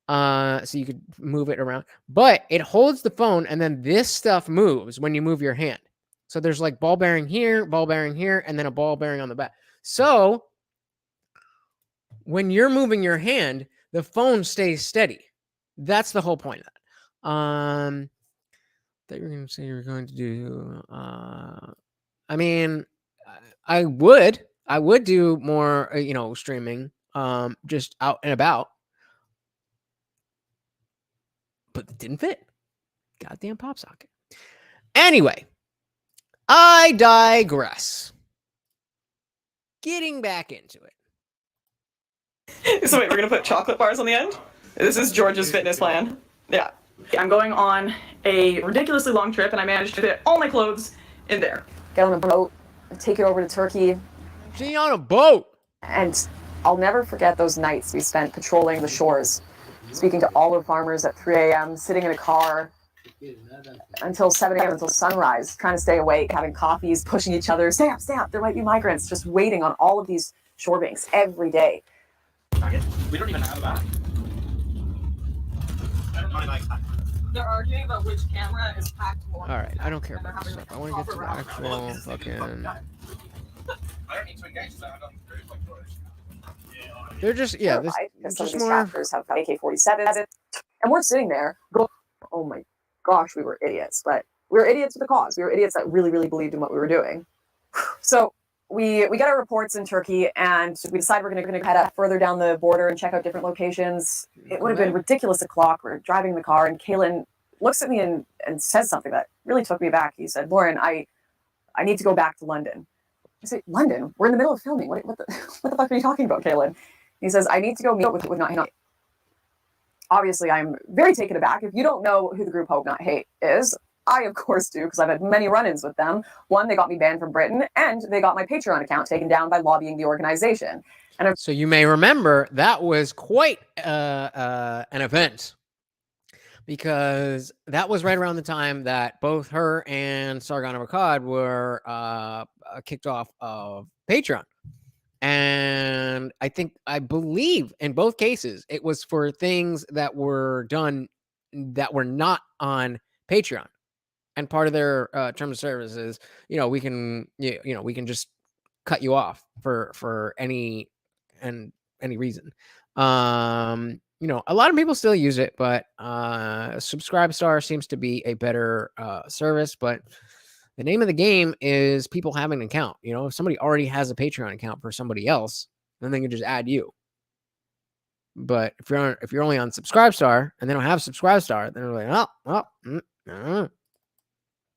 So you could move it around, but it holds the phone, and then this stuff moves when you move your hand. So there's like ball bearing here, and then a ball bearing on the back. So when you're moving your hand, the phone stays steady. That's the whole point of that. That you're going to say you're going to do. I mean, I would do more, streaming, just out and about. But it didn't fit. Goddamn pop socket. Anyway, I digress. Getting back into it. So wait, we're gonna put chocolate bars on the end? This is George's fitness plan. Yeah. I'm going on a ridiculously long trip, and I managed to fit all my clothes in there. Get on a boat, take it over to Turkey. She on a boat. And I'll never forget those nights we spent patrolling the shores, speaking to olive farmers at 3 a.m., sitting in a car until 7 a.m., until sunrise, trying to stay awake, having coffees, pushing each other. Stay up, there might be migrants, just waiting on all of these shore banks every day. We don't even have a bath. They're arguing about which camera is packed more. All right, I don't care about this stuff. I want to get to the actual fucking. I don't need to engage that. I don't They're just Some of these chapters have AK-47s, and we're sitting there going, "Oh my gosh, we were idiots!" But we were idiots with a cause. We were idiots that really, really believed in what we were doing. So we get our reports in Turkey, and we decide we're going to head up further down the border and check out different locations. It would have been ridiculous o'clock. We're driving the car, and Cailin looks at me and says something that really took me back. He said, "Lauren, I need to go back to London." I said, "London? We're in the middle of filming. What the fuck are you talking about, Cailin?" He says, "I need to go meet up with Not Hate." Obviously, I'm very taken aback. If you don't know who the group Hope Not Hate is, I, of course, do, because I've had many run-ins with them. One, they got me banned from Britain, and they got my Patreon account taken down by lobbying the organization. And so you may remember that was quite an event, because that was right around the time that both her and Sargon of Akkad were kicked off of Patreon. And I believe in both cases, it was for things that were done that were not on Patreon. And part of their terms of service is, we can just cut you off for any reason. A lot of people still use it, but Subscribestar seems to be a better service. But the name of the game is people having an account. If somebody already has a Patreon account for somebody else, then they can just add you. But if you're only on Subscribestar and they don't have Subscribestar, then they're like,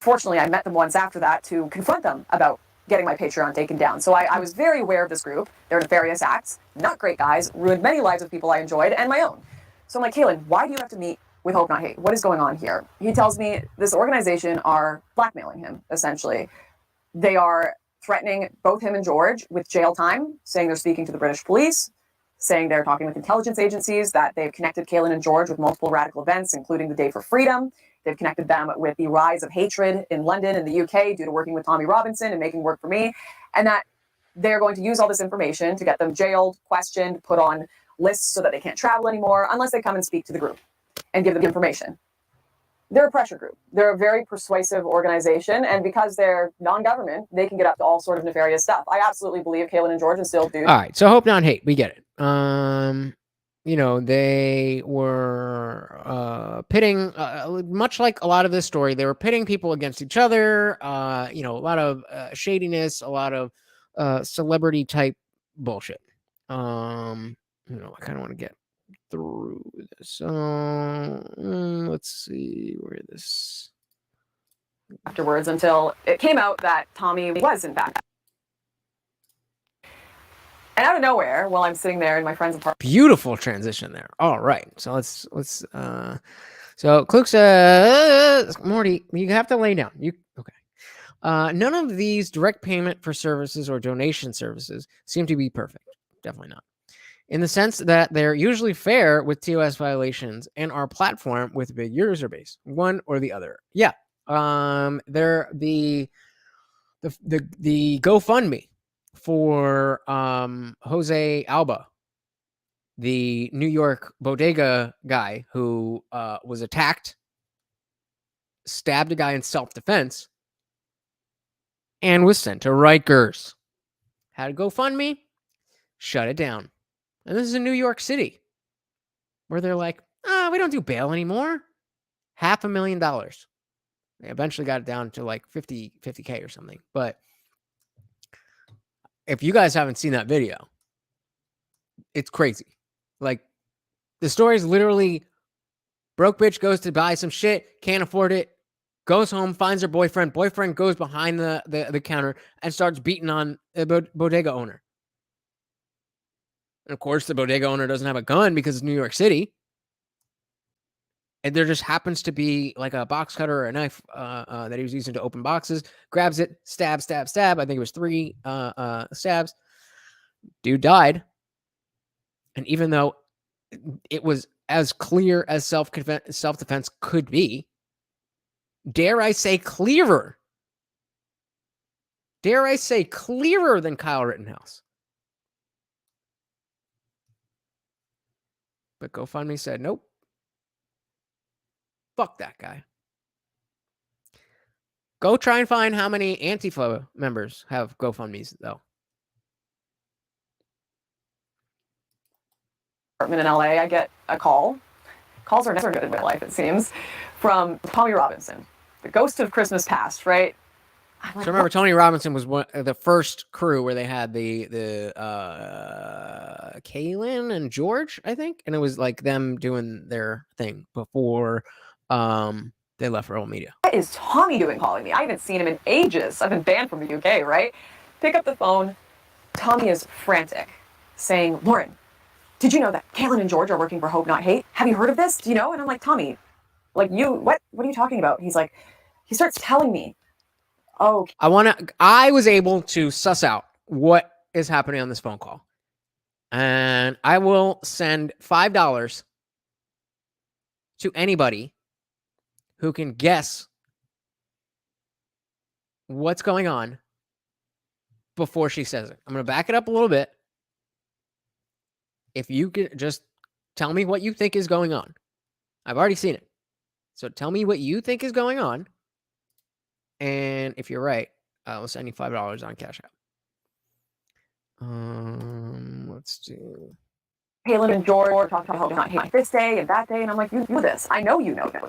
Fortunately, I met them once after that to confront them about getting my Patreon taken down. So I was very aware of this group, their nefarious acts, not great guys, ruined many lives of people I enjoyed and my own. So I'm like, Cailin, why do you have to meet with Hope Not Hate? What is going on here? He tells me this organization are blackmailing him, essentially. They are threatening both him and George with jail time, saying they're speaking to the British police, saying they're talking with intelligence agencies, that they've connected Cailin and George with multiple radical events, including the Day for Freedom. They've connected them with the rise of hatred in London and the UK due to working with Tommy Robinson and making work for me, and that they're going to use all this information to get them jailed, questioned, put on lists so that they can't travel anymore unless they come and speak to the group and give them information. They're a pressure group. They're a very persuasive organization, and because they're non-government, they can get up to all sort of nefarious stuff. I absolutely believe Cailin and George and still do. all right, so Hope Not Hate, we get it. They were pitting, much like a lot of this story, they were pitting people against each other. A lot of shadiness, a lot of celebrity type bullshit. I kind of want to get through this. Let's see where this. Afterwards, until it came out that Tommy was in fact. And out of nowhere, while I'm sitting there in my friend's apartment. Beautiful transition there. All right. So let's so Kluk says, Morty, you have to lay down. Okay. None of these direct payment for services or donation services seem to be perfect. Definitely not. In the sense that they're usually fair with TOS violations and our platform with a big user base, one or the other. Yeah. They're the GoFundMe for Jose Alba, the New York bodega guy who was attacked, stabbed a guy in self-defense, and was sent to Rikers. Had a GoFundMe, shut it down. And this is in New York City, where they're like, we don't do bail anymore. $500,000. They eventually got it down to like 50K or something. But if you guys haven't seen that video, it's crazy. Like, the story is literally broke bitch goes to buy some shit, can't afford it, goes home, finds her boyfriend. Boyfriend goes behind the counter and starts beating on a bodega owner. And of course, the bodega owner doesn't have a gun because it's New York City. And there just happens to be like a box cutter or a knife that he was using to open boxes. Grabs it, stab. I think it was 3 stabs. Dude died. And even though it was as clear as self-defense could be, dare I say clearer than Kyle Rittenhouse. But GoFundMe said, nope. Fuck that guy. Go try and find how many Antifa members have GoFundMes, though. In LA, I get a call. Calls are never good in my life, it seems, from Tommy Robinson, the ghost of Christmas past, right? So remember, Tony Robinson was the first crew where they had the Cailin and George, I think, and it was like them doing their thing before they left Real Media. What is Tommy doing calling me? I haven't seen him in ages. I've been banned from the UK, right? Pick up the phone. Tommy is frantic, saying, Lauren, did you know that Cailin and George are working for Hope Not Hate? Have you heard of this? Do you know? And I'm like, Tommy, like what are you talking about? He's like, he starts telling me, oh, I was able to suss out what is happening on this phone call. And I will send $5 to anybody who can guess what's going on before she says it. I'm going to back it up a little bit. If you could just tell me what you think is going on. I've already seen it. So tell me what you think is going on. And if you're right, I'll send you $5 on CashApp. Let's do. Cailin and George were talking about not hate this day and that day, and I'm like, you know this. I know you know this.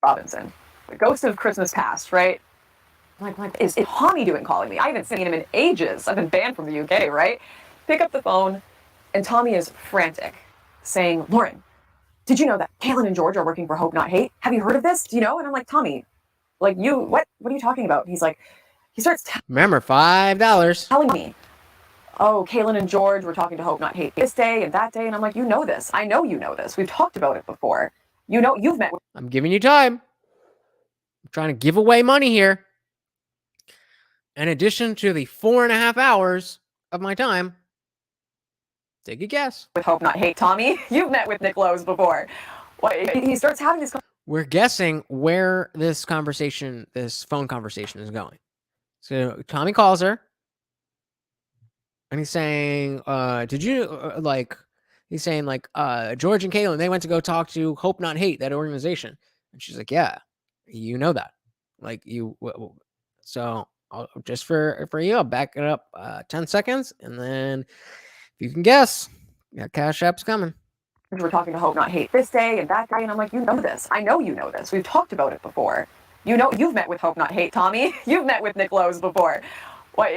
Robinson, the ghost of Christmas past, right? I'm like, is Tommy doing calling me? I haven't seen him in ages. I've been banned from the UK, right? Pick up the phone, and Tommy is frantic, saying, Lauren, did you know that Cailin and George are working for Hope Not Hate? Have you heard of this? Do you know? And I'm like, Tommy, like what are you talking about? He's like, he starts remember, $5 telling me, oh, Cailin and George were talking to Hope Not Hate this day and that day. And I'm like, you know this. I know you know this. We've talked about it before. You know, you've met with. I'm giving you time. I'm trying to give away money here. In addition to the 4.5 hours of my time, take a guess. With Hope Not Hate, Tommy, you've met with Nick Lowe's before. He starts having this. We're guessing where this phone conversation is going. So Tommy calls her. And he's saying, did you, he's saying, George and Cailin, they went to go talk to Hope Not Hate, that organization. And she's like, yeah, you know that. So just for you, I'll back it up 10 seconds. And then if you can guess, yeah, Cash App's coming. We're talking to Hope Not Hate this day and that day. And I'm like, you know this. I know you know this. We've talked about it before. You know, you've met with Hope Not Hate, Tommy. You've met with Nick Lowe's before.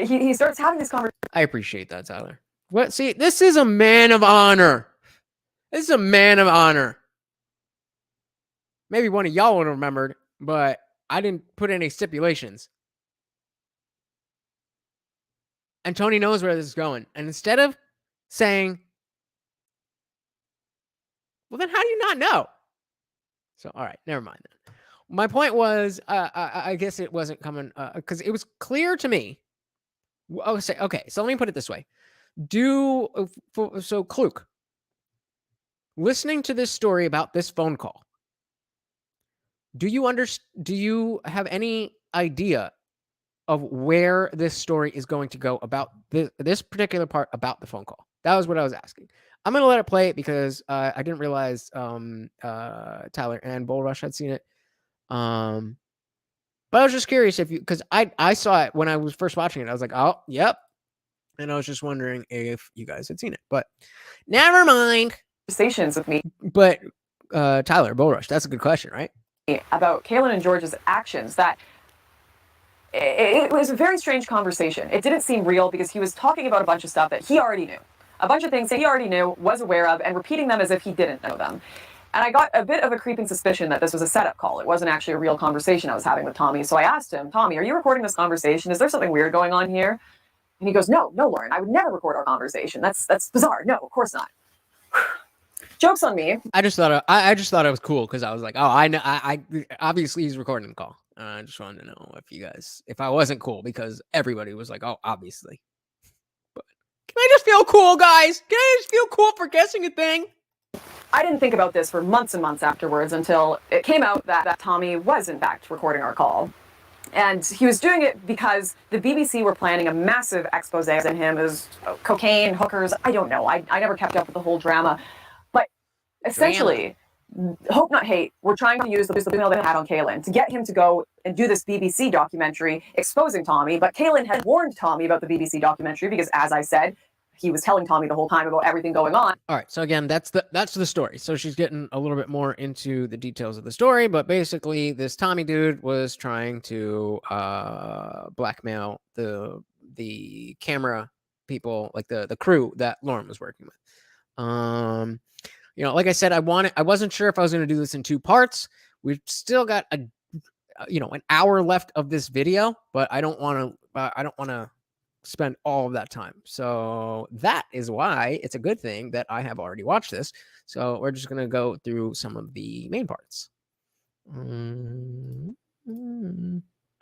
He starts having this conversation. I appreciate that, Tyler. What? See, this is a man of honor. This is a man of honor. Maybe one of y'all would have remembered, but I didn't put any stipulations. And Tony knows where this is going. And instead of saying, well, then how do you not know? So, all right, never mind then. My point was, I guess it wasn't coming, because it was clear to me. Okay, so let me put it this way. So Kluk, listening to this story about this phone call, do you have any idea of where this story is going to go about this particular part about the phone call? That was what I was asking. I'm going to let it play it because I didn't realize Tyler and Bull Rush had seen it. But I was just curious because I saw it when I was first watching it. I was like, oh, yep. And I was just wondering if you guys had seen it. But never mind. Conversations with me. But Tyler, Bull Rush, that's a good question, right? About Cailin and George's actions. That it was a very strange conversation. It didn't seem real because he was talking about a bunch of stuff that he already knew. A bunch of things that he already knew, was aware of, and repeating them as if he didn't know them. And I got a bit of a creeping suspicion that this was a setup call. It wasn't actually a real conversation I was having with Tommy. So I asked him, Tommy, are you recording this conversation? Is there something weird going on here? And he goes, no, Lauren, I would never record our conversation. That's bizarre. No, of course not. Joke's on me. I just thought it was cool because I was like, oh, I know. I obviously he's recording the call. I just wanted to know if I wasn't cool because everybody was like, oh, obviously. But can I just feel cool, guys? Can I just feel cool for guessing a thing? I didn't think about this for months and months afterwards until it came out that Tommy was in fact recording our call. And he was doing it because the BBC were planning a massive expose on him as cocaine, hookers. I don't know. I never kept up with the whole drama. But essentially, Hope Not Hate were trying to use the email they had on Cailin to get him to go and do this BBC documentary exposing Tommy. But Cailin had warned Tommy about the BBC documentary because, as I said, he was telling Tommy the whole time about everything going on. All right. So again, that's the story. So she's getting a little bit more into the details of the story, but basically this Tommy dude was trying to blackmail the camera people, like the crew that Lauren was working with. Like I said, I wasn't sure if I was going to do this in 2 parts. We've still got an hour left of this video, but I don't want to spend all of that time. So that is why it's a good thing that I have already watched this. So we're just going to go through some of the main parts.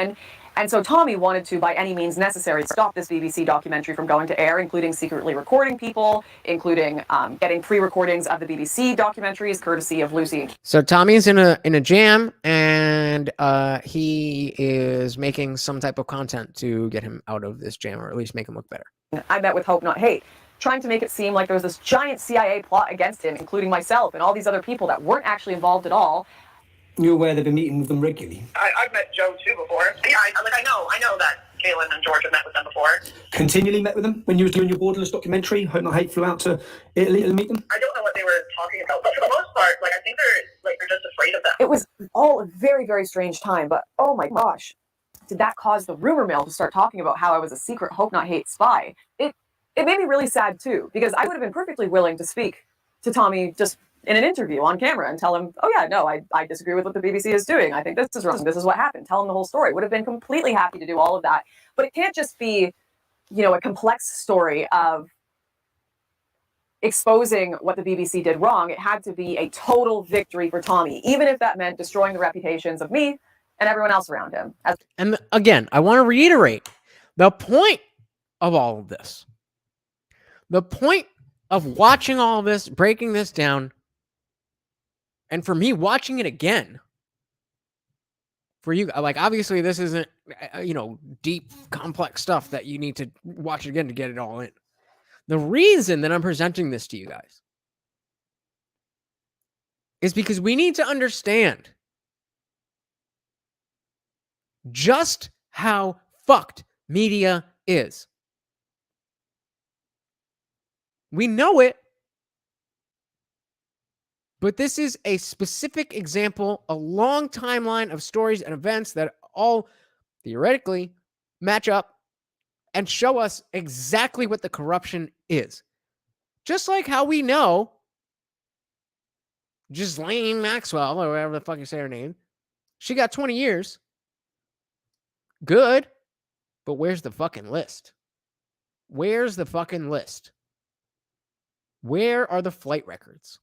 And so Tommy wanted to, by any means necessary, stop this BBC documentary from going to air, including secretly recording people, including getting pre-recordings of the BBC documentaries, courtesy of Lucy. So Tommy's in a jam, and he is making some type of content to get him out of this jam, or at least make him look better. I met with Hope Not Hate, trying to make it seem like there was this giant CIA plot against him, including myself and all these other people that weren't actually involved at all. You're aware they've been meeting with them regularly? I've met Joe too before. Yeah, I know that Cailin and George have met with them before. Continually met with them when you were doing your Borderless documentary? Hope Not Hate flew out to Italy to meet them? I don't know what they were talking about, but for the most part, I think they're just afraid of them. It was all a very, very strange time, but oh my gosh, did that cause the rumor mill to start talking about how I was a secret Hope Not Hate spy? It made me really sad too, because I would have been perfectly willing to speak to Tommy just in an interview on camera and tell him, oh yeah, no, I disagree with what the BBC is doing. I think this is wrong. This is what happened. Tell him the whole story. Would have been completely happy to do all of that. But it can't just be, a complex story of exposing what the BBC did wrong. It had to be a total victory for Tommy, even if that meant destroying the reputations of me and everyone else around him. And again, I want to reiterate the point of all of this. The point of watching all of this, breaking this down, and for me watching it again, for you, obviously this isn't, deep, complex stuff that you need to watch it again to get it all in. The reason that I'm presenting this to you guys is because we need to understand just how fucked media is. We know it. But this is a specific example, a long timeline of stories and events that all theoretically match up and show us exactly what the corruption is. Just like how we know Ghislaine Maxwell, or whatever the fuck you say her name, she got 20 years. Good. But where's the fucking list? Where's the fucking list? Where are the flight records?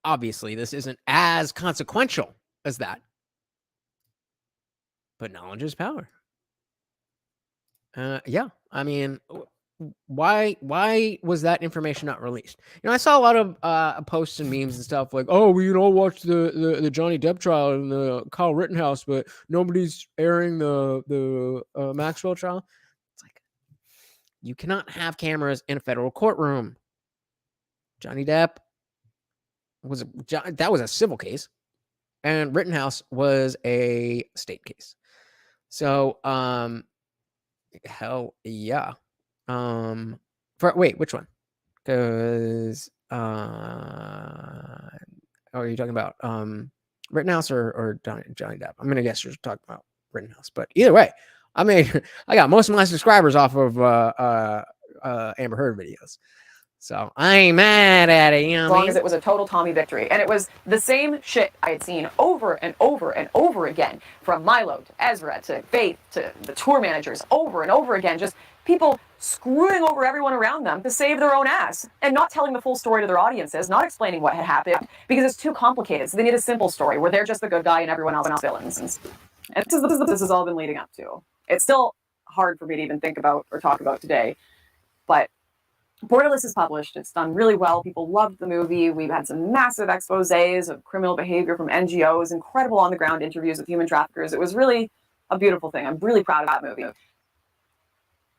Obviously, this isn't as consequential as that. But knowledge is power. Yeah, I mean, why was that information not released? I saw a lot of posts and memes and stuff like, oh, we all watched the Johnny Depp trial and the Kyle Rittenhouse, but nobody's airing the Maxwell trial. It's like, you cannot have cameras in a federal courtroom. Johnny Depp that was a civil case, and Rittenhouse was a state case. So, hell yeah. Wait, which one? Because are you talking about Rittenhouse or Johnny Depp? I'm gonna guess you're talking about Rittenhouse, but either way, I mean, I got most of my subscribers off of Amber Heard videos. So I ain't mad at it, As long as it was a total Tommy victory. And it was the same shit I had seen over and over and over again, from Milo to Ezra to Faith to the tour managers, over and over again. Just people screwing over everyone around them to save their own ass and not telling the full story to their audiences, not explaining what had happened because it's too complicated. So they need a simple story where they're just the good guy and everyone else is villains. And this has all been leading up to. It's still hard for me to even think about or talk about today, but Borderless is published. It's done really well. People loved the movie. We've had some massive exposés of criminal behavior from NGOs, incredible on-the-ground interviews with human traffickers. It was really a beautiful thing. I'm really proud of that movie.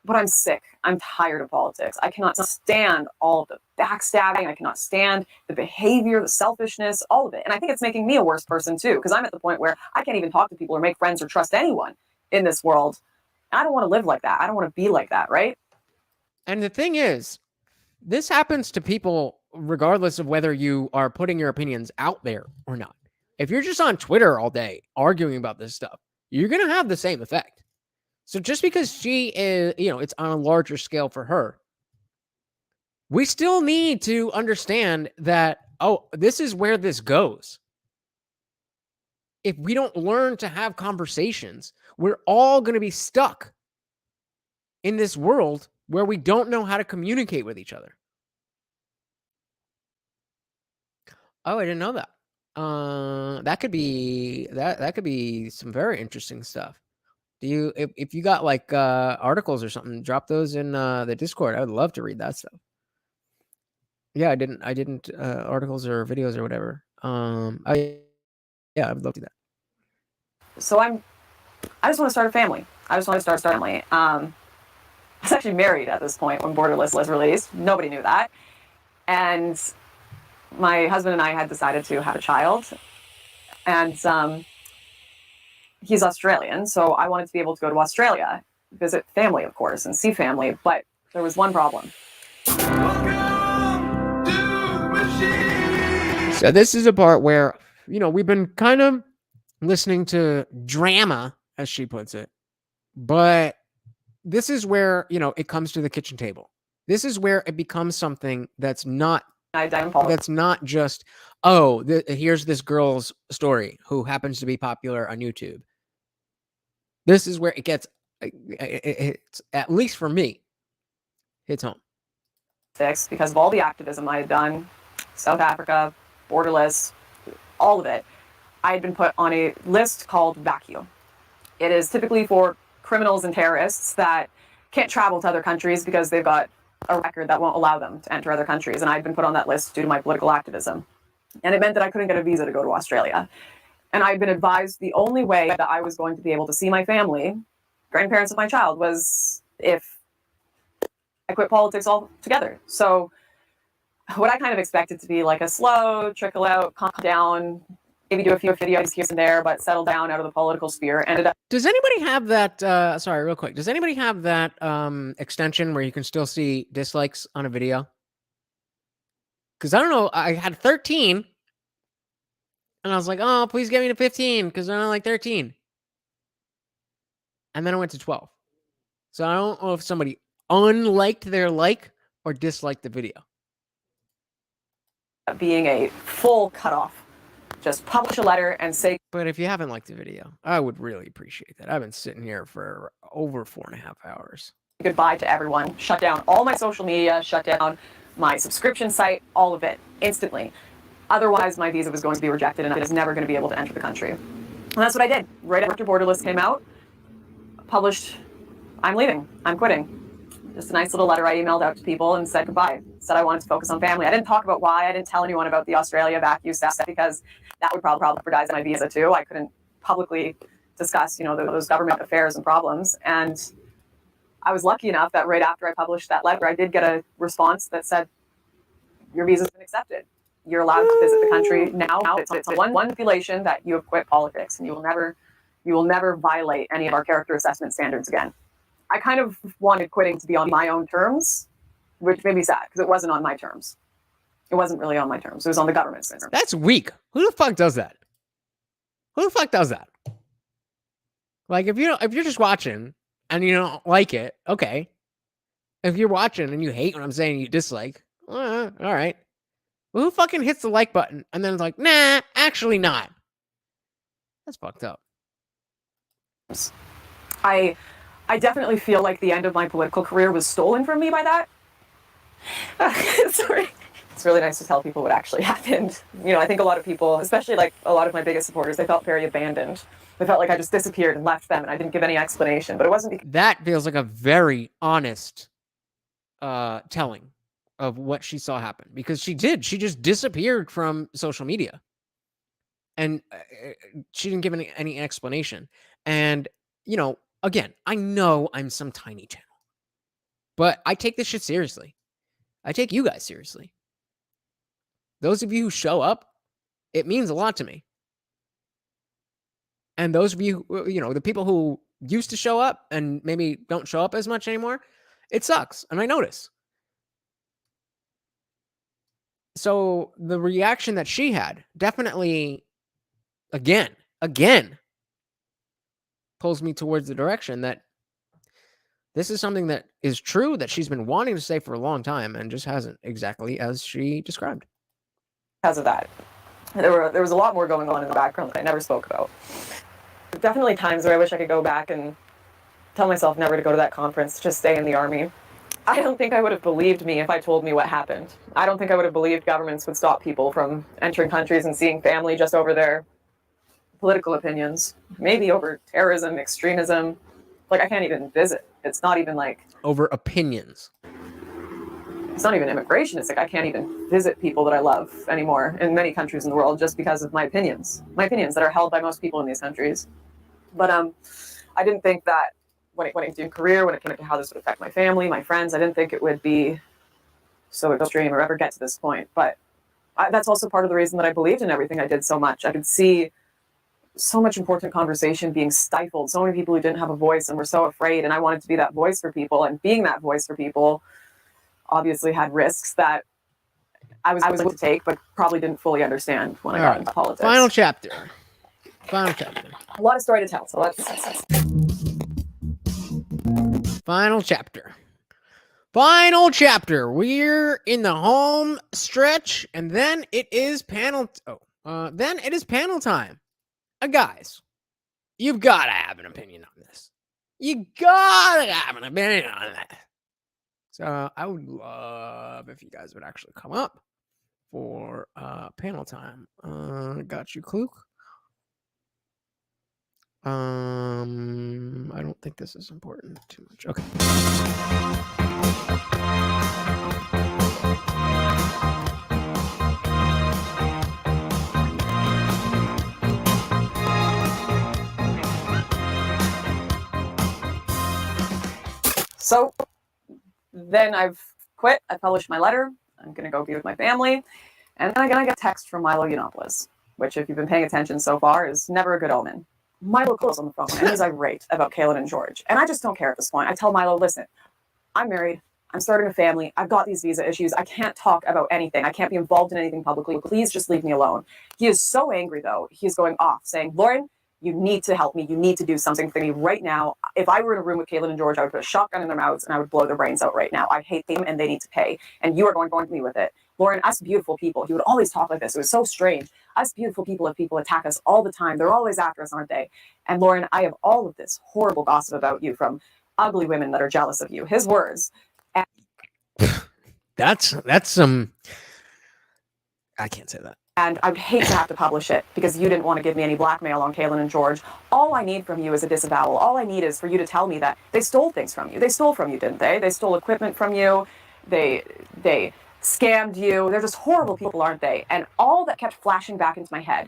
But I'm sick. I'm tired of politics. I cannot stand all of the backstabbing. I cannot stand the behavior, the selfishness, all of it. And I think it's making me a worse person too, because I'm at the point where I can't even talk to people or make friends or trust anyone in this world. I don't want to live like that. I don't want to be like that, right? And the thing is, this happens to people regardless of whether you are putting your opinions out there or not. If you're just on Twitter all day arguing about this stuff, you're going to have the same effect. So just because she is, it's on a larger scale for her, we still need to understand that, this is where this goes. If we don't learn to have conversations, we're all going to be stuck in this world where we don't know how to communicate with each other. Oh, I didn't know that. That could be that could be some very interesting stuff. Do you if you got like articles or something, drop those in the Discord. I would love to read that stuff. Yeah, I didn't articles or videos or whatever. Yeah, I would love to do that. So I just want to start a family. I just want to start a family. I was actually married at this point when Borderless was released. Nobody knew that. And my husband and I had decided to have a child. And he's Australian, so I wanted to be able to go to Australia, visit family, of course, and see family. But there was one problem. So this is a part where, you know, we've been kind of listening to drama, as she puts it, but this is where, you know, it comes to the kitchen table. This is where it becomes something that's not just, oh, here's this girl's story who happens to be popular on YouTube. This is where it gets, it's, at least for me, hits home. Fixed because of all the activism I had done, South Africa, Borderless, all of it. I had been put on a list called Vacuum. It is typically for criminals and terrorists that can't travel to other countries because they've got a record that won't allow them to enter other countries. And I'd been put on that list due to my political activism. And it meant that I couldn't get a visa to go to Australia. And I'd been advised the only way that I was going to be able to see my family, grandparents of my child, was if I quit politics altogether. So what I kind of expected to be like a slow trickle out, calm down, maybe do a few videos here and there, but settle down out of the political sphere ended up. Does anybody have that, sorry, real quick. Does anybody have that extension where you can still see dislikes on a video? Because I don't know, I had 13 and I was like, oh, please get me to 15 because I don't like 13. And then I went to 12. So I don't know if somebody unliked their like or disliked the video. Being a full cutoff. Just publish a letter and say. But if you haven't liked the video, I would really appreciate that. I've been sitting here for over 4.5 hours. Goodbye to everyone. Shut down all my social media, shut down my subscription site, all of it, instantly. Otherwise, my visa was going to be rejected and I was never going to be able to enter the country. And that's what I did. Right after Borderless came out, published, I'm leaving, I'm quitting. Just a nice little letter I emailed out to people and said goodbye. Said I wanted to focus on family. I didn't talk about why. I didn't tell anyone about the Australia vacuum stuff because that would probably jeopardize my visa too. I couldn't publicly discuss, you know, those government affairs and problems. And I was lucky enough that right after I published that letter, I did get a response that said, your visa's been accepted. You're allowed to visit the country now. It's one stipulation that you have quit politics and you will never violate any of our character assessment standards again. I kind of wanted quitting to be on my own terms, which made me sad because it wasn't on my terms. It wasn't really on my terms. It was on the government's terms. That's weak. Who the fuck does that? Who the fuck does that? Like if you're just watching and you don't like it, okay. If you're watching and you hate what I'm saying, you dislike, all right. Well, who fucking hits the like button and then it's like, nah, actually not. That's fucked up. I definitely feel like the end of my political career was stolen from me by that. Sorry. It's really nice to tell people what actually happened. You know, I think a lot of people, especially like a lot of my biggest supporters, they felt very abandoned. They felt like I just disappeared and left them and I didn't give any explanation, but it wasn't because... That feels like a very honest telling of what she saw happen because she did. She just disappeared from social media and she didn't give any explanation. And, you know, again, I know I'm some tiny channel, but I take this shit seriously. I take you guys seriously. Those of you who show up, it means a lot to me. And those of you, you know, the people who used to show up and maybe don't show up as much anymore, it sucks. And I notice. So the reaction that she had definitely, again, pulls me towards the direction that this is something that is true that she's been wanting to say for a long time and just hasn't exactly as she described. Because of that. There was a lot more going on in the background that I never spoke about. Definitely times where I wish I could go back and tell myself never to go to that conference, just stay in the army. I don't think I would have believed me if I told me what happened. I don't think I would have believed governments would stop people from entering countries and seeing family just over their political opinions, maybe over terrorism, extremism. Like, I can't even visit. It's not even like over opinions. It's not even immigration. It's like I can't even visit people that I love anymore in many countries in the world just because of my opinions that are held by most people in these countries. But I didn't think that when it came to career, when it came to how this would affect my family, my friends, I didn't think it would be so extreme or ever get to this point. But that's also part of the reason that I believed in everything I did so much. I could see so much important conversation being stifled, so many people who didn't have a voice and were so afraid, and I wanted to be that voice for people, and being that voice for people obviously had risks that I was able to take, but probably didn't fully understand when I got into politics. Final chapter. Final chapter. A lot of story to tell, so let's... Final chapter. Final chapter. We're in the home stretch, and then it is panel... then it is panel time. Guys, you've got to have an opinion on this. You got to have an opinion on that. So I would love if you guys would actually come up for panel time. Got you, Kluk. I don't think this is important too much. Okay. So then I've quit. I published my letter. I'm going to go be with my family. And then I'm going to get a text from Milo Yiannopoulos, which, if you've been paying attention so far, is never a good omen. Milo calls on the phone and he's irate about Cailin and George. And I just don't care at this point. I tell Milo, listen, I'm married. I'm starting a family. I've got these visa issues. I can't talk about anything. I can't be involved in anything publicly. Please just leave me alone. He is so angry, though. He's going off saying, Lauren, you need to help me. You need to do something for me right now. If I were in a room with Cailin and George, I would put a shotgun in their mouths and I would blow their brains out right now. I hate them and they need to pay. And you are going to me with it. Lauren, us beautiful people, he would always talk like this. It was so strange. Us beautiful people, if people attack us all the time, they're always after us, aren't they? And Lauren, I have all of this horrible gossip about you from ugly women that are jealous of you. His words. And That's some... I can't say that. And I would hate to have to publish it because you didn't want to give me any blackmail on Cailin and George. All I need from you is a disavowal. All I need is for you to tell me that they stole things from you. They stole from you, didn't they? They stole equipment from you. They scammed you. They're just horrible people, aren't they? And all that kept flashing back into my head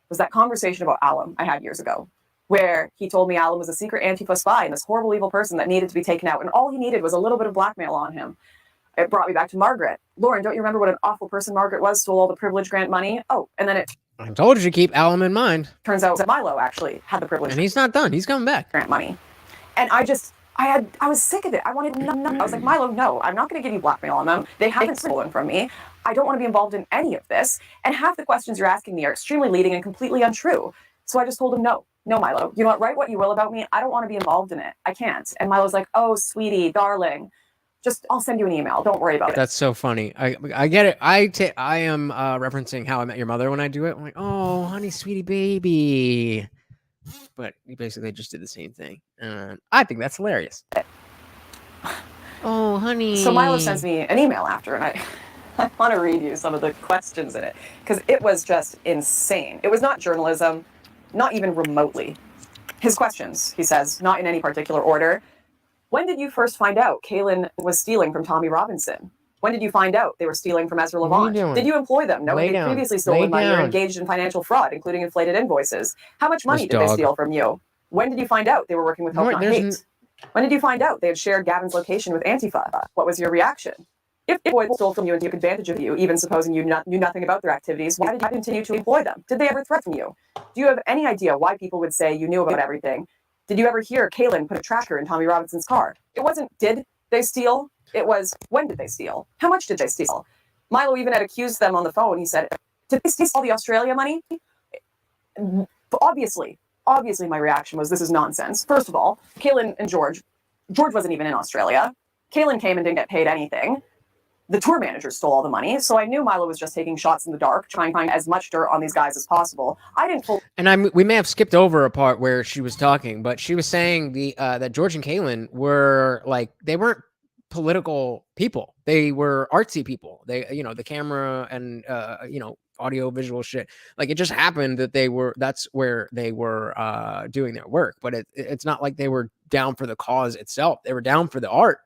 was that conversation about Alum I had years ago, where he told me Alum was a secret Antifa spy and this horrible, evil person that needed to be taken out. And all he needed was a little bit of blackmail on him. It brought me back to Margaret. Lauren, don't you remember what an awful person Margaret was? Stole all the privilege grant money. Oh, and then it... I told you to keep Alum in mind. Turns out that Milo actually had the privilege. And he's not done. He's coming back. Grant money. And I was sick of it. I wanted none. I was like, Milo, no, I'm not going to give you blackmail on them. They haven't stolen from me. I don't want to be involved in any of this. And half the questions you're asking me are extremely leading and completely untrue. So I just told him, no, Milo. You know what? Write what you will about me. I don't want to be involved in it. I can't. And Milo's like, oh, sweetie, darling. I'll send you an email. Don't worry about it. That's so funny. I get it. I am referencing How I Met Your Mother when I do it. I'm like, oh, honey, sweetie, baby. But he basically just did the same thing. And I think that's hilarious. Oh, honey. So Milo sends me an email after, and I want to read you some of the questions in it, because it was just insane. It was not journalism, not even remotely. His questions, he says, not in any particular order. When did you first find out Cailin was stealing from Tommy Robinson? When did you find out they were stealing from Ezra Levant? Did you employ them knowing they previously stolen money or engaged in financial fraud, including inflated invoices? How much money did they steal from you? When did you find out they were working with Hope Not Hate? When did you find out they had shared Gavin's location with Antifa? What was your reaction? If boys stole from you and took advantage of you, even supposing you knew nothing about their activities, why did you continue to employ them? Did they ever threaten you? Do you have any idea why people would say you knew about everything? Did you ever hear Cailin put a tracker in Tommy Robinson's car? It wasn't, did they steal? It was, when did they steal? How much did they steal? Milo even had accused them on the phone. He said, did they steal all the Australia money? Obviously, my reaction was, this is nonsense. First of all, Cailin and George wasn't even in Australia. Cailin came and didn't get paid anything. the tour manager stole all the money. So I knew Milo was just taking shots in the dark, trying to find as much dirt on these guys as possible. I didn't fully. And we may have skipped over a part where she was talking, but she was saying that George and Cailin were like, they weren't political people. They were artsy people. They, you know, the camera and, you know, audio visual shit. Like, it just happened that that's where they were doing their work. But it's not like they were down for the cause itself. They were down for the art.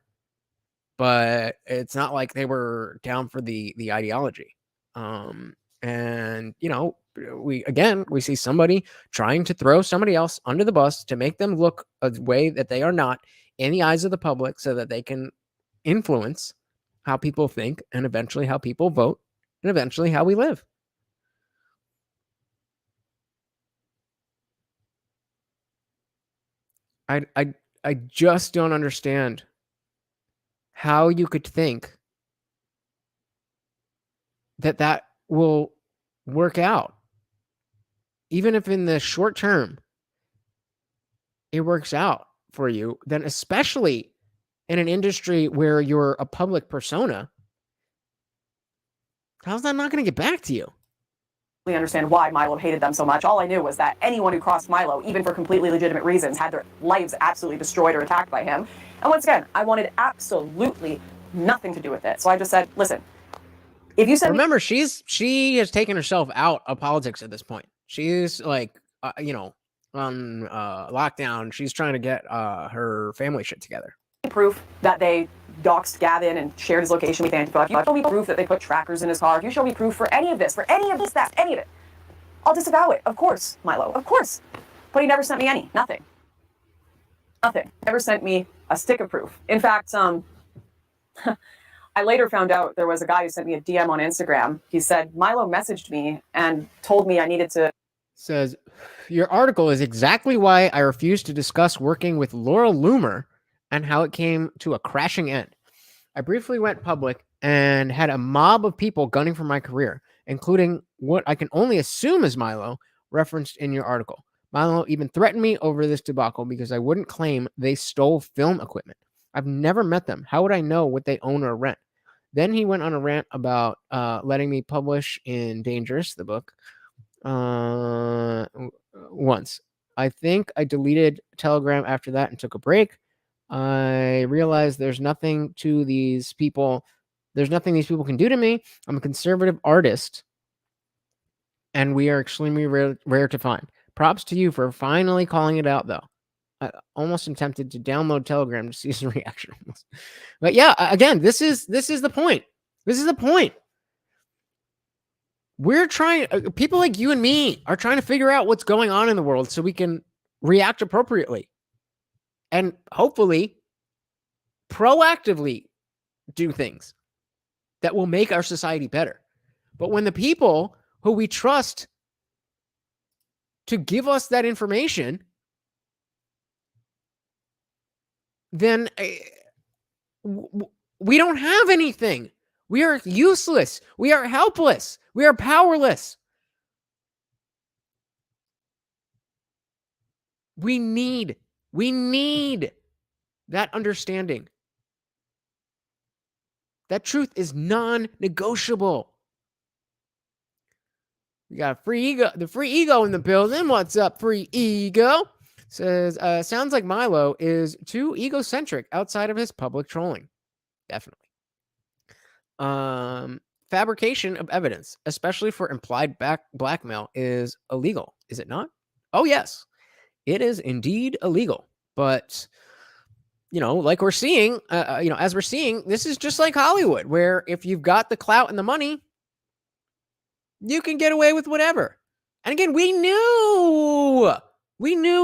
But it's not like they were down for the ideology. And, you know, we see somebody trying to throw somebody else under the bus to make them look a way that they are not in the eyes of the public so that they can influence how people think and eventually how people vote and eventually how we live. I just don't understand how you could think that will work out. Even if in the short term it works out for you, then especially in an industry where you're a public persona, how's that not going to get back to you? Understand why Milo hated them so much. All I knew was that anyone who crossed Milo, even for completely legitimate reasons, had their lives absolutely destroyed or attacked by him. And once again, I wanted absolutely nothing to do with it. So I just said, listen, if you send remember, she has taken herself out of politics at this point. She's like, you know, on lockdown. She's trying to get her family shit together. Proof that they doxed Gavin and shared his location with Antifa, if you show me proof that they put trackers in his car, if you show me proof for any of this, any of it, I'll disavow it. Of course, Milo, of course. But he never sent me any. Nothing. Never sent me a stick of proof. In fact, I later found out there was a guy who sent me a DM on Instagram. He said, Milo messaged me and told me I needed to... Says, your article is exactly why I refuse to discuss working with Laura Loomer and how it came to a crashing end. I briefly went public and had a mob of people gunning for my career, including what I can only assume is Milo, referenced in your article. Milo even threatened me over this debacle because I wouldn't claim they stole film equipment. I've never met them. How would I know what they own or rent? Then he went on a rant about letting me publish in Dangerous, the book, once. I think I deleted Telegram after that and took a break. I realized there's nothing these people can do to me. I'm a conservative artist, and we are extremely rare to find. Props to you for finally calling it out, though. I almost am tempted to download Telegram to see his reaction. But yeah, again, this is the point. This is the point. We're trying, people like you and me are trying to figure out what's going on in the world so we can react appropriately. And hopefully, proactively do things that will make our society better. But when the people who we trust to give us that information, then we don't have anything. We are useless. We are helpless. We are powerless. We need that understanding. That truth is non-negotiable. We got the free ego in the building. What's up, free ego? Says, sounds like Milo is too egocentric outside of his public trolling. Definitely. Fabrication of evidence, especially for implied blackmail, is illegal, is it not? Oh, yes. It is indeed illegal. But, you know, like we're seeing, as we're seeing, this is just like Hollywood, where if you've got the clout and the money, you can get away with whatever. And again, we knew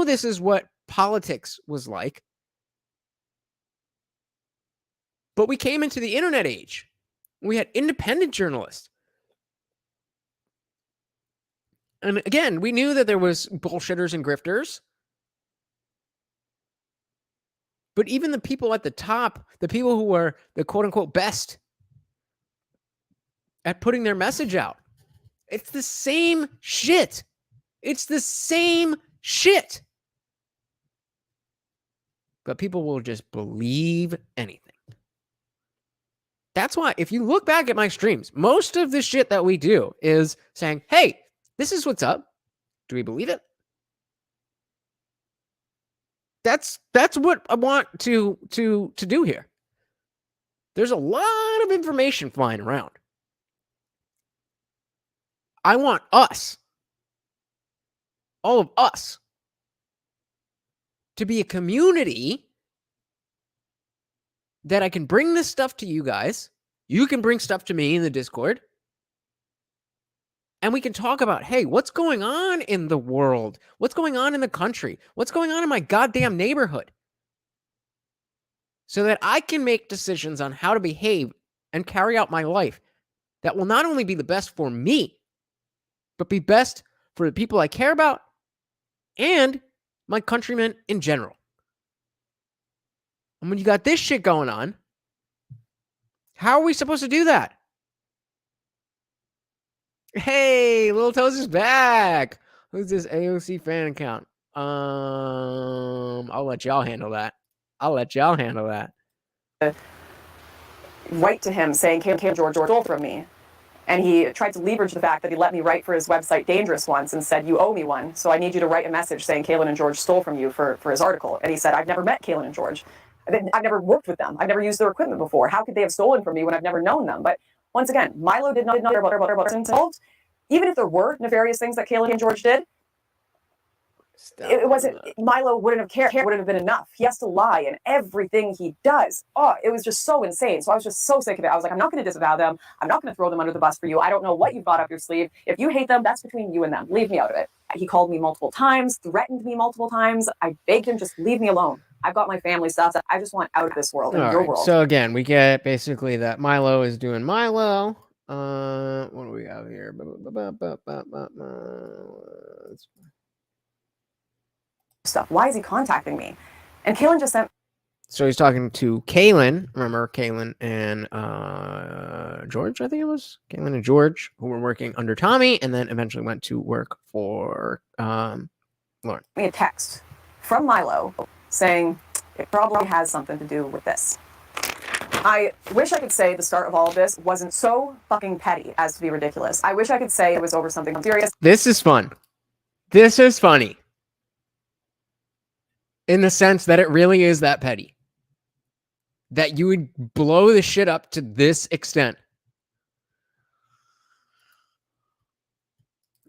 this is what politics was like. But we came into the internet age. We had independent journalists. And again, we knew that there was bullshitters and grifters. But even the people at the top, the people who were the quote-unquote best at putting their message out, it's the same shit. It's the same shit. But people will just believe anything. That's why, if you look back at my streams, most of the shit that we do is saying, hey, this is what's up. Do we believe it? That's what I want to do here. There's a lot of information flying around. I want us, all of us, to be a community that I can bring this stuff to you guys. You can bring stuff to me in the Discord. And we can talk about, hey, what's going on in the world? What's going on in the country? What's going on in my goddamn neighborhood? So that I can make decisions on how to behave and carry out my life that will not only be the best for me, but be best for the people I care about and my countrymen in general. And when you got this shit going on, how are we supposed to do that? Hey, Little Toes is back. Who's this AOC fan account? I'll let y'all handle that. Write to him saying, Cailin George stole from me. And he tried to leverage the fact that he let me write for his website Dangerous once and said, you owe me one. So I need you to write a message saying Cailin and George stole from you for his article. And he said, I've never met Cailin and George. I've never worked with them. I've never used their equipment before. How could they have stolen from me when I've never known them? But once again, Milo did not care about involved. Even if there were nefarious things that Cailin and George did, it wasn't, Milo wouldn't have cared, wouldn't have been enough. He has to lie in everything he does. Oh, it was just so insane. So I was just so sick of it. I was like, I'm not going to disavow them. I'm not going to throw them under the bus for you. I don't know what you've got up your sleeve. If you hate them, that's between you and them. Leave me out of it. He called me multiple times, threatened me multiple times. I begged him, just leave me alone. I've got my family stuff. I just want out of this world, in your world. So again, we get basically that Milo is doing Milo. What do we have here? Stuff. Why is he contacting me? And Cailin just sent. So he's talking to Cailin. Remember Cailin and George, I think it was Cailin and George, who were working under Tommy, and then eventually went to work for Lauren. Me a text from Milo saying it probably has something to do with this. I wish I could say the start of all of this wasn't so fucking petty as to be ridiculous. I wish I could say it was over something serious. This is fun. This is funny. In the sense that it really is that petty. That you would blow the shit up to this extent.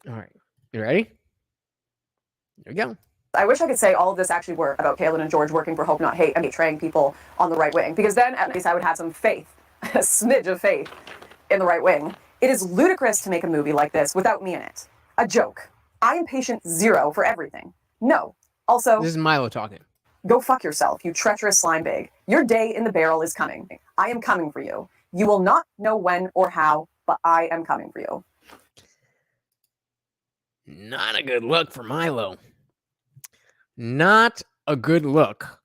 All right. You ready? Here we go. I wish I could say all of this actually were about Cailin and George working for Hope Not Hate and betraying people on the right wing. Because then at least I would have some faith, a smidge of faith in the right wing. It is ludicrous to make a movie like this without me in it. A joke. I am patient zero for everything. No. Also, this is Milo talking. Go fuck yourself, you treacherous slime bag. Your day in the barrel is coming. I am coming for you. You will not know when or how, but I am coming for you. Not a good look for Milo. Not a good look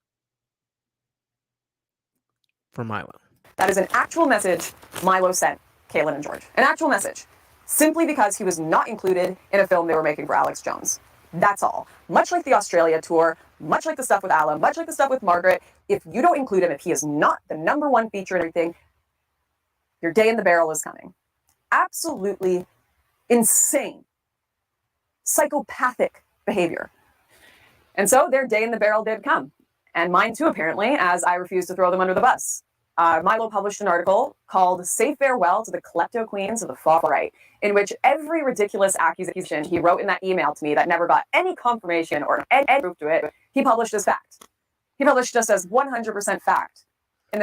for Milo. That is an actual message Milo sent Cailin and George. An actual message. Simply because he was not included in a film they were making for Alex Jones. That's all. Much like the Australia tour, much like the stuff with Alum, much like the stuff with Margaret, if you don't include him, if he is not the #1 feature in everything, your day in the barrel is coming. Absolutely insane, psychopathic behavior. And so their day in the barrel did come. And mine too, apparently, as I refused to throw them under the bus. Milo published an article called Say Farewell to the Klepto Queens of the Far Right, in which every ridiculous accusation he wrote in that email to me that never got any confirmation or any proof to it, he published as fact. He published just as 100% fact.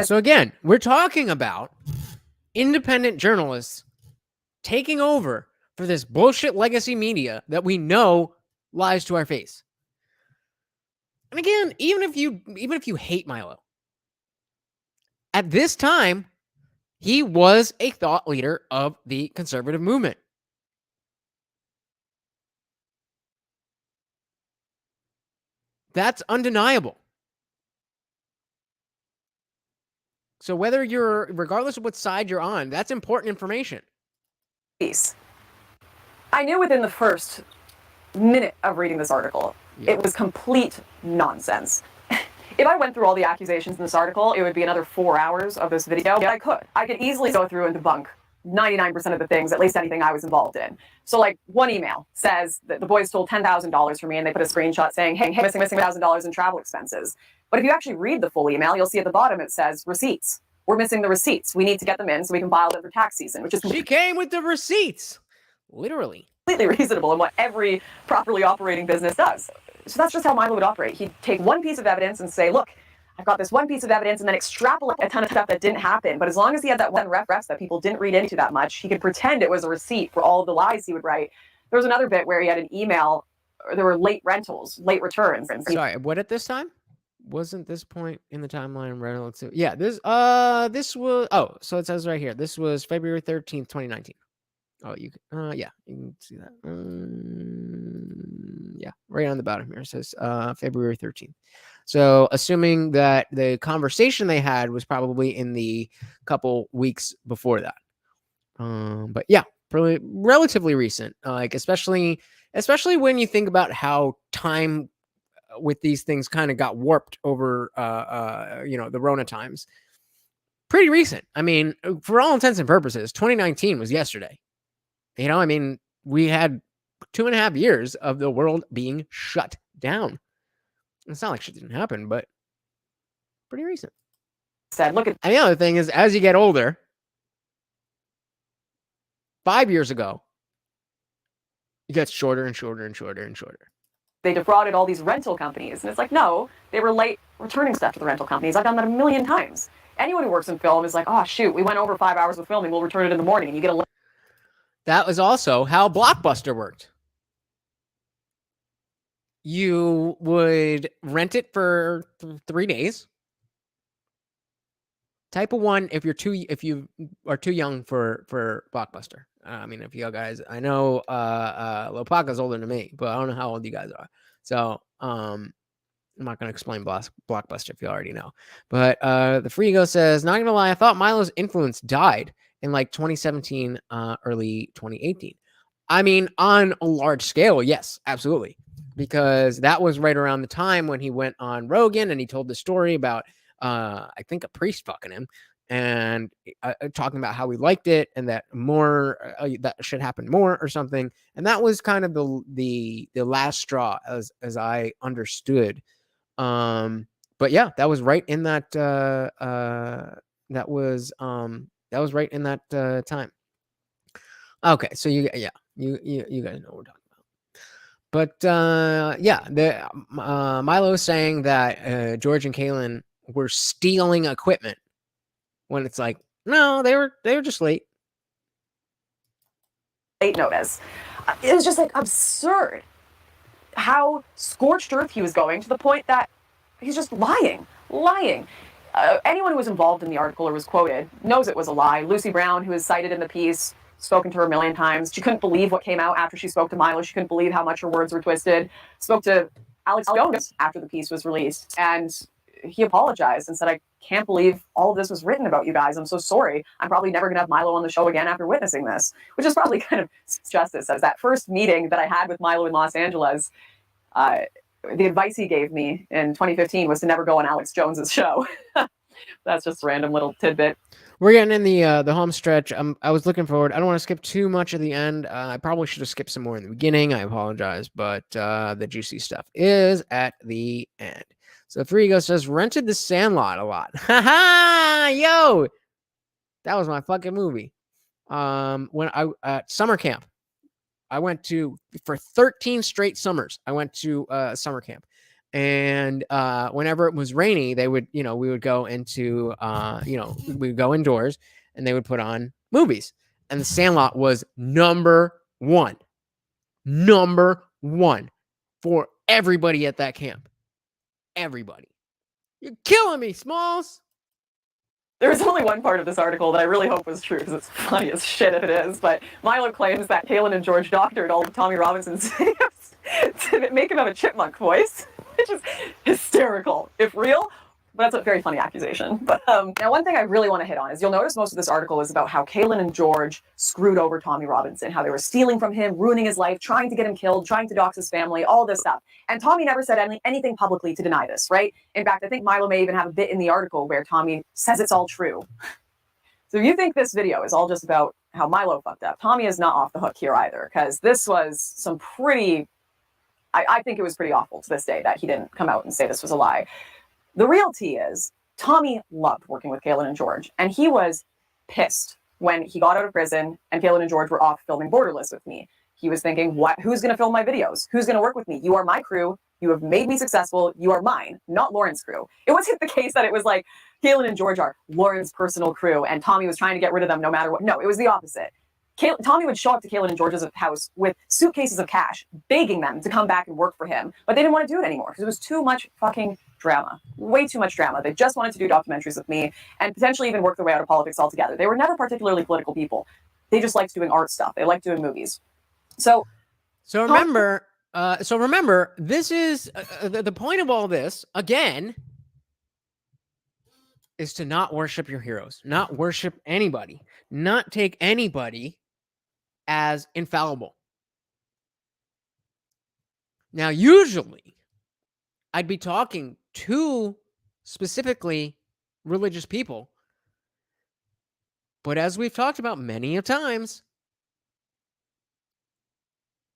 So again, we're talking about independent journalists taking over for this bullshit legacy media that we know lies to our face. And again, even if you hate Milo, at this time, he was a thought leader of the conservative movement. That's undeniable. So regardless of what side you're on, that's important information. Peace. I knew within the first minute of reading this article, it was complete nonsense. If I went through all the accusations in this article, it would be another 4 hours of this video. Yeah, I could easily go through and debunk 99% of the things, at least anything I was involved in. So like one email says that the boys stole $10,000 from me, and they put a screenshot saying, hey, missing $1,000 in travel expenses. But if you actually read the full email, you'll see at the bottom it says receipts. We're missing the receipts. We need to get them in so we can file them for tax season, which is She came with the receipts. Literally. completely reasonable and what every properly operating business does. So that's just how Milo would operate. He'd take one piece of evidence and say, look, I've got this one piece of evidence, and then extrapolate a ton of stuff that didn't happen. But as long as he had that one reference that people didn't read into that much, he could pretend it was a receipt for all of the lies he would write. There was another bit where he had an email, or there were late rentals, late returns. Sorry, what at this time? Wasn't this point in the timeline relative? Yeah, this was, oh, so it says right here, this was February 13th, 2019. Oh, you yeah, you can see that. Yeah, right on the bottom here. It says February 13th. So assuming that the conversation they had was probably in the couple weeks before that. But yeah, probably relatively recent. Like especially when you think about how time with these things kind of got warped over the Rona times. Pretty recent. I mean, for all intents and purposes, 2019 was yesterday. You know, I mean, we had 2.5 years of the world being shut down. It's not like shit didn't happen, but pretty recent. Said, look at. And the other thing is, as you get older, 5 years ago, it gets shorter and shorter and shorter and shorter. They defrauded all these rental companies. And it's like, no, they were late returning stuff to the rental companies. I've done that 1,000,000 times. Anyone who works in film is like, oh, shoot, we went over 5 hours of filming. We'll return it in the morning. And you get a. That was also how Blockbuster worked. You would rent it for 3 days. Type of 1 if you are too young for Blockbuster. I mean, if you guys, I know Lopaka's older than me, but I don't know how old you guys are. So I'm not going to explain Blockbuster if you already know. But the Frigo says, not going to lie, I thought Milo's influence died in like 2017, early 2018. I mean, on a large scale, yes, absolutely. Because that was right around the time when he went on Rogan and he told the story about, I think, a priest fucking him and talking about how he liked it and that more that should happen more or something. And that was kind of the last straw as I understood. But yeah, that was right in that that was right in that time. Okay, so you guys know what we're talking about. But yeah, Milo saying that George and Cailin were stealing equipment when it's like, no, they were just late. Late notice. It was just like absurd how scorched earth he was going, to the point that he's just lying. Anyone who was involved in the article or was quoted knows it was a lie. Lucy Brown, who is cited in the piece, spoken to her 1,000,000 times. She couldn't believe what came out after she spoke to Milo. She couldn't believe how much her words were twisted. Spoke to Alex Jones after the piece was released, and he apologized and said, I can't believe all of this was written about you guys. I'm so sorry. I'm probably never going to have Milo on the show again after witnessing this, which is probably kind of justice. As that first meeting that I had with Milo in Los Angeles, the advice he gave me in 2015 was to never go on Alex Jones's show. That's just a random little tidbit. We're getting in the home stretch. I was looking forward. I don't want to skip too much at the end. I probably should have skipped some more in the beginning. I apologize, but the juicy stuff is at the end. So Frigo says, rented The Sandlot a lot. Ha yo, that was my fucking movie. When I at summer camp, I went to for 13 straight summers. I went to summer camp. And whenever it was rainy, they would, we would go into, we'd go indoors and they would put on movies. And The Sandlot was number one for everybody at that camp. Everybody. You're killing me, Smalls. There was only one part of this article that I really hope was true, because it's funny as shit if it is. But Milo claims that Cailin and George doctored all of Tommy Robinson's videos to make him have a chipmunk voice, which is hysterical. If real, But that's a very funny accusation. But now one thing I really want to hit on is you'll notice most of this article is about how Cailin and George screwed over Tommy Robinson, how they were stealing from him, ruining his life, trying to get him killed, trying to dox his family, all this stuff. And Tommy never said anything publicly to deny this, right? In fact, I think Milo may even have a bit in the article where Tommy says it's all true. So if you think this video is all just about how Milo fucked up, Tommy is not off the hook here either, because this was some pretty, I think it was pretty awful to this day that he didn't come out and say this was a lie. The real tea is Tommy loved working with Cailin and George, and he was pissed when he got out of prison and Cailin and George were off filming Borderless with me. He was thinking, who's going to film my videos? Who's going to work with me? You are my crew. You have made me successful. You are mine, not Lauren's crew. It wasn't the case that it was like Cailin and George are Lauren's personal crew and Tommy was trying to get rid of them no matter what. No, it was the opposite. Tommy would show up to Cailin and George's house with suitcases of cash, begging them to come back and work for him. But they didn't want to do it anymore because it was too much fucking drama. Way too much drama. They just wanted to do documentaries with me and potentially even work their way out of politics altogether. They were never particularly political people. They just liked doing art stuff. They liked doing movies. So remember, this is the point of all this, again, is to not worship your heroes, not worship anybody, not take anybody as infallible. Now, usually, I'd be talking to specifically religious people, but as we've talked about many a times,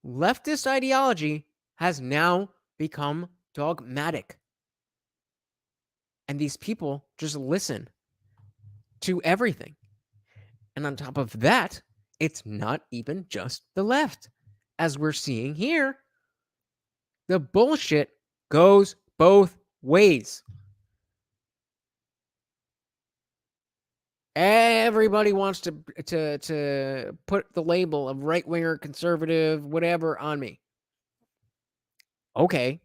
leftist ideology has now become dogmatic. And these people just listen to everything. And on top of that, it's not even just the left. As we're seeing here, the bullshit goes both ways. Everybody wants to put the label of right-winger, conservative, whatever on me. Okay.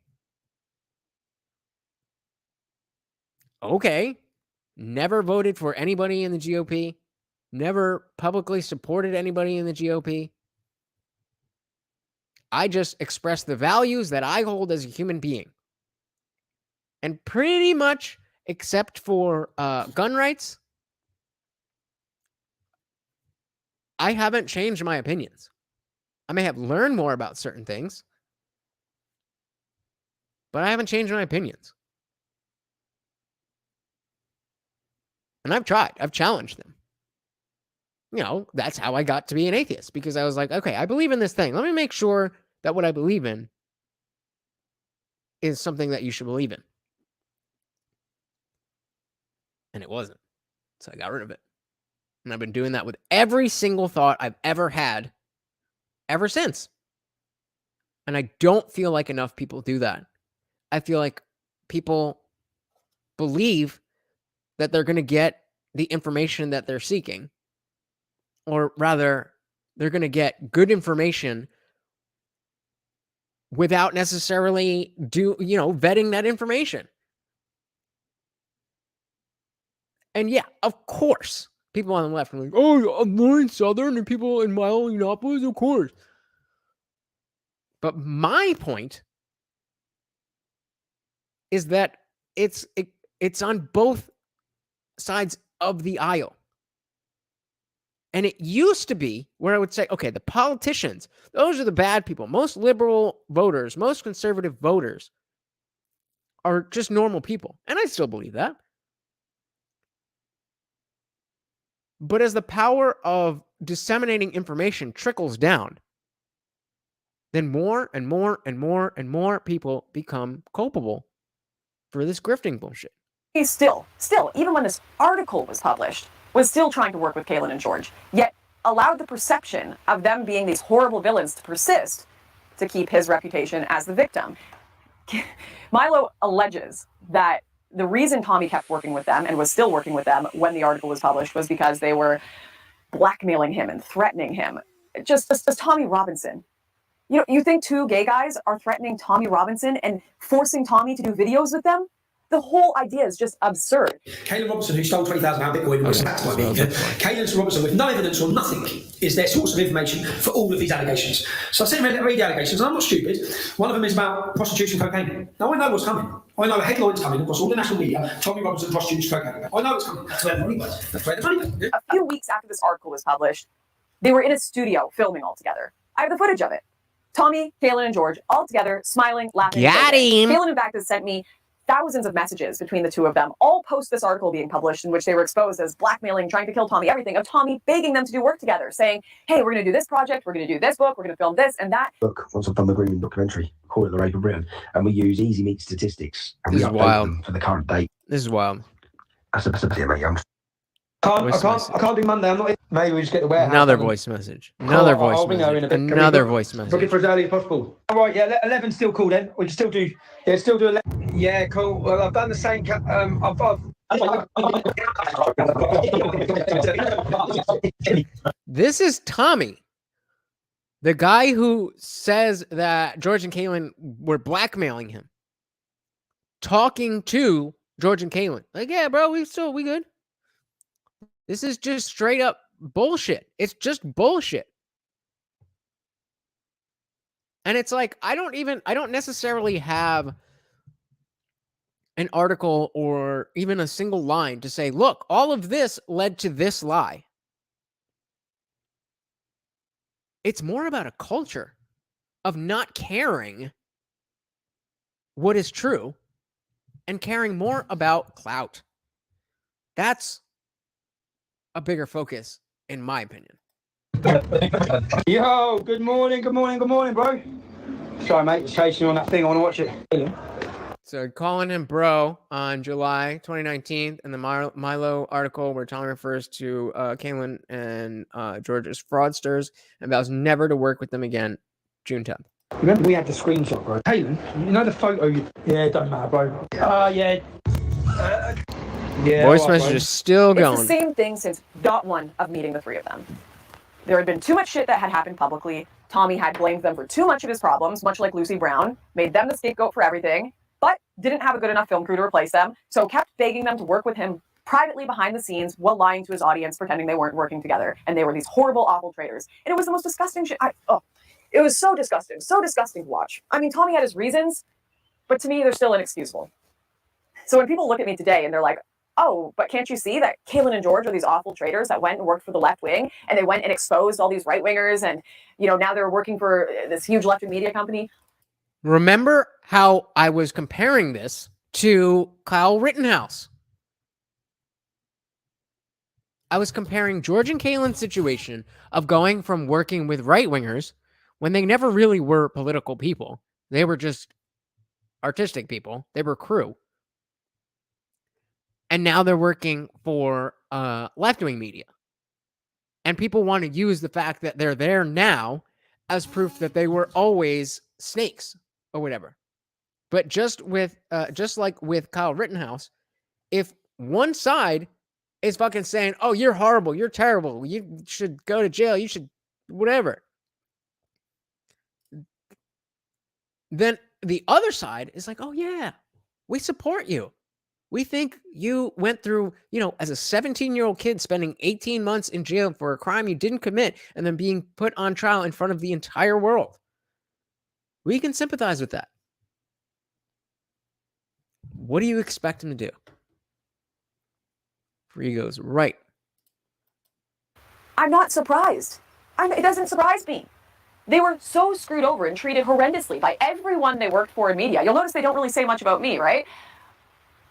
Never voted for anybody in the GOP. Never publicly supported anybody in the GOP. I just express the values that I hold as a human being. And pretty much, except for gun rights, I haven't changed my opinions. I may have learned more about certain things, but I haven't changed my opinions. And I've tried. I've challenged them. You know, that's how I got to be an atheist, because I was like, okay, I believe in this thing. Let me make sure that what I believe in is something that you should believe in. And it wasn't. So I got rid of it. And I've been doing that with every single thought I've ever had ever since. And I don't feel like enough people do that. I feel like people believe that they're going to get the information that they're seeking. Or rather, they're going to get good information without necessarily vetting that information. And yeah, of course, people on the left are like, oh, I'm Lauren Southern and people in Milo Yiannopoulos, of course. But my point is that it's on both sides of the aisle. And it used to be where I would say, okay, the politicians, those are the bad people. Most liberal voters, most conservative voters are just normal people. And I still believe that. But as the power of disseminating information trickles down, then more and more and more and more people become culpable for this grifting bullshit. He's still, even when this article was published, was still trying to work with Cailin and George, yet allowed the perception of them being these horrible villains to persist to keep his reputation as the victim. Milo alleges that the reason Tommy kept working with them and was still working with them when the article was published was because they were blackmailing him and threatening him. Just Tommy Robinson. You think two gay guys are threatening Tommy Robinson and forcing Tommy to do videos with them? The whole idea is just absurd. Cailin Robinson, who stole £20,000 Bitcoin, was back to my meeting. Cailin Robinson, with no evidence or nothing, is their source of information for all of these allegations. So I sent him to read the allegations, and I'm not stupid. One of them is about prostitution cocaine. Now I know what's coming. I know a headline's coming across all the national media. Tommy Robinson prostitutes cocaine. I know it's coming. That's where the money was. That's where the money went. A few weeks after this article was published, they were in a studio filming all together. I have the footage of it. Tommy, Cailin, and George all together, smiling, laughing. Got him. Cailin, in fact, has sent me thousands of messages between the two of them, all post this article being published, in which they were exposed as blackmailing, trying to kill Tommy, everything, of Tommy begging them to do work together, saying, hey, we're going to do this project, we're going to do this book, we're going to film this and that. Look, once I've done the Green documentary, call it The Rape of Britain, and we use easy meat statistics, and This we is update wild. them for the current date. This is wild. That's a mate, young. I can't do Monday. I'm not in. Maybe we just get the warehouse. Another voice message. Another voice I'll ring her in a message. bit. Another voice message. Book it for as early as possible. All right, yeah, 11 still cool then. We can still do. Yeah, still do 11. Yeah, cool. Well, I've done the same. This is Tommy, the guy who says that George and Cailin were blackmailing him, talking to George and Cailin. Like, yeah, bro, we good. This is just straight up bullshit. It's just bullshit. And it's like, I don't necessarily have an article or even a single line to say, look, all of this led to this lie. It's more about a culture of not caring what is true and caring more about clout. That's a bigger focus, in my opinion. Yo, good morning, bro. Sorry, mate, chasing you on that thing. I want to watch it. So calling him bro on July 2019 in the Milo article where Tommy refers to Cailin and George as fraudsters and vows never to work with them again, June 10th. Remember we had the screenshot, bro. Cailin, you know the photo? Yeah, it doesn't matter, bro. Yeah. Voice message is still going. It's the same thing since dot one of meeting the three of them. There had been too much shit that had happened publicly. Tommy had blamed them for too much of his problems, much like Lucy Brown, made them the scapegoat for everything, but didn't have a good enough film crew to replace them, so kept begging them to work with him privately behind the scenes while lying to his audience, pretending they weren't working together, and they were these horrible, awful traitors. And it was the most disgusting shit. It was so disgusting to watch. I mean, Tommy had his reasons, but to me, they're still inexcusable. So when people look at me today and they're like, oh, but can't you see that Cailin and George are these awful traitors that went and worked for the left wing, and they went and exposed all these right wingers, and now they're working for this huge left-wing media company? Remember how I was comparing this to Kyle Rittenhouse? I was comparing George and Cailin's situation of going from working with right-wingers when they never really were political people. They were just artistic people. They were crew. And now they're working for left-wing media. And people want to use the fact that they're there now as proof that they were always snakes or whatever. But just like with Kyle Rittenhouse, if one side is fucking saying, oh, you're horrible, you're terrible, you should go to jail, you should whatever, then the other side is like, oh yeah, we support you. We think you went through, as a 17-year-old kid spending 18 months in jail for a crime you didn't commit and then being put on trial in front of the entire world. We can sympathize with that. What do you expect him to do? Free goes right. I'm not surprised. It doesn't surprise me. They were so screwed over and treated horrendously by everyone they worked for in media. You'll notice they don't really say much about me, right?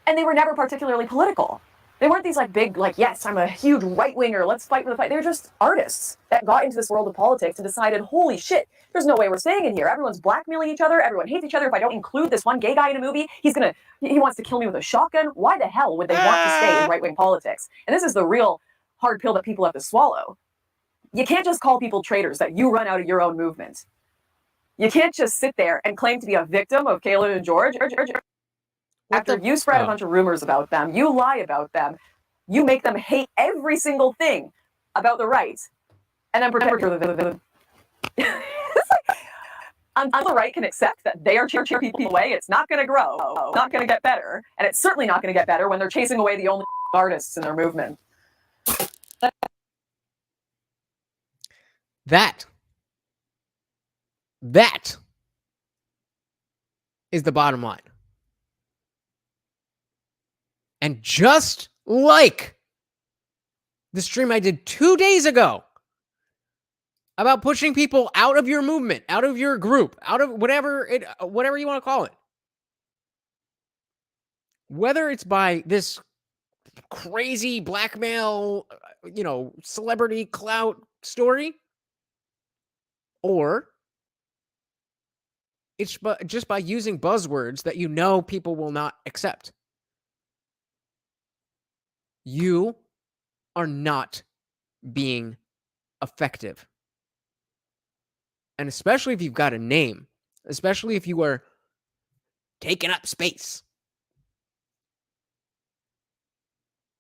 And they were never particularly political. They weren't these big, yes, I'm a huge right-winger, let's fight for the fight. They were just artists that got into this world of politics and decided, holy shit, there's no way we're staying in here. Everyone's blackmailing each other. Everyone hates each other. If I don't include this one gay guy in a movie, he wants to kill me with a shotgun. Why the hell would they want to stay in right-wing politics? And this is the real hard pill that people have to swallow. You can't just call people traitors that you run out of your own movement. You can't just sit there and claim to be a victim of Cailin and George. After you spread a bunch of rumors about them, you lie about them, you make them hate every single thing about the right, and then pretend until the right can accept that they are cheering people away, it's not going to grow, not going to get better, and it's certainly not going to get better when they're chasing away the only artists in their movement. That is the bottom line. And just like the stream I did 2 days ago about pushing people out of your movement, out of your group, out of whatever you want to call it. Whether it's by this crazy blackmail, celebrity clout story, or it's just by using buzzwords that people will not accept. You are not being effective. And especially if you've got a name, especially if you are taking up space,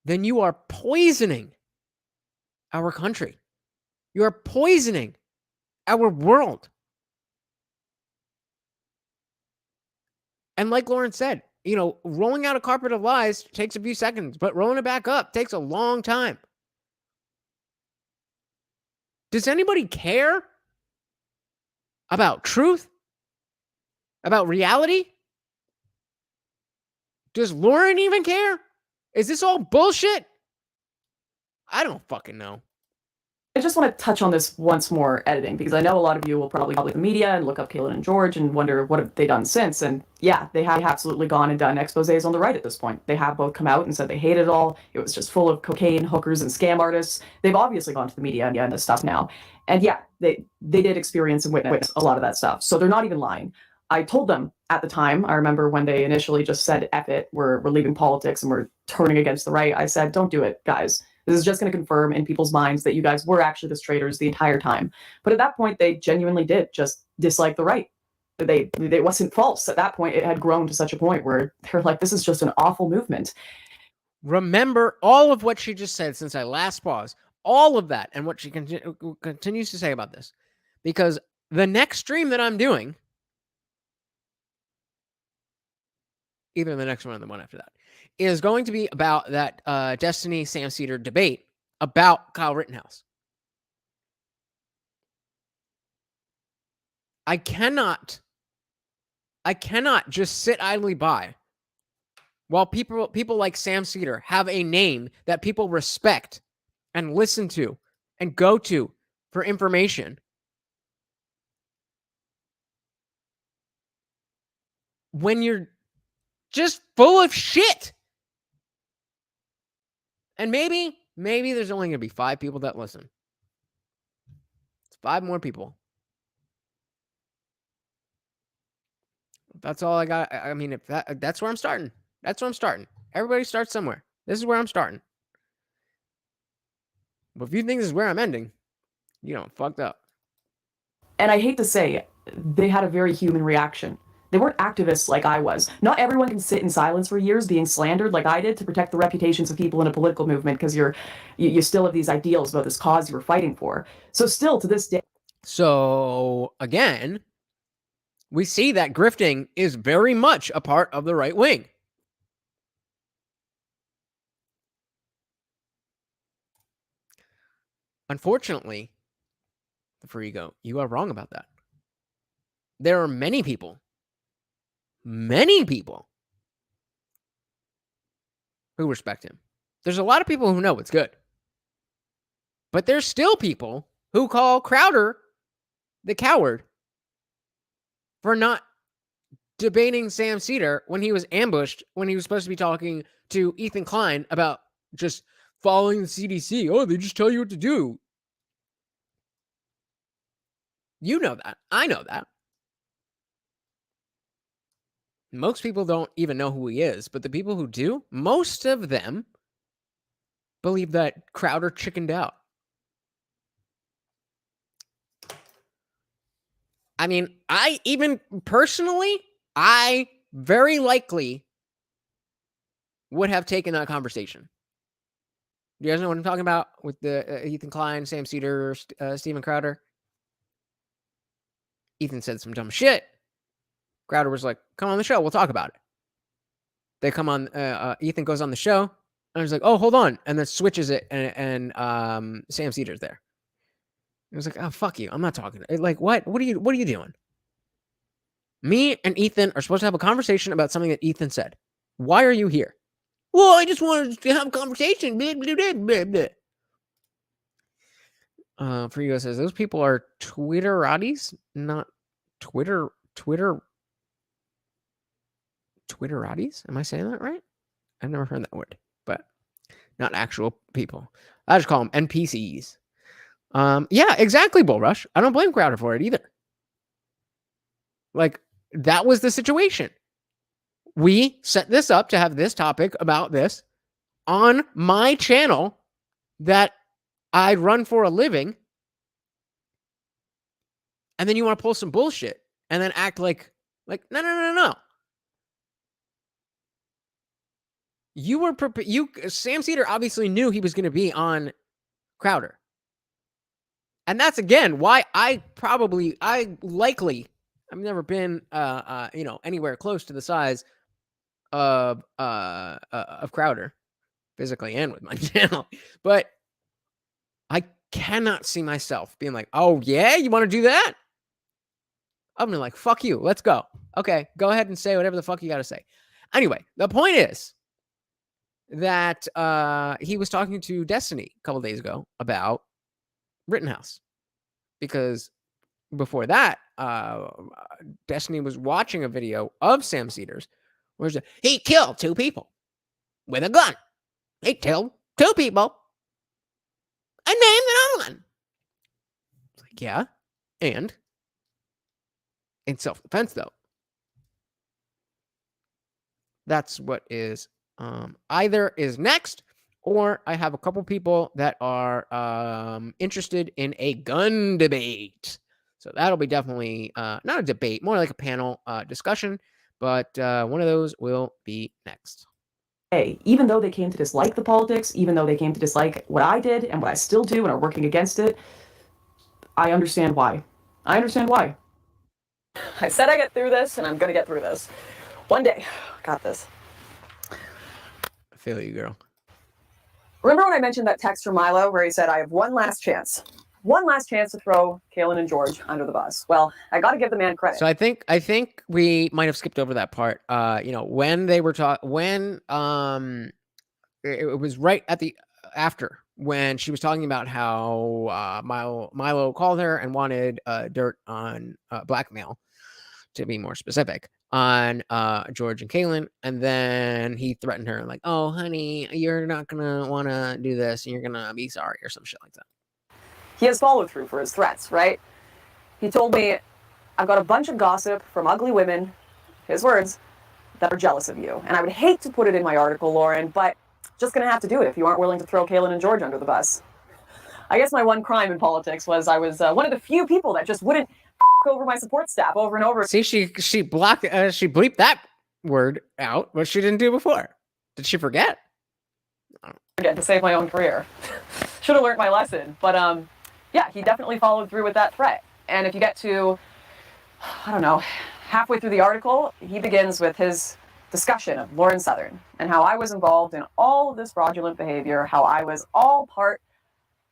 then you are poisoning our country. You are poisoning our world. And like Lauren said, rolling out a carpet of lies takes a few seconds, but rolling it back up takes a long time. Does anybody care about truth? About reality? Does Lauren even care? Is this all bullshit? I don't fucking know. I just want to touch on this once more, editing, because I know a lot of you will probably the media and look up Cailin and George and wonder what have they done since. And yeah, they have absolutely gone and done exposés on the right at this point. They have both come out and said they hate it all. It was just full of cocaine, hookers, and scam artists. They've obviously gone to the media and this stuff now. And yeah, they did experience and witness a lot of that stuff. So they're not even lying. I told them at the time, I remember when they initially just said, F it, we're leaving politics and we're turning against the right. I said, don't do it, guys. This is just going to confirm in people's minds that you guys were actually the traitors the entire time. But at that point, they genuinely did just dislike the right. It wasn't false. At that point, it had grown to such a point where they're like, this is just an awful movement. Remember all of what she just said since I last paused. All of that and what she continues to say about this. Because the next stream that I'm doing, either the next one or the one after that, is going to be about that Destiny Sam Cedar debate about Kyle Rittenhouse. I cannot just sit idly by while people like Sam Cedar have a name that people respect and listen to and go to for information. When you're just full of shit. And maybe there's only going to be 5 people that listen. It's 5 more people. That's all I got. I mean, if that's where I'm starting. That's where I'm starting. Everybody starts somewhere. This is where I'm starting. But if you think this is where I'm ending, fucked up. And I hate to say, they had a very human reaction. They weren't activists like I was. Not everyone can sit in silence for years being slandered like I did to protect the reputations of people in a political movement because you still have these ideals about this cause you were fighting for. So still to this day. So again, we see that grifting is very much a part of the right wing. Unfortunately, before you go, you are wrong about that. There are many people who respect him. There's a lot of people who know it's good. But there's still people who call Crowder the coward for not debating Sam Cedar when he was ambushed, when he was supposed to be talking to Ethan Klein about just following the CDC. Oh, they just tell you what to do. You know that. I know that. Most people don't even know who he is, but the people who do, most of them believe that Crowder chickened out. I mean, I very likely would have taken that conversation. Do you guys know what I'm talking about with the Ethan Klein, Sam Cedar, Steven Crowder? Ethan said some dumb shit. Crowder was like, come on the show, we'll talk about it. They come on, Ethan goes on the show, and I was like, oh, hold on, and then switches it, and Sam Cedar's there. It was like, oh, fuck you, I'm not talking. Like, what are you doing? Me and Ethan are supposed to have a conversation about something that Ethan said. Why are you here? Well, I just wanted to have a conversation. Blah, blah, blah, blah, blah. Frigo says, those people are Twitterati's, not Twitteratis? Am I saying that right? I've never heard that word, but not actual people. I just call them NPCs. Yeah, exactly, Bullrush. I don't blame Crowder for it either. Like, that was the situation. We set this up to have this topic about this on my channel that I run for a living. And then you want to pull some bullshit and then act like no. You were Sam Cedar obviously knew he was going to be on Crowder. And that's again why I've never been anywhere close to the size of Crowder physically and with my channel. But I cannot see myself being like, "Oh yeah, you want to do that?" I'm like, "Fuck you. Let's go." Okay, go ahead and say whatever the fuck you got to say. Anyway, the point is that he was talking to Destiny a couple days ago about Rittenhouse, because before that, Destiny was watching a video of Sam Cedars where he killed 2 people with a gun. He killed 2 people and named another one. It's like, yeah, and in self-defense, though. That's what is either is next, or I have a couple people that are interested in a gun debate. So that'll be definitely not a debate, more like a panel discussion, but one of those will be next. Hey, even though they came to dislike the politics, even though they came to dislike what I did and what I still do and are working against it, I understand why. I understand why. I said I get through this, and I'm going to get through this. One day. Got this. I feel you, girl. Remember when I mentioned that text from Milo where he said, I have one last chance to throw Cailin and George under the bus? Well, I got to give the man credit. So I think we might have skipped over that part. When they were it was right at the after when she was talking about how Milo called her and wanted dirt on blackmail, to be more specific, on George and Cailin, and then he threatened her like, "Oh, honey, you're not gonna want to do this, and you're gonna be sorry," or some shit like that. He has followed through for his threats, right? He told me, I've got a bunch of gossip from ugly women, his words, that are jealous of you. And I would hate to put it in my article, Lauren, but just gonna have to do it if you aren't willing to throw Cailin and George under the bus. I guess my one crime in politics was I was one of the few people that just wouldn't over my support staff over and over. See, she blocked, she bleeped that word out, what she didn't do before. Did she forget? Forget to save my own career. Should have learned my lesson. But yeah, he definitely followed through with that threat. And if you get to, I don't know, halfway through the article, he begins with his discussion of Lauren Southern and how I was involved in all of this fraudulent behavior, how I was all part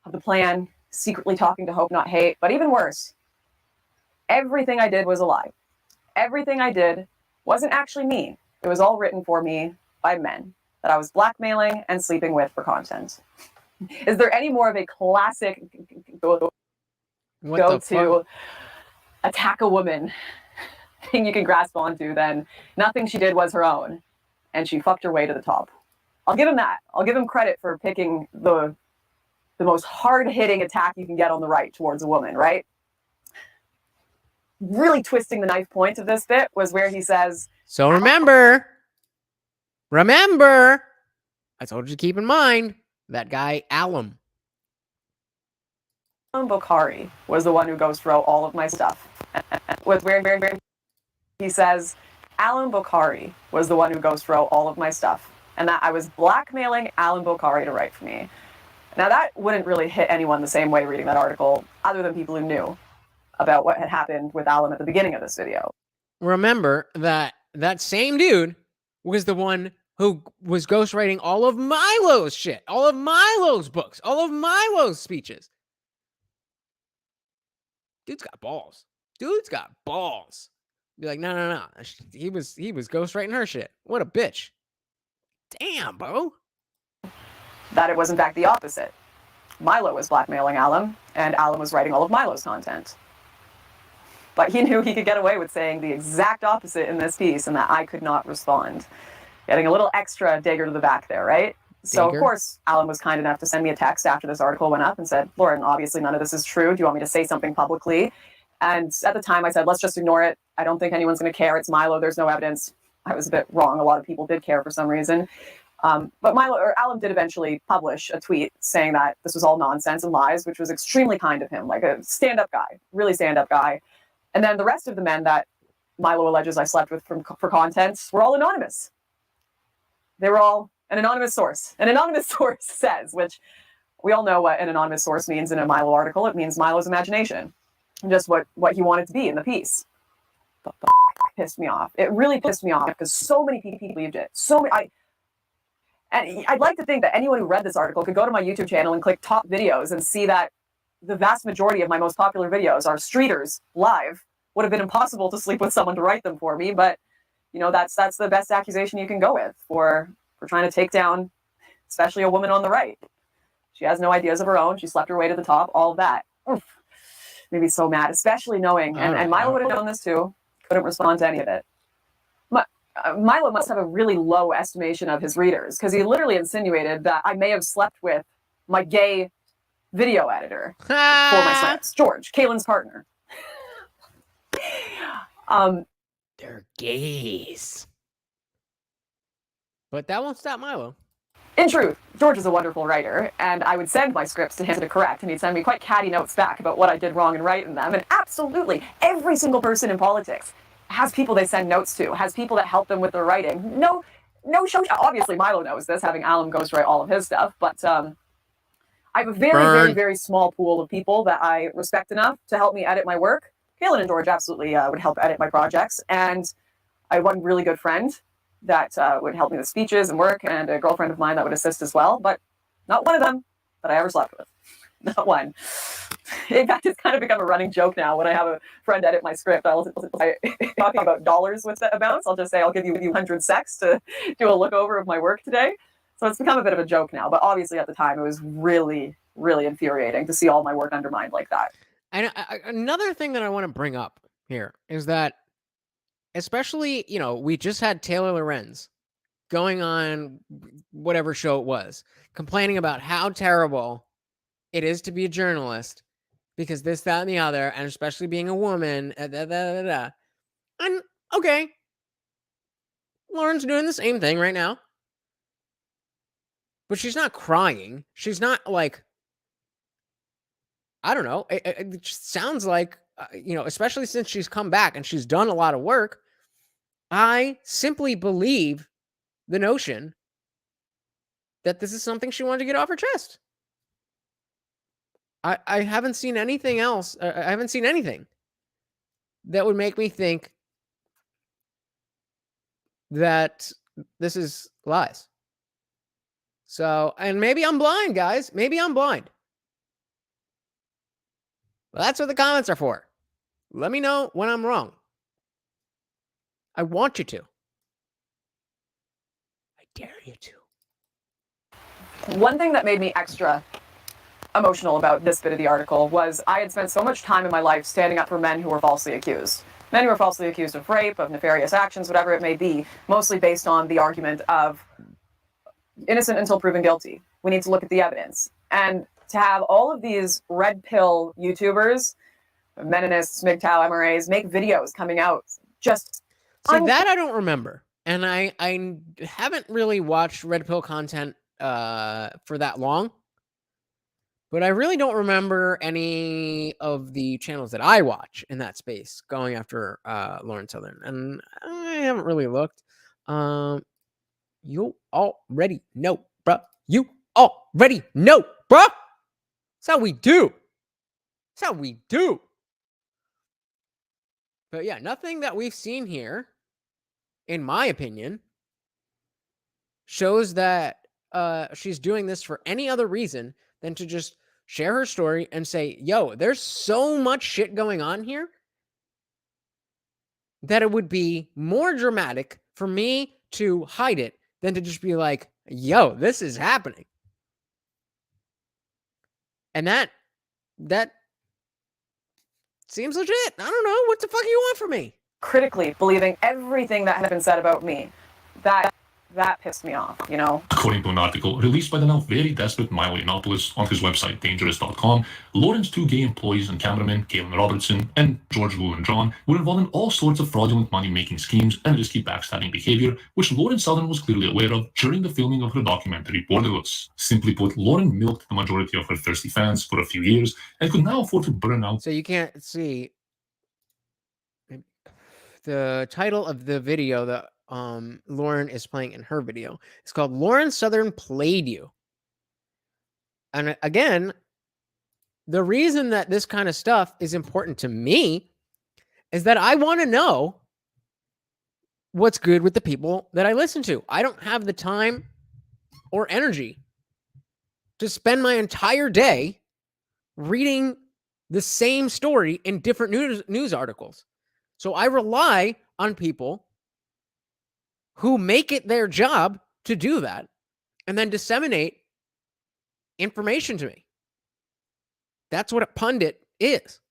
of the plan, secretly talking to Hope Not Hate. But even worse, everything I did was a lie. Everything I did wasn't actually me. It was all written for me by men that I was blackmailing and sleeping with for content. Is there any more of a classic go-to attack a woman thing you can grasp onto than nothing she did was her own, and she fucked her way to the top? I'll give him that. I'll give him credit for picking the most hard-hitting attack you can get on the right towards a woman, right? Really twisting the knife point of this bit was where he says, so remember, I told you to keep in mind that guy, Alum. Bukhari was the one who goes through all of my stuff. Was where he says, Alum Bukhari was the one who goes through all of my stuff, and that I was blackmailing Alum Bukhari to write for me. Now that wouldn't really hit anyone the same way reading that article, other than people who knew. about what had happened with Alum at the beginning of this video. Remember that that same dude was the one who was ghostwriting all of Milo's shit, all of Milo's books, all of Milo's speeches. Dude's got balls. Dude's got balls. Be like, no. He was ghostwriting her shit. What a bitch. Damn, bro. That it was in fact the opposite. Milo was blackmailing Alum, and Alum was writing all of Milo's content. But he knew he could get away with saying the exact opposite in this piece, and that I could not respond. Getting a little extra dagger to the back there, right? So, of course, Alum was kind enough to send me a text after this article went up and said, Lauren, obviously none of this is true. Do you want me to say something publicly? And at the time I said, let's just ignore it. I don't think anyone's going to care. It's Milo. There's no evidence. I was a bit wrong. A lot of people did care for some reason. But Alum did eventually publish a tweet saying that this was all nonsense and lies, which was extremely kind of him, like a stand-up guy, really stand-up guy. And then the rest of the men that Milo alleges I slept with for content were all anonymous. They were all an anonymous source. An anonymous source says, which we all know what an anonymous source means in a Milo article. It means Milo's imagination, just what he wanted to be in the piece. But pissed me off. It really pissed me off because so many people believed it. And I'd like to think that anyone who read this article could go to my YouTube channel and click top videos and see that the vast majority of my most popular videos are streeters live. Would have been impossible to sleep with someone to write them for me, but you know, that's the best accusation you can go with for trying to take down, especially a woman on the right. She has no ideas of her own. She slept her way to the top, all of that. Oof. Made me so mad, especially knowing, and Milo would have known this too, couldn't respond to any of it. Milo must have a really low estimation of his readers because he literally insinuated that I may have slept with my gay video editor for my scripts, George, Cailin's partner. They're gays. But that won't stop Milo. In truth, George is a wonderful writer, and I would send my scripts to him to correct, and he'd send me quite catty notes back about what I did wrong and right in them. And absolutely, every single person in politics has people they send notes to, has people that help them with their writing. No show. Obviously, Milo knows this, having Alum ghostwrite all of his stuff, but I have a very, very small pool of people that I respect enough to help me edit my work. Cailin and George absolutely would help edit my projects, and I had one really good friend that would help me with speeches and work, and a girlfriend of mine that would assist as well, but not one of them that I ever slept with. Not one. In fact, it's kind of become a running joke now. When I have a friend edit my script, I'll talking about dollars with amounts. I'll just say, I'll give you 100 secs to do a look over of my work today. So it's become a bit of a joke now, but obviously at the time it was really, really infuriating to see all my work undermined like that. And another thing that I want to bring up here is that, especially, you know, we just had Taylor Lorenz going on whatever show it was, complaining about how terrible it is to be a journalist because this, that, and the other, and especially being a woman. And okay, Lauren's doing the same thing right now, but she's not crying. She's not like, I don't know. It just sounds like, you know, especially since she's come back and she's done a lot of work, I simply believe the notion that this is something she wanted to get off her chest. I haven't seen anything else. I haven't seen anything that would make me think that this is lies. So, and maybe I'm blind, guys. Maybe I'm blind. Well, that's what the comments are for. Let me know when I'm wrong. I want you to. I dare you to. One thing that made me extra emotional about this bit of the article was I had spent so much time in my life standing up for men who were falsely accused. Men who were falsely accused of rape, of nefarious actions, whatever it may be, mostly based on the argument of innocent until proven guilty. We need to look at the evidence. And to have all of these red pill YouTubers, Meninists, MGTOW, MRAs, make videos coming out just... See, that I don't remember. And I haven't really watched red pill content for that long. But I really don't remember any of the channels that I watch in that space going after Lauren Southern. And I haven't really looked. You already know, bruh. You already know, bruh. That's how we do. That's how we do. But yeah, nothing that we've seen here, in my opinion, shows that she's doing this for any other reason than to just share her story and say, yo, there's so much shit going on here that it would be more dramatic for me to hide it than to just be like, yo, this is happening. And that seems legit. I don't know. What the fuck do you want from me? Critically believing everything that had been said about me. That pissed me off, you know? According to an article released by the now very desperate Milo Yiannopoulos on his website Dangerous.com, Lauren's 2 gay employees and cameramen, Cailin Robertson and George Llewellyn-John, were involved in all sorts of fraudulent money-making schemes and risky backstabbing behavior, which Lauren Southern was clearly aware of during the filming of her documentary Borderless. Simply put, Lauren milked the majority of her thirsty fans for a few years and could now afford to burn out. So you can't see the title of the video that Lauren is playing in her video. It's called Lauren Southern Played You. And again, the reason that this kind of stuff is important to me is that I want to know what's good with the people that I listen to. I don't have the time or energy to spend my entire day reading the same story in different news articles. So I rely on people who make it their job to do that and then disseminate information to me. That's what a pundit is.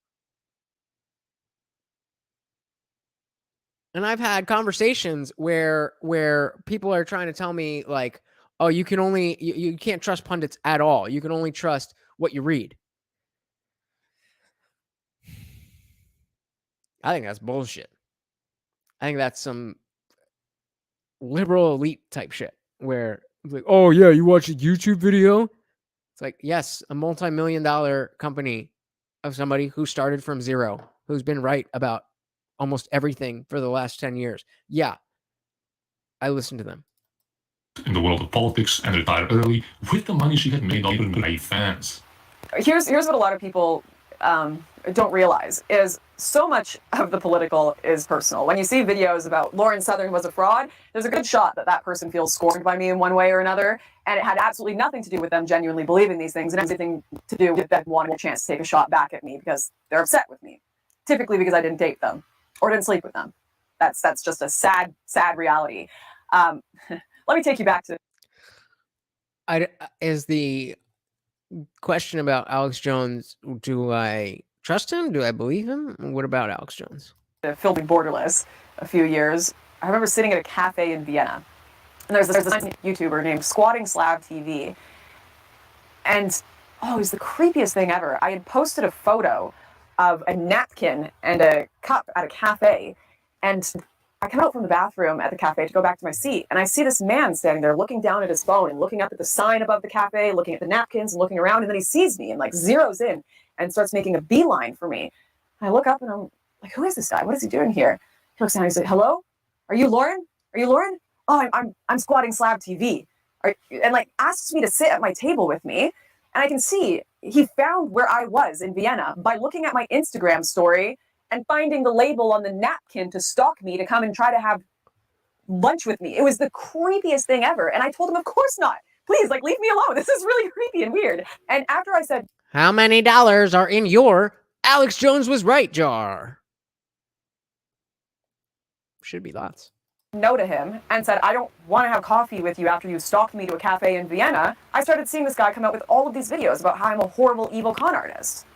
And I've had conversations where people are trying to tell me like, oh, you can't trust pundits at all. You can only trust what you read. I think that's bullshit. I think that's some liberal elite type shit where it's like, oh yeah, you watch a YouTube video? It's like, yes, a multi-million-dollar company of somebody who started from zero, who's been right about almost everything for the last 10 years. Yeah, I listen to them. In the world of politics and retired early with the money she had made on her naive fans. Here's what a lot of people don't realize is so much of the political is personal. When you see videos about Lauren Southern was a fraud, there's a good shot that that person feels scorned by me in one way or another, and it had absolutely nothing to do with them genuinely believing these things and everything to do with them wanting a chance to take a shot back at me because they're upset with me, typically because I didn't date them or didn't sleep with them. That's just a sad reality. Let me take you back to is the question about Alex Jones. Do I trust him? Do I believe him? What about Alex Jones? Filming Borderless a few years. I remember sitting at a cafe in Vienna, and there's this YouTuber named Squatting Slab TV, and it was the creepiest thing ever. I had posted a photo of a napkin and a cup at a cafe, and I come out from the bathroom at the cafe to go back to my seat, and I see this man standing there looking down at his phone and looking up at the sign above the cafe, looking at the napkins and looking around, and then he sees me and like zeroes in and starts making a beeline for me. And I look up and I'm like, who is this guy? What is he doing here? He looks down and he's like, hello? Are you Lauren? Are you Lauren? Oh, I'm Squatting Slab TV. And like asks me to sit at my table with me. And I can see he found where I was in Vienna by looking at my Instagram story and finding the label on the napkin to stalk me to come and try to have lunch with me. It was the creepiest thing ever. And I told him, of course not. Please, like, leave me alone. This is really creepy and weird. And after I said, how many dollars are in your Alex Jones was right jar? Should be lots. No to him and said, I don't want to have coffee with you after you stalked me to a cafe in Vienna, I started seeing this guy come out with all of these videos about how I'm a horrible, evil con artist.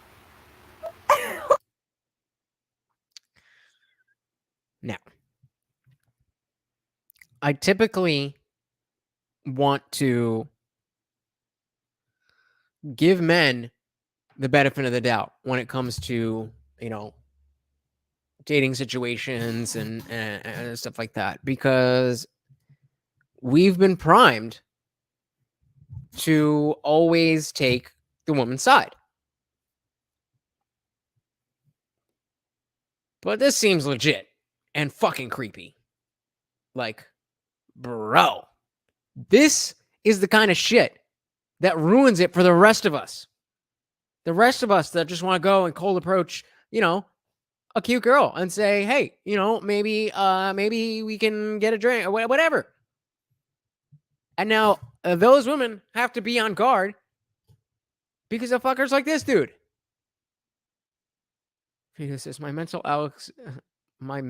Now, I typically want to give men the benefit of the doubt when it comes to, dating situations and stuff like that, because we've been primed to always take the woman's side. But this seems legit and fucking creepy. Like, bro, this is the kind of shit that ruins it for the rest of us. The rest of us that just want to go and cold approach, a cute girl and say, hey, you know, maybe we can get a drink or whatever. And now those women have to be on guard because of fuckers like this dude. Because it's my mental Alex, my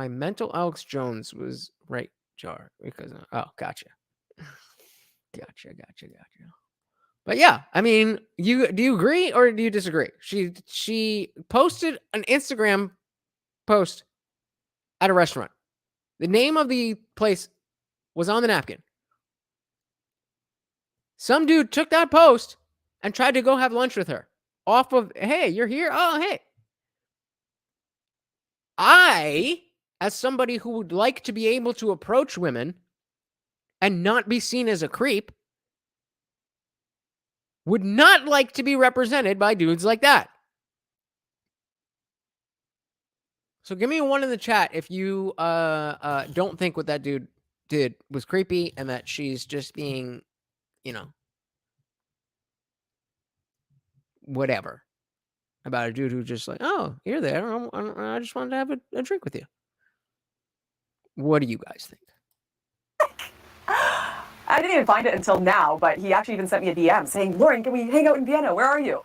mental Alex Jones was right jar because gotcha. But yeah, I mean, do you agree or do you disagree? She posted an Instagram post at a restaurant. The name of the place was on the napkin. Some dude took that post and tried to go have lunch with her. Off of, hey, you're here? Oh, hey. I, as somebody who would like to be able to approach women and not be seen as a creep, would not like to be represented by dudes like that. So give me a 1 in the chat if you don't think what that dude did was creepy and that she's just being, you know, whatever. About a dude who just like, oh, you're there. I just wanted to have a drink with you. What do you guys think? I didn't even find it until now, but he actually even sent me a DM saying, Lauren, can we hang out in Vienna? Where are you?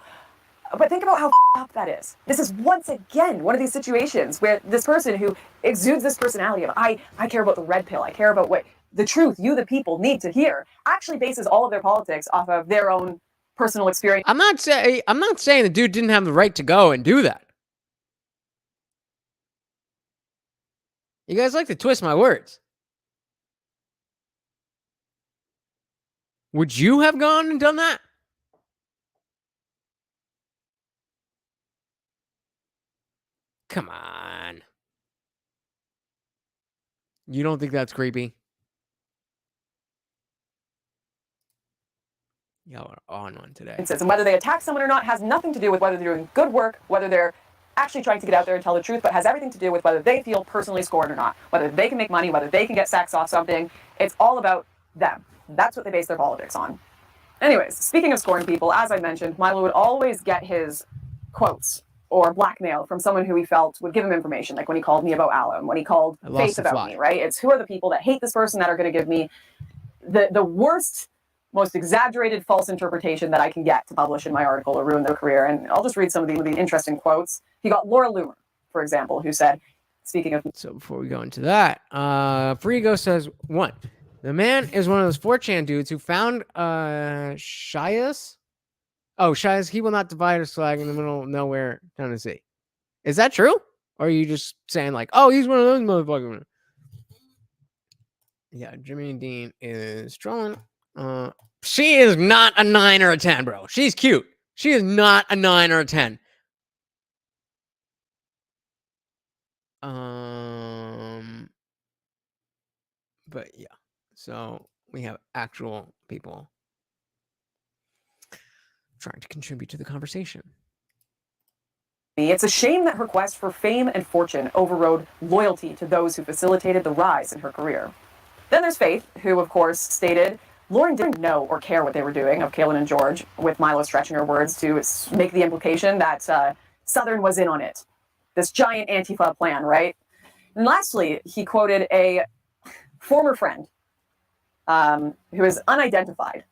But think about how up that is. This is once again one of these situations where this person who exudes this personality of, I care about the red pill, I care about what the truth you, the people, need to hear, actually bases all of their politics off of their own personal experience. I'm not saying the dude didn't have the right to go and do that. You guys like to twist my words. Would you have gone and done that? Come on. You don't think that's creepy? Y'all are on one today. And whether they attack someone or not has nothing to do with whether they're doing good work, whether they're actually trying to get out there and tell the truth, but has everything to do with whether they feel personally scorned or not, whether they can make money, whether they can get sex off something. It's all about them. That's what they base their politics on. Anyways, speaking of scorned people, as I mentioned, Milo would always get his quotes or blackmail from someone who he felt would give him information, like when he called me about Alum, when he called Faith about me, right? It's who are the people that hate this person that are going to give me the worst, most exaggerated false interpretation that I can get to publish in my article or ruin their career. And I'll just read some of the interesting quotes. He got Laura Loomer, for example, who said, speaking of... So before we go into that, Frigo says, 1, the man is one of those 4chan dudes who found Shias. Oh, Shias, he will not divide his flag in the middle of nowhere, Tennessee. Is that true? Or are you just saying like, oh, he's one of those motherfuckers? Yeah, Jimmy Dean is trolling. She is not a 9 or a 10, bro. She's cute. She is not a 9 or a 10. But yeah. So we have actual people trying to contribute to the conversation. It's a shame that her quest for fame and fortune overrode loyalty to those who facilitated the rise in her career. Then there's Faith, who of course stated Lauren didn't know or care what they were doing of Cailin and George, with Milo stretching her words to make the implication that Southern was in on it. This giant Antifa plan, right? And lastly, he quoted a former friend who is unidentified,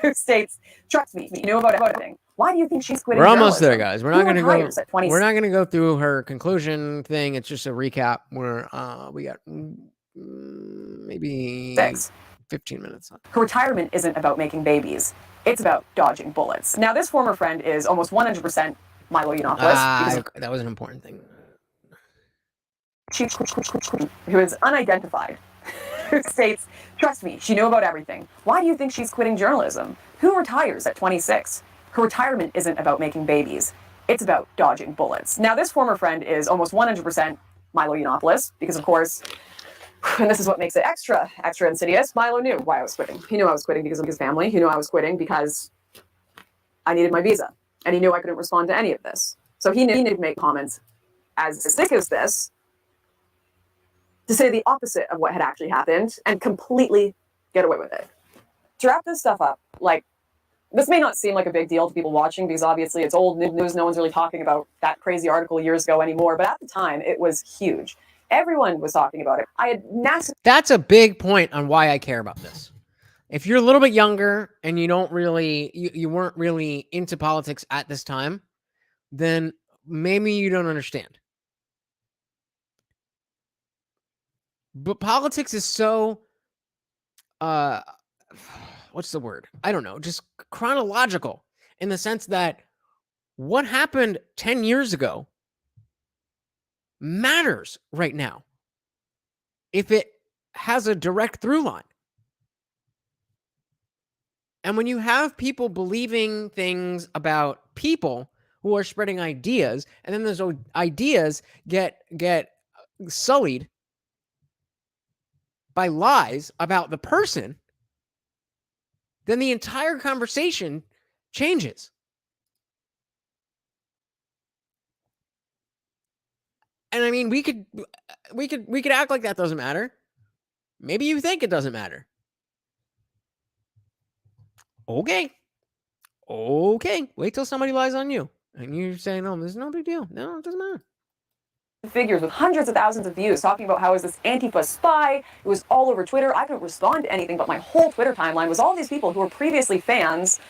who states, trust me, you knew about everything. Why do you think she's quitting? We're almost there, guys. We're not going to go. We're not going to go through her conclusion thing. It's just a recap. Where we got maybe 15 minutes left. Her retirement isn't about making babies. It's about dodging bullets. Now, this former friend is almost 100% Milo Yiannopoulos. That was an important thing. Who is unidentified, who states, trust me, she knew about everything. Why do you think she's quitting journalism? Who retires at 26? Her retirement isn't about making babies. It's about dodging bullets. Now, this former friend is almost 100% Milo Yiannopoulos, because of course, and this is what makes it extra insidious, Milo knew why I was quitting. He knew I was quitting because of his family. He knew I was quitting because I needed my visa. And he knew I couldn't respond to any of this. So he needed to make comments as sick as this to say the opposite of what had actually happened and completely get away with it. To wrap this stuff up, like, this may not seem like a big deal to people watching because obviously it's old news. No one's really talking about that crazy article years ago anymore. But at the time, it was huge. Everyone was talking about it. I had massive. That's a big point on why I care about this. If you're a little bit younger and you don't really, you weren't really into politics at this time, then maybe you don't understand. But politics is so, what's the word? I don't know, just chronological in the sense that what happened 10 years ago matters right now if it has a direct through line. And when you have people believing things about people who are spreading ideas, and then those ideas get sullied by lies about the person, then the entire conversation changes. And I mean, we could act like that doesn't matter. Maybe you think it doesn't matter. Okay. Wait till somebody lies on you. And you're saying, no, there's no big deal. No, it doesn't matter. Figures with hundreds of thousands of views talking about how is this Antifa spy. It was all over Twitter. I couldn't respond to anything, but my whole Twitter timeline was all these people who were previously fans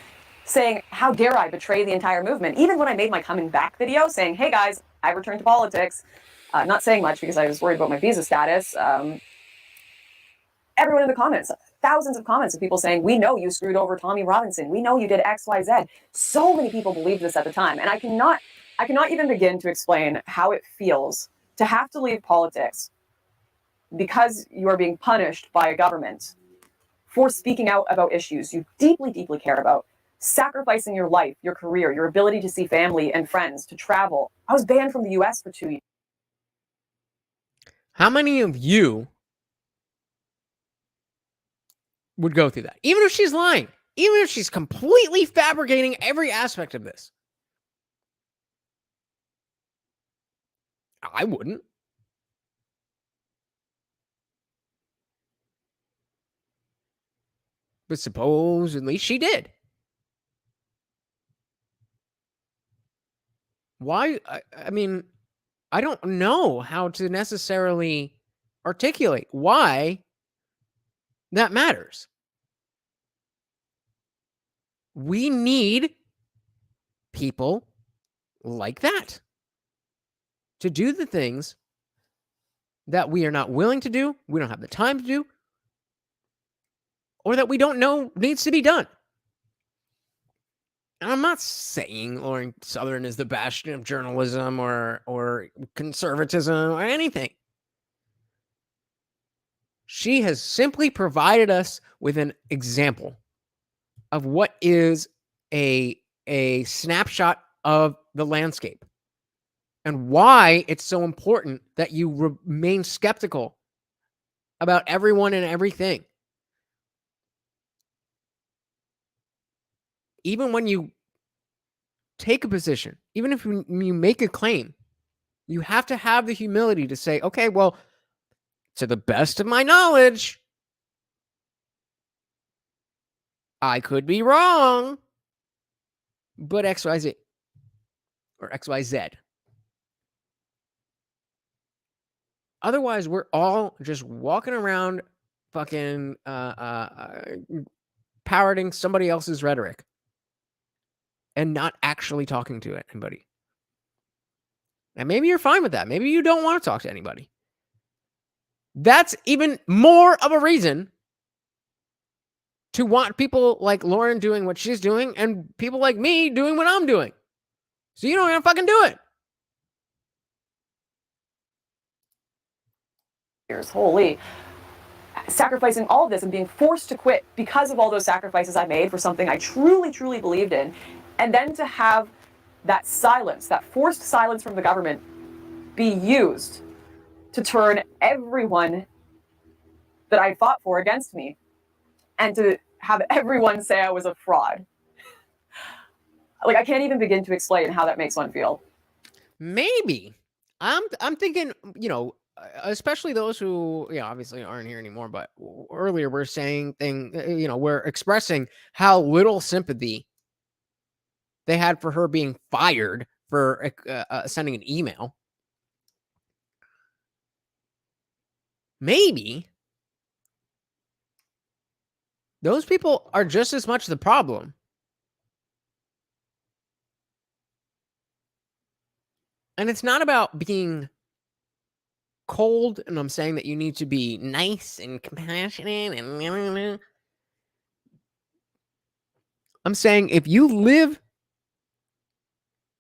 saying, how dare I betray the entire movement? Even when I made my coming back video saying, hey guys, I returned to politics, not saying much because I was worried about my visa status. Everyone in the comments, thousands of comments of people saying, we know you screwed over Tommy Robinson. We know you did X, Y, Z. So many people believed this at the time. And I cannot even begin to explain how it feels to have to leave politics because you are being punished by a government for speaking out about issues you deeply, deeply care about, sacrificing your life, your career, your ability to see family and friends, to travel. I was banned from the US for 2 years. How many of you would go through that? Even if she's lying, even if she's completely fabricating every aspect of this. I wouldn't. But supposedly she did. Why? I mean, I don't know how to necessarily articulate why that matters. We need people like that to do the things that we are not willing to do, we don't have the time to do, or that we don't know needs to be done. And I'm not saying Lauren Southern is the bastion of journalism or conservatism or anything. She has simply provided us with an example of what is a snapshot of the landscape and why it's so important that you remain skeptical about everyone and everything. Even when you take a position, even if you make a claim, you have to have the humility to say, okay, well, to the best of my knowledge, I could be wrong, but XYZ or XYZ. Otherwise, we're all just walking around fucking parroting somebody else's rhetoric and not actually talking to anybody. And maybe you're fine with that. Maybe you don't want to talk to anybody. That's even more of a reason to want people like Lauren doing what she's doing and people like me doing what I'm doing. So you don't have to fucking do it. Holy. Sacrificing all of this and being forced to quit because of all those sacrifices I made for something I truly, truly believed in. And then to have that silence, that forced silence from the government be used to turn everyone that I fought for against me and to have everyone say I was a fraud. Like, I can't even begin to explain how that makes one feel. Maybe. I'm thinking, especially those who, obviously aren't here anymore, but earlier we're saying we're expressing how little sympathy they had for her being fired for sending an email. Maybe those people are just as much the problem. And it's not about being cold, and I'm saying that you need to be nice and compassionate and I'm saying if you live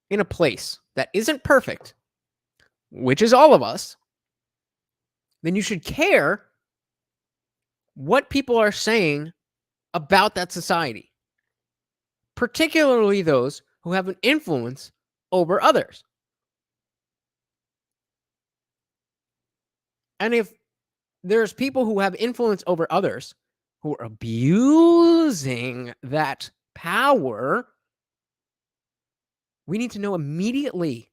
in a place that isn't perfect, which is all of us, then you should care what people are saying about that society, particularly those who have an influence over others. And if there's people who have influence over others who are abusing that power, we need to know immediately.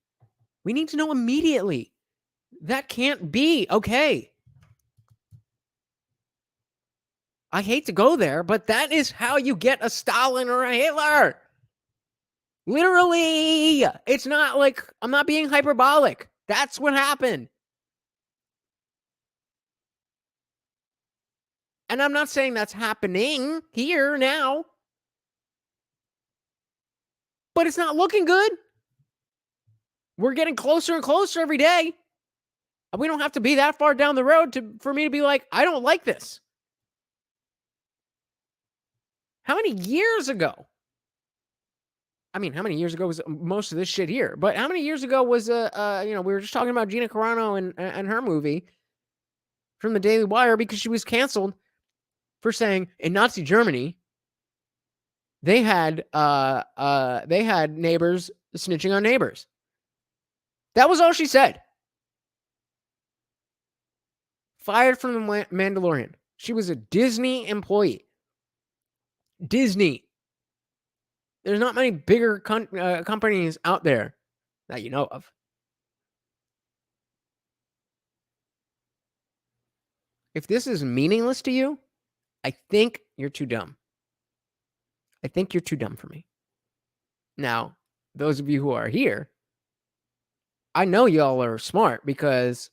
We need to know immediately. That can't be okay. I hate to go there, but that is how you get a Stalin or a Hitler. Literally. It's not like, I'm not being hyperbolic. That's what happened. And I'm not saying that's happening here now. But it's not looking good. We're getting closer and closer every day. We don't have to be that far down the road for me to be like, I don't like this. How many years ago? I mean, how many years ago was most of this shit here? But how many years ago was, we were just talking about Gina Carano and her movie from the Daily Wire because she was canceled for saying in Nazi Germany, they had neighbors snitching on neighbors. That was all she said. Fired from the Mandalorian. She was a Disney employee. Disney. There's not many bigger companies out there that you know of. If this is meaningless to you, I think you're too dumb. I think you're too dumb for me. Now, those of you who are here, I know y'all are smart because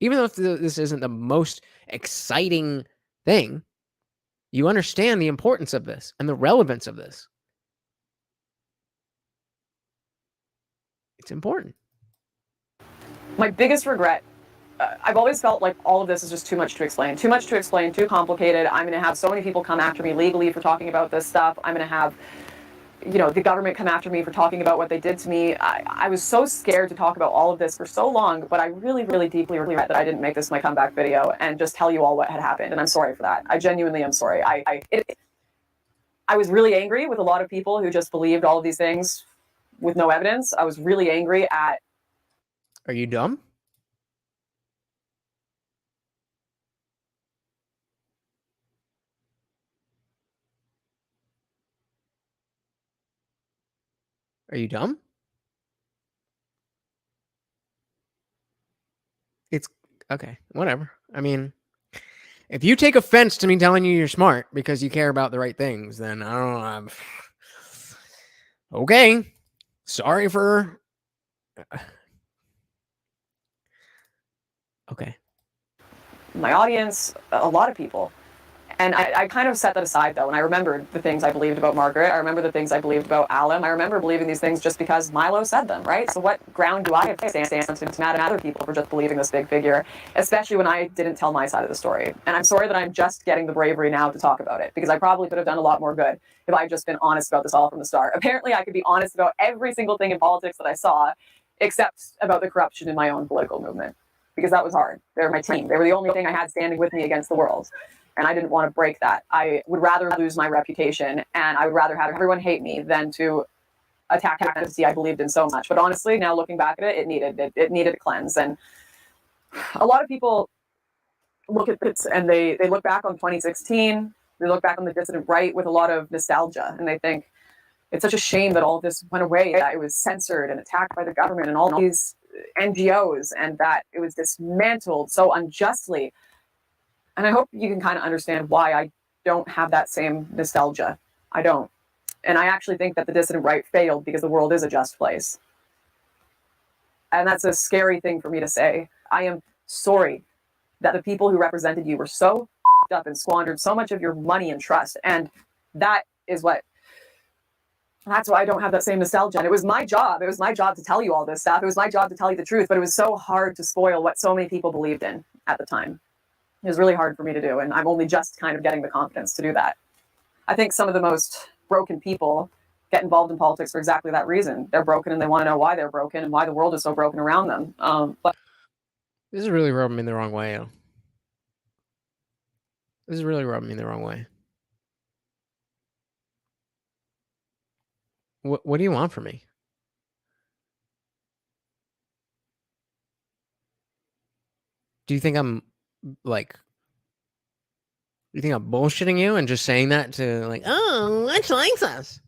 even though this isn't the most exciting thing, you understand the importance of this and the relevance of this. It's important. My biggest regret, I've always felt like all of this is just too much to explain. Too much to explain, too complicated. I'm going to have so many people come after me legally for talking about this stuff. I'm going to have, the government come after me for talking about what they did to me. I was so scared to talk about all of this for so long, but I really, really deeply regret that I didn't make this my comeback video and just tell you all what had happened, and I'm sorry for that. I genuinely am sorry. I was really angry with a lot of people who just believed all of these things with no evidence. I was really angry at... Are you dumb? Are you dumb? It's okay, whatever. I mean, if you take offense to me telling you you're smart because you care about the right things, then I don't know. Okay. Sorry for... Okay. My audience, a lot of people. And I kind of set that aside, though, and I remembered the things I believed about Margaret. I remember the things I believed about Alum. I remember believing these things just because Milo said them, right? So what ground do I have to stand to mad at other people for just believing this big figure, especially when I didn't tell my side of the story? And I'm sorry that I'm just getting the bravery now to talk about it, because I probably could have done a lot more good if I had just been honest about this all from the start. Apparently, I could be honest about every single thing in politics that I saw, except about the corruption in my own political movement, because that was hard. They were my team. They were the only thing I had standing with me against the world. And I didn't want to break that. I would rather lose my reputation, and I would rather have everyone hate me than to attack an entity I believed in so much. But honestly, now looking back at it, it needed a cleanse. And a lot of people look at this and they look back on 2016, they look back on the dissident right with a lot of nostalgia, and they think it's such a shame that all of this went away, that it was censored and attacked by the government and all these NGOs, and that it was dismantled so unjustly. And I hope you can kind of understand why I don't have that same nostalgia. I don't. And I actually think that the dissident right failed because the world is a just place. And that's a scary thing for me to say. I am sorry that the people who represented you were so up and squandered so much of your money and trust. And that's why I don't have that same nostalgia. And it was my job. It was my job to tell you all this stuff. It was my job to tell you the truth, but it was so hard to spoil what so many people believed in at the time. It was really hard for me to do. And I'm only just kind of getting the confidence to do that. I think some of the most broken people get involved in politics for exactly that reason. They're broken and they want to know why they're broken and why the world is so broken around them. But this is really rubbing me the wrong way. This is really rubbing me the wrong way. What do you want from me? Do you think I'm like? Do you think I'm bullshitting you and just saying that to like, oh, Lex likes us?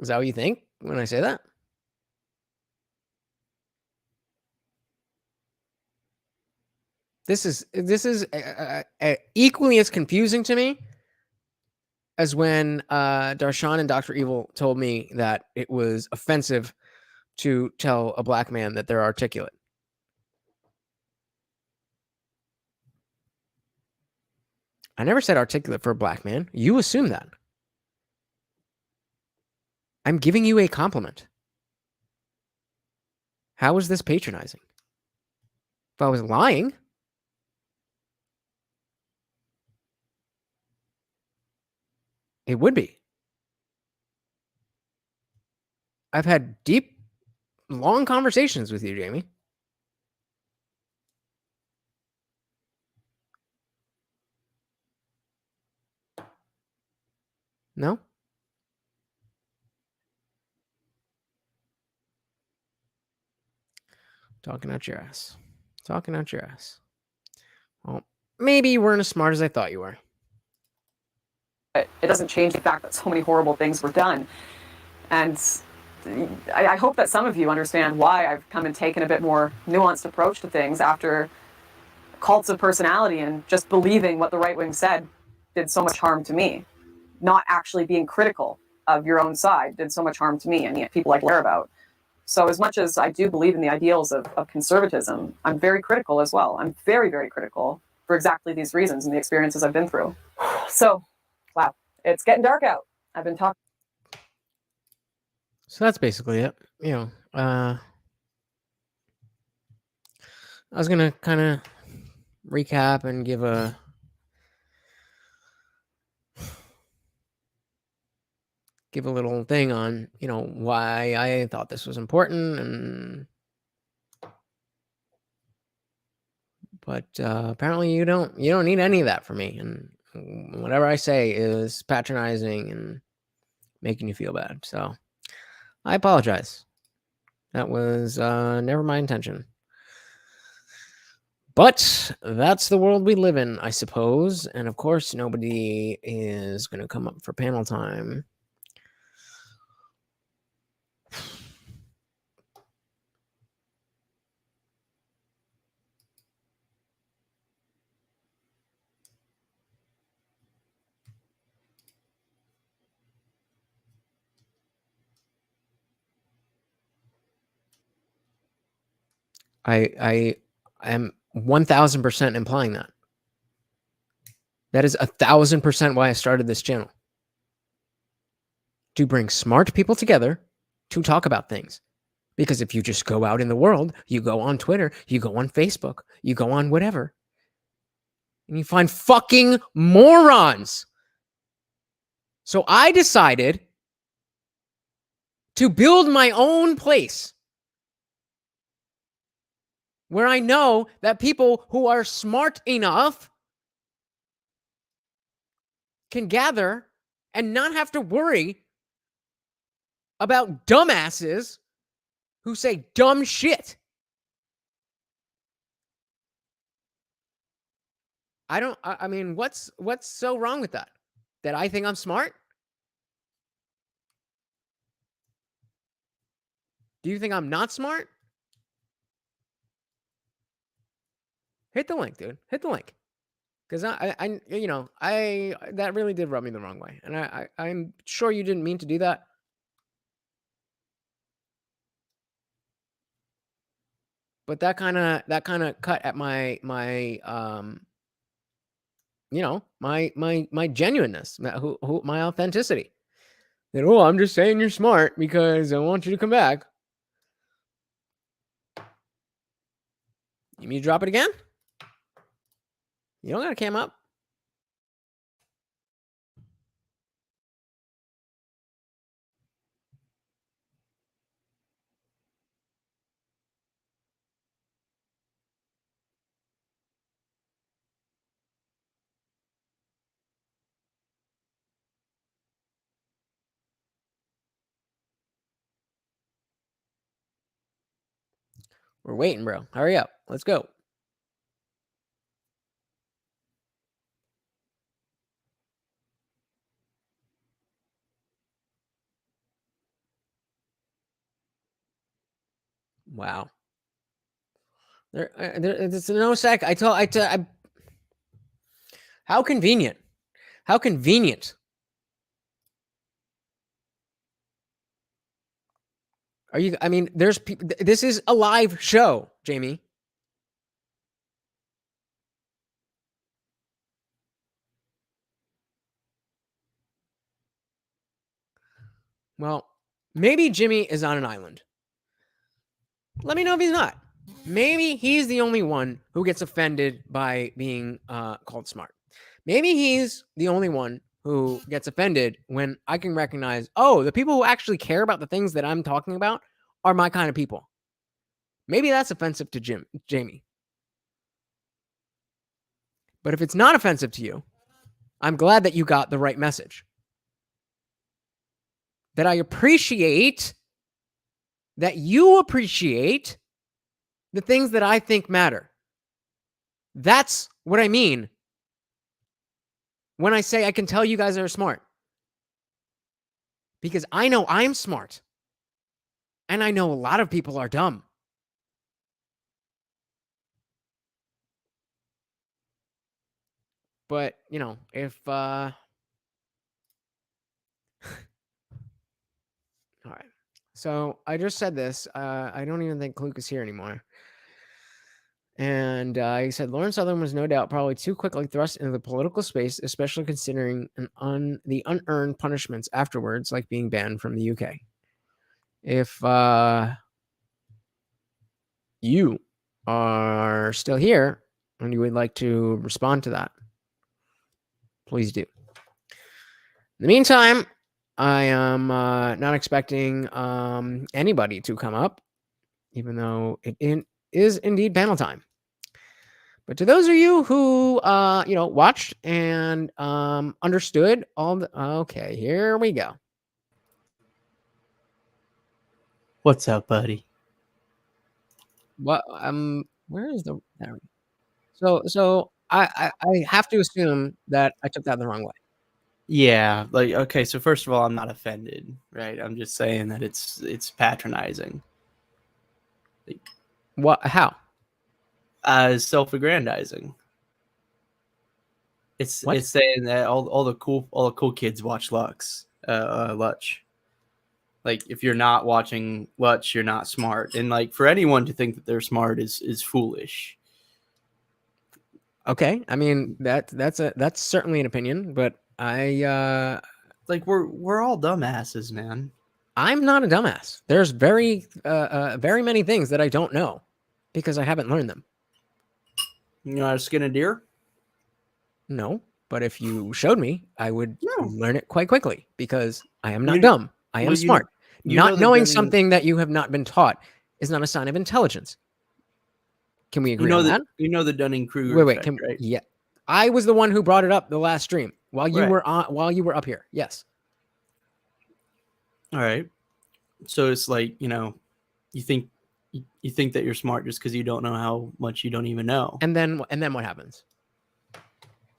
Is that what you think when I say that? This is equally as confusing to me as when Darshan and Dr. Evil told me that it was offensive to tell a black man that they're articulate. I never said articulate for a black man. You assume that. I'm giving you a compliment. How is this patronizing? If I was lying, it would be. I've had deep, long conversations with you, Jamie. No? Talking out your ass. Talking out your ass. Well, maybe you weren't as smart as I thought you were. it doesn't change the fact that so many horrible things were done. And I hope that some of you understand why I've come and taken a bit more nuanced approach to things after cults of personality and just believing what the right wing said did so much harm to me. Not actually being critical of your own side did so much harm to me and yet people like to learn about. So as much as I do believe in the ideals of conservatism, I'm very critical as well. I'm very, very critical for exactly these reasons and the experiences I've been through. So, wow, it's getting dark out. I've been talking. So that's basically it. You know, I was going to kind of recap and give a little thing on, you know, why I thought this was important, and but apparently you don't need any of that from me, and whatever I say is patronizing and making you feel bad. So I apologize. That was never my intention. But that's the world we live in, I suppose. And of course, nobody is going to come up for panel time. I am 1000% implying that. That is 1000% why I started this channel. To bring smart people together to talk about things. Because if you just go out in the world, you go on Twitter, you go on Facebook, you go on whatever, and you find fucking morons. So I decided to build my own place where I know that people who are smart enough can gather and not have to worry about dumbasses who say dumb shit. I mean, what's so wrong with that? That I think I'm smart? Do you think I'm not smart? Hit the link, dude. Hit the link. Because that really did rub me the wrong way, and I'm sure you didn't mean to do that. But that kind of cut at my my genuineness, my authenticity. That, oh, I'm just saying you're smart because I want you to come back. You mean to drop it again? You don't got to cam up. We're waiting, bro. Hurry up. Let's go. Wow. There's no sec. How convenient. How convenient. Are you? I mean, there's people. This is a live show, Jamie. Well, maybe Jimmy is on an island. Let me know if he's not. Maybe he's the only one who gets offended by being called smart. Maybe he's the only one who gets offended when I can recognize, oh, the people who actually care about the things that I'm talking about are my kind of people. Maybe that's offensive to Jamie. But if it's not offensive to you, I'm glad that you got the right message. That I appreciate that you appreciate the things that I think matter. That's what I mean when I say I can tell you guys are smart. Because I know I'm smart. And I know a lot of people are dumb. But, if all right. So I just said this. I don't even think Luke is here anymore. And he said Lawrence Southern was no doubt probably too quickly thrust into the political space, especially considering the unearned punishments afterwards, like being banned from the UK. If you are still here and you would like to respond to that, please do. In the meantime, I am not expecting anybody to come up, even though it is indeed panel time. But to those of you who watched and understood all the okay, here we go. What's up, buddy? What where is the there? So I have to assume that I took that the wrong way. Yeah, like okay, so first of all, I'm not offended, right? I'm just saying that it's patronizing. Like, what? How? Self-aggrandizing. It's saying that all the cool kids watch Lutch. Like if you're not watching Lutch, you're not smart. And like for anyone to think that they're smart is foolish. Okay, I mean that's certainly an opinion, but I like we're all dumbasses, man. I'm not a dumbass. There's very many things that I don't know because I haven't learned them. You know how to skin a deer? No, but if you showed me, I would learn it quite quickly because I am not dumb. I am smart. Not knowing something that you have not been taught is not a sign of intelligence. Can we agree on that? You know the Dunning-Kruger effect, right? Yeah. I was the one who brought it up the last stream while you were up here. Yes. All right. So it's like, you think that you're smart just because you don't know how much you don't even know. And then what happens?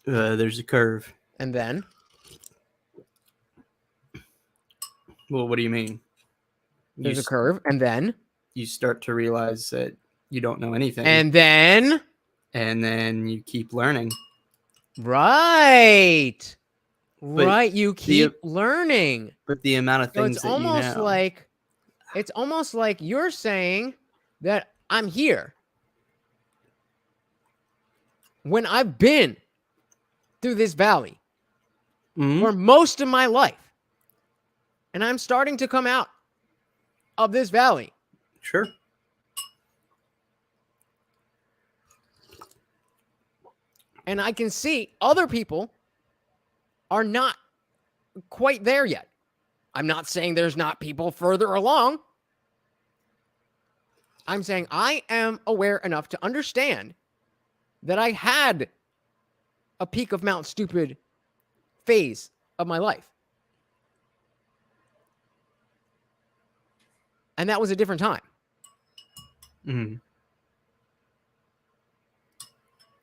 There's a curve. And then? Well, what do you mean? There's a curve, and then? You start to realize that you don't know anything. And then? And then you keep learning. Right. But Right. You keep learning. But the amount of So things it's that you almost know. like you're saying that I'm here when I've been through this valley for most of my life. And I'm starting to come out of this valley. Sure. And I can see other people are not quite there yet. I'm not saying there's not people further along. I'm saying I am aware enough to understand that I had a peak of Mount Stupid phase of my life. And that was a different time. Mm.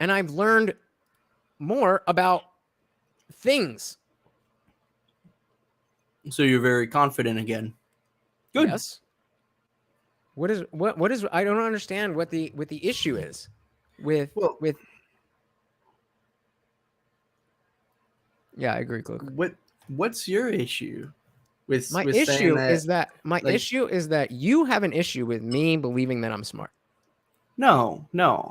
And I've learned more about things. So you're very confident again. Good. Yes. What is I don't understand what the issue is with Yeah, I agree, Luke. What's your issue with My with saying issue that, is that like- issue is that you have an issue with me believing that I'm smart. No.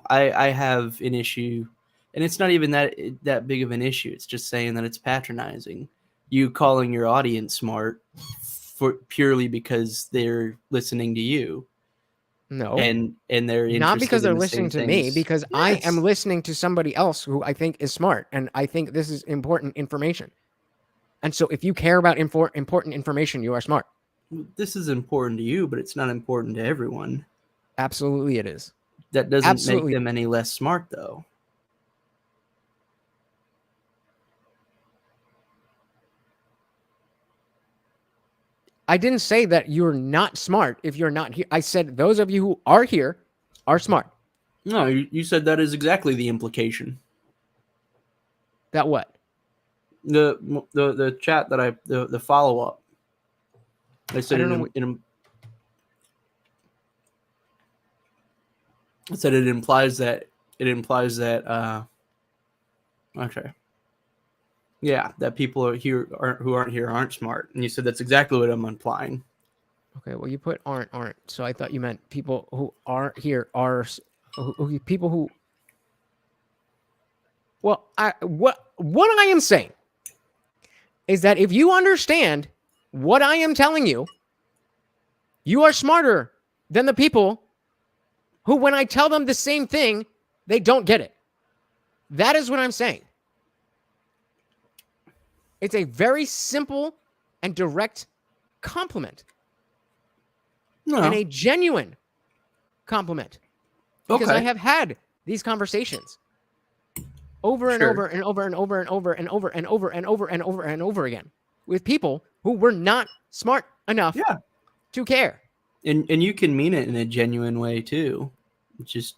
I have an issue, and it's not even that big of an issue. It's just saying that it's patronizing. You calling your audience smart for purely because they're listening to you. No. And they're Not because interested in they're the listening same to me, things. because I Yes. am listening to somebody else who I think is smart, and I think this is important information. And so if you care about important information, you are smart. This is important to you, but it's not important to everyone. Absolutely it is. That doesn't Absolutely. make them any less smart, though. I didn't say that you're not smart if you're not here. I said those of you who are here are smart. No, you said that is exactly the implication. That what? The chat that the follow up. I said I don't know I said it implies that okay. Yeah, that people are here who aren't here aren't smart. And you said that's exactly what I'm implying. Okay, well you put aren't. So I thought you meant people who aren't here are people who. Well, what I am saying is that if you understand what I am telling you, you are smarter than the people who, when I tell them the same thing, they don't get it. That is what I'm saying. It's a very simple and direct compliment. No. And a genuine compliment. Because Okay. I have had these conversations over and Sure. over and over and over and over and over and over and over and over and over again with people who were not smart enough to care. And you can mean it in a genuine way too. It's just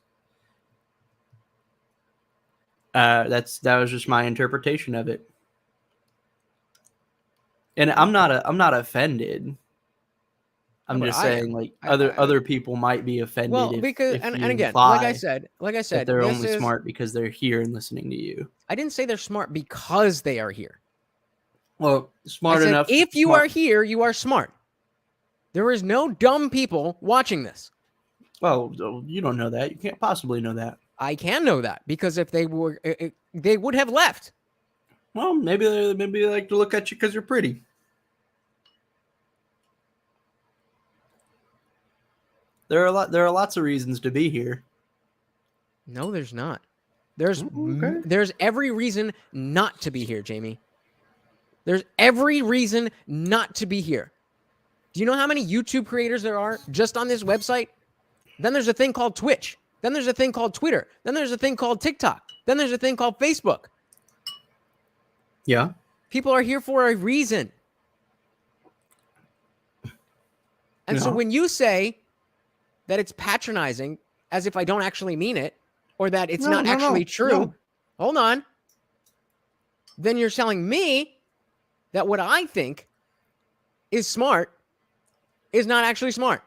that was just my interpretation of it. And I'm not offended. I'm But just I am. saying, like, other people might be offended. Well, because if and you again, imply like I said, that they're this only is- smart because they're here and listening to you. I didn't say they're smart because they are here. Well, smart I said, enough. if you smart- are here, you are smart. There is no dumb people watching this. Well, you don't know that. You can't possibly know that. I can know that because if they were, they would have left. Well, maybe they like to look at you because you're pretty. There are lots of reasons to be here. No, there's not. There's every reason not to be here, Jamie. There's every reason not to be here. Do you know how many YouTube creators there are just on this website? Then there's a thing called Twitch. Then there's a thing called Twitter. Then there's a thing called TikTok. Then there's a thing called Facebook. Yeah. People are here for a reason. And so Yeah. when you say that it's patronizing, as if I don't actually mean it, or that it's not actually true, no. hold on. Then you're telling me that what I think is smart is not actually smart.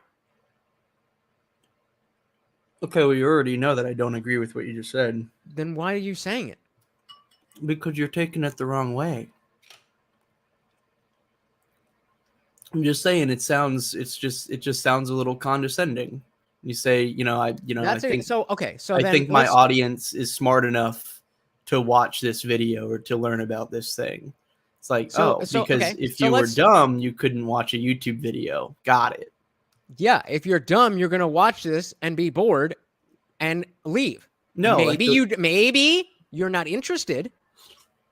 Okay, well, you already know that I don't agree with what you just said. Then why are you saying it? Because you're taking it the wrong way. I'm just saying it just sounds a little condescending. You say, I think so. Okay, so I then think my let's- audience is smart enough to watch this video or to learn about this thing. It's like, because if you were dumb, you couldn't watch a YouTube video. Got it. Yeah, if you're dumb, you're gonna watch this and be bored and leave. No, maybe you're not interested.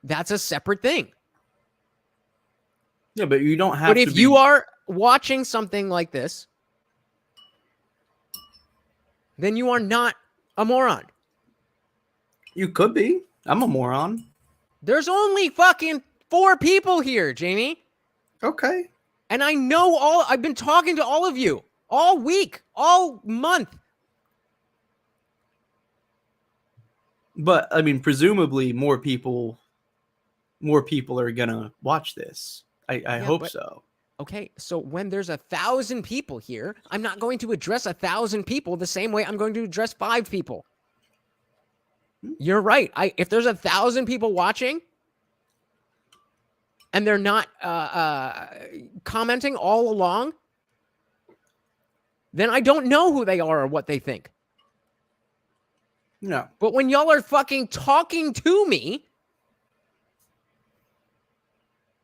That's a separate thing. Yeah, but you don't have But to if you are watching something like this, then you are not a moron. You could be. I'm a moron. There's only fucking 4 people here, Jamie. Okay. And I've been talking to all of you all week, all month. But I mean, presumably more people are gonna watch this. I hope so. Okay, so when there's 1,000 people here, I'm not going to address 1,000 people the same way I'm going to address 5 people. You're right. If there's 1,000 people watching and they're not commenting all along, then I don't know who they are or what they think. No. But when y'all are fucking talking to me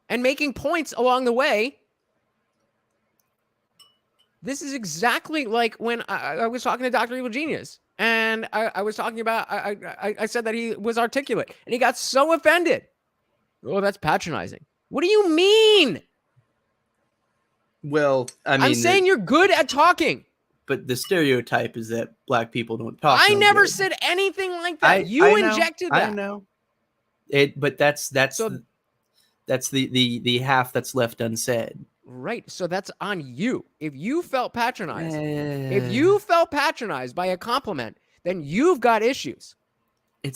and making points along the way, this is exactly like when I was talking to Dr. Evil Genius, and I was talking about, I said that he was articulate, and he got so offended. Oh, that's patronizing. What do you mean? Well, I'm saying you're good at talking. But the stereotype is that black people don't talk. I no never good. said anything like that. You I know, injected that. I know. But that's the half that's left unsaid. Right. So that's on you. If you felt patronized, by a compliment, then you've got issues.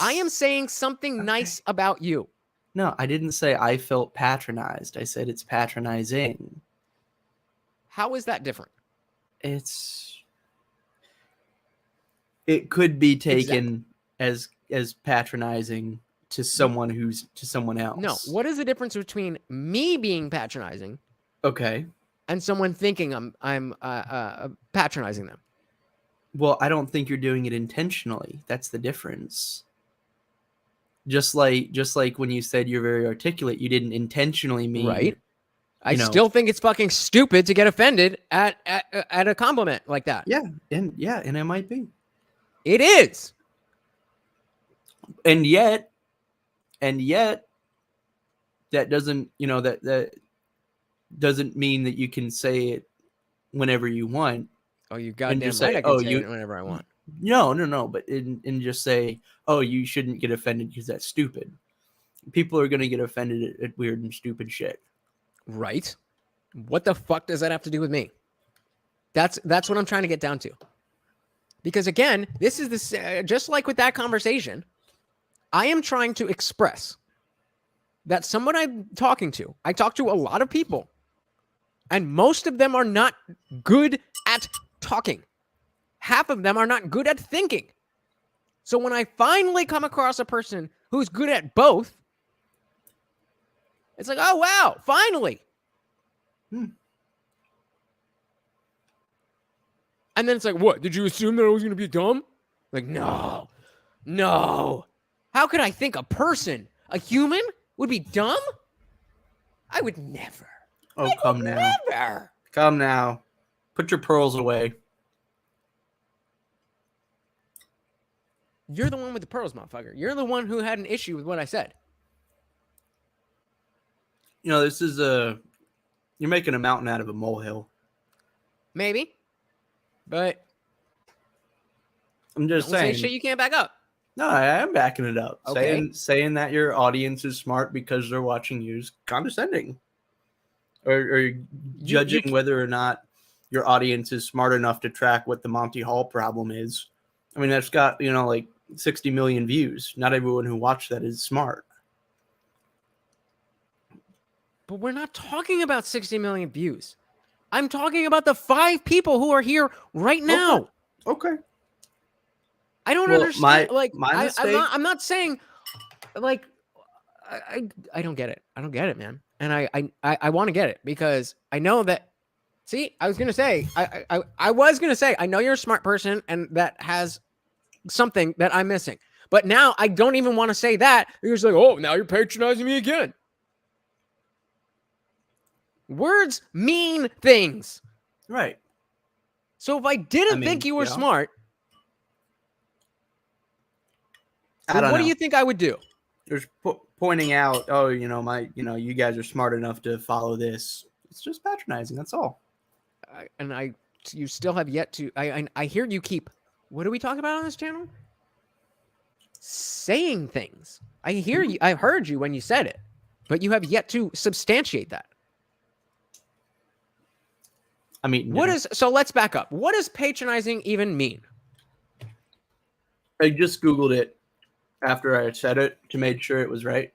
I am saying something nice about you. No, I didn't say I felt patronized. I said it's patronizing. How is that different? It could be taken as patronizing to someone who's to someone else. No. What is the difference between me being patronizing, okay, and someone thinking I'm patronizing them? Well, I don't think you're doing it intentionally. That's the difference. Just like when you said you're very articulate, you didn't intentionally mean right. I still think it's fucking stupid to get offended at a compliment like that. Yeah, and it might be. It is. And yet that doesn't, that doesn't mean that you can say it whenever you want. Oh, you goddamn right. I can say it whenever I want. No. But and just say, oh, you shouldn't get offended because that's stupid. People are going to get offended at weird and stupid shit. Right. What the fuck does that have to do with me? That's what I'm trying to get down to. Because again, this is just like with that conversation, I am trying to express that someone I'm talking to, I talk to a lot of people, and most of them are not good at talking. Half of them are not good at thinking. So when I finally come across a person who's good at both, it's like, oh, wow, finally. And then it's like, what? Did you assume that I was going to be dumb? Like, no. How could I think a person, a would be dumb? I would never. Oh, come now. Never. Come now. Put your pearls away. You're the one with the pearls, motherfucker. You're the one who had an issue with what I said. This is you're making a mountain out of a molehill. Maybe. But I'm just saying. Say shit you can't back up. No, I am backing it up. Okay. Saying that your audience is smart because they're watching you is condescending. Or judging whether or not your audience is smart enough to track what the Monty Hall problem is. I mean, that's got, like 60 million views. Not everyone who watched that is smart. But we're not talking about 60 million views. I'm talking about the 5 people who are here right now. Okay. I don't understand. My mistake. I'm not saying, like, I don't get it. I don't get it, man. And I want to get it because I know that. See, I was gonna say I know you're a smart person and that has something that I'm missing. But now I don't even want to say that. You're just like, oh, now you're patronizing me again. Words mean things. Right. So if I didn't think you were smart, what do you think I would do? There's pointing out, oh, you guys are smart enough to follow this. It's just patronizing. That's all. You still have yet to. I hear you keep. What do we talk about on this channel? Saying things. I hear you. I heard you when you said it, but you have yet to substantiate that. I mean, so let's back up. What does patronizing even mean? I just Googled it after I said it to make sure it was right.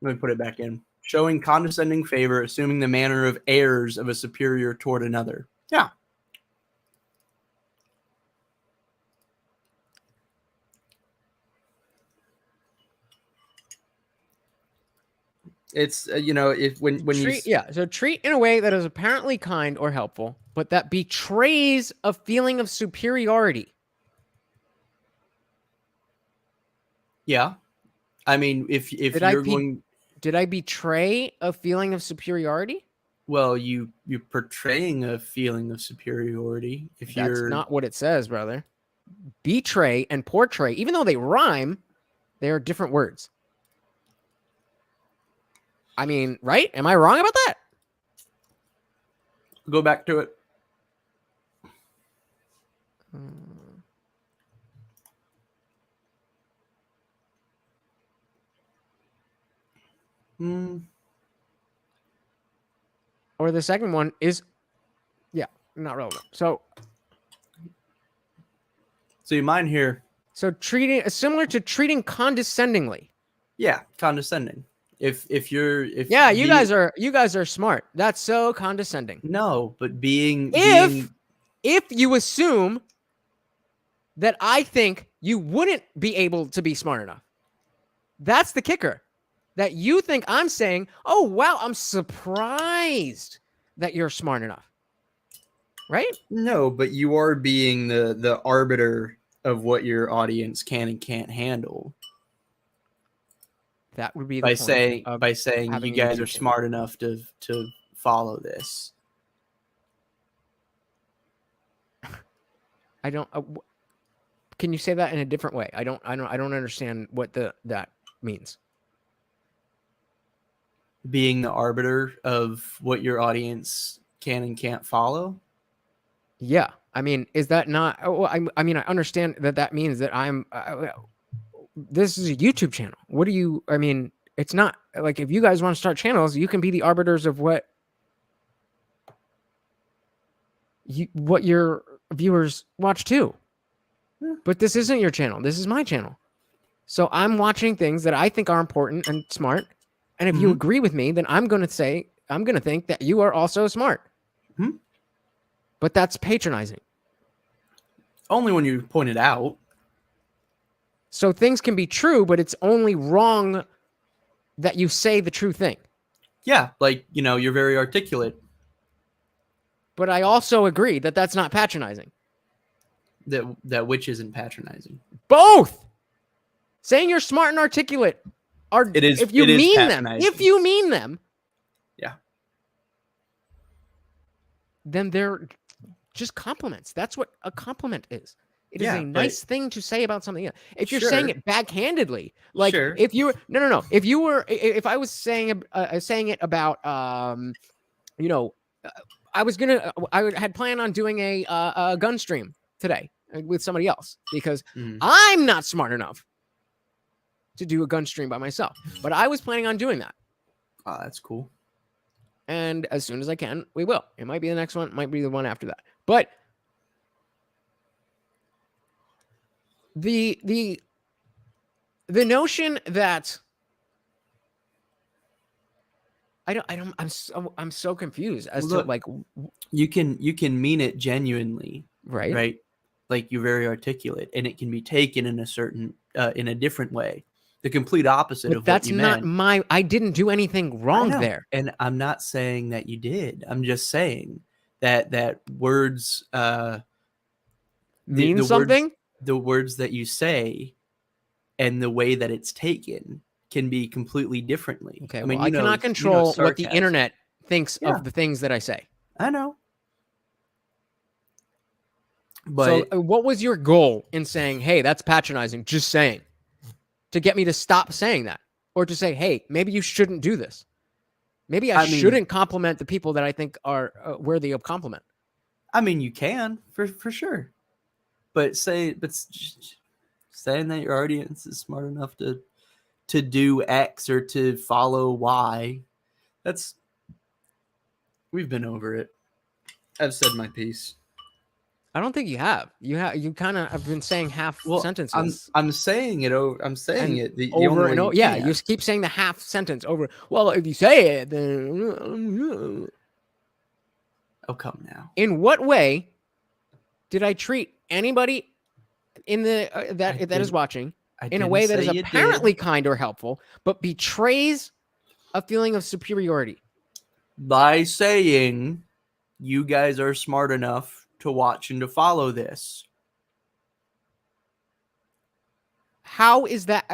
Let me put it back in. Showing condescending favor, assuming the manner of airs of a superior toward another. Yeah. It's so treat in a way that is apparently kind or helpful, but that betrays a feeling of superiority. Yeah, I mean, if did I betray a feeling of superiority? Well, you're portraying a feeling of superiority. That's not what it says, brother. Betray and portray, even though they rhyme, they are different words. I mean, right? Am I wrong about that? Go back to it. Or the second one is, not relevant. So you mind here? So similar to treating condescendingly. Yeah, condescending. You guys are smart. That's so condescending. No, but if you assume that I think you wouldn't be able to be smart enough, that's the kicker. That you think I'm saying, oh wow, I'm surprised that you're smart enough, right? No, but you are being the arbiter of what your audience can and can't handle. That would be by saying you guys are smart enough to follow this. I don't. Can you say that in a different way? I don't understand what that means. Being the arbiter of what your audience can and can't follow. Yeah, I mean, is that not? I mean, I understand that means that I'm. This is a YouTube channel. What do you? I mean, it's not like if you guys want to start channels, you can be the arbiters of what your viewers watch too. But this isn't your channel. This is my channel. So I'm watching things that I think are important and smart. And if you agree with me, then I'm going to think that you are also smart. But that's patronizing. Only when you point it out. So things can be true, but it's only wrong that you say the true thing. Yeah, like, you're very articulate. But I also agree that that's not patronizing. That which isn't patronizing. Both. Saying you're smart and articulate are if you mean them. Yeah. Then they're just compliments. That's what a compliment is. It is a nice thing to say about something. If you're saying it backhandedly, like if you were if I was saying it about I had planned on doing a gun stream today with somebody else because I'm not smart enough to do a gun stream by myself, but I was planning on doing that. Oh, that's cool. And as soon as I can, we will. It might be the next one, it might be the one after that. But the notion that I'm so confused as to like you can mean it genuinely, right? Like you're very articulate, and it can be taken in a different way. the complete opposite But of that's what you not meant. I didn't do anything wrong there. And I'm not saying that you did. I'm just saying that words mean something. The words that you say and the way that it's taken can be completely differently. Okay, I mean, well, I cannot control what the sarcasm. internet thinks Yeah. of the things that I say. I know. But So what was your goal in saying, hey, that's patronizing, just saying, to get me to stop saying that? Or to say, hey, maybe you shouldn't do this. Maybe I shouldn't compliment the people that I think are worthy of compliment. I mean, you can for sure. But saying that your audience is smart enough to do X or to follow Y, we've been over it. I've said my piece. I don't think you have. You kind of have been saying half sentences. I'm saying it over. I'm saying it the over only and over. Yeah, you keep saying the half sentence over. Well, if you say it, then oh, come now. In what way did I treat anybody in the that is watching in a way that is apparently kind or helpful, but betrays a feeling of superiority? By saying you guys are smart enough to watch and to follow this. How is that?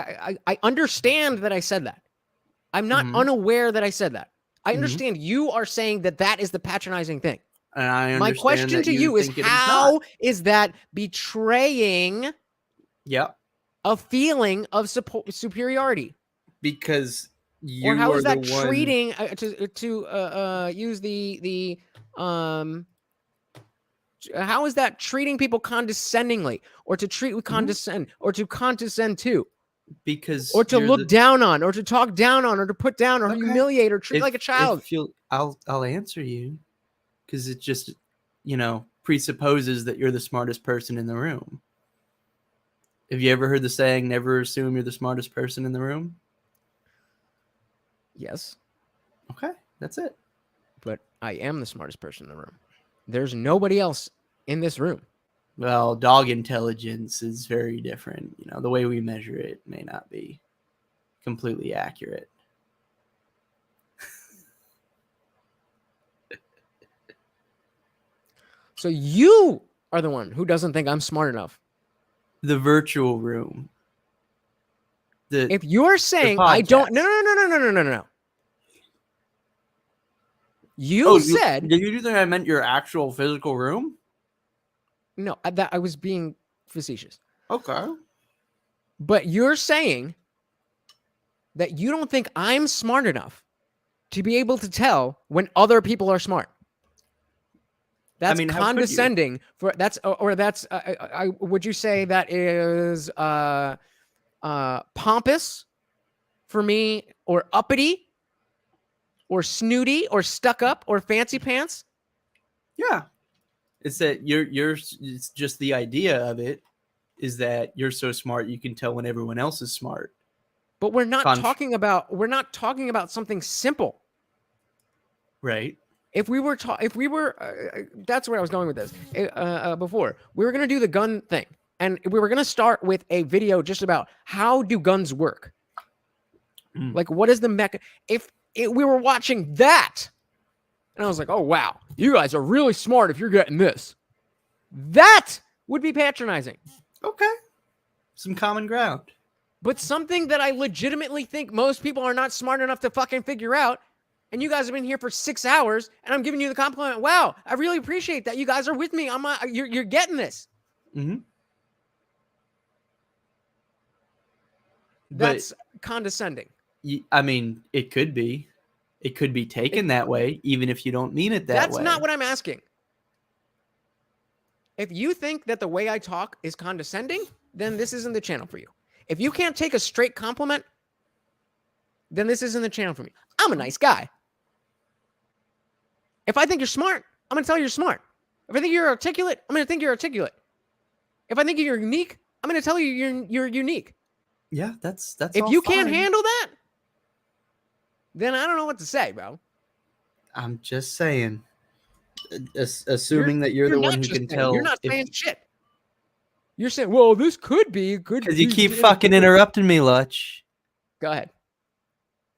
I understand that I said that. I'm not unaware that I said that. I understand you are saying that is the patronizing thing. And I understand my question to you is, how is that betraying a feeling of superiority? Because you or how are is that the one... treating to use the how is that treating people condescendingly, or to treat with condescend, or to condescend to? Because or to look down on, or to talk down on, or to put down, or humiliate, or treat like a child. I'll answer you, because it just presupposes that you're the smartest person in the room. Have you ever heard the saying, never assume you're the smartest person in the room? Yes. Okay, that's it. But I am the smartest person in the room. There's nobody else in this room. Well, dog intelligence is very different. The way we measure it may not be completely accurate. So you are the one who doesn't think I'm smart enough. The virtual room. If you're saying I don't, no. You said. Did you think I meant your actual physical room? No, I was being facetious. Okay. But you're saying that you don't think I'm smart enough to be able to tell when other people are smart. That's condescending. Would you say that is pompous for me, or uppity, or snooty, or stuck up, or fancy pants? Yeah. It's that it's just the idea of it is that you're so smart you can tell when everyone else is smart. But we're not talking about something simple. Right. If we were that's where I was going with this. Before, we were going to do the gun thing, and we were going to start with a video just about how do guns work. Like, what is the we were watching that, and I was like, oh wow, you guys are really smart if you're getting this. That would be patronizing. Okay. Some common ground. But something that I legitimately think most people are not smart enough to fucking figure out. And you guys have been here for 6 hours, and I'm giving you the compliment. Wow, I really appreciate that. You guys are with me. You're getting this. Mm-hmm. That's condescending. I mean, it could be. It could be taken that way, even if you don't mean it that way. That's not what I'm asking. If you think that the way I talk is condescending, then this isn't the channel for you. If you can't take a straight compliment, then this isn't the channel for me. I'm a nice guy. If I think you're smart, I'm going to tell you you're smart. If I think you're articulate, I'm going to think you're articulate. If I think you're unique, I'm going to tell you you're unique. Yeah, that's if all you fine. Can't handle that, then I don't know what to say, bro. I'm just saying, assuming that you're the one who can tell. You're not saying shit. You're saying, well, this could be good. Because you keep fucking interrupting me, Lutch. Go ahead.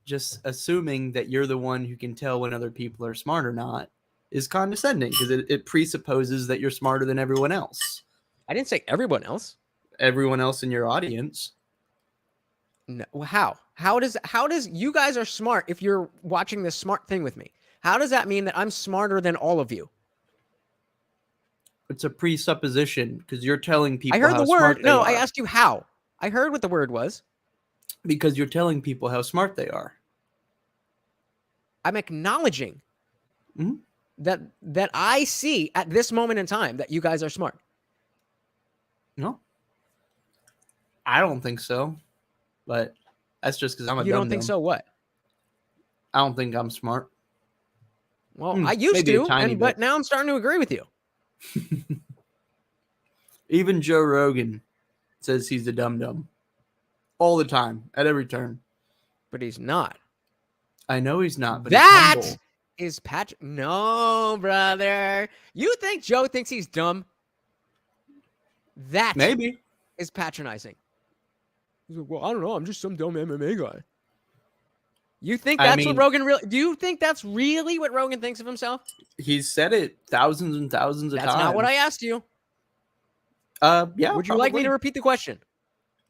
Just assuming that you're the one who can tell when other people are smart or not is condescending because it presupposes that you're smarter than everyone else. I didn't say everyone else. Everyone else in your audience. No, how? How does you guys are smart if you're watching this smart thing with me? How does that mean that I'm smarter than all of you? It's a presupposition because you're telling people I heard how the smart word. they No, are. I asked you how. I heard what the word was. Because you're telling people how smart they are. I'm acknowledging Mhm. that I see at this moment in time that you guys are smart. No. I don't think so. But that's just because I'm a You dum-dum. don't think so? What? I don't think I'm smart. Well, I used maybe a to, tiny but bit. now I'm starting to agree with you. Even Joe Rogan says he's a dum-dum. All the time, at every turn. But he's not. I know he's not, but That he's humble. is Patrick. No, brother. You think Joe thinks he's dumb? That Maybe is patronizing. He's like, well, I don't know. I'm just some dumb MMA guy. You think that's what Rogan really? Do you think that's really what Rogan thinks of himself? He's said it thousands and thousands of times. That's not what I asked you. Yeah. Would you like me to repeat the question?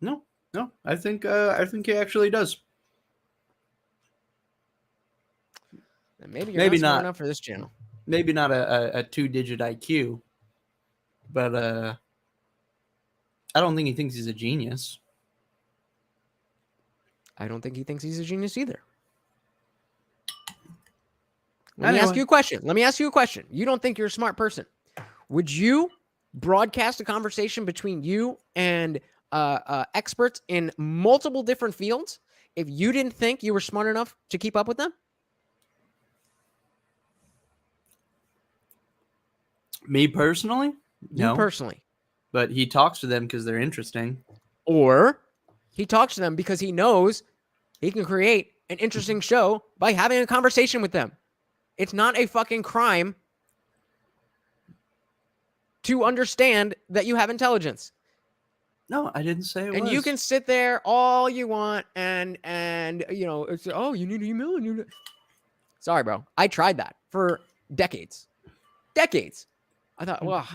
No. I think he actually does. And maybe you're not smart enough for this channel. Maybe not a 2-digit IQ, but I don't think he thinks he's a genius. I don't think he thinks he's a genius either. Let me ask you a question. You don't think you're a smart person. Would you broadcast a conversation between you and experts in multiple different fields if you didn't think you were smart enough to keep up with them? Me personally? No. You personally. But he talks to them because they're interesting. Or he talks to them because he knows he can create an interesting show by having a conversation with them. It's not a fucking crime to understand that you have intelligence. No, I didn't say it was. And you can sit there all you want and you know, it's, oh, you need to email. Sorry, bro. I tried that for decades. I thought, well,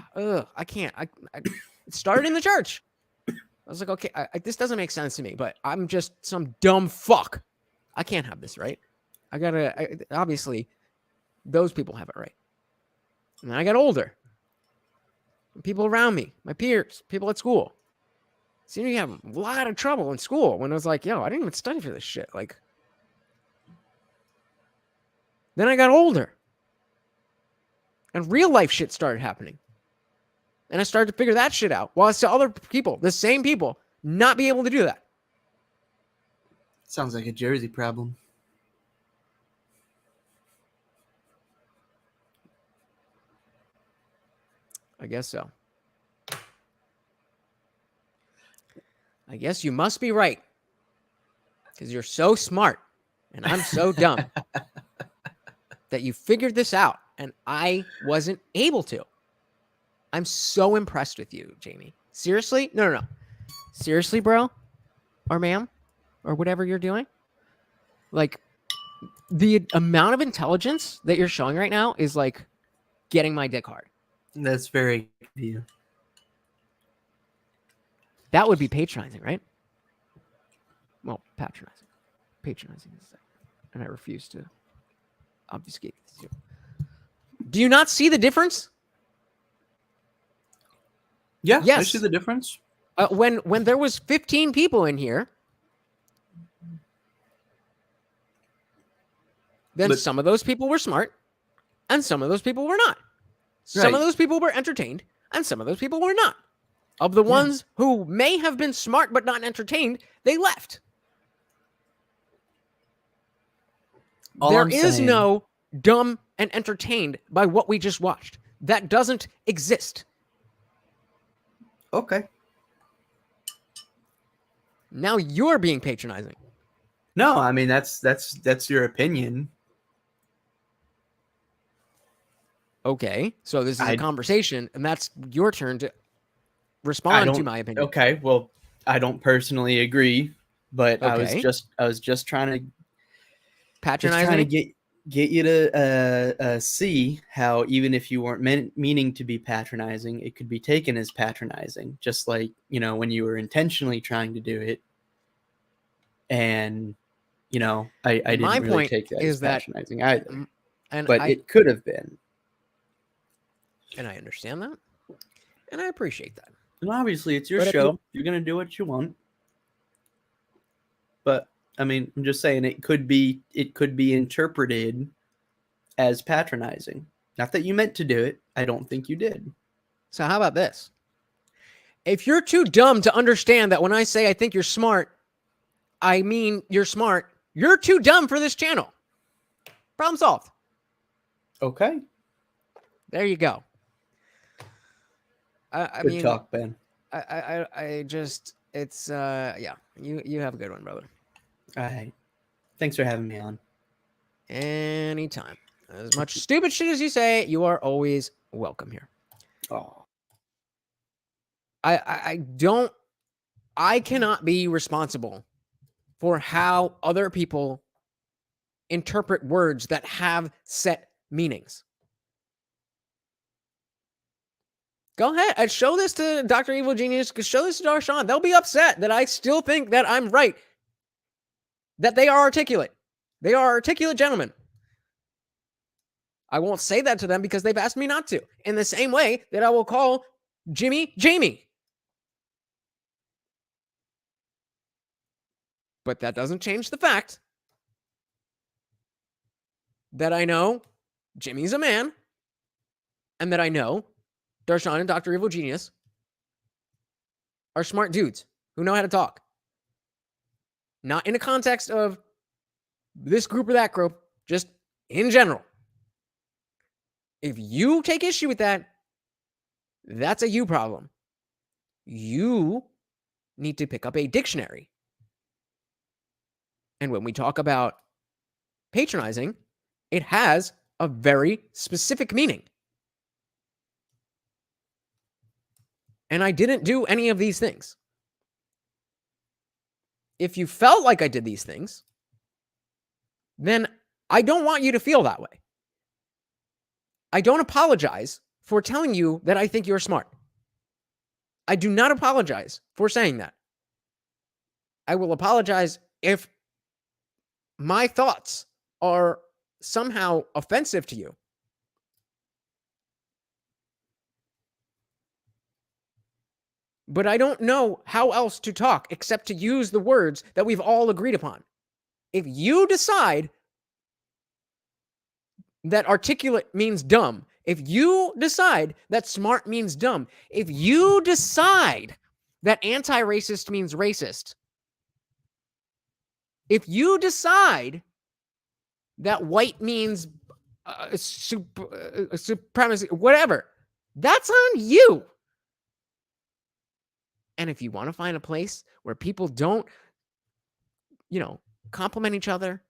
I can't. I it started in the church. I was like, okay, this doesn't make sense to me, but I'm just some dumb fuck. I can't have this, right? Obviously, those people have it right. And then I got older. People around me, my peers, people at school, seemed to have a lot of trouble in school when I was like, yo, I didn't even study for this shit. Like, then I got older. And real life shit started happening. And I started to figure that shit out. While I saw other people, the same people, not be able to do that. Sounds like a Jersey problem. I guess so. I guess you must be right. Because you're so smart. And I'm so dumb. That you figured this out. And I wasn't able to. I'm so impressed with you, Jamie. Seriously? No. Seriously, bro? Or ma'am? Or whatever you're doing? Like, the amount of intelligence that you're showing right now is like getting my dick hard. That's very good of you. That would be patronizing, right? Well, patronizing. Patronizing is second. And I refuse to obfuscate this. Do you not see the difference? Yeah, yes. I see the difference. When there was 15 people in here, then some of those people were smart, and some of those people were not. Some of those people were entertained, and some of those people were not. Of the ones who may have been smart but not entertained, they left. There is no dumb and entertained by what we just watched. That doesn't exist. Okay. Now you're being patronizing. No, I mean that's your opinion. Okay, so this is a conversation, and that's your turn to respond to my opinion. Okay, well, I don't personally agree But Okay. I was just trying to Patronizing? get you to see how even if you weren't meaning to be patronizing, it could be taken as patronizing. Just like, when you were intentionally trying to do it, and I didn't My really point take that is as that patronizing either. and But it could have been. And I understand that, and I appreciate that. And obviously, it's your But if show. you- You're gonna do what you want. But I mean, I'm just saying it could be interpreted as patronizing. Not that you meant to do it. I don't think you did. So how about this? If you're too dumb to understand that when I say I think you're smart, I mean you're smart, you're too dumb for this channel. Problem solved. Okay. There you go. I Good mean, talk, Ben. I just, it's, yeah, you have a good one, brother. All right. Thanks for having me on. Anytime. As much stupid shit as you say, you are always welcome here. Oh. I cannot be responsible for how other people interpret words that have set meanings. Go ahead and show this to Dr. Evil Genius. Show this to Darshan. They'll be upset that I still think that I'm right. That they are articulate. They are articulate gentlemen. I won't say that to them because they've asked me not to. In the same way that I will call Jimmy Jamie. But that doesn't change the fact that I know Jimmy's a man and that I know Darshan and Dr. Evil Genius are smart dudes who know how to talk. Not in a context of this group or that group, just in general. If you take issue with that, that's a you problem. You need to pick up a dictionary. And when we talk about patronizing, it has a very specific meaning. And I didn't do any of these things. If you felt like I did these things, then I don't want you to feel that way. I don't apologize for telling you that I think you're smart. I do not apologize for saying that. I will apologize if my thoughts are somehow offensive to you. But I don't know how else to talk except to use the words that we've all agreed upon. If you decide that articulate means dumb, if you decide that smart means dumb, if you decide that anti-racist means racist, if you decide that white means supremacy, whatever, that's on you. And if you want to find a place where people don't, compliment each other,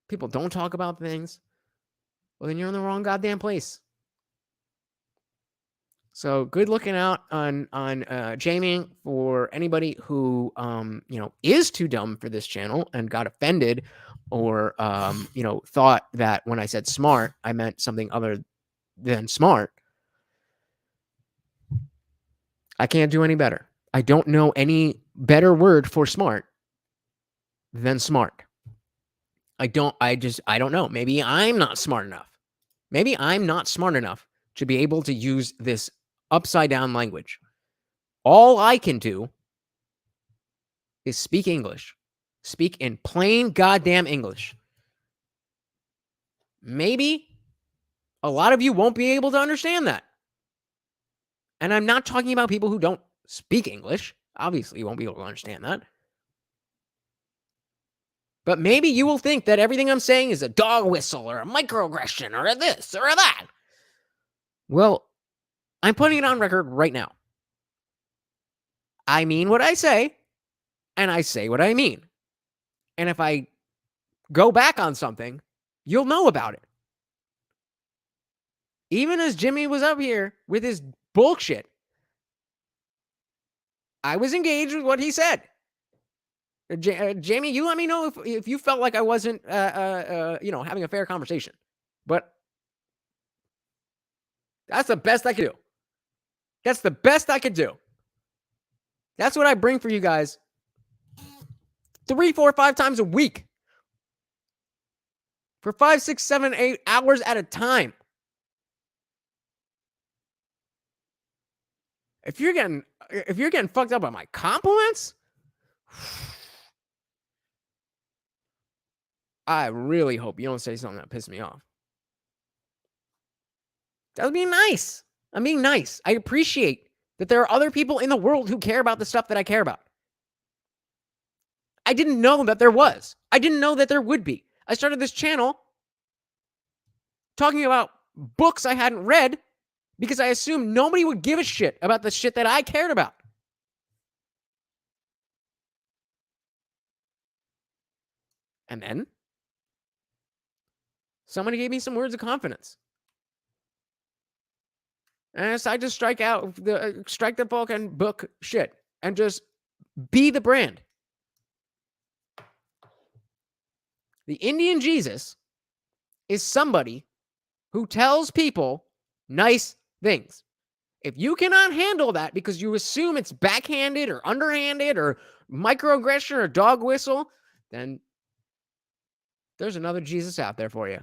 people don't talk about things, well, then you're in the wrong goddamn place. So good looking out on Jamie. For anybody who is too dumb for this channel and got offended, or thought that when I said smart I meant something other than smart. I can't do any better. I don't know any better word for smart than smart. I don't know. Maybe I'm not smart enough. Maybe I'm not smart enough to be able to use this upside down language. All I can do is speak English. Speak in plain goddamn English. Maybe a lot of you won't be able to understand that. And I'm not talking about people who don't speak English. Obviously, you won't be able to understand that. But maybe you will think that everything I'm saying is a dog whistle or a microaggression or a this or a that. Well, I'm putting it on record right now. I mean what I say, and I say what I mean. And if I go back on something, you'll know about it. Even as Jimmy was up here with his bullshit, I was engaged with what he said. Jamie, you let me know if you felt like I wasn't, having a fair conversation. But that's the best I could do. That's the best I could do. That's what I bring for you guys 3, 4, 5 times a week. For 5, 6, 7, 8 hours at a time. If you're getting fucked up by my compliments, I really hope you don't say something that pisses me off. That would be nice. I'm being nice. I appreciate that there are other people in the world who care about the stuff that I care about. I didn't know that there was. I didn't know that there would be. I started this channel talking about books I hadn't read because I assumed nobody would give a shit about the shit that I cared about. And then somebody gave me some words of confidence. And I decided to strike the fucking book shit and just be the brand. The Indian Jesus is somebody who tells people nice things. If you cannot handle that because you assume it's backhanded or underhanded or microaggression or dog whistle, then there's another Jesus out there for you.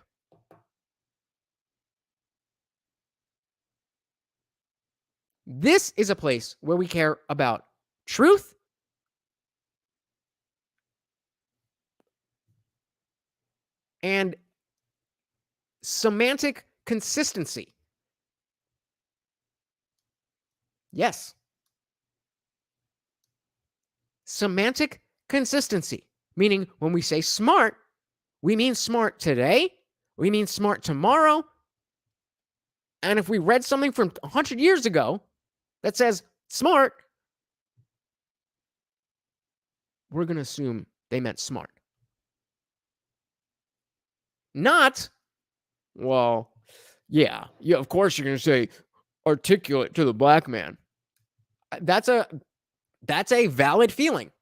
This is a place where we care about truth and semantic consistency. Yes. Semantic consistency, meaning when we say smart, we mean smart today, we mean smart tomorrow, and if we read something from 100 years ago that says smart, we're going to assume they meant smart. Not, well, yeah, of course you're going to say articulate to the black man. That's a valid feeling.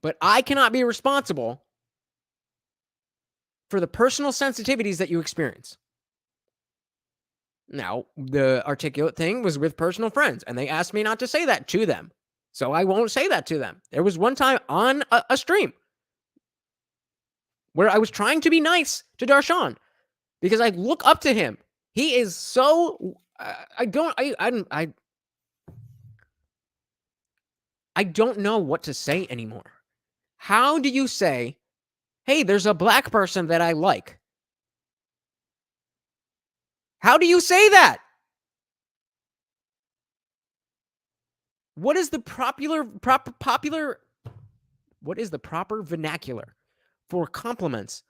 But I cannot be responsible for the personal sensitivities that you experience. Now, the articulate thing was with personal friends, and they asked me not to say that to them. So I won't say that to them. There was one time on a stream where I was trying to be nice to Darshan because I look up to him. He is so... I don't know what to say anymore. How do you say, hey, there's a black person that I like? How do you say that? What is the what is the proper vernacular for compliments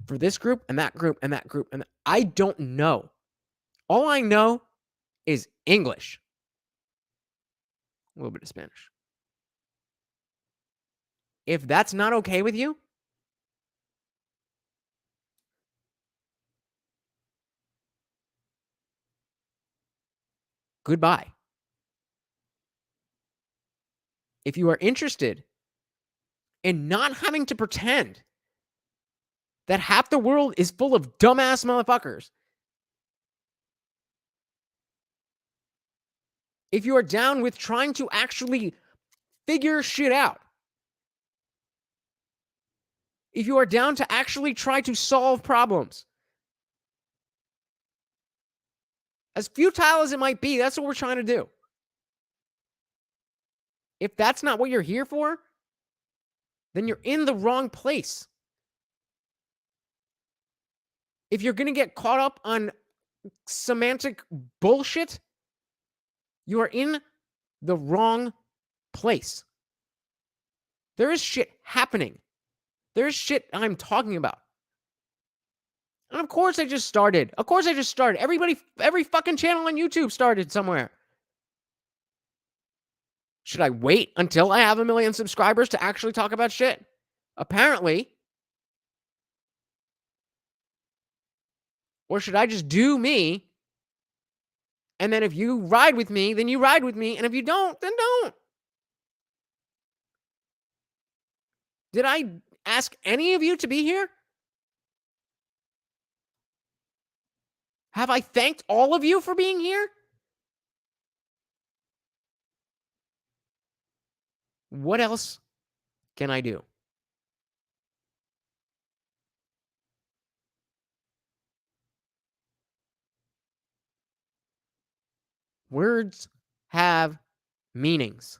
for this group and that group and that group? And I don't know. All I know is English. A little bit of Spanish. If that's not okay with you, goodbye. If you are interested in not having to pretend that half the world is full of dumbass motherfuckers, if you are down with trying to actually figure shit out, if you are down to actually try to solve problems, as futile as it might be, that's what we're trying to do. If that's not what you're here for, then you're in the wrong place. If you're going to get caught up on semantic bullshit, you are in the wrong place. There is shit happening. There's shit I'm talking about. And of course I just started. Every fucking channel on YouTube started somewhere. Should I wait until I have 1 million subscribers to actually talk about shit? Apparently. Or should I just do me? And then if you ride with me, then you ride with me. And if you don't, then don't. Did I ask any of you to be here? Have I thanked all of you for being here? What else can I do? Words have meanings.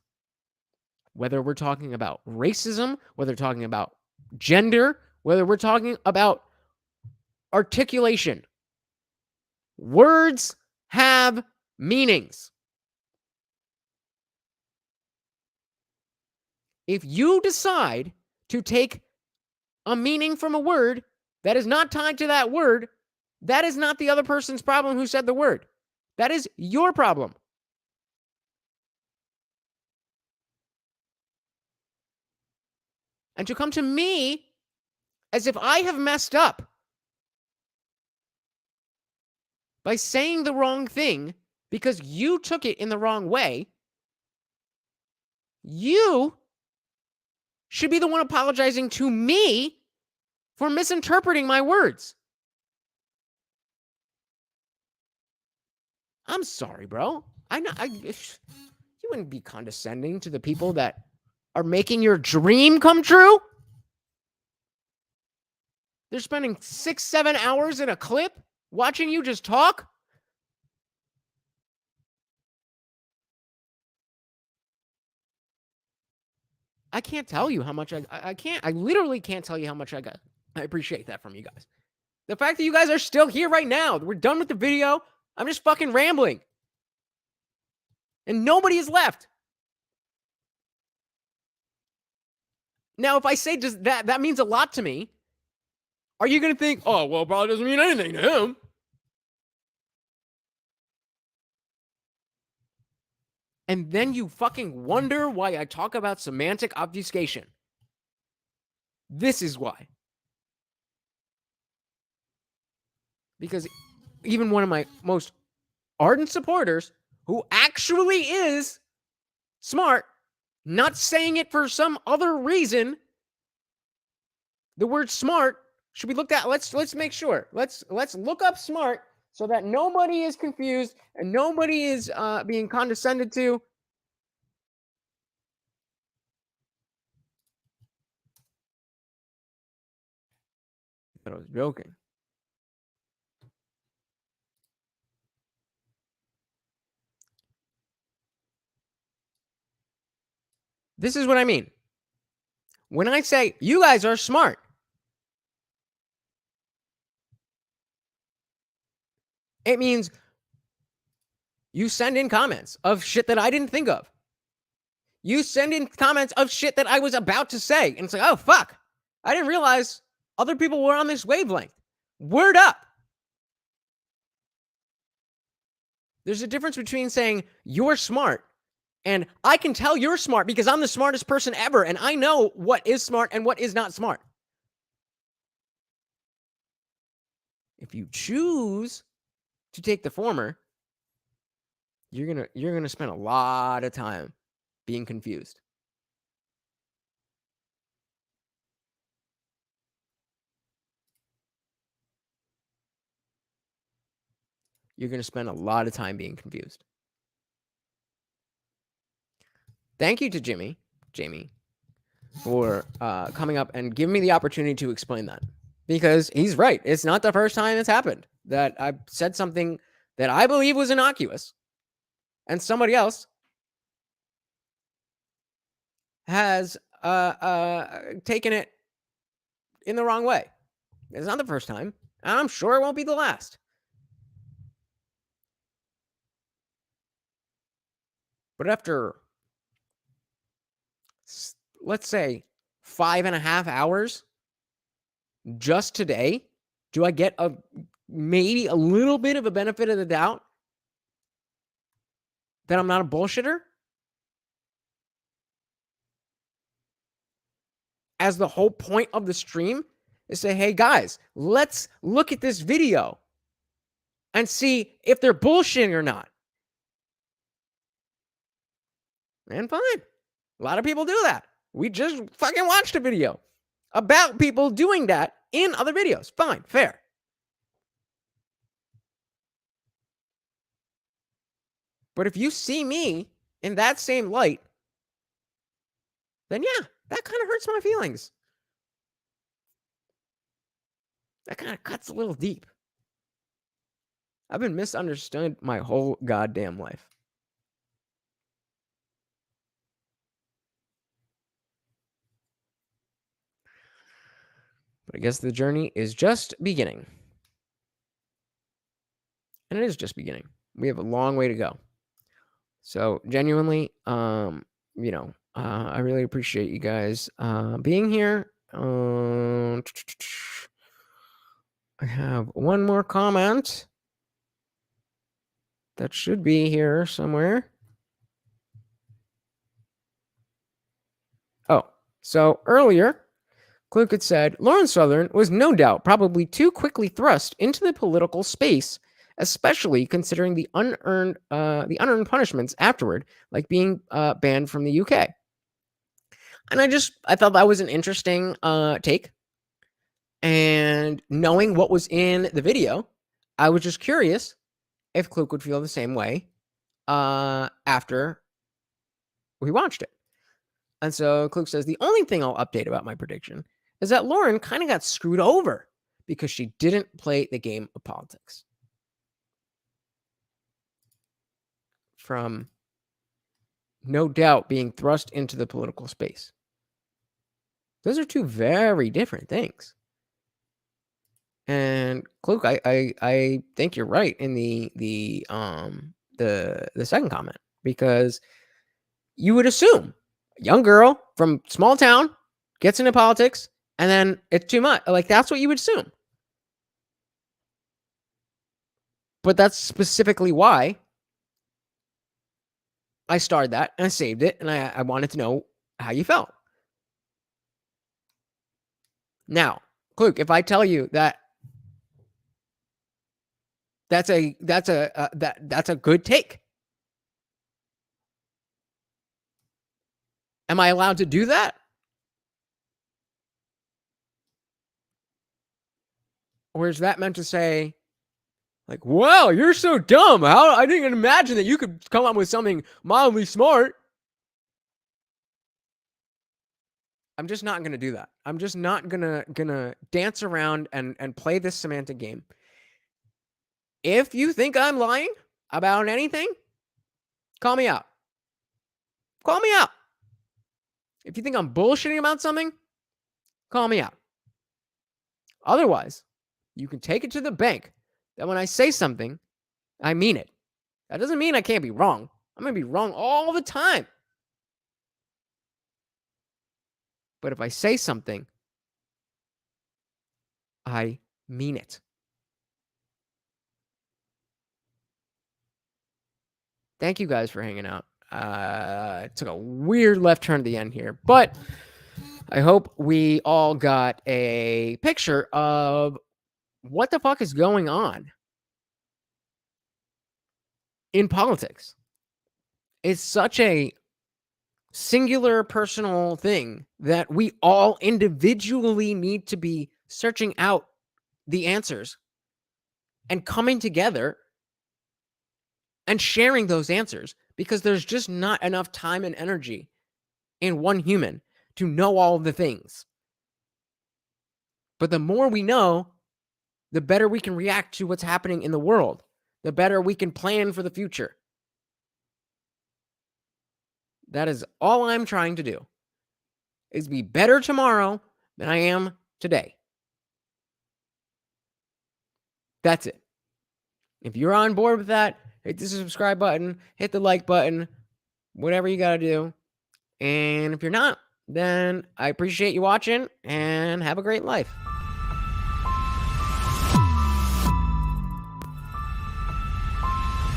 Whether we're talking about racism, whether we're talking about gender, whether we're talking about articulation, words have meanings. If you decide to take a meaning from a word that is not tied to that word, that is not the other person's problem who said the word. That is your problem. And to come to me as if I have messed up by saying the wrong thing because you took it in the wrong way, you should be the one apologizing to me for misinterpreting my words. I'm sorry, bro. You wouldn't be condescending to the people that are making your dream come true. They're spending 6-7 hours in a clip watching you just talk. I can't tell you how much I literally can't tell you how much I appreciate that from you guys. The fact that you guys are still here right now, we're done with the video. I'm just fucking rambling. And nobody is left. Now, if I say just that means a lot to me, are you going to think, oh, well, it probably doesn't mean anything to him? And then you fucking wonder why I talk about semantic obfuscation. This is why. Because even one of my most ardent supporters, who actually is smart, not saying it for some other reason, the word smart should be looked at. Let's make sure. Let's look up smart so that nobody is confused and nobody is being condescended to. But I was joking. This is what I mean. When I say you guys are smart, it means you send in comments of shit that I didn't think of. You send in comments of shit that I was about to say. And it's like, oh, fuck. I didn't realize other people were on this wavelength. Word up. There's a difference between saying you're smart and I can tell you're smart because I'm the smartest person ever and I know what is smart and what is not smart. If you choose to take the former, you're going to spend a lot of time being confused. You're going to spend a lot of time being confused. Thank you to Jamie, for coming up and giving me the opportunity to explain that. Because he's right. It's not the first time it's happened that I've said something that I believe was innocuous and somebody else has taken it in the wrong way. It's not the first time, and I'm sure it won't be the last. But after, let's say, 5.5 hours just today, do I get maybe a little bit of a benefit of the doubt that I'm not a bullshitter? As the whole point of the stream is say, hey guys, let's look at this video and see if they're bullshitting or not. And fine. A lot of people do that. We just fucking watched a video about people doing that in other videos. Fine, fair. But if you see me in that same light, then yeah, that kind of hurts my feelings. That kind of cuts a little deep. I've been misunderstood my whole goddamn life. But I guess the journey is just beginning. And it is just beginning. We have a long way to go. So genuinely, I really appreciate you guys being here. I have one more comment that should be here somewhere. Oh, so earlier, Kluke had said, Lauren Southern was no doubt probably too quickly thrust into the political space, especially considering the unearned punishments afterward, like being banned from the UK. And I thought that was an interesting take. And knowing what was in the video, I was just curious if Kluke would feel the same way after we watched it. And so Kluke says, the only thing I'll update about my prediction is that Lauren kind of got screwed over because she didn't play the game of politics. From no doubt being thrust into the political space. Those are two very different things. And Kluke, I think you're right in the second comment, because you would assume a young girl from small town gets into politics and then it's too much. Like, that's what you would assume. But that's specifically why I starred that and I saved it, and I wanted to know how you felt. Now, Kluke, if I tell you that that's a good take, am I allowed to do that? Or is that meant to say, like, wow, you're so dumb. How I didn't imagine that you could come up with something mildly smart. I'm just not going to do that. I'm just not gonna dance around and play this semantic game. If you think I'm lying about anything, call me out. Call me out. If you think I'm bullshitting about something, call me out. Otherwise, you can take it to the bank that when I say something, I mean it. That doesn't mean I can't be wrong. I'm going to be wrong all the time. But if I say something, I mean it. Thank you guys for hanging out. It took a weird left turn at the end here, but I hope we all got a picture of what the fuck is going on in politics. It's such a singular personal thing that we all individually need to be searching out the answers and coming together and sharing those answers, because there's just not enough time and energy in one human to know all the things. But the more we know, the better we can react to what's happening in the world, the better we can plan for the future. That is all I'm trying to do, is be better tomorrow than I am today. That's it. If you're on board with that, hit the subscribe button, hit the like button, whatever you got to do. And if you're not, then I appreciate you watching and have a great life.